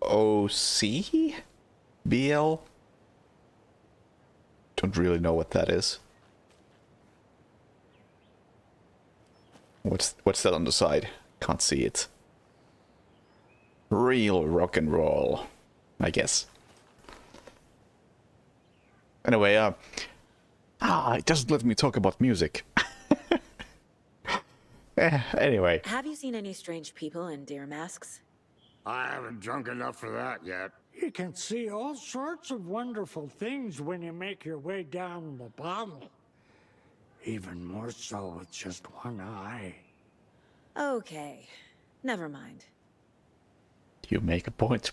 OC? BL? Don't really know what that is. What's that on the side? Can't see it. Real rock and roll, I guess. Anyway, it doesn't let me talk about music. Anyway. Have you seen any strange people in deer masks? I haven't drunk enough for that yet. You can see all sorts of wonderful things when you make your way down the bottle. Even more so with just one eye. Okay, never mind. You make a point.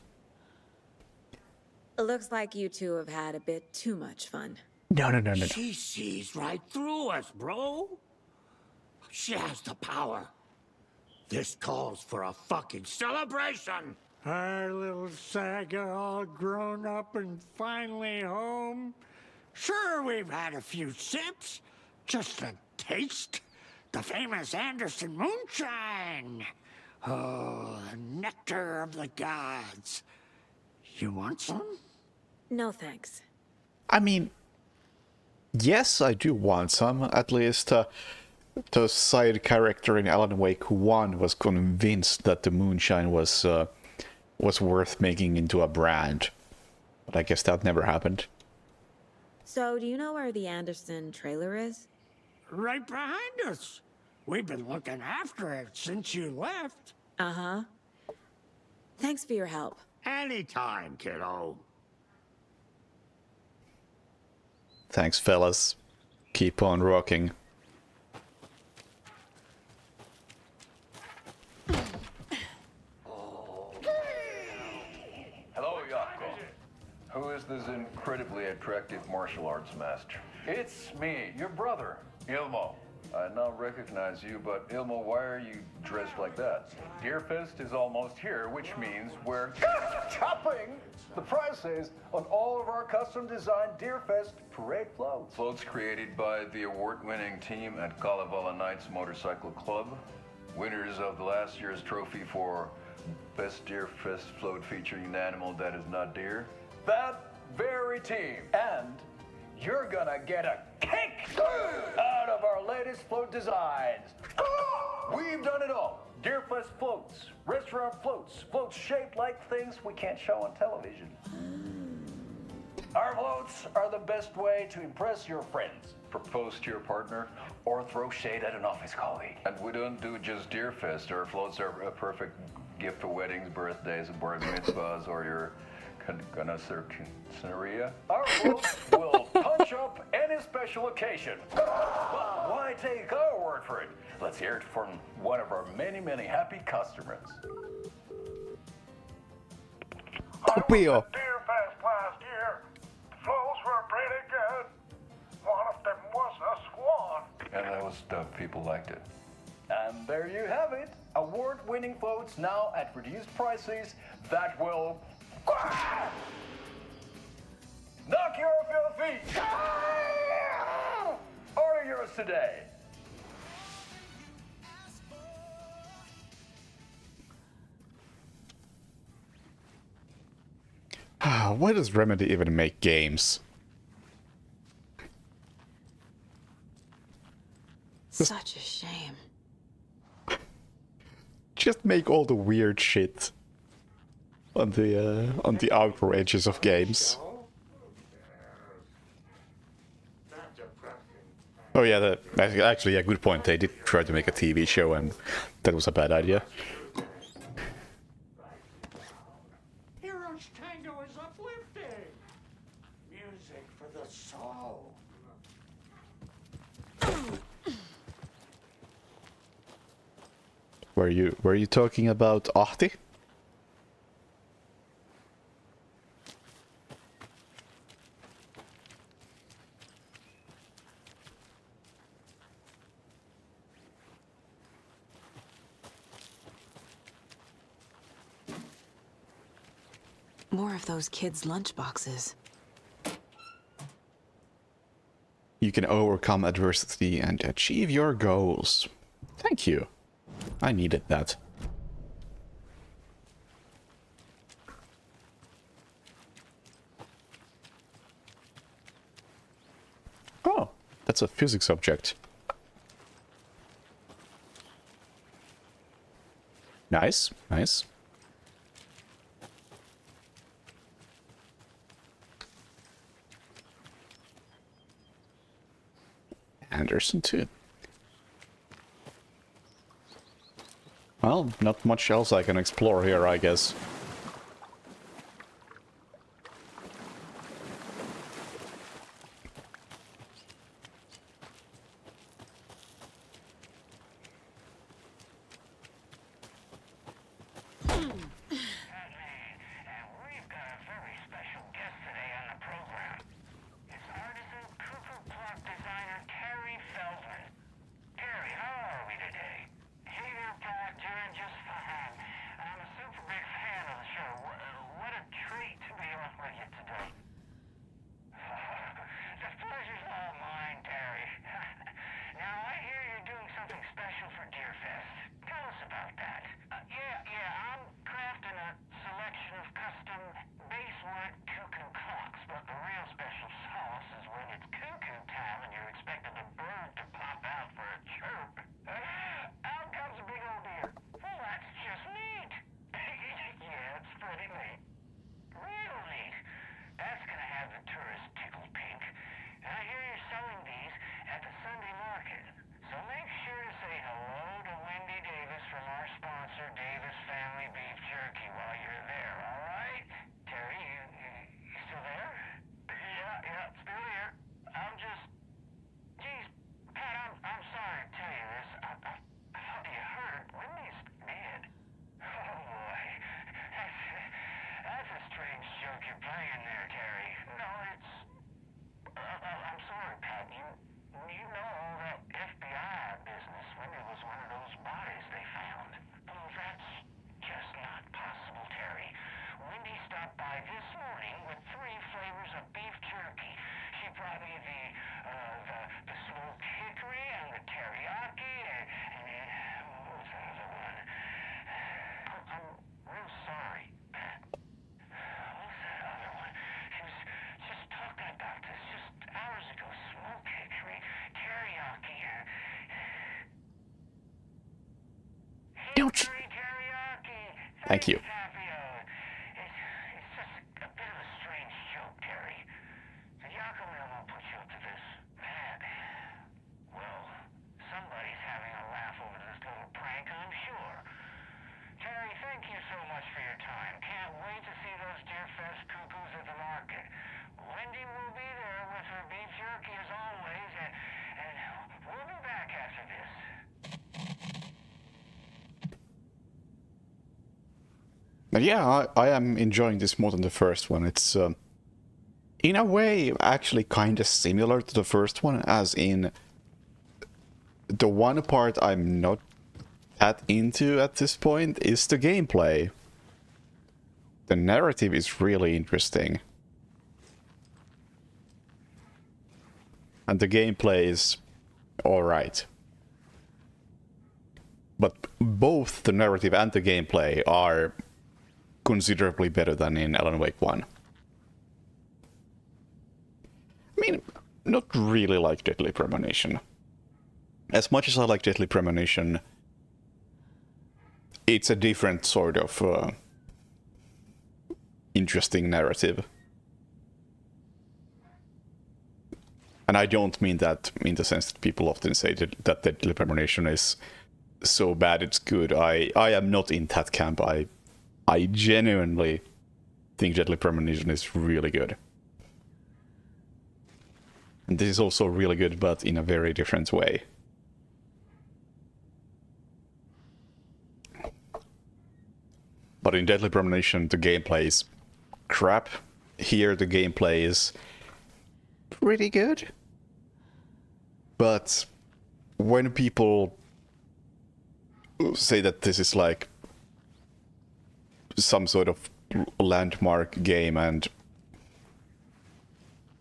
It looks like you two have had a bit too much fun. No. She sees right through us, bro. She has the power. This calls for a fucking celebration. Our little Saga all grown up and finally home. Sure, we've had a few sips. Just a taste. The famous Anderson moonshine. Oh, the nectar of the gods. You want some? No, thanks. I mean, yes, I do want some. At least the side character in Alan Wake 1 was convinced that the moonshine was worth making into a brand. But I guess that never happened. So, do you know where the Anderson trailer is? Right behind us. We've been looking after it since you left. Uh-huh. Thanks for your help. Anytime, kiddo. Thanks, fellas. Keep on rocking. Hello, Yako. Who is this incredibly attractive martial arts master? It's me, your brother, Ilmo. I now recognize you, but Ilmo, why are you dressed like that? Deerfest is almost here, which means we're chopping the prices on all of our custom-designed Deerfest parade floats. Floats created by the award-winning team at Kalevala Knights Motorcycle Club, winners of the last year's trophy for Best Deerfest float featuring an animal that is not deer. That very team. And you're gonna get a kick out of our latest float designs. We've done it all. Deerfest floats, restaurant floats, floats shaped like things we can't show on television. Our floats are the best way to impress your friends, Propose to your partner. or throw shade at an office colleague. And we don't do just Deerfest. Our floats are a perfect gift for weddings, birthdays, bar mitzvahs, or your Scenaria. Our floats will punch up any special occasion. But why take our word for it? Let's hear it from one of our many, many happy customers. Wheel. Deerfest last year. Flows were pretty good. One of them was a swan. And that was stuff people liked it. And there you have it. Award-winning floats now at reduced prices that will knock you off your feet. Order yours today. Why does Remedy even make games? Such a shame. Just make all the weird shit on the outer edges of games. Oh yeah, that's actually a good point. They did try to make a TV show, and that was a bad idea. Hero's Tango is uplifting. Music for the soul. Were you talking about Ahti? More of those kids' lunchboxes. You can overcome adversity and achieve your goals. Thank you. I needed that. Oh, that's a physics object. Nice, nice. Anderson too. Well, not much else I can explore here, I guess. Hey there, Pat. Doing just fine. I'm a super big fan of Thank you. But yeah, I am enjoying this more than the first one. It's, in a way, actually kind of similar to the first one, as in the one part I'm not that into at this point is the gameplay. The narrative is really interesting. And the gameplay is alright. But both the narrative and the gameplay are considerably better than in Alan Wake 1. I mean, not really like Deadly Premonition. As much as I like Deadly Premonition, it's a different sort of interesting narrative. And I don't mean that in the sense that people often say that Deadly Premonition is so bad it's good. I am not in that camp. I genuinely think Deadly Premonition is really good. And this is also really good, but in a very different way. But in Deadly Premonition, the gameplay is crap. Here, the gameplay is pretty good. But when people say that this is like some sort of landmark game and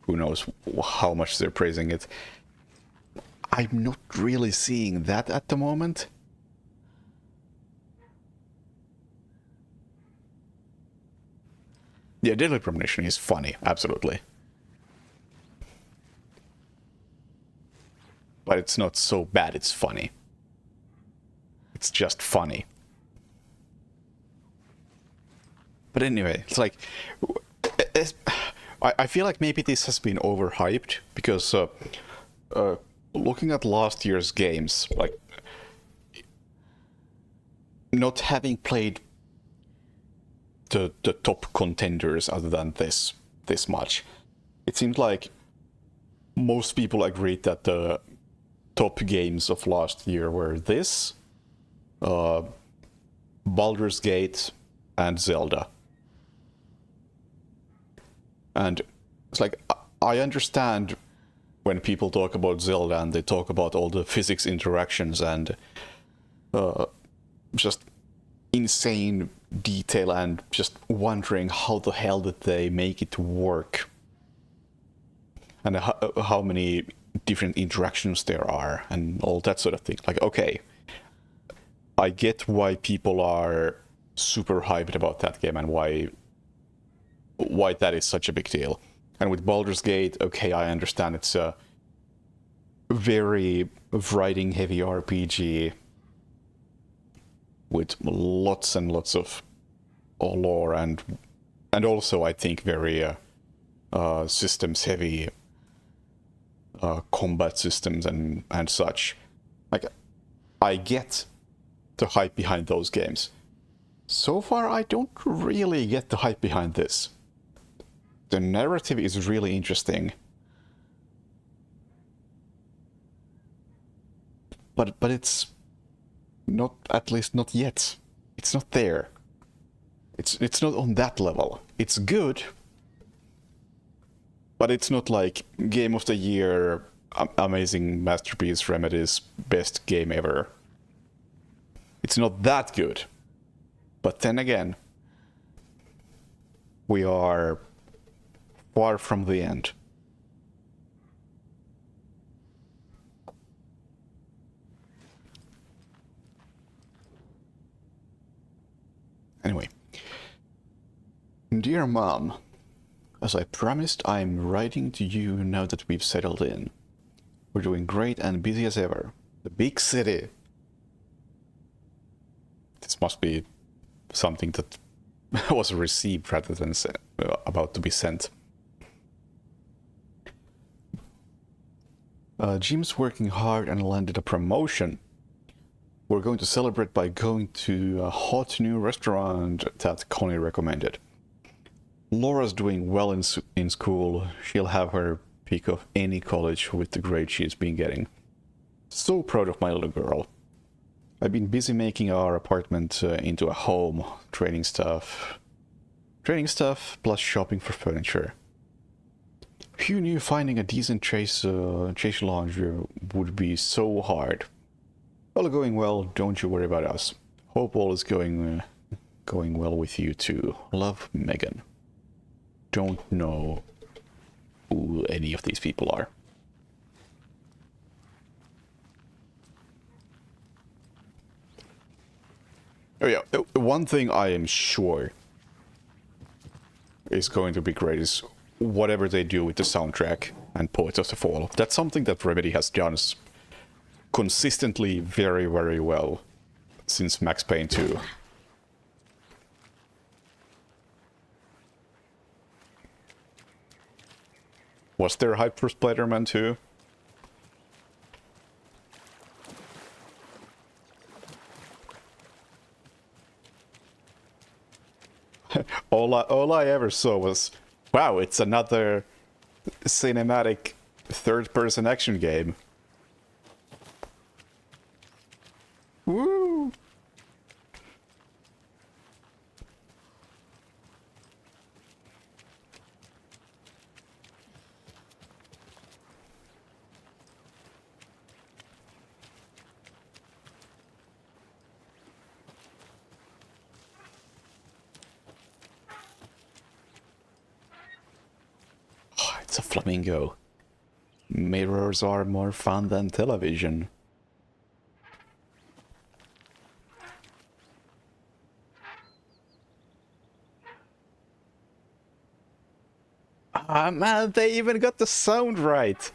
who knows how much they're praising it, I'm not really seeing that at the moment. Yeah, Deadly Premonition is funny, absolutely. But it's not so bad it's funny. It's just funny. But anyway, it's like... I feel like maybe this has been overhyped, because looking at last year's games, like... Not having played the top contenders other than this much, it seemed like most people agreed that the top games of last year were this, Baldur's Gate, and Zelda. And it's like, I understand when people talk about Zelda and they talk about all the physics interactions and just insane detail and just wondering how the hell did they make it work. And how many different interactions there are and all that sort of thing. Like, okay, I get why people are super hyped about that game and why that is such a big deal. And with Baldur's Gate, okay, I understand it's a very writing-heavy RPG with lots and lots of lore and also, I think, very systems-heavy combat systems and such. Like, I get the hype behind those games. So far, I don't really get the hype behind this. The narrative is really interesting. But it's not, at least not yet. It's not there. It's not on that level. It's good, but it's not like Game of the Year, amazing masterpiece, Remedy's best game ever. It's not that good. But then again, we are far from the end. Anyway. Dear Mom, as I promised, I'm writing to you now that we've settled in. We're doing great and busy as ever. The big city. This must be something that was received rather than about to be sent. Jim's working hard and landed a promotion. We're going to celebrate by going to a hot new restaurant that Connie recommended. Laura's doing well in school. She'll have her pick of any college with the grade she's been getting. So proud of my little girl. I've been busy making our apartment into a home, training stuff plus shopping for furniture. Who knew finding a decent chase lounge would be so hard? All going well, don't you worry about us. Hope all is going well with you too. Love, Megan. Don't know who any of these people are. Oh yeah, one thing I am sure is going to be great is whatever they do with the soundtrack and Poets of the Fall. That's something that Remedy has done consistently very, very well since Max Payne 2. Was there hype for Spider-Man 2? all I ever saw was, wow, it's another cinematic third-person action game. Woo! It's a flamingo. Mirrors are more fun than television. Ah man, they even got the sound right.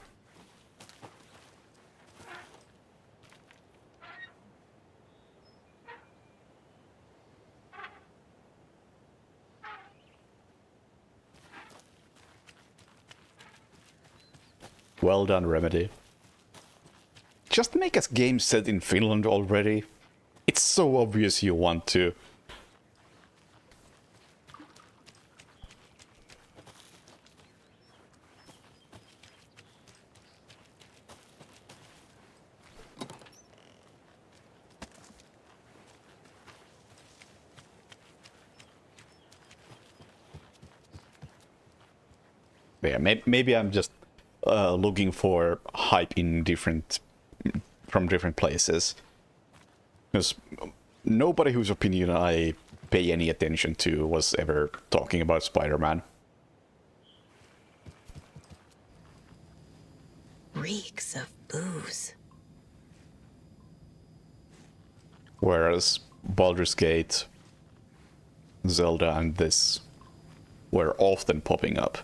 Well done, Remedy. Just make a game set in Finland already. It's so obvious you want to. Yeah, maybe I'm just looking for hype in from different places, because nobody whose opinion I pay any attention to was ever talking about Spider-Man. Reeks of booze. Whereas Baldur's Gate, Zelda, and this were often popping up.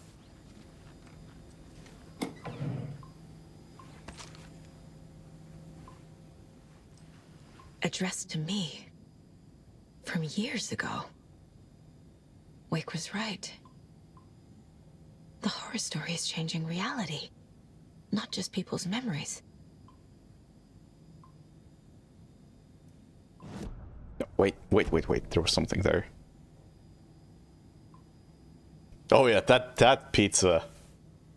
Addressed to me. From years ago. Wake was right. The horror story is changing reality. Not just people's memories. Wait. There was something there. Oh yeah, that pizza.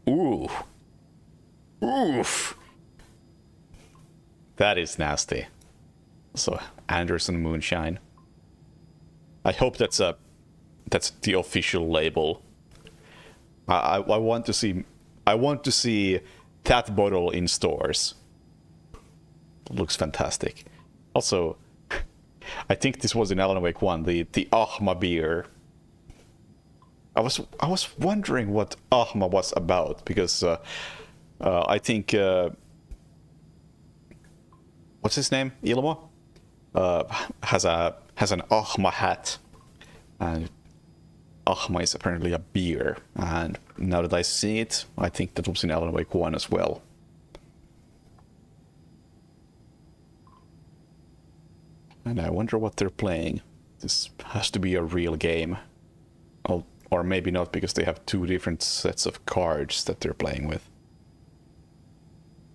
Ooh. Oof. That is nasty. So, Anderson Moonshine. I hope that's the official label. I want to see that bottle in stores. It looks fantastic. Also, I think this was in Alan Wake 1, the Ahma beer. I was wondering what Ahma was about, because I think what's his name? Ilmo? Has an Ahma hat, and Ahma is apparently a beer, and now that I see it, I think that was in Alan Wake 1 as well. And I wonder what they're playing. This has to be a real game. Oh, or maybe not, because they have two different sets of cards that they're playing with.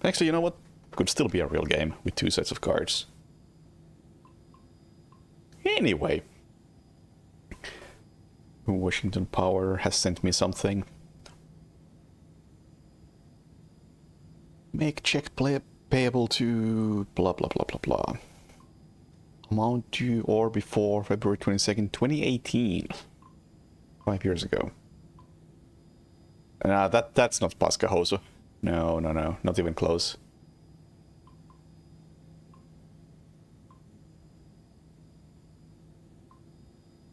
Actually, you know what? Could still be a real game with two sets of cards. Anyway. Washington Power has sent me something. Make check payable to blah blah blah blah blah. Amount due or before February 22nd, 2018. 5 years ago. That's not Paskahoso. No, not even close.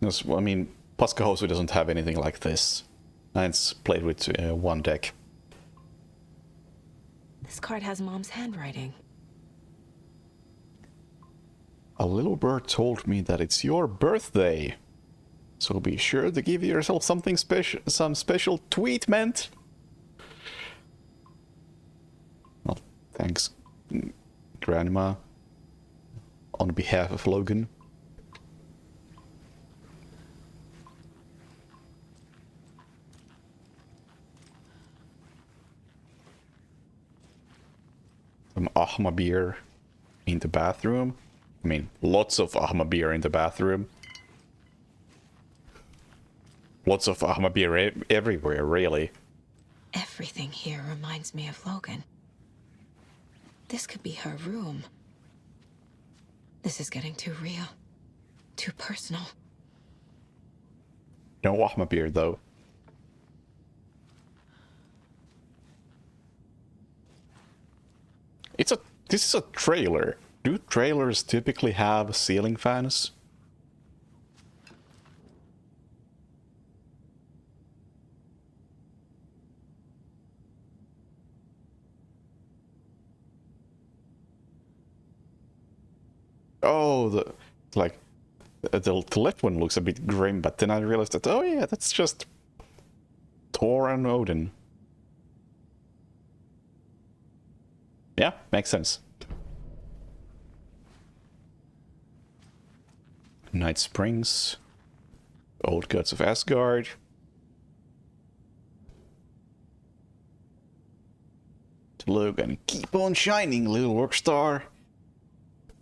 I mean, Paskahoso doesn't have anything like this. And it's played with one deck. This card has Mom's handwriting. A little bird told me that it's your birthday. So be sure to give yourself something special, some special treatment. Well, thanks, Grandma. On behalf of Logan. Some Ahma beer in the bathroom. I mean, lots of Ahma beer in the bathroom. Lots of Ahma beer everywhere, really. Everything here reminds me of Logan. This could be her room. This is getting too real. Too personal. No Ahma beer, though. This is a trailer. Do trailers typically have ceiling fans? Oh, the left one looks a bit grim, but then I realized that, oh yeah, that's just Thor and Odin. Yeah, makes sense. Night Springs. Old Gods of Asgard. Logan, keep on shining, little rock star.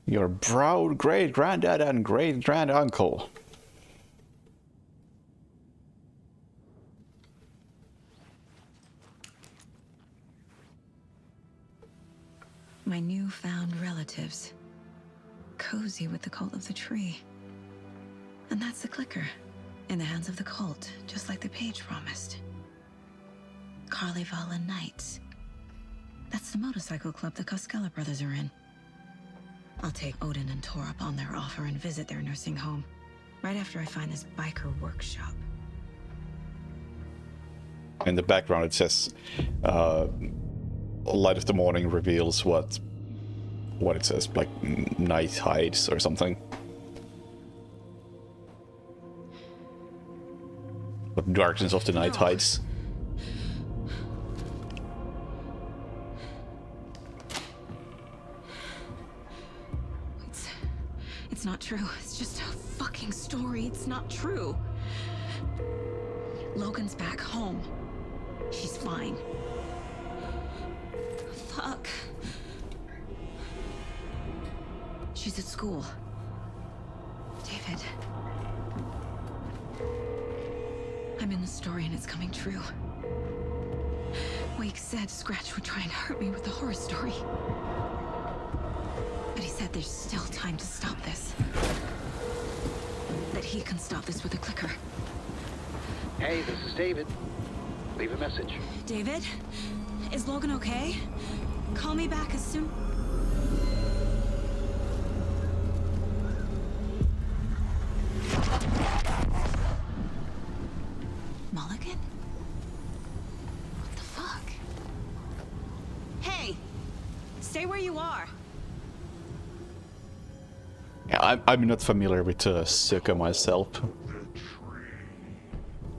Your proud great-granddad and great-grand-uncle. My newfound relatives. Cozy with the cult of the tree. And that's the clicker. In the hands of the cult, just like the page promised. Carnival Knights. That's the motorcycle club the Koskela brothers are in. I'll take Odin and Tor up on their offer and visit their nursing home. Right after I find this biker workshop. In the background it says, Light of the Morning reveals what it says, like night hides or something. What darkness of the night hides. It's not true. It's just a fucking story. It's not true. Logan's back home. She's fine. Fuck. She's at school. David. I'm in the story and it's coming true. Wake said Scratch would try and hurt me with the horror story. But he said there's still time to stop this. That he can stop this with a clicker. Hey, this is David. Leave a message. David? Is Logan okay? Call me back as soon... Mulligan? What the fuck? Hey! Stay where you are! Yeah, I'm not familiar with Suka myself.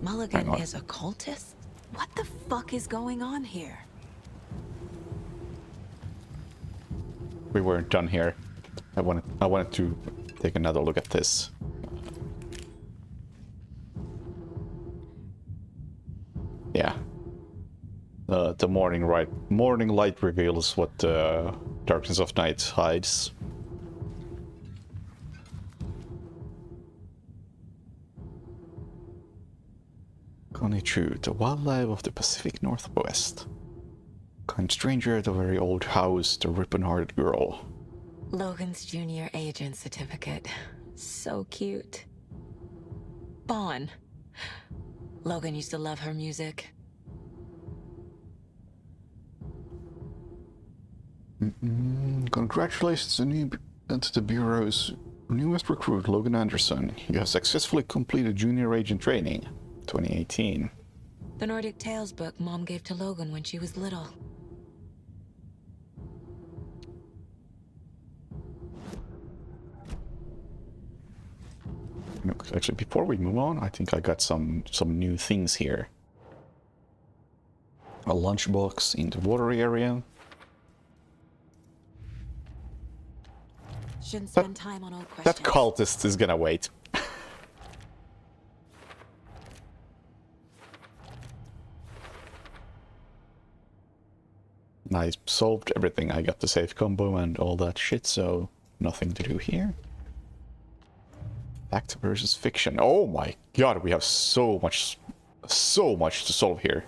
Mulligan is a cultist? What the fuck is going on here? We weren't done here. I wanted to take another look at this. the morning light reveals what the darkness of night hides. Connie Chu, the wildlife of the Pacific Northwest. Kind stranger, the very old house, the ribbon-hearted girl. Logan's junior agent certificate. So cute. Bond. Logan used to love her music. Congratulations to the Bureau's newest recruit, Logan Anderson. You have successfully completed junior agent training, 2018. The Nordic Tales book Mom gave to Logan when she was little. No, actually, before we move on, I think I got some new things here. A lunchbox in the water area. Shouldn't spend time on old questions. That cultist is gonna wait. I solved everything. I got the safe combo and all that shit, so nothing to do here. Fact versus fiction. Oh my god, we have so much to solve here.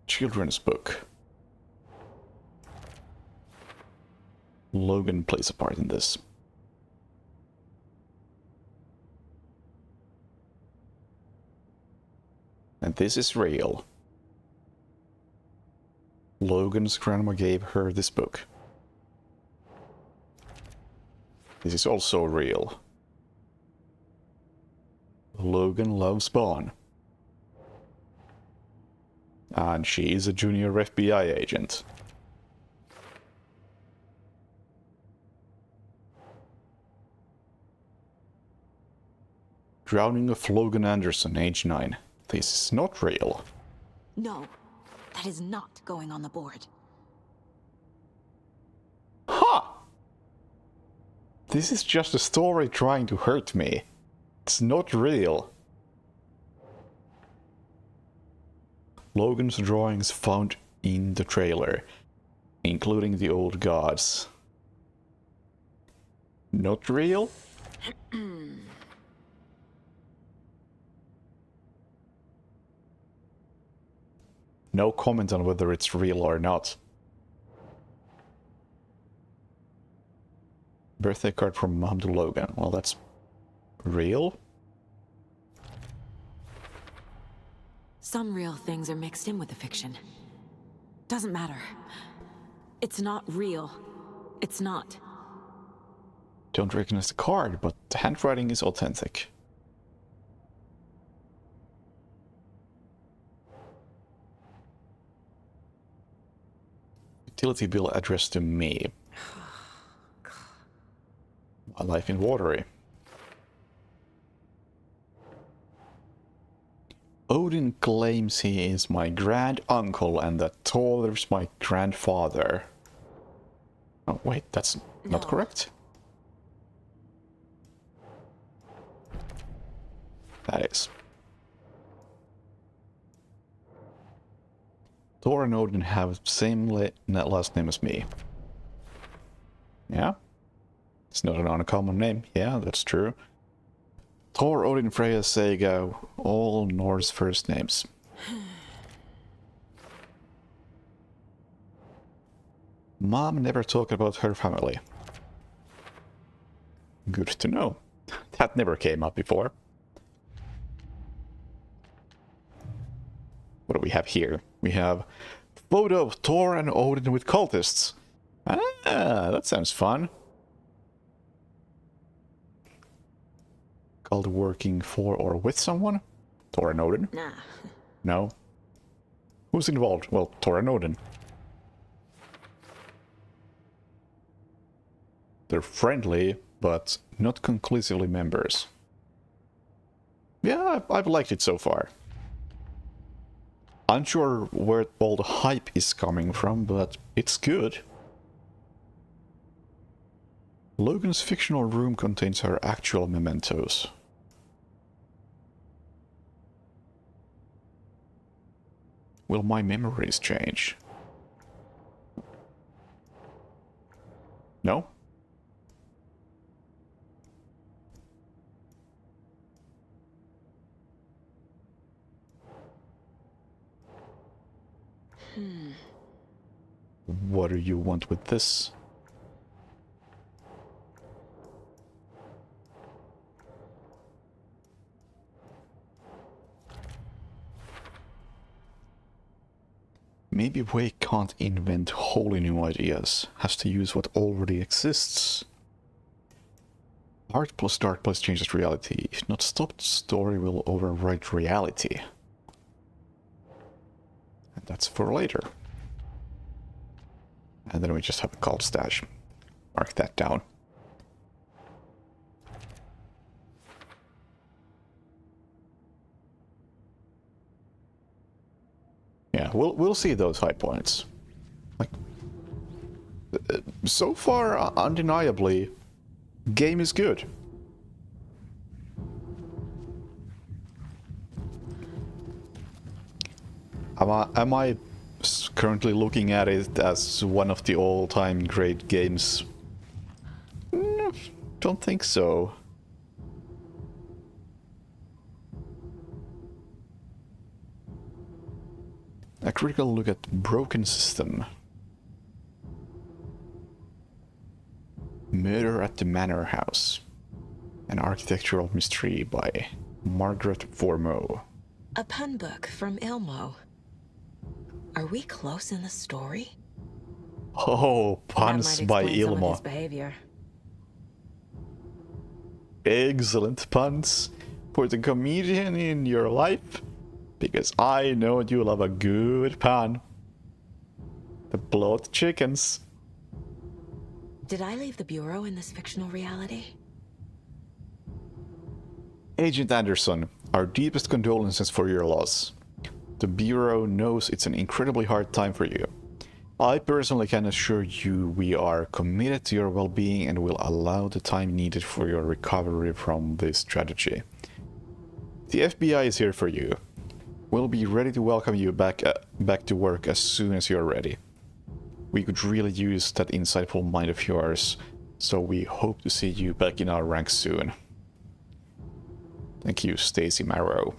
Children's book. Logan plays a part in this. And this is real. Logan's grandma gave her this book. This is also real. Logan loves Bond. And she is a junior FBI agent. Drowning of Logan Anderson, age 9. This is not real. No, that is not going on the board. Ha! This is just a story trying to hurt me. It's not real. Logan's drawings found in the trailer, including the old gods. Not real? No comment on whether it's real or not. Birthday card from Mom to Logan. Well, that's real? Some real things are mixed in with the fiction. Doesn't matter. It's not real. It's not. Don't recognize the card, but the handwriting is authentic. Utility bill addressed to me. My life in Watery. Odin claims he is my grand uncle and that Thor's my grandfather. Oh wait, that's not correct? That is. Thor and Odin have the same last name as me. Yeah? It's not an uncommon name. Yeah, that's true. Thor, Odin, Freya, Sega, all Norse first names. Mom never talked about her family. Good to know. That never came up before. What do we have here? We have photo of Thor and Odin with cultists. Ah, that sounds fun. Cult working for or with someone? Thor and Odin? Nah. No. Who's involved? Well, Thor and Odin. They're friendly, but not conclusively members. Yeah, I've liked it so far. Unsure where all the hype is coming from, but it's good. Logan's fictional room contains her actual mementos. Will my memories change? No? What do you want with this? Maybe Wake can't invent wholly new ideas, has to use what already exists. Art plus dark plus changes reality. If not stopped, story will override reality. And that's for later. And then we just have a cult stash. Mark that down. Yeah, we'll see those high points. Like, so far, undeniably, game is good. Am I currently looking at it as one of the all-time great games? No, don't think so. A critical look at Broken System. Murder at the Manor House. An architectural mystery by Margaret Formoe. A pun book from Ilmo. Are we close in the story? Oh, puns by Ilmo. Behavior. Excellent puns for the comedian in your life. Because I know you love a good pun. The blood chickens. Did I leave the Bureau in this fictional reality? Agent Anderson, our deepest condolences for your loss. The Bureau knows it's an incredibly hard time for you. I personally can assure you we are committed to your well-being and will allow the time needed for your recovery from this tragedy. The FBI is here for you. We'll be ready to welcome you back to work as soon as you're ready. We could really use that insightful mind of yours, so we hope to see you back in our ranks soon. Thank you, Stacy Marrow.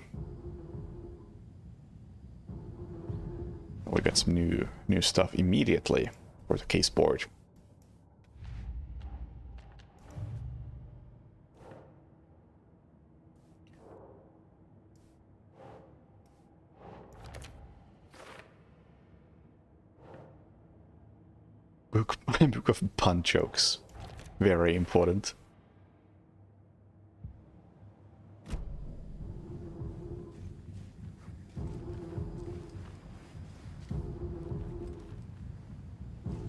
We got some new stuff immediately for the case board. Book of pun jokes. Very important.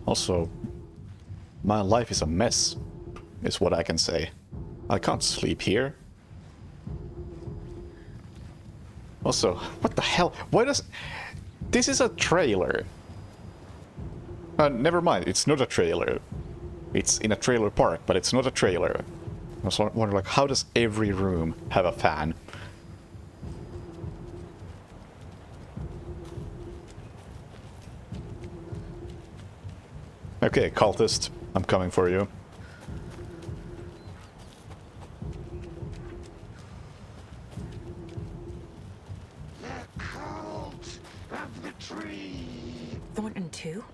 Also, my life is a mess, is what I can say. I can't sleep here. Also, what the hell? Why does... This is a trailer. Never mind, it's not a trailer. It's in a trailer park, but it's not a trailer. I was wondering, like, how does every room have a fan? Okay, cultist, I'm coming for you. Thornton 2?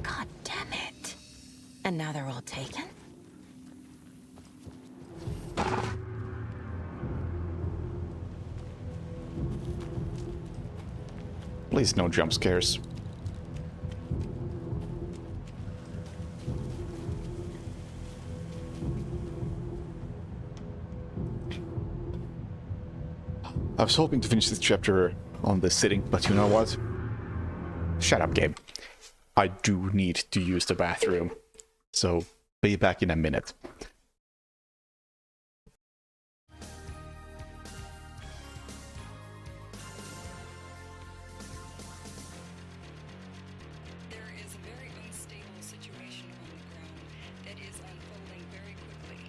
God damn it. And now they're all taken? Please, no jump scares. I was hoping to finish this chapter on this sitting, but you know what? Shut up, game. I do need to use the bathroom, so be back in a minute. There is a very unstable situation on the ground that is unfolding very quickly.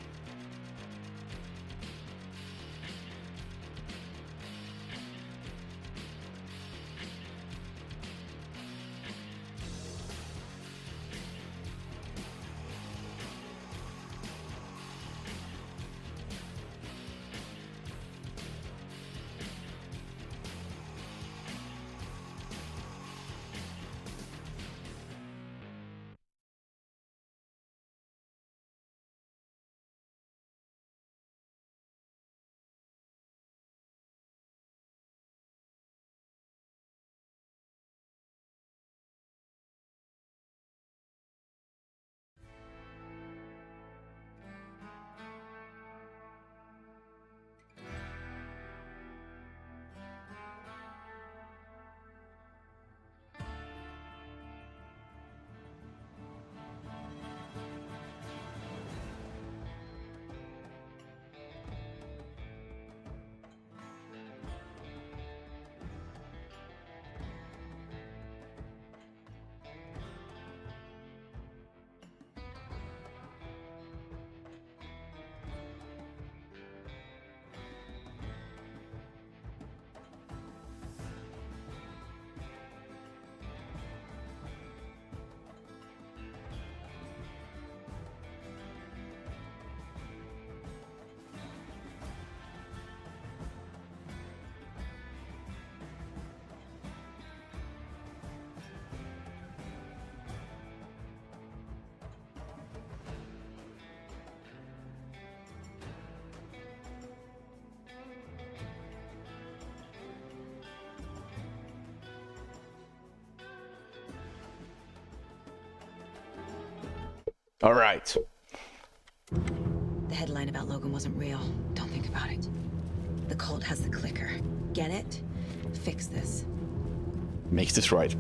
All right. The headline about Logan wasn't real. Don't think about it. The cult has the clicker. Get it? Fix this. Make this right.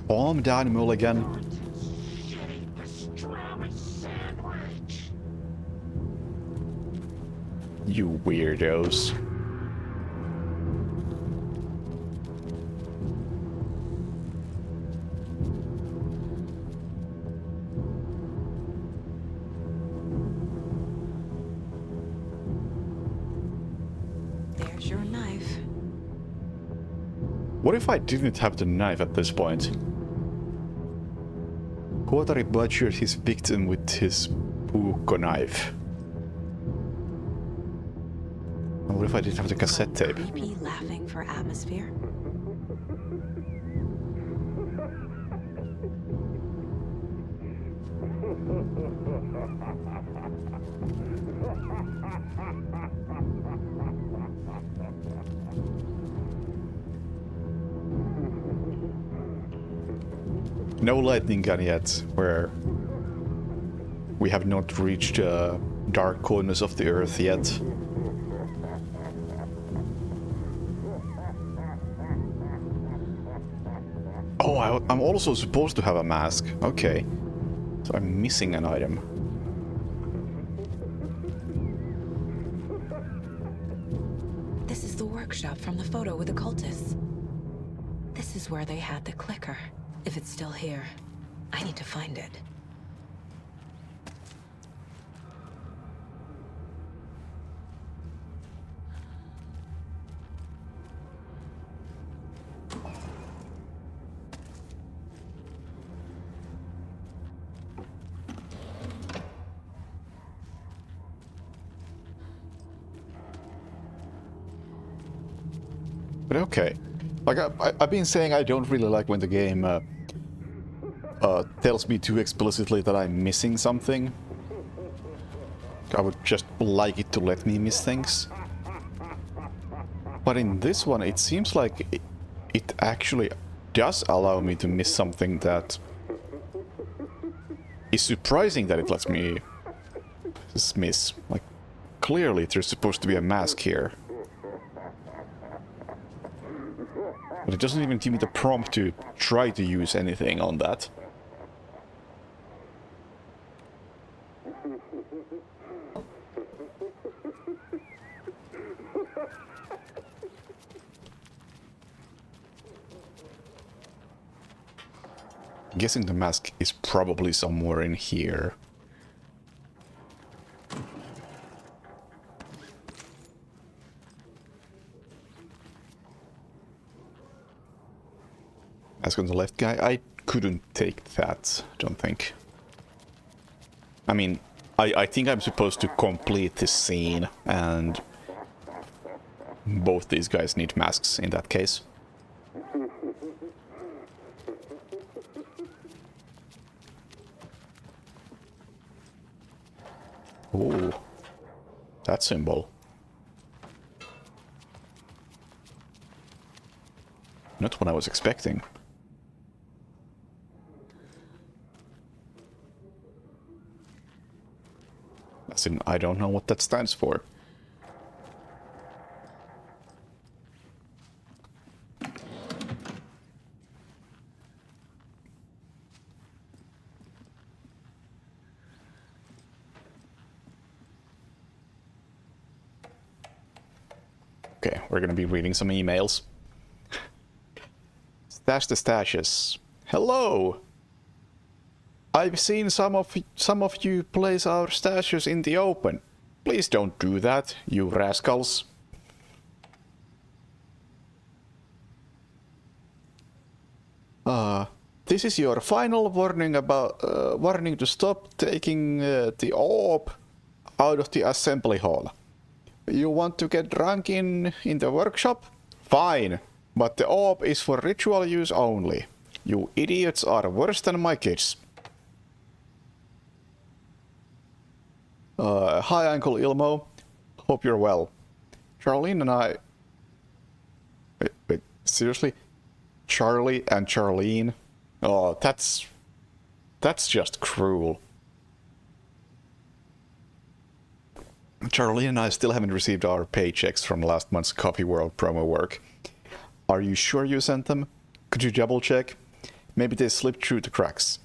Calm down, Mulligan. You weirdos. There's your knife. What if I didn't have the knife at this point? Kotari butchered his victim with his puukko knife. And what if I didn't have the cassette tape? Creepy laughing for atmosphere. No lightning gun yet, where we have not reached dark corners of the earth yet. Oh, I'm also supposed to have a mask. Okay. So I'm missing an item. This is the workshop from the photo with the cultists. This is where they had the clicker. If it's still here, I need to find it. But okay. Like, I've been saying I don't really like when the game tells me too explicitly that I'm missing something. I would just like it to let me miss things. But in this one, it seems like it actually does allow me to miss something that is surprising that it lets me miss. Like, clearly there's supposed to be a mask here. But it doesn't even give me the prompt to try to use anything on that. I'm guessing the mask is probably somewhere in here. Mask on the left guy, I couldn't take that, don't think. I mean, I think I'm supposed to complete this scene, and both these guys need masks in that case. Ooh, that symbol. Not what I was expecting. As in, I don't know what that stands for. Okay, we're gonna be reading some emails. Stash the stashes. Hello! I've seen some of you place our stashes in the open. Please don't do that, you rascals. This is your final warning about warning to stop taking the orb out of the assembly hall. You want to get drunk in the workshop? Fine, but the orb is for ritual use only. You idiots are worse than my kids. Hi, Uncle Ilmo. Hope you're well. Charlene and I... Seriously? Charlie and Charlene? Oh, that's just cruel. Charlene and I still haven't received our paychecks from last month's Coffee World promo work. Are you sure you sent them? Could you double check? Maybe they slipped through the cracks.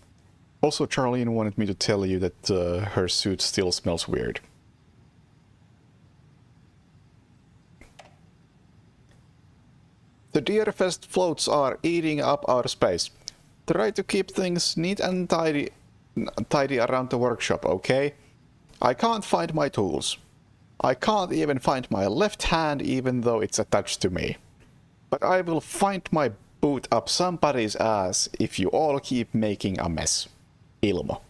Also, Charlene wanted me to tell you that her suit still smells weird. The Deerfest floats are eating up our space. Try to keep things neat and tidy around the workshop, okay? I can't find my tools. I can't even find my left hand even though it's attached to me. But I will find my boot up somebody's ass if you all keep making a mess. Ilmo.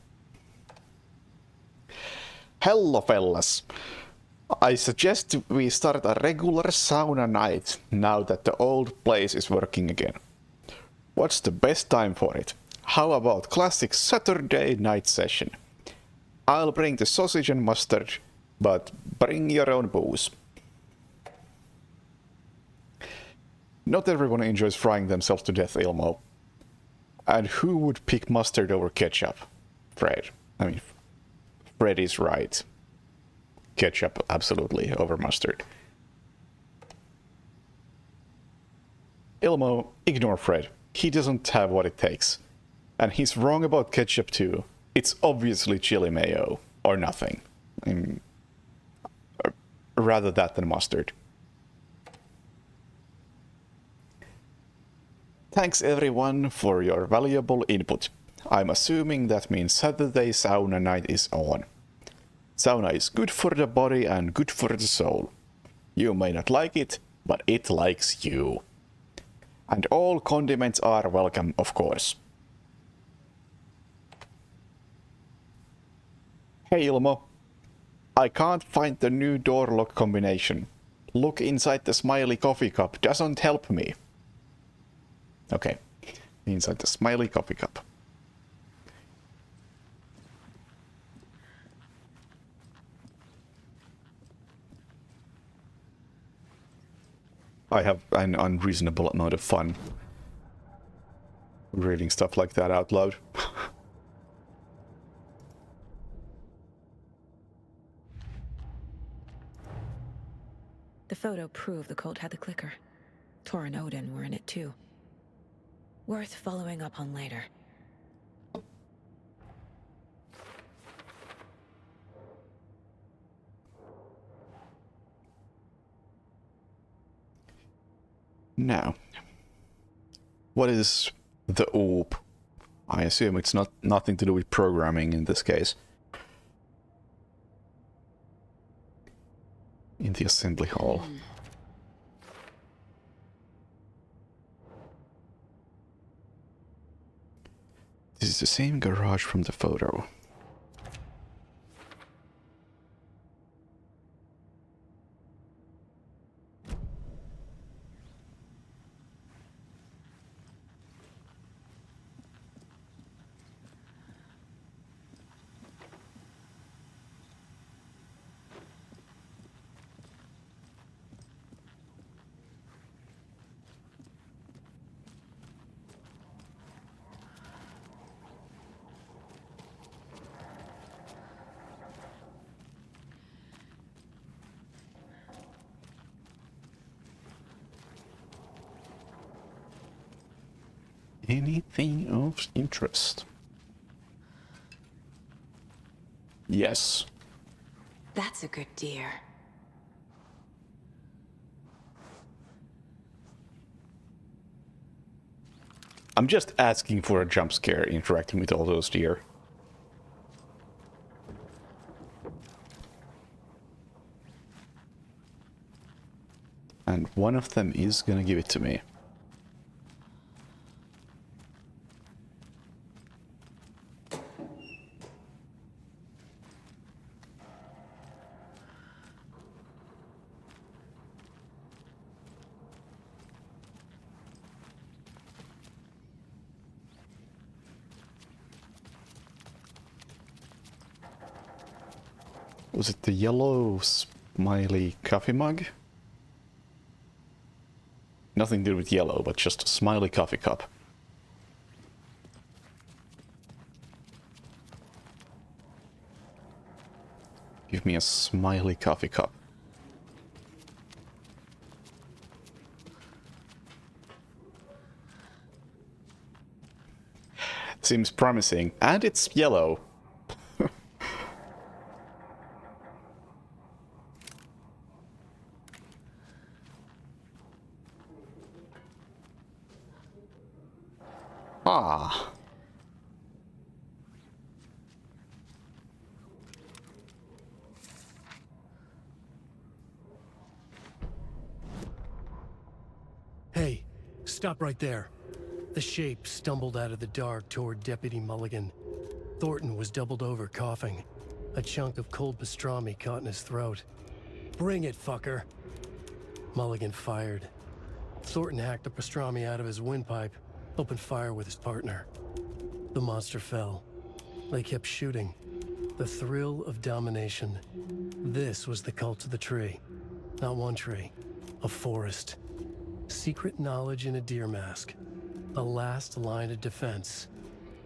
Hello fellas. I suggest we start a regular sauna night now that the old place is working again. What's the best time for it? How about classic Saturday night session? I'll bring the sausage and mustard, but bring your own booze. Not everyone enjoys frying themselves to death, Ilmo. And who would pick mustard over ketchup? Fred. I mean, Fred is right. Ketchup, absolutely, over mustard. Ilmo, ignore Fred. He doesn't have what it takes. And he's wrong about ketchup too. It's obviously chili mayo, or nothing. I mean, rather that than mustard. Thanks everyone for your valuable input. I'm assuming that means Saturday sauna night is on. Sauna is good for the body and good for the soul. You may not like it, but it likes you. And all condiments are welcome, of course. Hey Ilmo, I can't find the new door lock combination. Look inside the smiley coffee cup doesn't help me. Okay, inside the smiley coffee cup. I have an unreasonable amount of fun reading stuff like that out loud. The photo proved the cult had the clicker. Tor and Odin were in it too. Worth following up on later. Now, what is the OOP? I assume it's nothing to do with programming in this case. In the assembly hall. This is the same garage from the photo. Anything of interest? Yes. That's a good deer. I'm just asking for a jump scare interacting with all those deer. And one of them is gonna give it to me. Was it the yellow smiley coffee mug? Nothing to do with yellow, but just a smiley coffee cup. Give me a smiley coffee cup. Seems promising, and it's yellow. Ah. Hey, stop right there. The shape stumbled out of the dark toward Deputy Mulligan. Thornton was doubled over, coughing. A chunk of cold pastrami caught in his throat. Bring it, fucker. Mulligan fired. Thornton hacked the pastrami out of his windpipe, opened fire with his partner. The monster fell. They kept shooting. The thrill of domination. This was the cult of the tree. Not one tree, a forest. Secret knowledge in a deer mask. A last line of defense.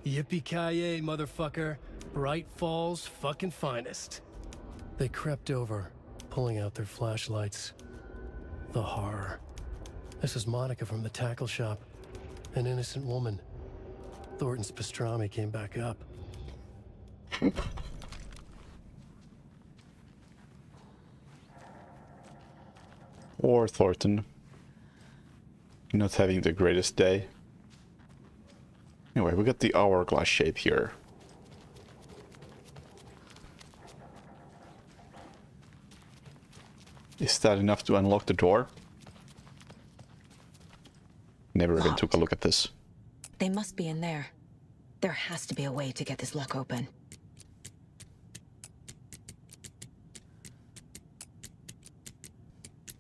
Yippee-ki-yay, motherfucker. Bright Falls' fucking finest. They crept over, pulling out their flashlights. The horror. This is Monica from the tackle shop. An innocent woman. Thornton's pastrami came back up. Or Thornton. Not having the greatest day. Anyway, we got the hourglass shape here. Is that enough to unlock the door? Never even took a look at this. They must be in there. There has to be a way to get this lock open.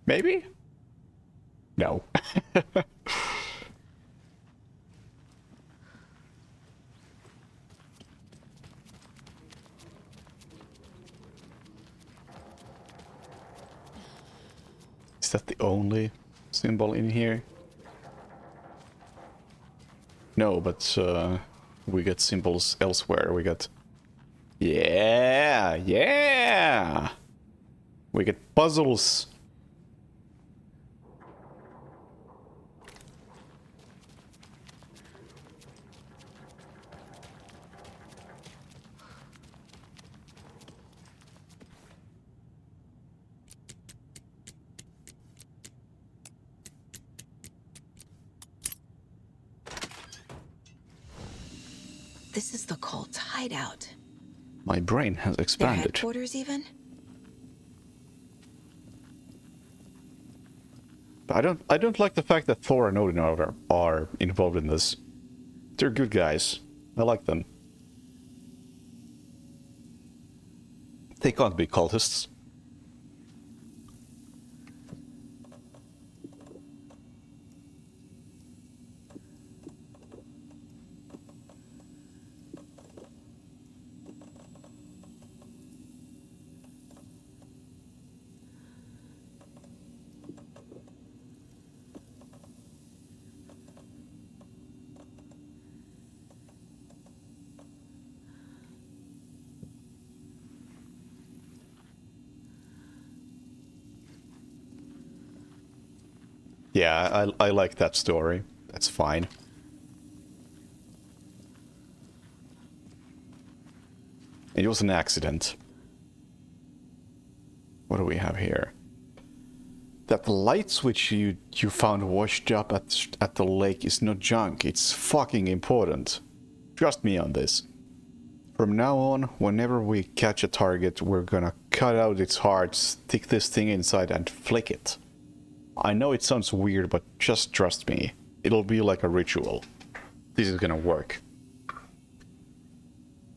Maybe? No. Is that the only symbol in here? No, but we got symbols elsewhere. We got... Yeah! Yeah! We get puzzles! This is the cult's hideout. My brain has Their expanded. headquarters, even? But I don't like the fact that Thor and Odin are involved in this. They're good guys. I like them. They can't be cultists. Yeah, I like that story. That's fine. It was an accident. What do we have here? That the light switch you found washed up at the lake is not junk. It's fucking important. Trust me on this. From now on, whenever we catch a target, we're gonna cut out its heart, stick this thing inside and flick it. I know it sounds weird, but just trust me. It'll be like a ritual. This is gonna work.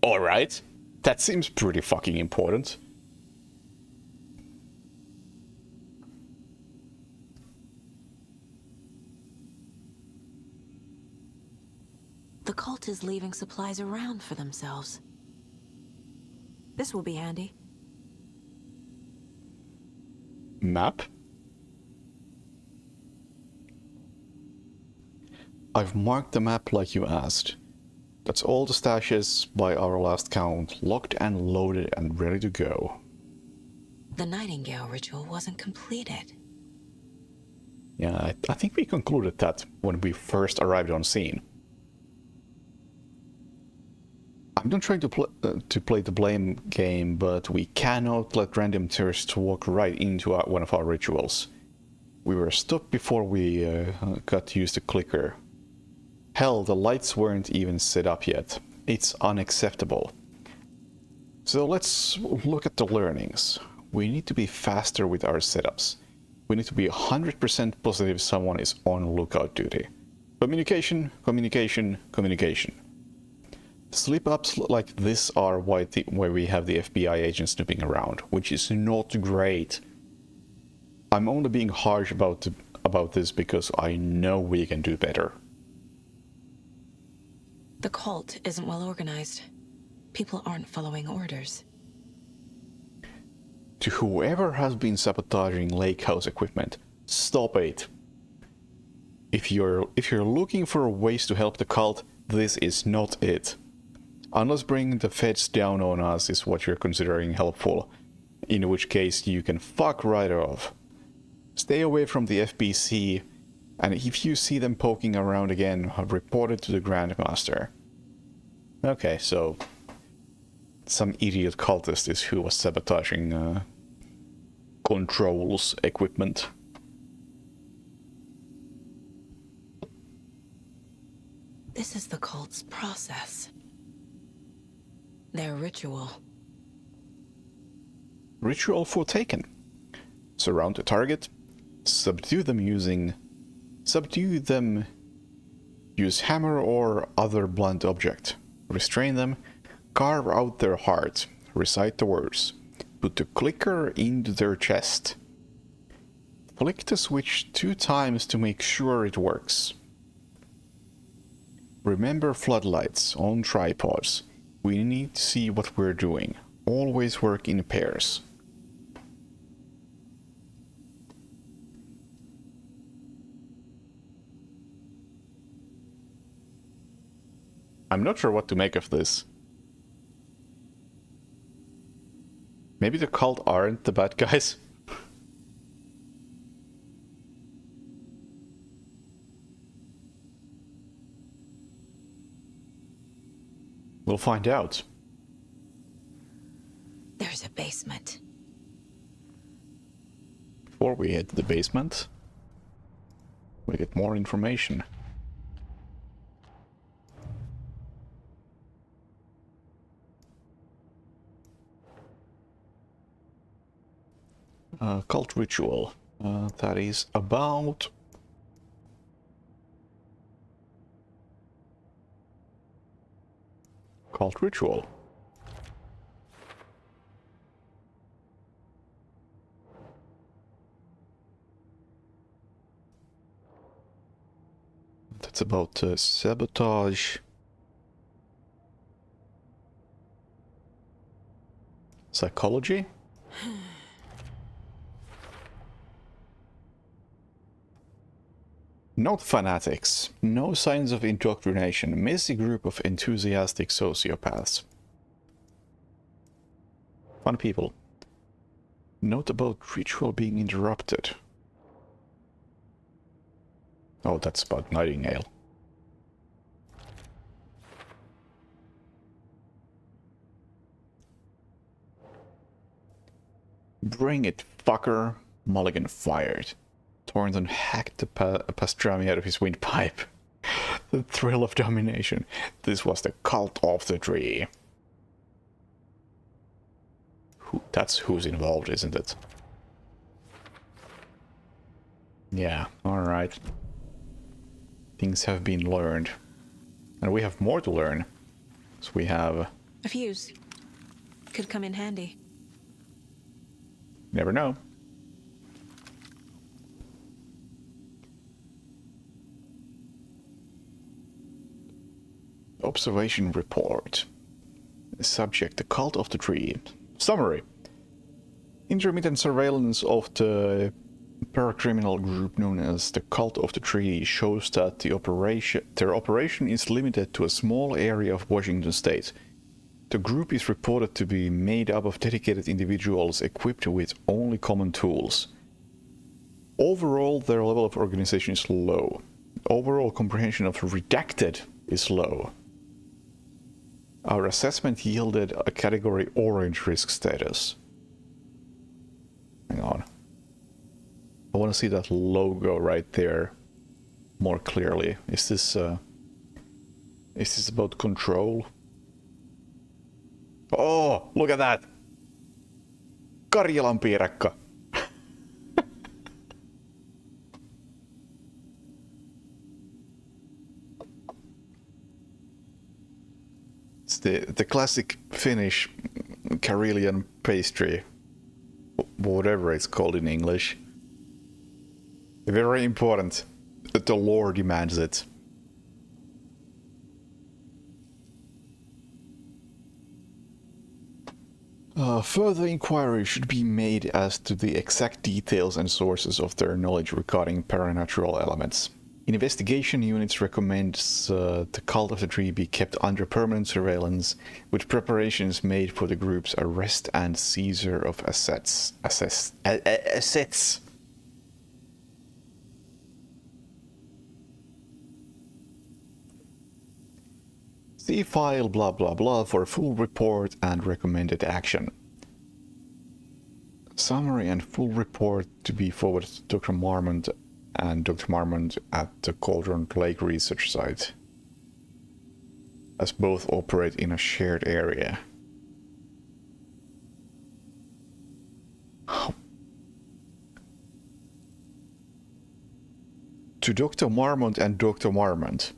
Alright. That seems pretty fucking important. The cult is leaving supplies around for themselves. This will be handy. Map? I've marked the map like you asked. That's all the stashes by our last count, locked and loaded and ready to go. The Nightingale ritual wasn't completed. Yeah, I think we concluded that when we first arrived on scene. I'm not trying to play the blame game, but we cannot let random tourists walk right into one of our rituals. We were stopped before we got to use the clicker. Hell, the lights weren't even set up yet. It's unacceptable. So let's look at the learnings. We need to be faster with our setups. We need to be 100% positive someone is on lookout duty. Communication, communication, communication. Slip-ups like this are why we have the FBI agents snooping around, which is not great. I'm only being harsh about this because I know we can do better. The cult isn't well organized. People aren't following orders. To whoever has been sabotaging Lake House equipment, stop it. If you're looking for ways to help the cult, this is not it. Unless bringing the feds down on us is what you're considering helpful, in which case you can fuck right off. Stay away from the FBC, and if you see them poking around again, report it to the Grandmaster. Okay, so some idiot cultist is who was sabotaging Control's equipment. This is the cult's process. Their ritual. Ritual for Taken. Surround the target. Subdue them. Use hammer or other blunt object. Restrain them. Carve out their heart. Recite the words. Put the clicker into their chest. Flick the switch 2 times to make sure it works. Remember floodlights on tripods. We need to see what we're doing. Always work in pairs. I'm not sure what to make of this. Maybe the cult aren't the bad guys? We'll find out. There's a basement. Before we head to the basement, we get more information. Cult ritual. That is about... Cult ritual. That's about sabotage. Psychology? Not fanatics. No signs of indoctrination. Messy group of enthusiastic sociopaths. Fun people. Note about ritual being interrupted. Oh, that's about Nightingale. Bring it, fucker. Mulligan fired. Thornton hacked the pastrami out of his windpipe. The thrill of domination. This was the cult of the tree. That's who's involved, isn't it? Yeah, alright. Things have been learned. And we have more to learn. So we have... A fuse. Could come in handy. Never know. Observation report. Subject, the cult of the tree. Summary. Intermittent surveillance of the paracriminal group known as the Cult of the Tree shows that their operation is limited to a small area of Washington state. The group is reported to be made up of dedicated individuals equipped with only common tools. Overall, their level of organization is low. Overall comprehension of redacted is low. Our assessment yielded a category orange risk status. Hang on. I want to see that logo right there more clearly. Is this about control? Oh, look at that! Karjalan piirakka! It's the classic Finnish Karelian pastry. Whatever it's called in English. Very important. The lore demands it. Further inquiry should be made as to the exact details and sources of their knowledge regarding paranatural elements. Investigation units recommends the Cult of the Tree be kept under permanent surveillance, with preparations made for the group's arrest and seizure of assets. See file blah blah blah for a full report and recommended action. Summary and full report to be forwarded to Dr. Marmont and Dr. Marmont at the Cauldron Lake research site, as both operate in a shared area. To Dr. Marmont and Dr. Marmont.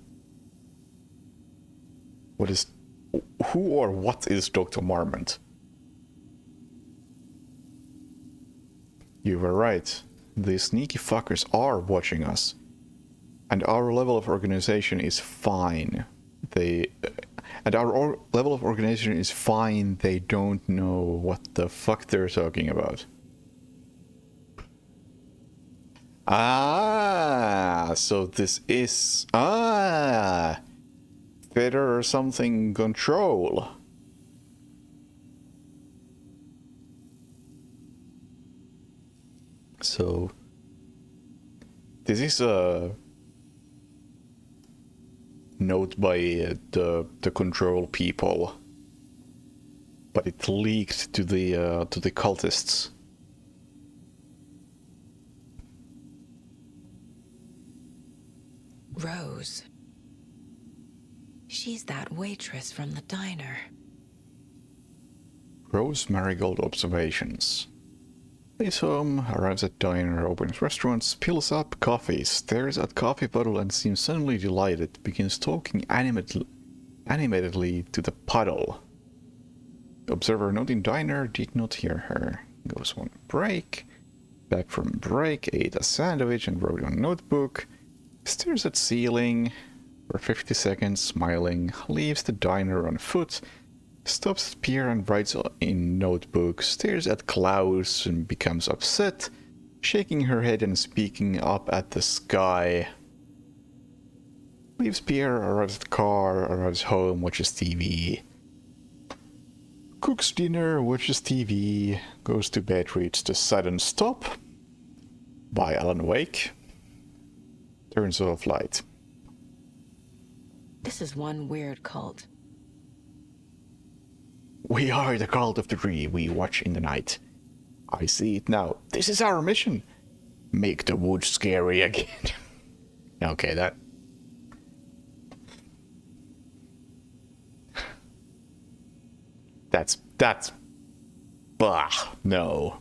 Who or what is Dr. Marmont? You were right. These sneaky fuckers are watching us. And our level of organization is fine. They don't know what the fuck they're talking about. So this is... Better or something control. So this is a note by the control people, but it leaked to the cultists. Rose. She's that waitress from the diner. Rose Marigold observations. Leaves home, arrives at diner, opens restaurant, spills up coffee, stares at coffee bottle and seems suddenly delighted, begins talking animatedly to the puddle. Observer not in diner, did not hear her. Goes on break. Back from break, ate a sandwich and wrote on notebook. Stares at ceiling for 50 seconds, smiling, leaves the diner on foot, stops at pier and writes in notebook, stares at clouds and becomes upset, shaking her head and speaking up at the sky. Leaves pier, arrives at car, arrives home, watches TV. Cooks dinner, watches TV, goes to bed, reads The Sudden Stop by Alan Wake. Turns off light. This is one weird cult. We are the Cult of the Tree, we watch in the night. I see it now. This is our mission. Make the woods scary again. Okay, that... That's... Bah, no.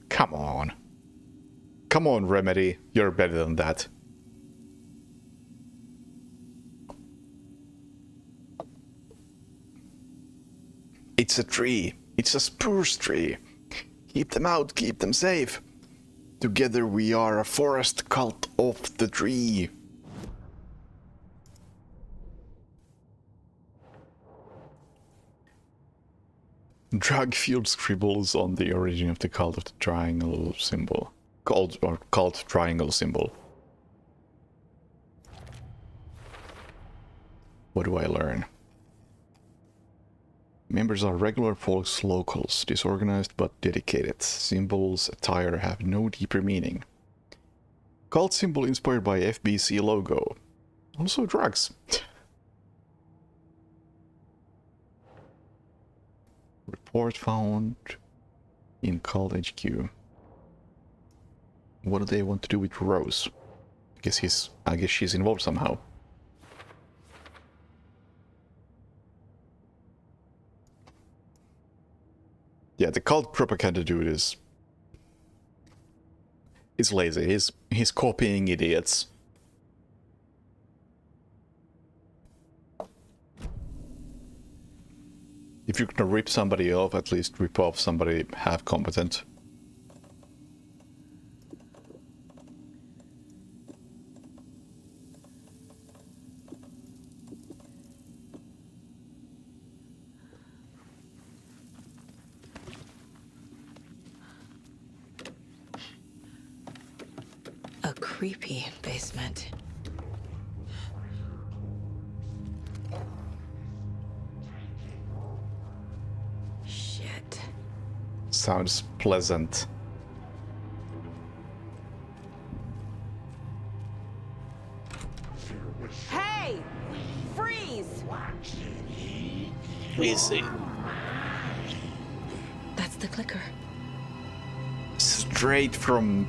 Come on. Come on, Remedy. You're better than that. It's a tree. It's a spruce tree. Keep them out, keep them safe. Together we are a forest cult of the tree. Drug-fueled scribbles on the origin of the cult of the triangle symbol. Cult triangle symbol. What do I learn? Members are regular folks locals, disorganized but dedicated. Symbols, attire have no deeper meaning. Cult symbol inspired by FBC logo. Also drugs. Report found in Cult HQ. What do they want to do with Rose? I guess she's involved somehow. Yeah, the cult propaganda dude is lazy. He's copying idiots. If you're gonna rip somebody off, at least rip off somebody half competent. A creepy basement. Shit. Sounds pleasant. Hey! Freeze! Easy. That's the clicker. Straight from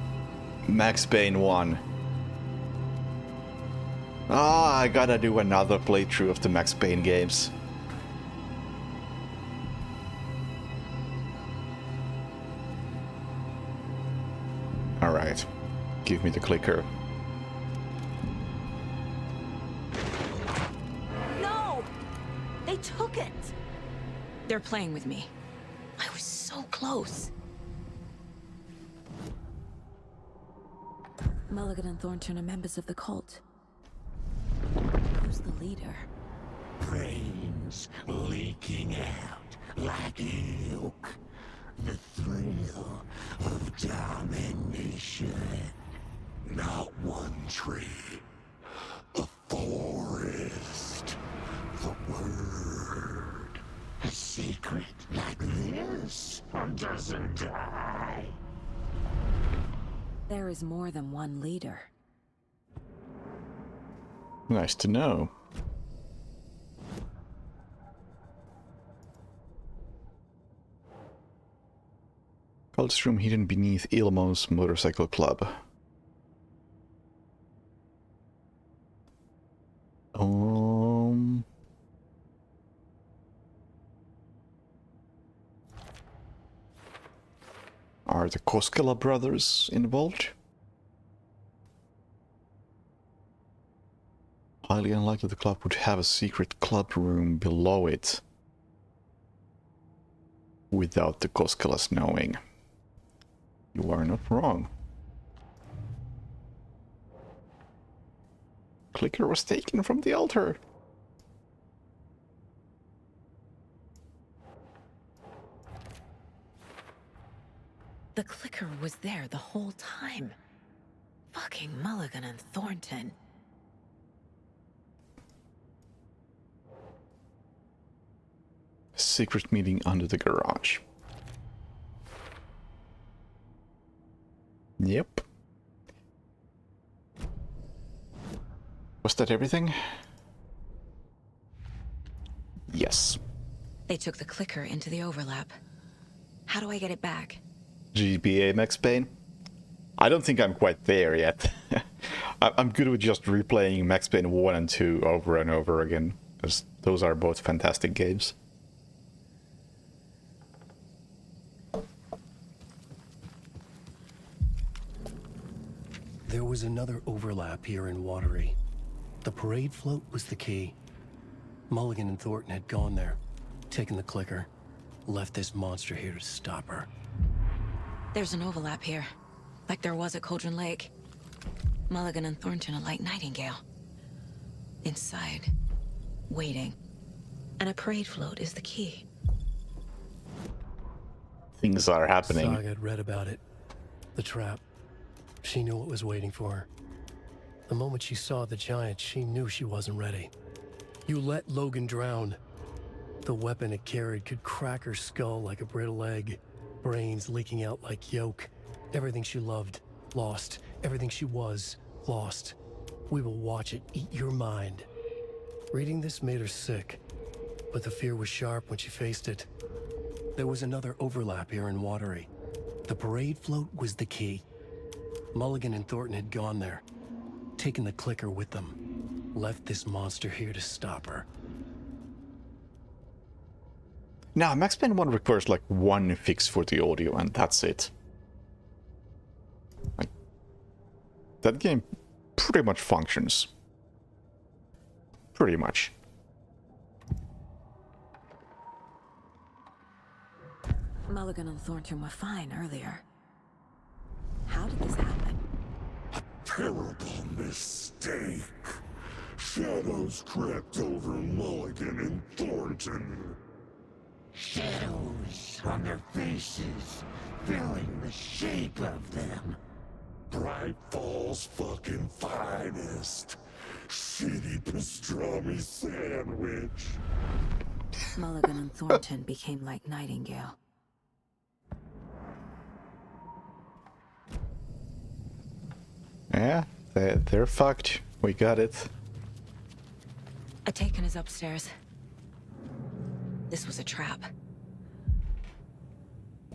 Max Payne 1. Ah, I gotta do another playthrough of the Max Payne games. Alright, give me the clicker. No! They took it! They're playing with me. I was so close. Mulligan and Thornton are members of the cult. Who's the leader? Brains leaking out like milk. The thrill of domination. Not one tree. A forest. The word. A secret like this doesn't die. There is more than one leader. Nice to know. Cult's room hidden beneath Ilmo's motorcycle club. Are the Koskela brothers involved? Highly unlikely the club would have a secret club room below it without the Koskelas knowing. You are not wrong. Clicker was taken from the altar. The clicker was there the whole time. Fucking Mulligan and Thornton. Secret meeting under the garage. Yep. Was that everything? Yes. They took the clicker into the overlap. How do I get it back? GBA Max Payne? I don't think I'm quite there yet. I'm good with just replaying Max Payne 1 and 2 over and over again, because those are both fantastic games. There was another overlap here in Watery. The parade float was the key. Mulligan and Thornton had gone there, taken the clicker, left this monster here to stop her. There's an overlap here, like there was at Cauldron Lake. Mulligan and Thornton are like Nightingale. Inside, waiting. And a parade float is the key. things are happening. Saga had read about it. The trap. She knew what was waiting for her. The moment she saw the giant, she knew she wasn't ready. You let Logan drown. The weapon it carried could crack her skull like a brittle egg. Brains leaking out like yolk. Everything she loved, lost. Everything she was, lost. We will watch it eat your mind. Reading this made her sick, but the fear was sharp when she faced it. There was another overlap here in Watery. The parade float was the key. Mulligan and Thornton had gone there, taken the clicker with them, left this monster here to stop her. Now, Max Payne 1 requires like one fix for the audio, and that's it. Like, that game pretty much functions. Pretty much. Mulligan and Thornton were fine earlier. How did this happen? Terrible mistake. Shadows crept over Mulligan and Thornton. Shadows on their faces, filling the shape of them. Bright Falls fucking finest. Shitty pastrami sandwich. Mulligan and Thornton became like Nightingale. Yeah, they're fucked. We got it. Atakan is upstairs. This was a trap.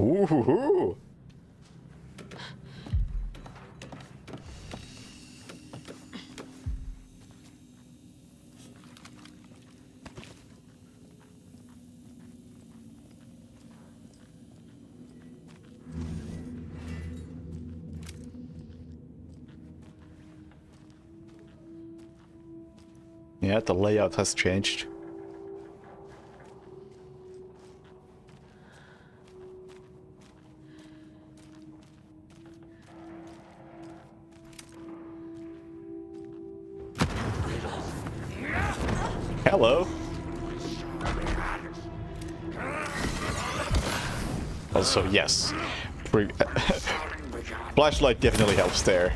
Ooh. Yeah, the layout has changed. Hello. Also, yes. Flashlight definitely helps there.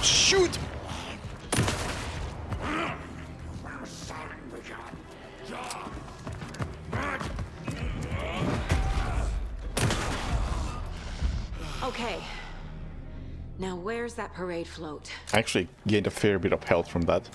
Shoot! Okay. Now where's that parade float? I actually gained a fair bit of health from that.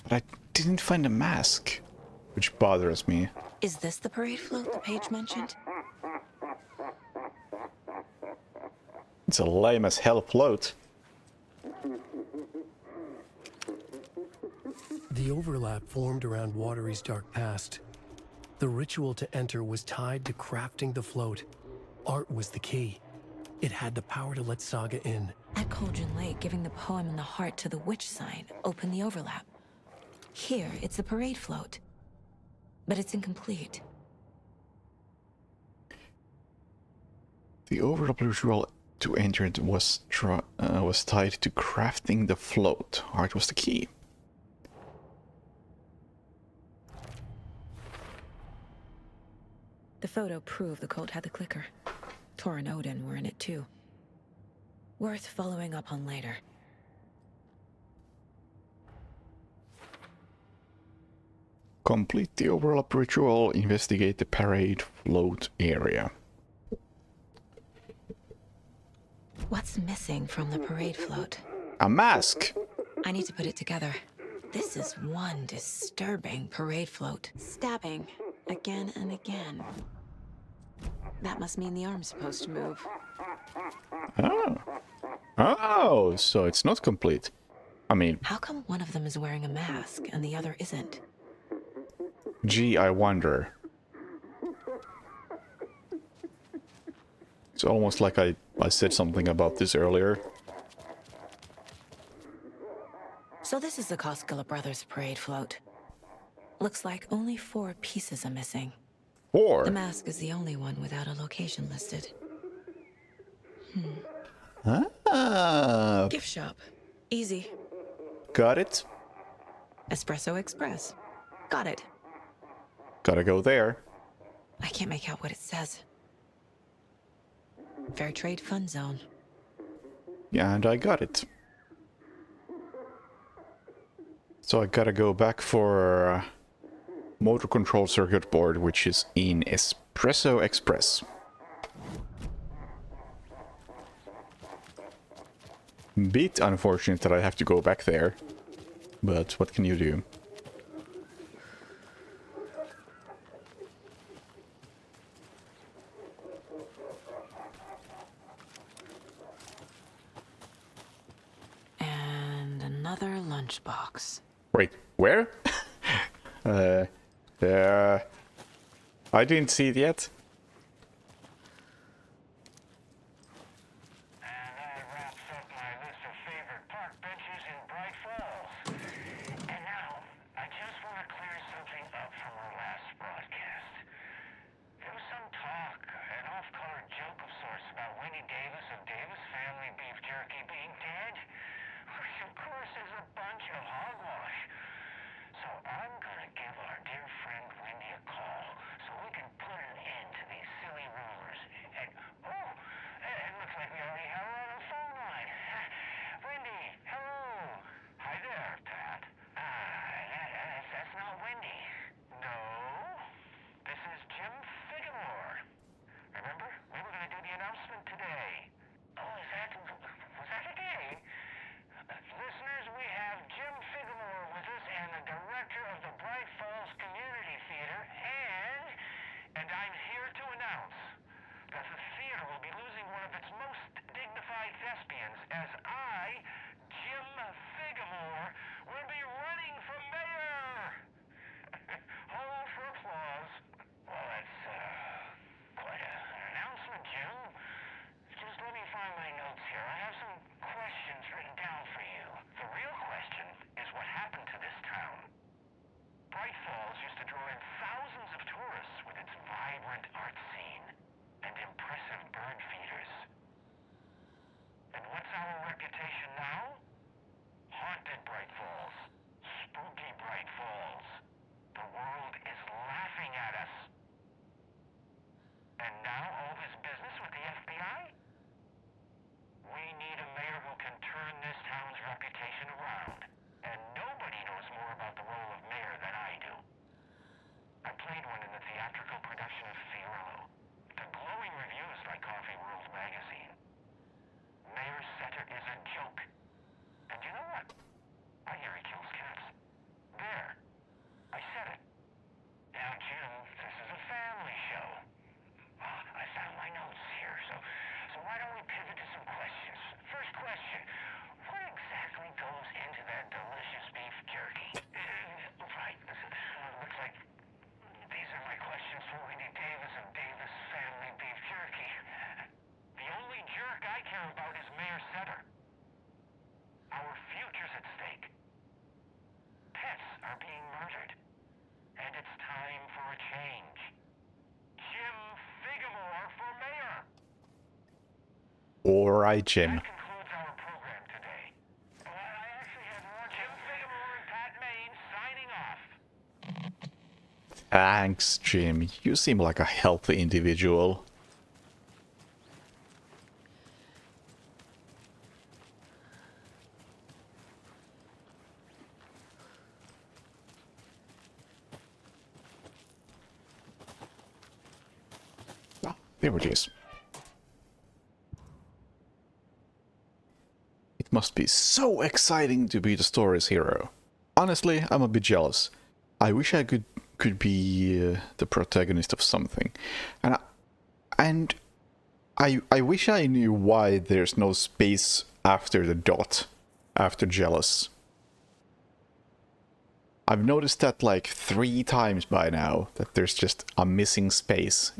But I didn't find a mask, which bothers me. Is this the parade float the page mentioned? It's a lame as hell float. The overlap formed around Watery's dark past. The ritual to enter was tied to crafting the float. Art was the key. It had the power to let Saga in. At Cauldron Lake, giving the poem and the heart to the witch sign opened the overlap. Here, it's the parade float. But it's incomplete. The overlap ritual to enter it was tied to crafting the float. Art was the key. The photo proved the cult had the clicker. Tor and Odin were in it too. Worth following up on later. Complete the overlap ritual, investigate the parade float area. What's missing from the parade float? A mask! I need to put it together. This is one disturbing parade float. Stabbing. Again and again. That must mean the arm's supposed to move. Oh. Oh, so it's not complete. I mean... How come one of them is wearing a mask and the other isn't? Gee, I wonder. It's almost like I said something about this earlier. So this is the Koskela Brothers parade float. Looks like only 4 pieces are missing. 4? The mask is the only one without a location listed. Ah, Gift shop. Easy. got it. Espresso Express. Got it. Gotta go there. I can't make out what it says. Fair Trade Fund Zone. Yeah, and I got it. So I gotta go back for motor control circuit board, which is in Espresso Express. Bit unfortunate that I have to go back there, but what can you do? And another lunchbox. Wait, where? I didn't see it yet. Alright, Jim. Thanks, Jim. You seem like a healthy individual. Ah, there it is. It must be so exciting to be the story's hero. Honestly, I'm a bit jealous. I wish I could be the protagonist of something, and I wish I knew why there's no space after the dot, after jealous. I've noticed that like 3 times by now, that there's just a missing space.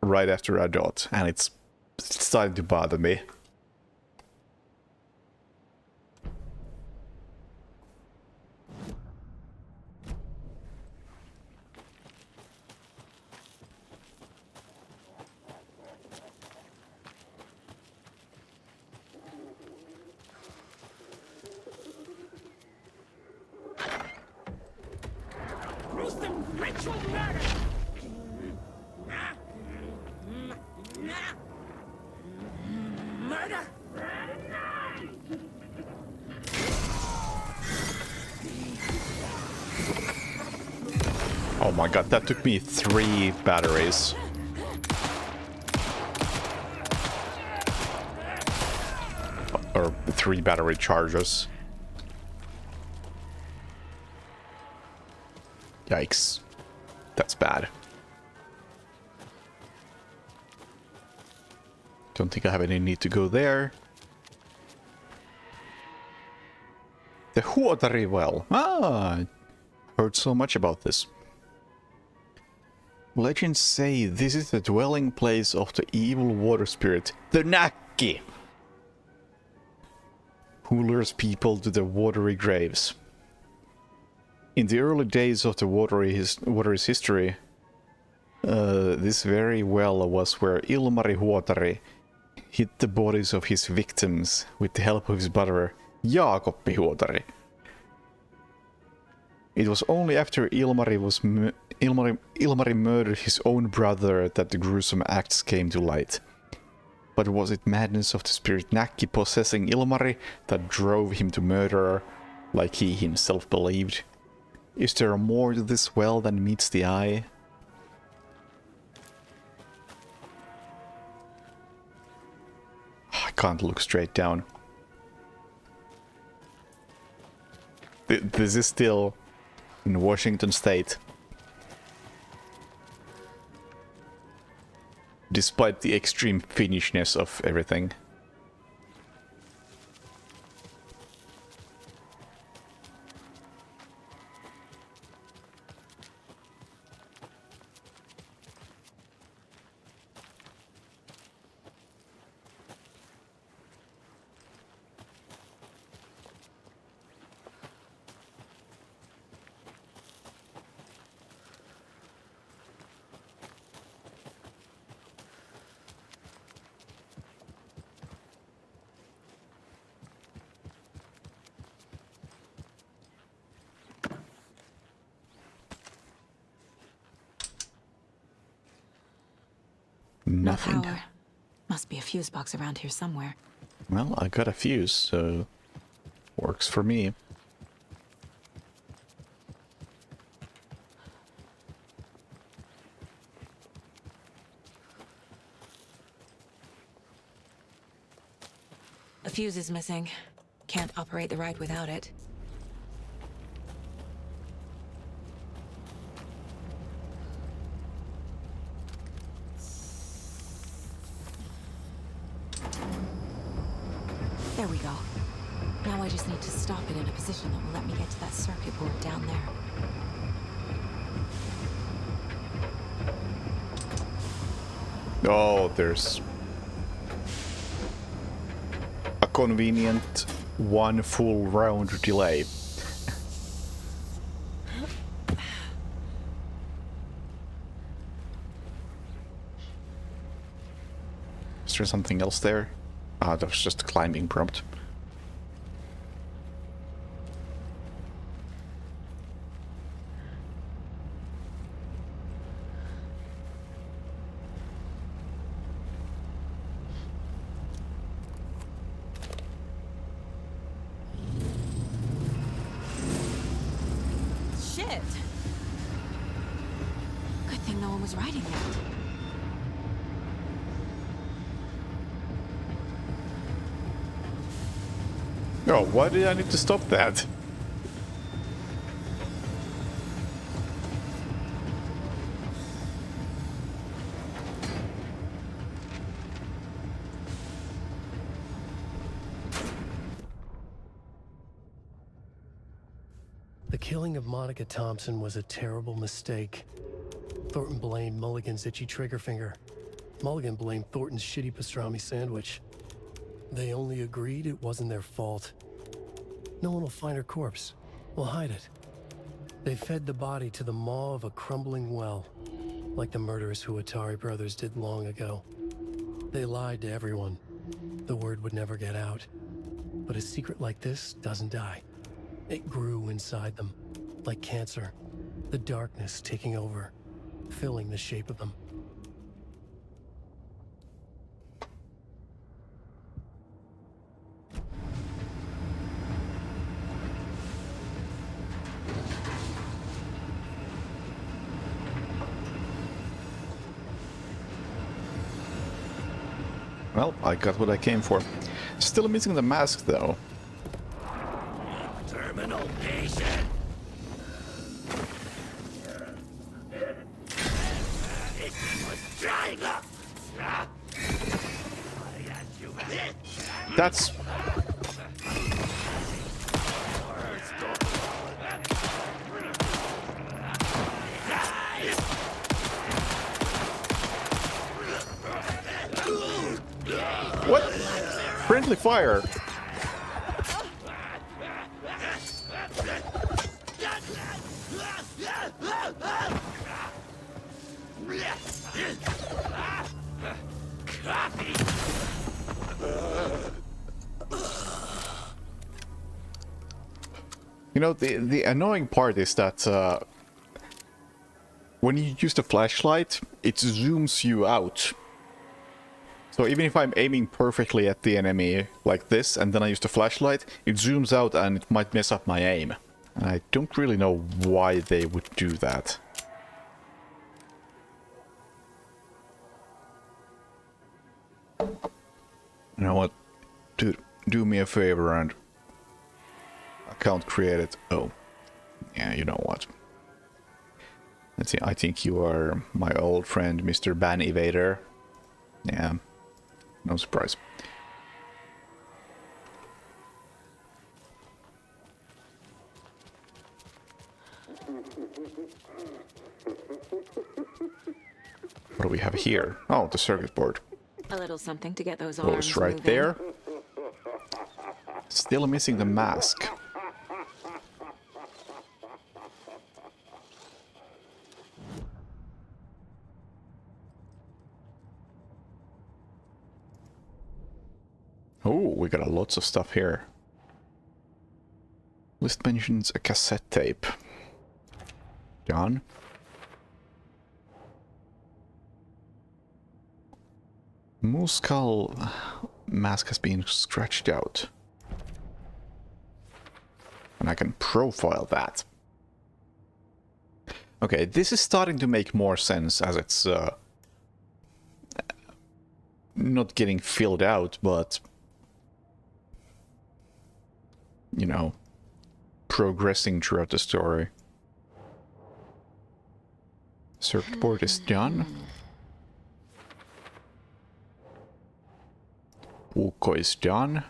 right after I dot, and it's starting to bother me. Gruesome ritual murder! Murder! Oh my god, that took me 3 batteries. Or 3 battery charges. Yikes. That's bad. Don't think I have any need to go there. The Huotari Well. Ah, heard so much about this. Legends say this is the dwelling place of the evil water spirit, the Nakki, who lures people to the watery graves. In the early days of the watery's history, this very well was where Ilmari Huotari hid the bodies of his victims with the help of his brother Jaakoppi Huotari. It was only after Ilmari murdered his own brother that the gruesome acts came to light. But was it madness of the spirit Nakki possessing Ilmari that drove him to murder, like he himself believed? Is there more to this well than meets the eye? I can't look straight down. This is still in Washington State. Despite the extreme Finnishness of everything. Nothing. No power. Must be a fuse box around here somewhere. Well, I got a fuse, so works for me. A fuse is missing. Can't operate the ride without it. There we go. Now I just need to stop it in a position that will let me get to that circuit board down there. Oh, there's a convenient 1 full round delay. Is there something else there? Ah, that was just a climbing prompt. Shit! Good thing no one was riding that. Oh, why did I need to stop that? The killing of Monica Thompson was a terrible mistake. Thornton blamed Mulligan's itchy trigger finger. Mulligan blamed Thornton's shitty pastrami sandwich. They only agreed it wasn't their fault. No one will find her corpse. We'll hide it. They fed the body to the maw of a crumbling well, like the murderous Huatari brothers did long ago. They lied to everyone. The word would never get out. But a secret like this doesn't die. It grew inside them, like cancer. The darkness taking over, filling the shape of them. Well, I got what I came for. Still missing the mask, though. Terminal patient. It was drying up. That's... What? Friendly fire. You know, the annoying part is that when you use the flashlight, it zooms you out. So even if I'm aiming perfectly at the enemy like this, and then I use the flashlight, it zooms out and it might mess up my aim. And I don't really know why they would do that. You know what? Do me a favor and... account created. Oh. Yeah, you know what. Let's see, I think you are my old friend, Mr. Ban Evader. Yeah. No surprise. What do we have here? Oh, the circuit board. A little something to get those arms Goes right moving. there. Still missing the mask. Oh, we got lots of stuff here. List mentions a cassette tape. Done. Moose skull mask has been scratched out. And I can profile that. Okay, this is starting to make more sense as it's not getting filled out, but you know, progressing throughout the story. Circuit board is done. Ukko is done.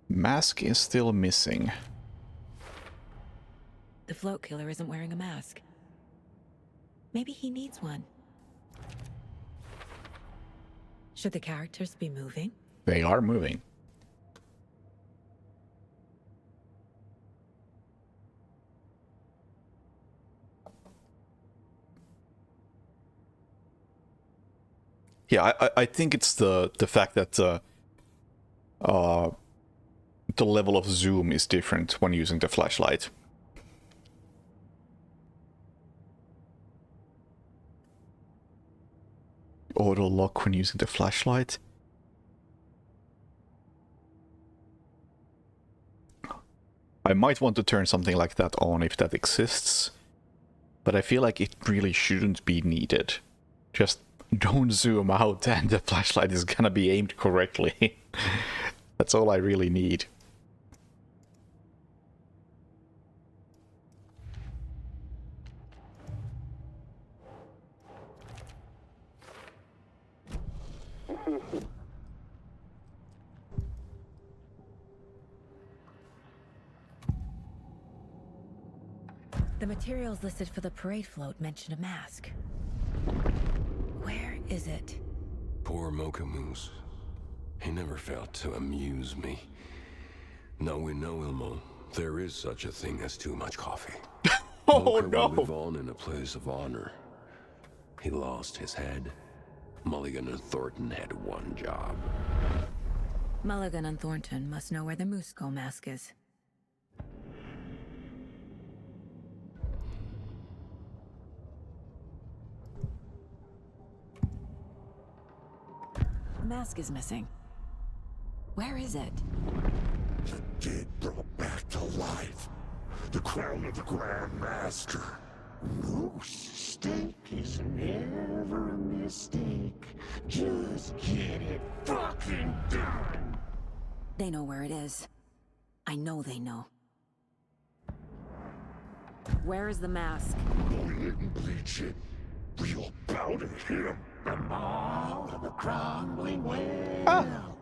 Mask is still missing. The float killer isn't wearing a mask. Maybe he needs one. Should the characters be moving? They are moving. Yeah, I think it's the fact that the level of zoom is different when using the flashlight. Auto lock when using the flashlight. I might want to turn something like that on if that exists, but I feel like it really shouldn't be needed. Just don't zoom out and the flashlight is gonna be aimed correctly. That's all I really need. The materials listed for the parade float mention a mask. Where is it? Poor Mocha Moose. He never failed to amuse me. Now we know, Ilmo, there is such a thing as too much coffee. Mocha will live on in a place of honor. He lost his head. Mulligan and Thornton had one job. Mulligan and Thornton must know where the Moose Skull mask is. The mask is missing. Where is it? The dead brought back to life. The crown of the Grand Master. Moose steak is never a mistake. Just get it fucking done. They know where it is. I know they know. Where is the mask? Bully it and bleach it. We'll bow to him. The maw of the crumbling well.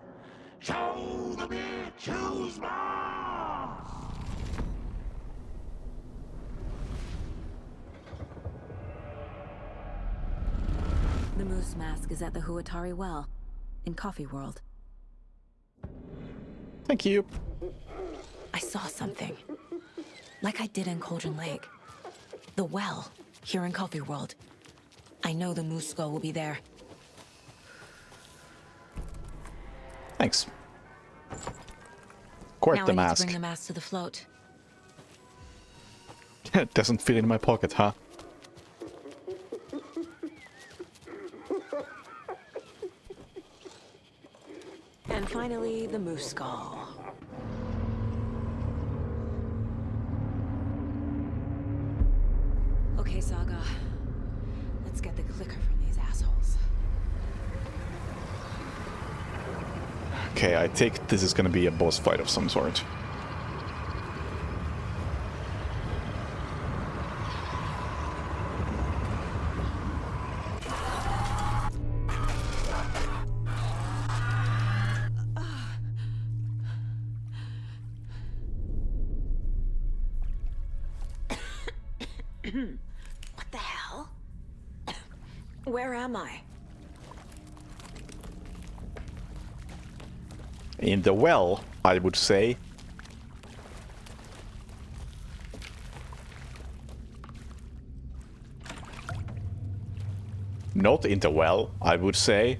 Show the bitch who's boss. The moose mask is at the Huatari Well, in Coffee World. Thank you. I saw something. Like I did in Cauldron Lake. The well, here in Coffee World. I know the Moose Skull will be there. Thanks. Quite now the I need mask. to bring the mask to the float. It doesn't fit in my pocket, huh? And finally, the Moose Skull. Okay, Saga. Let's get the clicker from these assholes. Okay, I take this is gonna be a boss fight of some sort. What the hell? Where am I? In the well, I would say. Not in the well, I would say.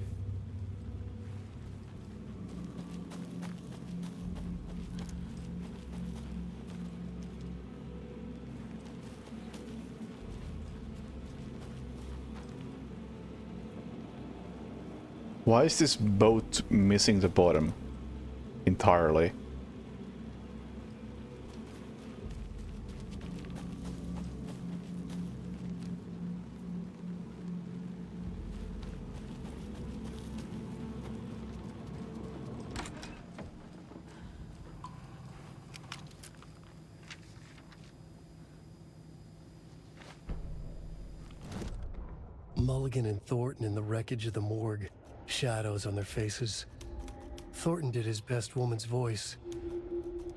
Why is this boat missing the bottom entirely? Mulligan and Thornton in the wreckage of the morgue. Shadows on their faces. Thornton did his best woman's voice.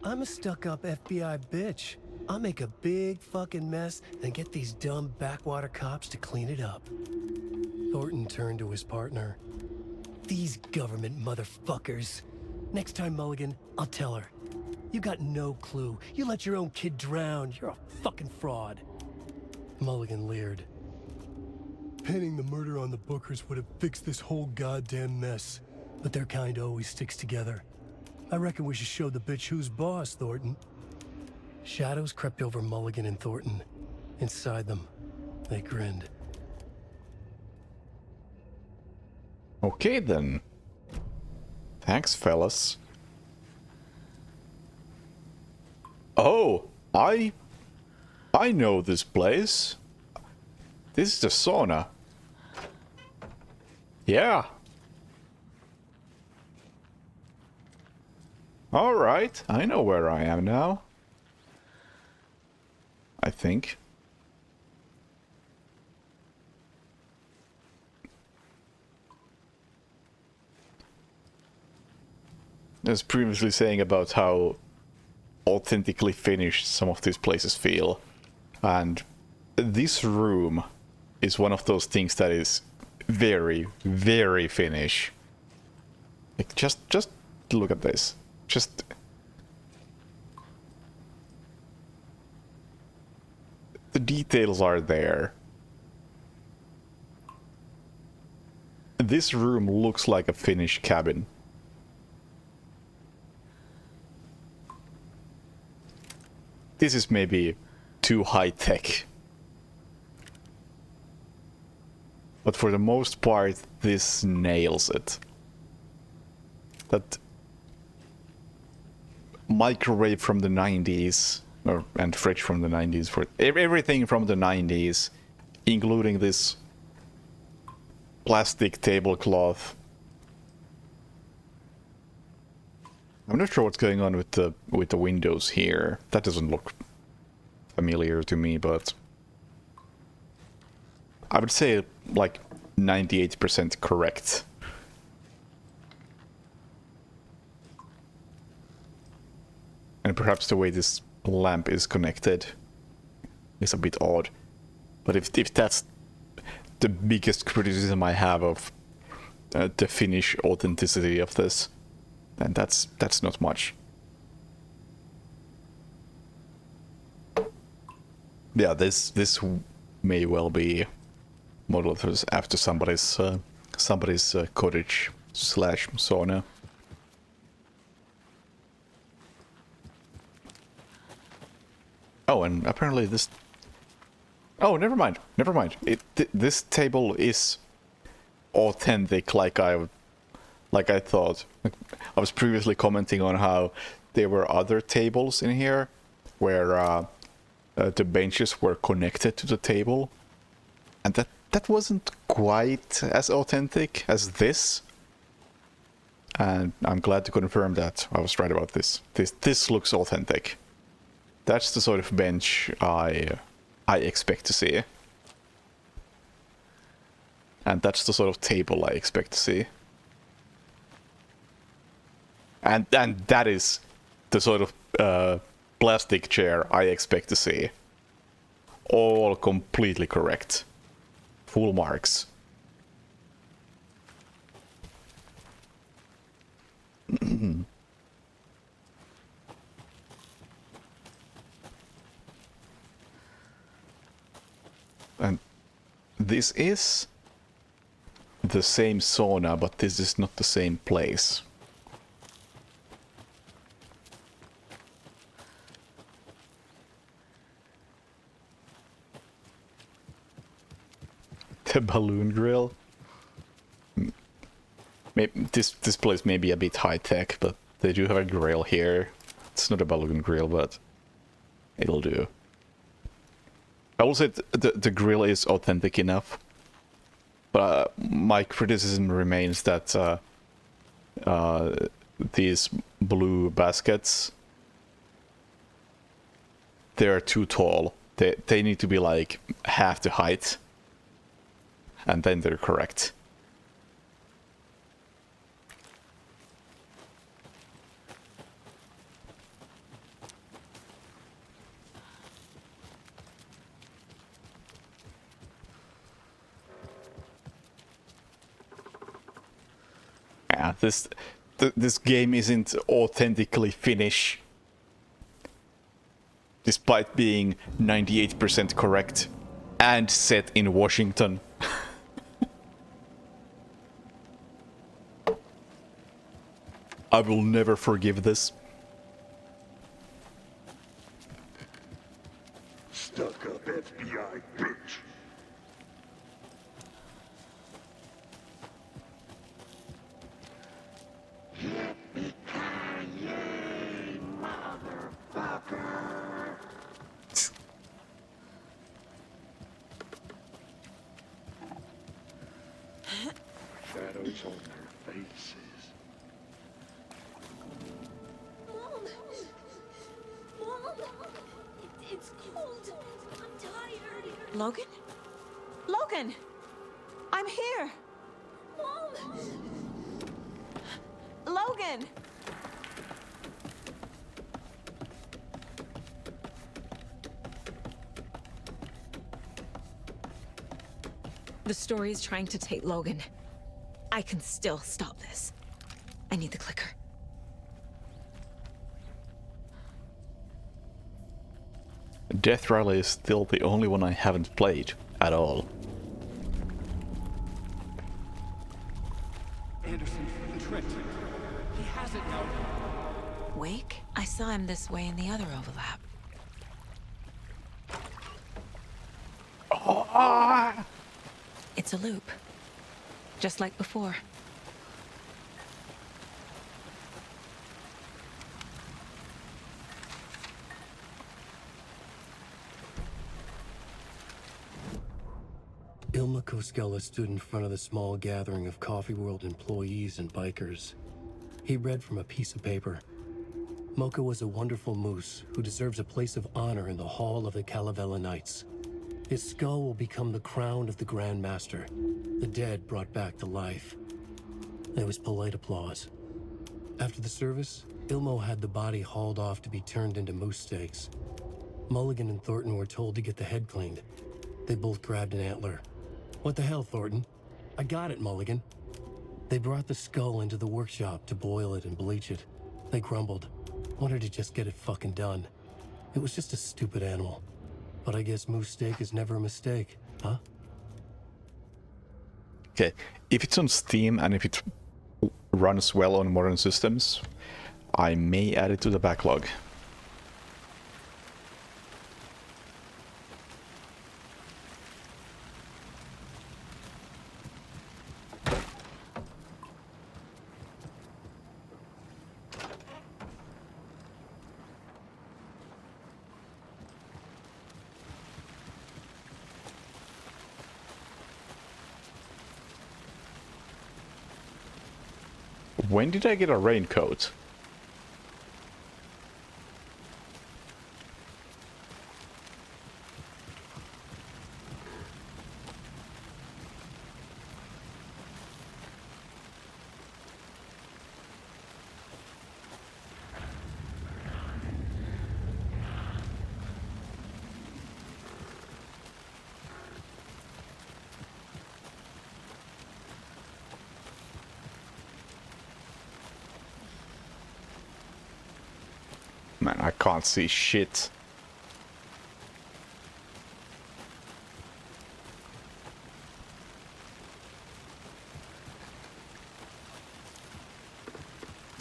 I'm a stuck-up FBI bitch. I'll make a big fucking mess and get these dumb backwater cops to clean it up. Thornton turned to his partner. These government motherfuckers. Next time, Mulligan, I'll tell her. You got no clue. You let your own kid drown. You're a fucking fraud. Mulligan leered. Pinning the murder on the Bookers would have fixed this whole goddamn mess. But their kind always sticks together. I reckon we should show the bitch who's boss, Thornton. Shadows crept over Mulligan and Thornton. Inside them, they grinned. Okay then. Thanks, fellas. Oh, I know this place. This is the sauna. Yeah. Alright, I know where I am now. I think. I was previously saying about how authentically finished some of these places feel. And this room is one of those things that is very, very Finnish. Like, just look at this. Just... the details are there. This room looks like a Finnish cabin. This is maybe too high-tech. But for the most part, this nails it. That microwave from the 90s, and fridge from the 90s, for everything from the 90s, including this plastic tablecloth. I'm not sure what's going on with the windows here. That doesn't look familiar to me, but I would say like 98% correct. And perhaps the way this lamp is connected is a bit odd. But if that's the biggest criticism I have of the Finnish authenticity of this, then that's not much. Yeah, this may well be modeled after somebody's cottage / sauna. Oh, and apparently this... oh, never mind. This table is authentic, like I thought. I was previously commenting on how there were other tables in here where the benches were connected to the table, and that wasn't quite as authentic as this. And I'm glad to confirm that I was right about this. This looks authentic. That's the sort of bench I expect to see. And that's the sort of table I expect to see. And that is the sort of plastic chair I expect to see. All completely correct. Full marks. And this is the same sauna, but this is not the same place. The balloon grill. Maybe this place may be a bit high tech, but they do have a grill here. It's not a balloon grill, but it'll do. I will say the grill is authentic enough, but my criticism remains that these blue baskets, they're too tall. They need to be like half the height, and then they're correct. Yeah, this game isn't authentically Finnish, despite being 98% correct and set in Washington. I will never forgive this. Stuck up FBI bitch. Yippee-ki-yay, motherfucker! Shadows on their faces. Mom! Mom! It's cold. I'm tired. Logan? Logan! I'm here! Mom! Logan! The story is trying to take Logan. I can still stop this. I need the clicker. Death Rally is still the only one I haven't played at all. Anderson, Trent. He has it now. Wake? I saw him this way in the other overlap. It's a loop. Just like before. Ilma Koskela stood in front of the small gathering of Coffee World employees and bikers. He read from a piece of paper. Mocha was a wonderful moose who deserves a place of honor in the hall of the Calavella Knights. His skull will become the crown of the Grand Master, the dead brought back to life. There was polite applause. After the service, Ilmo had the body hauled off to be turned into moose steaks. Mulligan and Thornton were told to get the head cleaned. They both grabbed an antler. What the hell, Thornton? I got it, Mulligan. They brought the skull into the workshop to boil it and bleach it. They grumbled. Wanted to just get it fucking done. It was just a stupid animal. But I guess moose steak is never a mistake, huh? Okay, if it's on Steam and if it runs well on modern systems, I may add it to the backlog. When did I get a raincoat? Man, I can't see shit.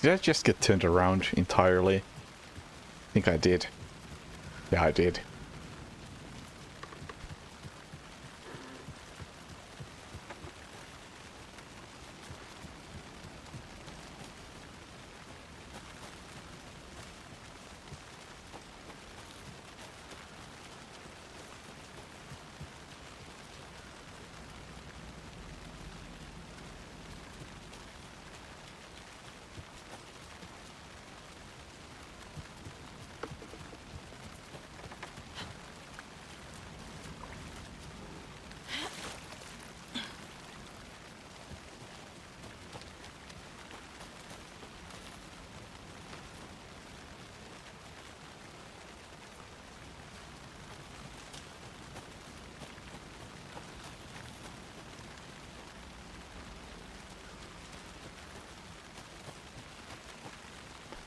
Did I just get turned around entirely? I think I did. Yeah, I did.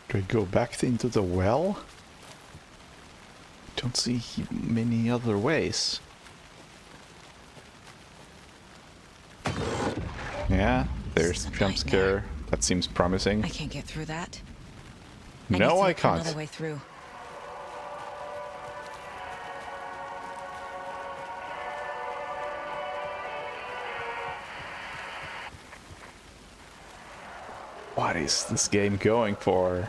Do I go back into the well? Don't see many other ways. Yeah, there's the jump scare. That seems promising. I can't get through that. No, I can't. Another way through. What is this game going for?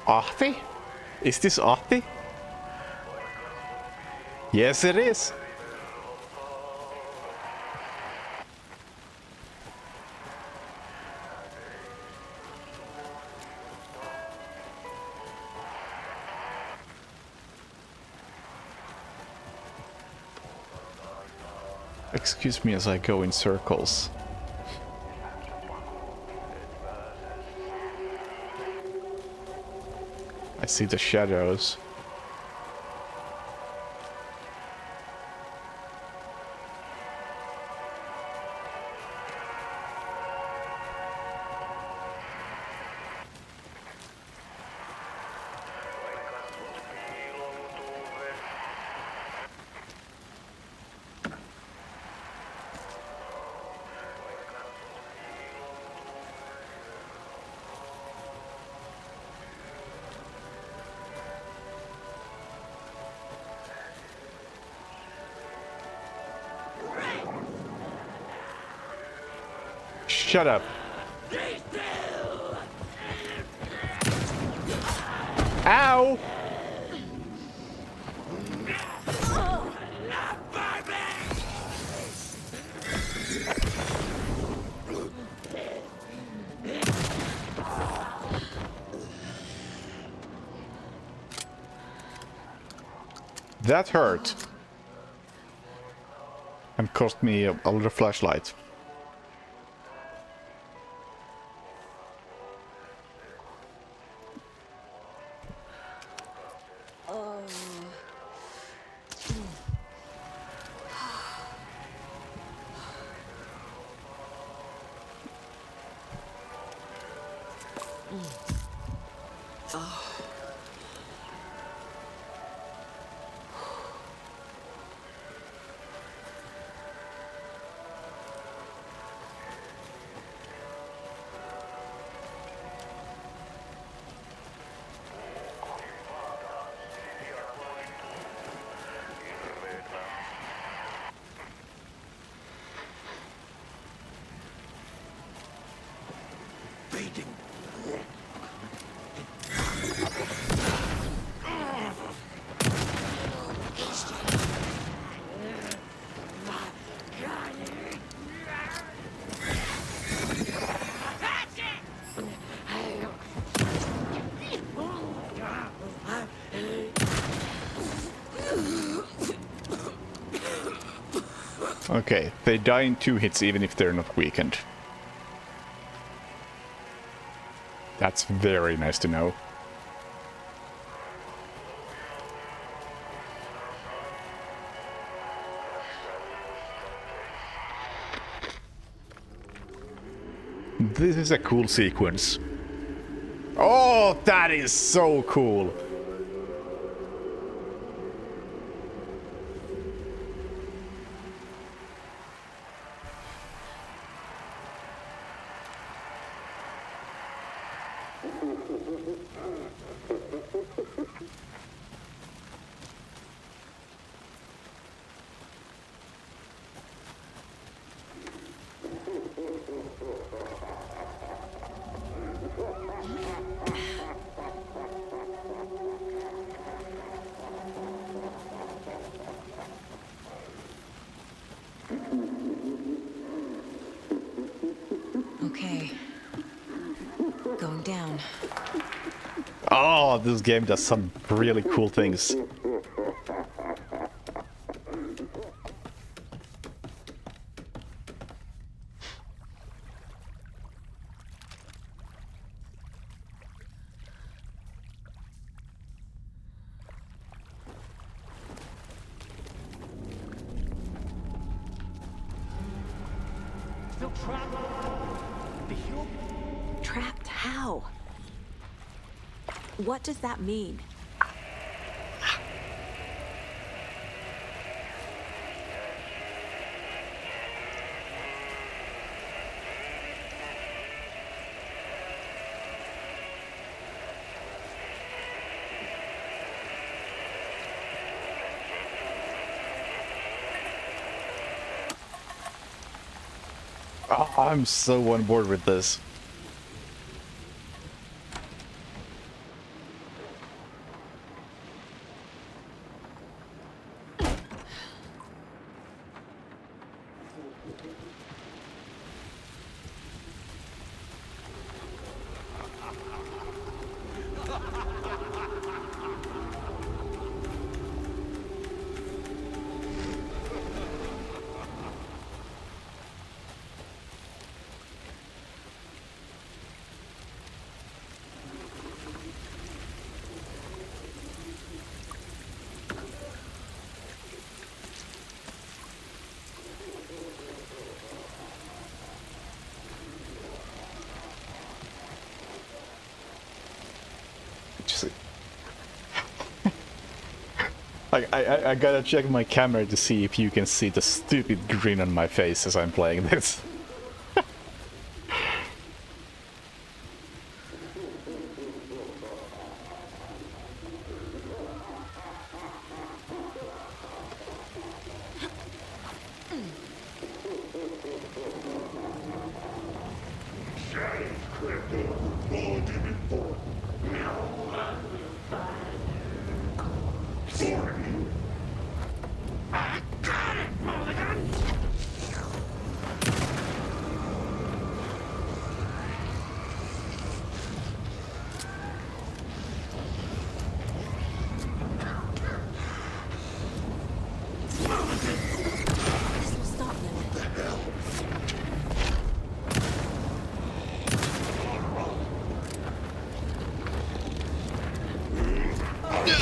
Ahti? Is this Ahti? Yes, it is. Excuse me as I go in circles. I see the shadows. Shut up. Ow! That hurt. And cost me a little flashlight. Okay, they die in 2 hits even if they're not weakened. That's very nice to know. This is a cool sequence. Oh, that is so cool! Okay. Going down. Oh, this game does some really cool things. Still trapped. The human. Trapped how? What does that mean? Oh, I'm so on board with this. I gotta check my camera to see if you can see the stupid grin on my face as I'm playing this.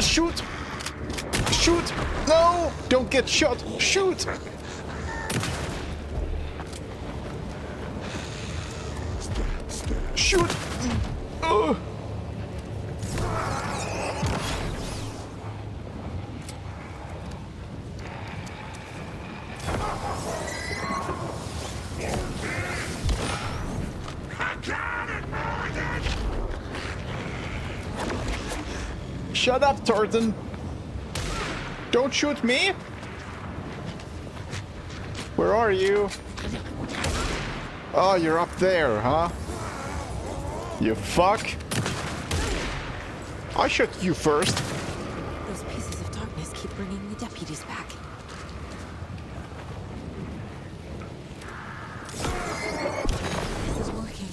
Shoot! Shoot! No! Don't get shot! Shoot! Shoot! Oh! Shut up, Thornton! Don't shoot me! Where are you? Oh, you're up there, huh? You fuck! I shot you first! Those pieces of darkness keep bringing the deputies back. This is working.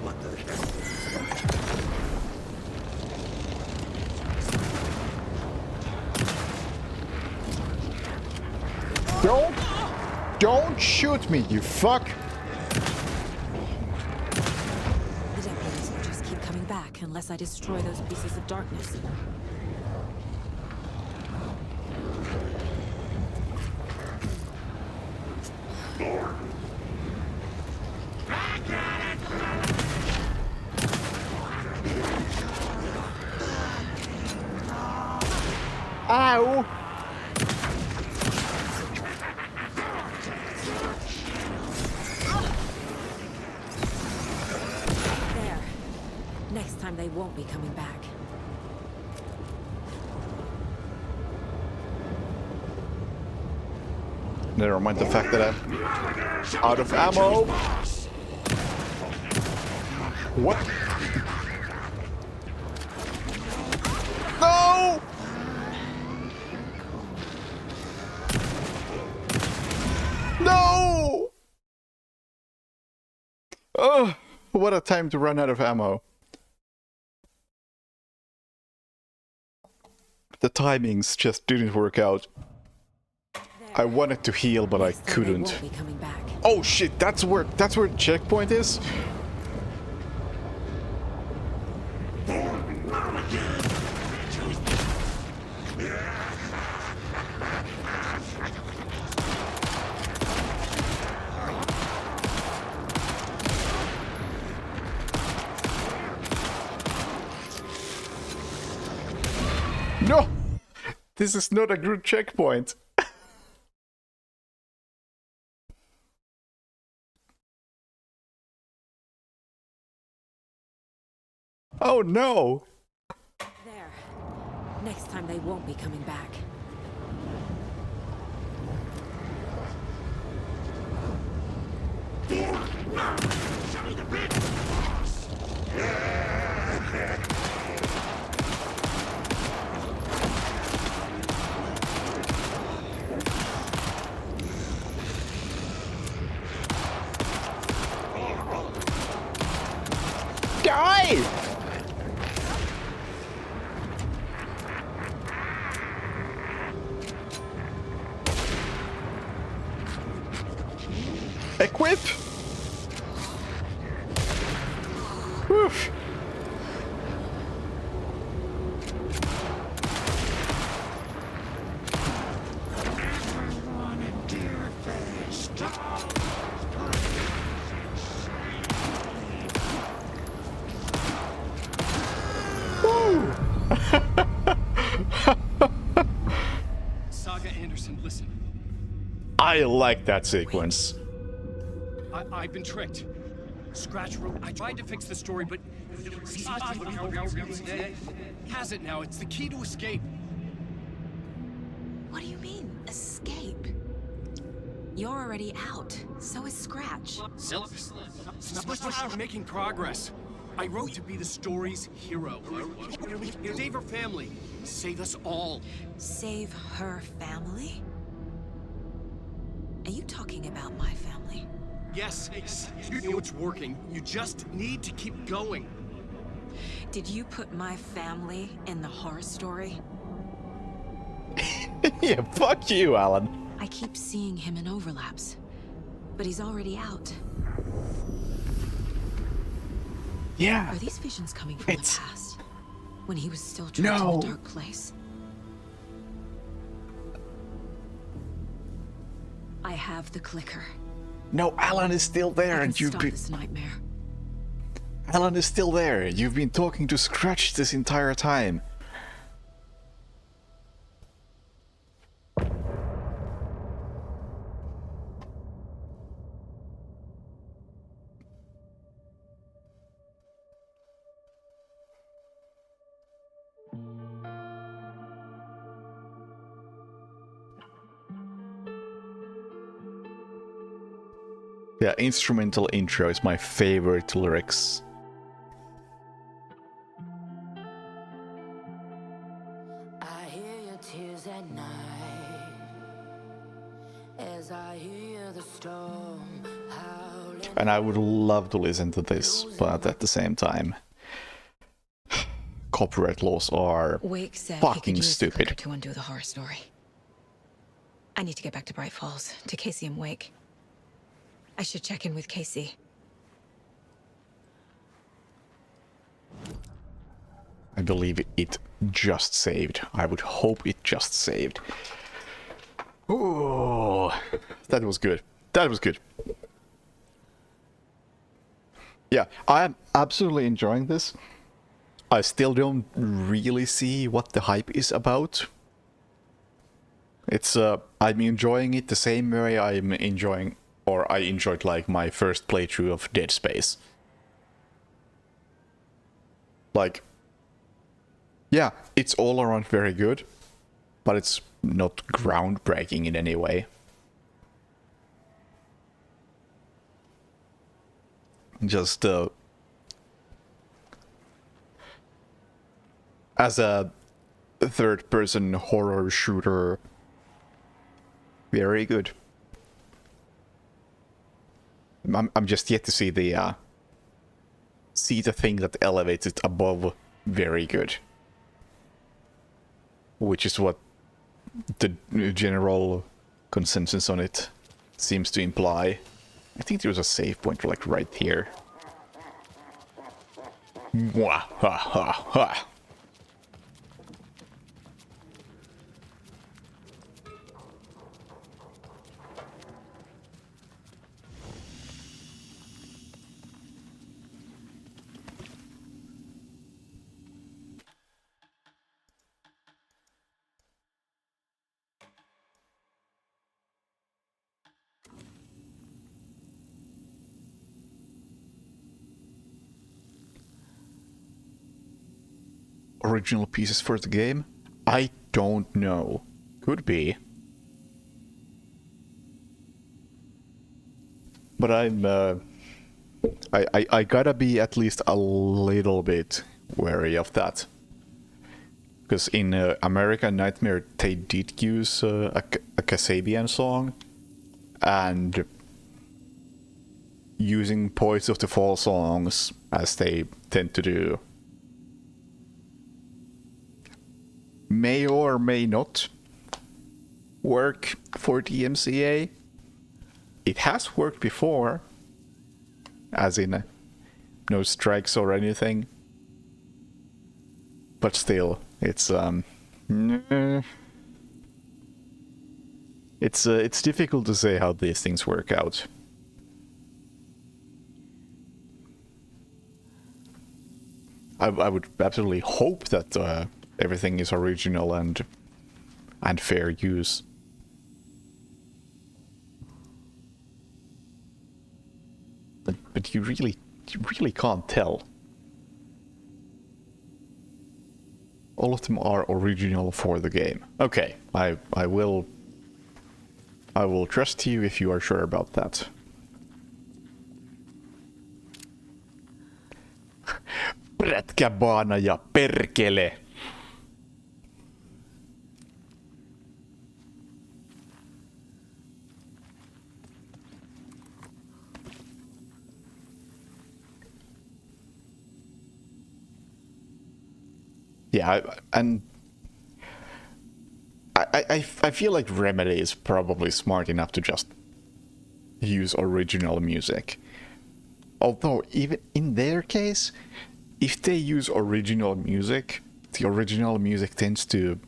What the heck? Don't shoot me, you fuck! The deputies will just keep coming back unless I destroy those pieces of darkness. Ow! There. Next time they won't be coming back. Never mind the fact that I'm out of ammo. What? No! No! Oh, what a time to run out of ammo. The timings just didn't work out. I wanted to heal, but I couldn't. Oh shit, that's where the checkpoint is? No! This is not a good checkpoint. Oh no! There. Next time they won't be coming back. Die! Equip! Oof. Woo. I like that sequence. I've been tricked. Scratch wrote. I tried to fix the story, but has it now. It's the key to escape. What do you mean, escape? You're already out. So is Scratch. We're making progress. I wrote to be the story's hero. Save her family. Save us all. Save her family? Are you talking about my family? Yes, you know it's working. You just need to keep going. Did you put my family in the horror story? Yeah, fuck you, Alan. I keep seeing him in overlaps, but he's already out. Yeah. Are these visions coming from the past? When he was still trapped in the dark place? I have the clicker. No, Alan is still there, and you've Stop been. this nightmare. Alan is still there. You've been talking to Scratch this entire time. Yeah, instrumental intro is my favorite lyrics. I hear your tears at night as I hear the storm howling. And I would love to listen to this, but at the same time, copyright laws are Wake said he could fucking use the clicker stupid. to undo the horror story. I need to get back to Bright Falls, to Casey and Wake. I should check in with Casey. I believe it just saved. I would hope it just saved. Oh, that was good. That was good. Yeah, I am absolutely enjoying this. I still don't really see what the hype is about. It's I'm enjoying it the same way I'm enjoying, or I enjoyed like my first playthrough of Dead Space. Like, yeah, it's all around very good, but it's not groundbreaking in any way. Just as a third-person horror shooter, very good. I'm just yet to see the thing that elevates it above very good, which is what the general consensus on it seems to imply. I think there's a save point like right here. Mwah, ha, ha, ha. Original pieces for the game? I don't know. Could be. But I'm I gotta be at least a little bit wary of that. Because in American Nightmare they did use a Kasabian song, and using Poets of the Fall songs as they tend to do may or may not work for DMCA. It has worked before, as in no strikes or anything. But still, it's it's difficult to say how these things work out. I would absolutely hope that everything is original and fair use. but you really can't tell. All of them are original for the game. Okay, I will trust you if you are sure about that. Prätkäbaana ja perkele. Yeah, and I feel like Remedy is probably smart enough to just use original music. Although, even in their case, if they use original music, the original music tends to,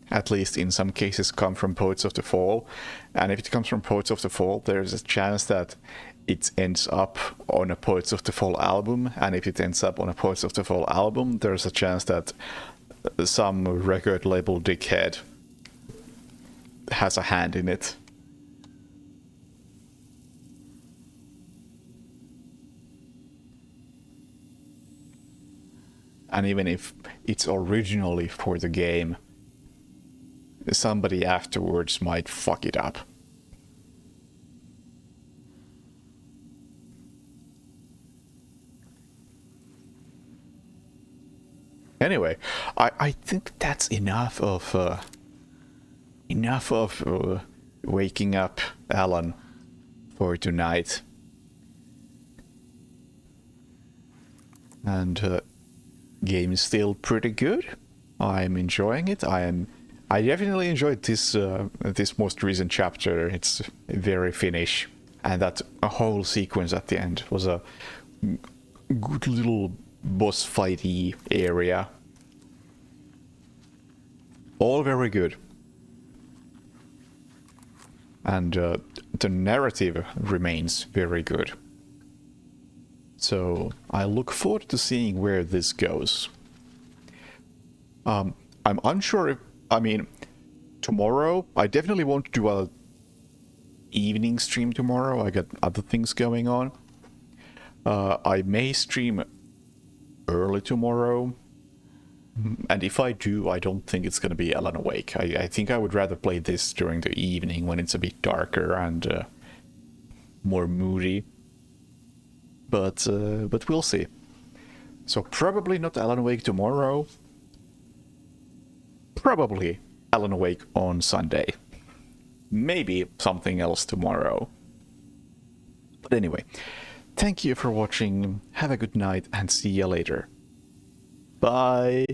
at least in some cases, come from Poets of the Fall. And if it comes from Poets of the Fall, there's a chance that it ends up on a Poets of the Fall album. And if it ends up on a Poets of the Fall album, there's a chance that some record label dickhead has a hand in it. And even if it's originally for the game, somebody afterwards might fuck it up. Anyway, I think that's enough of waking up Alan for tonight. And game is still pretty good. I'm enjoying it. I definitely enjoyed this this most recent chapter. It's very Finnish, and that whole sequence at the end was a good little boss fighty area. All very good. And the narrative remains very good. So I look forward to seeing where this goes. I'm unsure if, I mean, tomorrow, I definitely won't do a evening stream tomorrow. I got other things going on. I may stream early tomorrow. And if I do, I don't think it's going to be Alan Wake. I think I would rather play this during the evening when it's a bit darker and more moody. But we'll see. So probably not Alan Wake tomorrow. Probably Alan Wake on Sunday. Maybe something else tomorrow. But anyway, thank you for watching. Have a good night and see you later. Bye.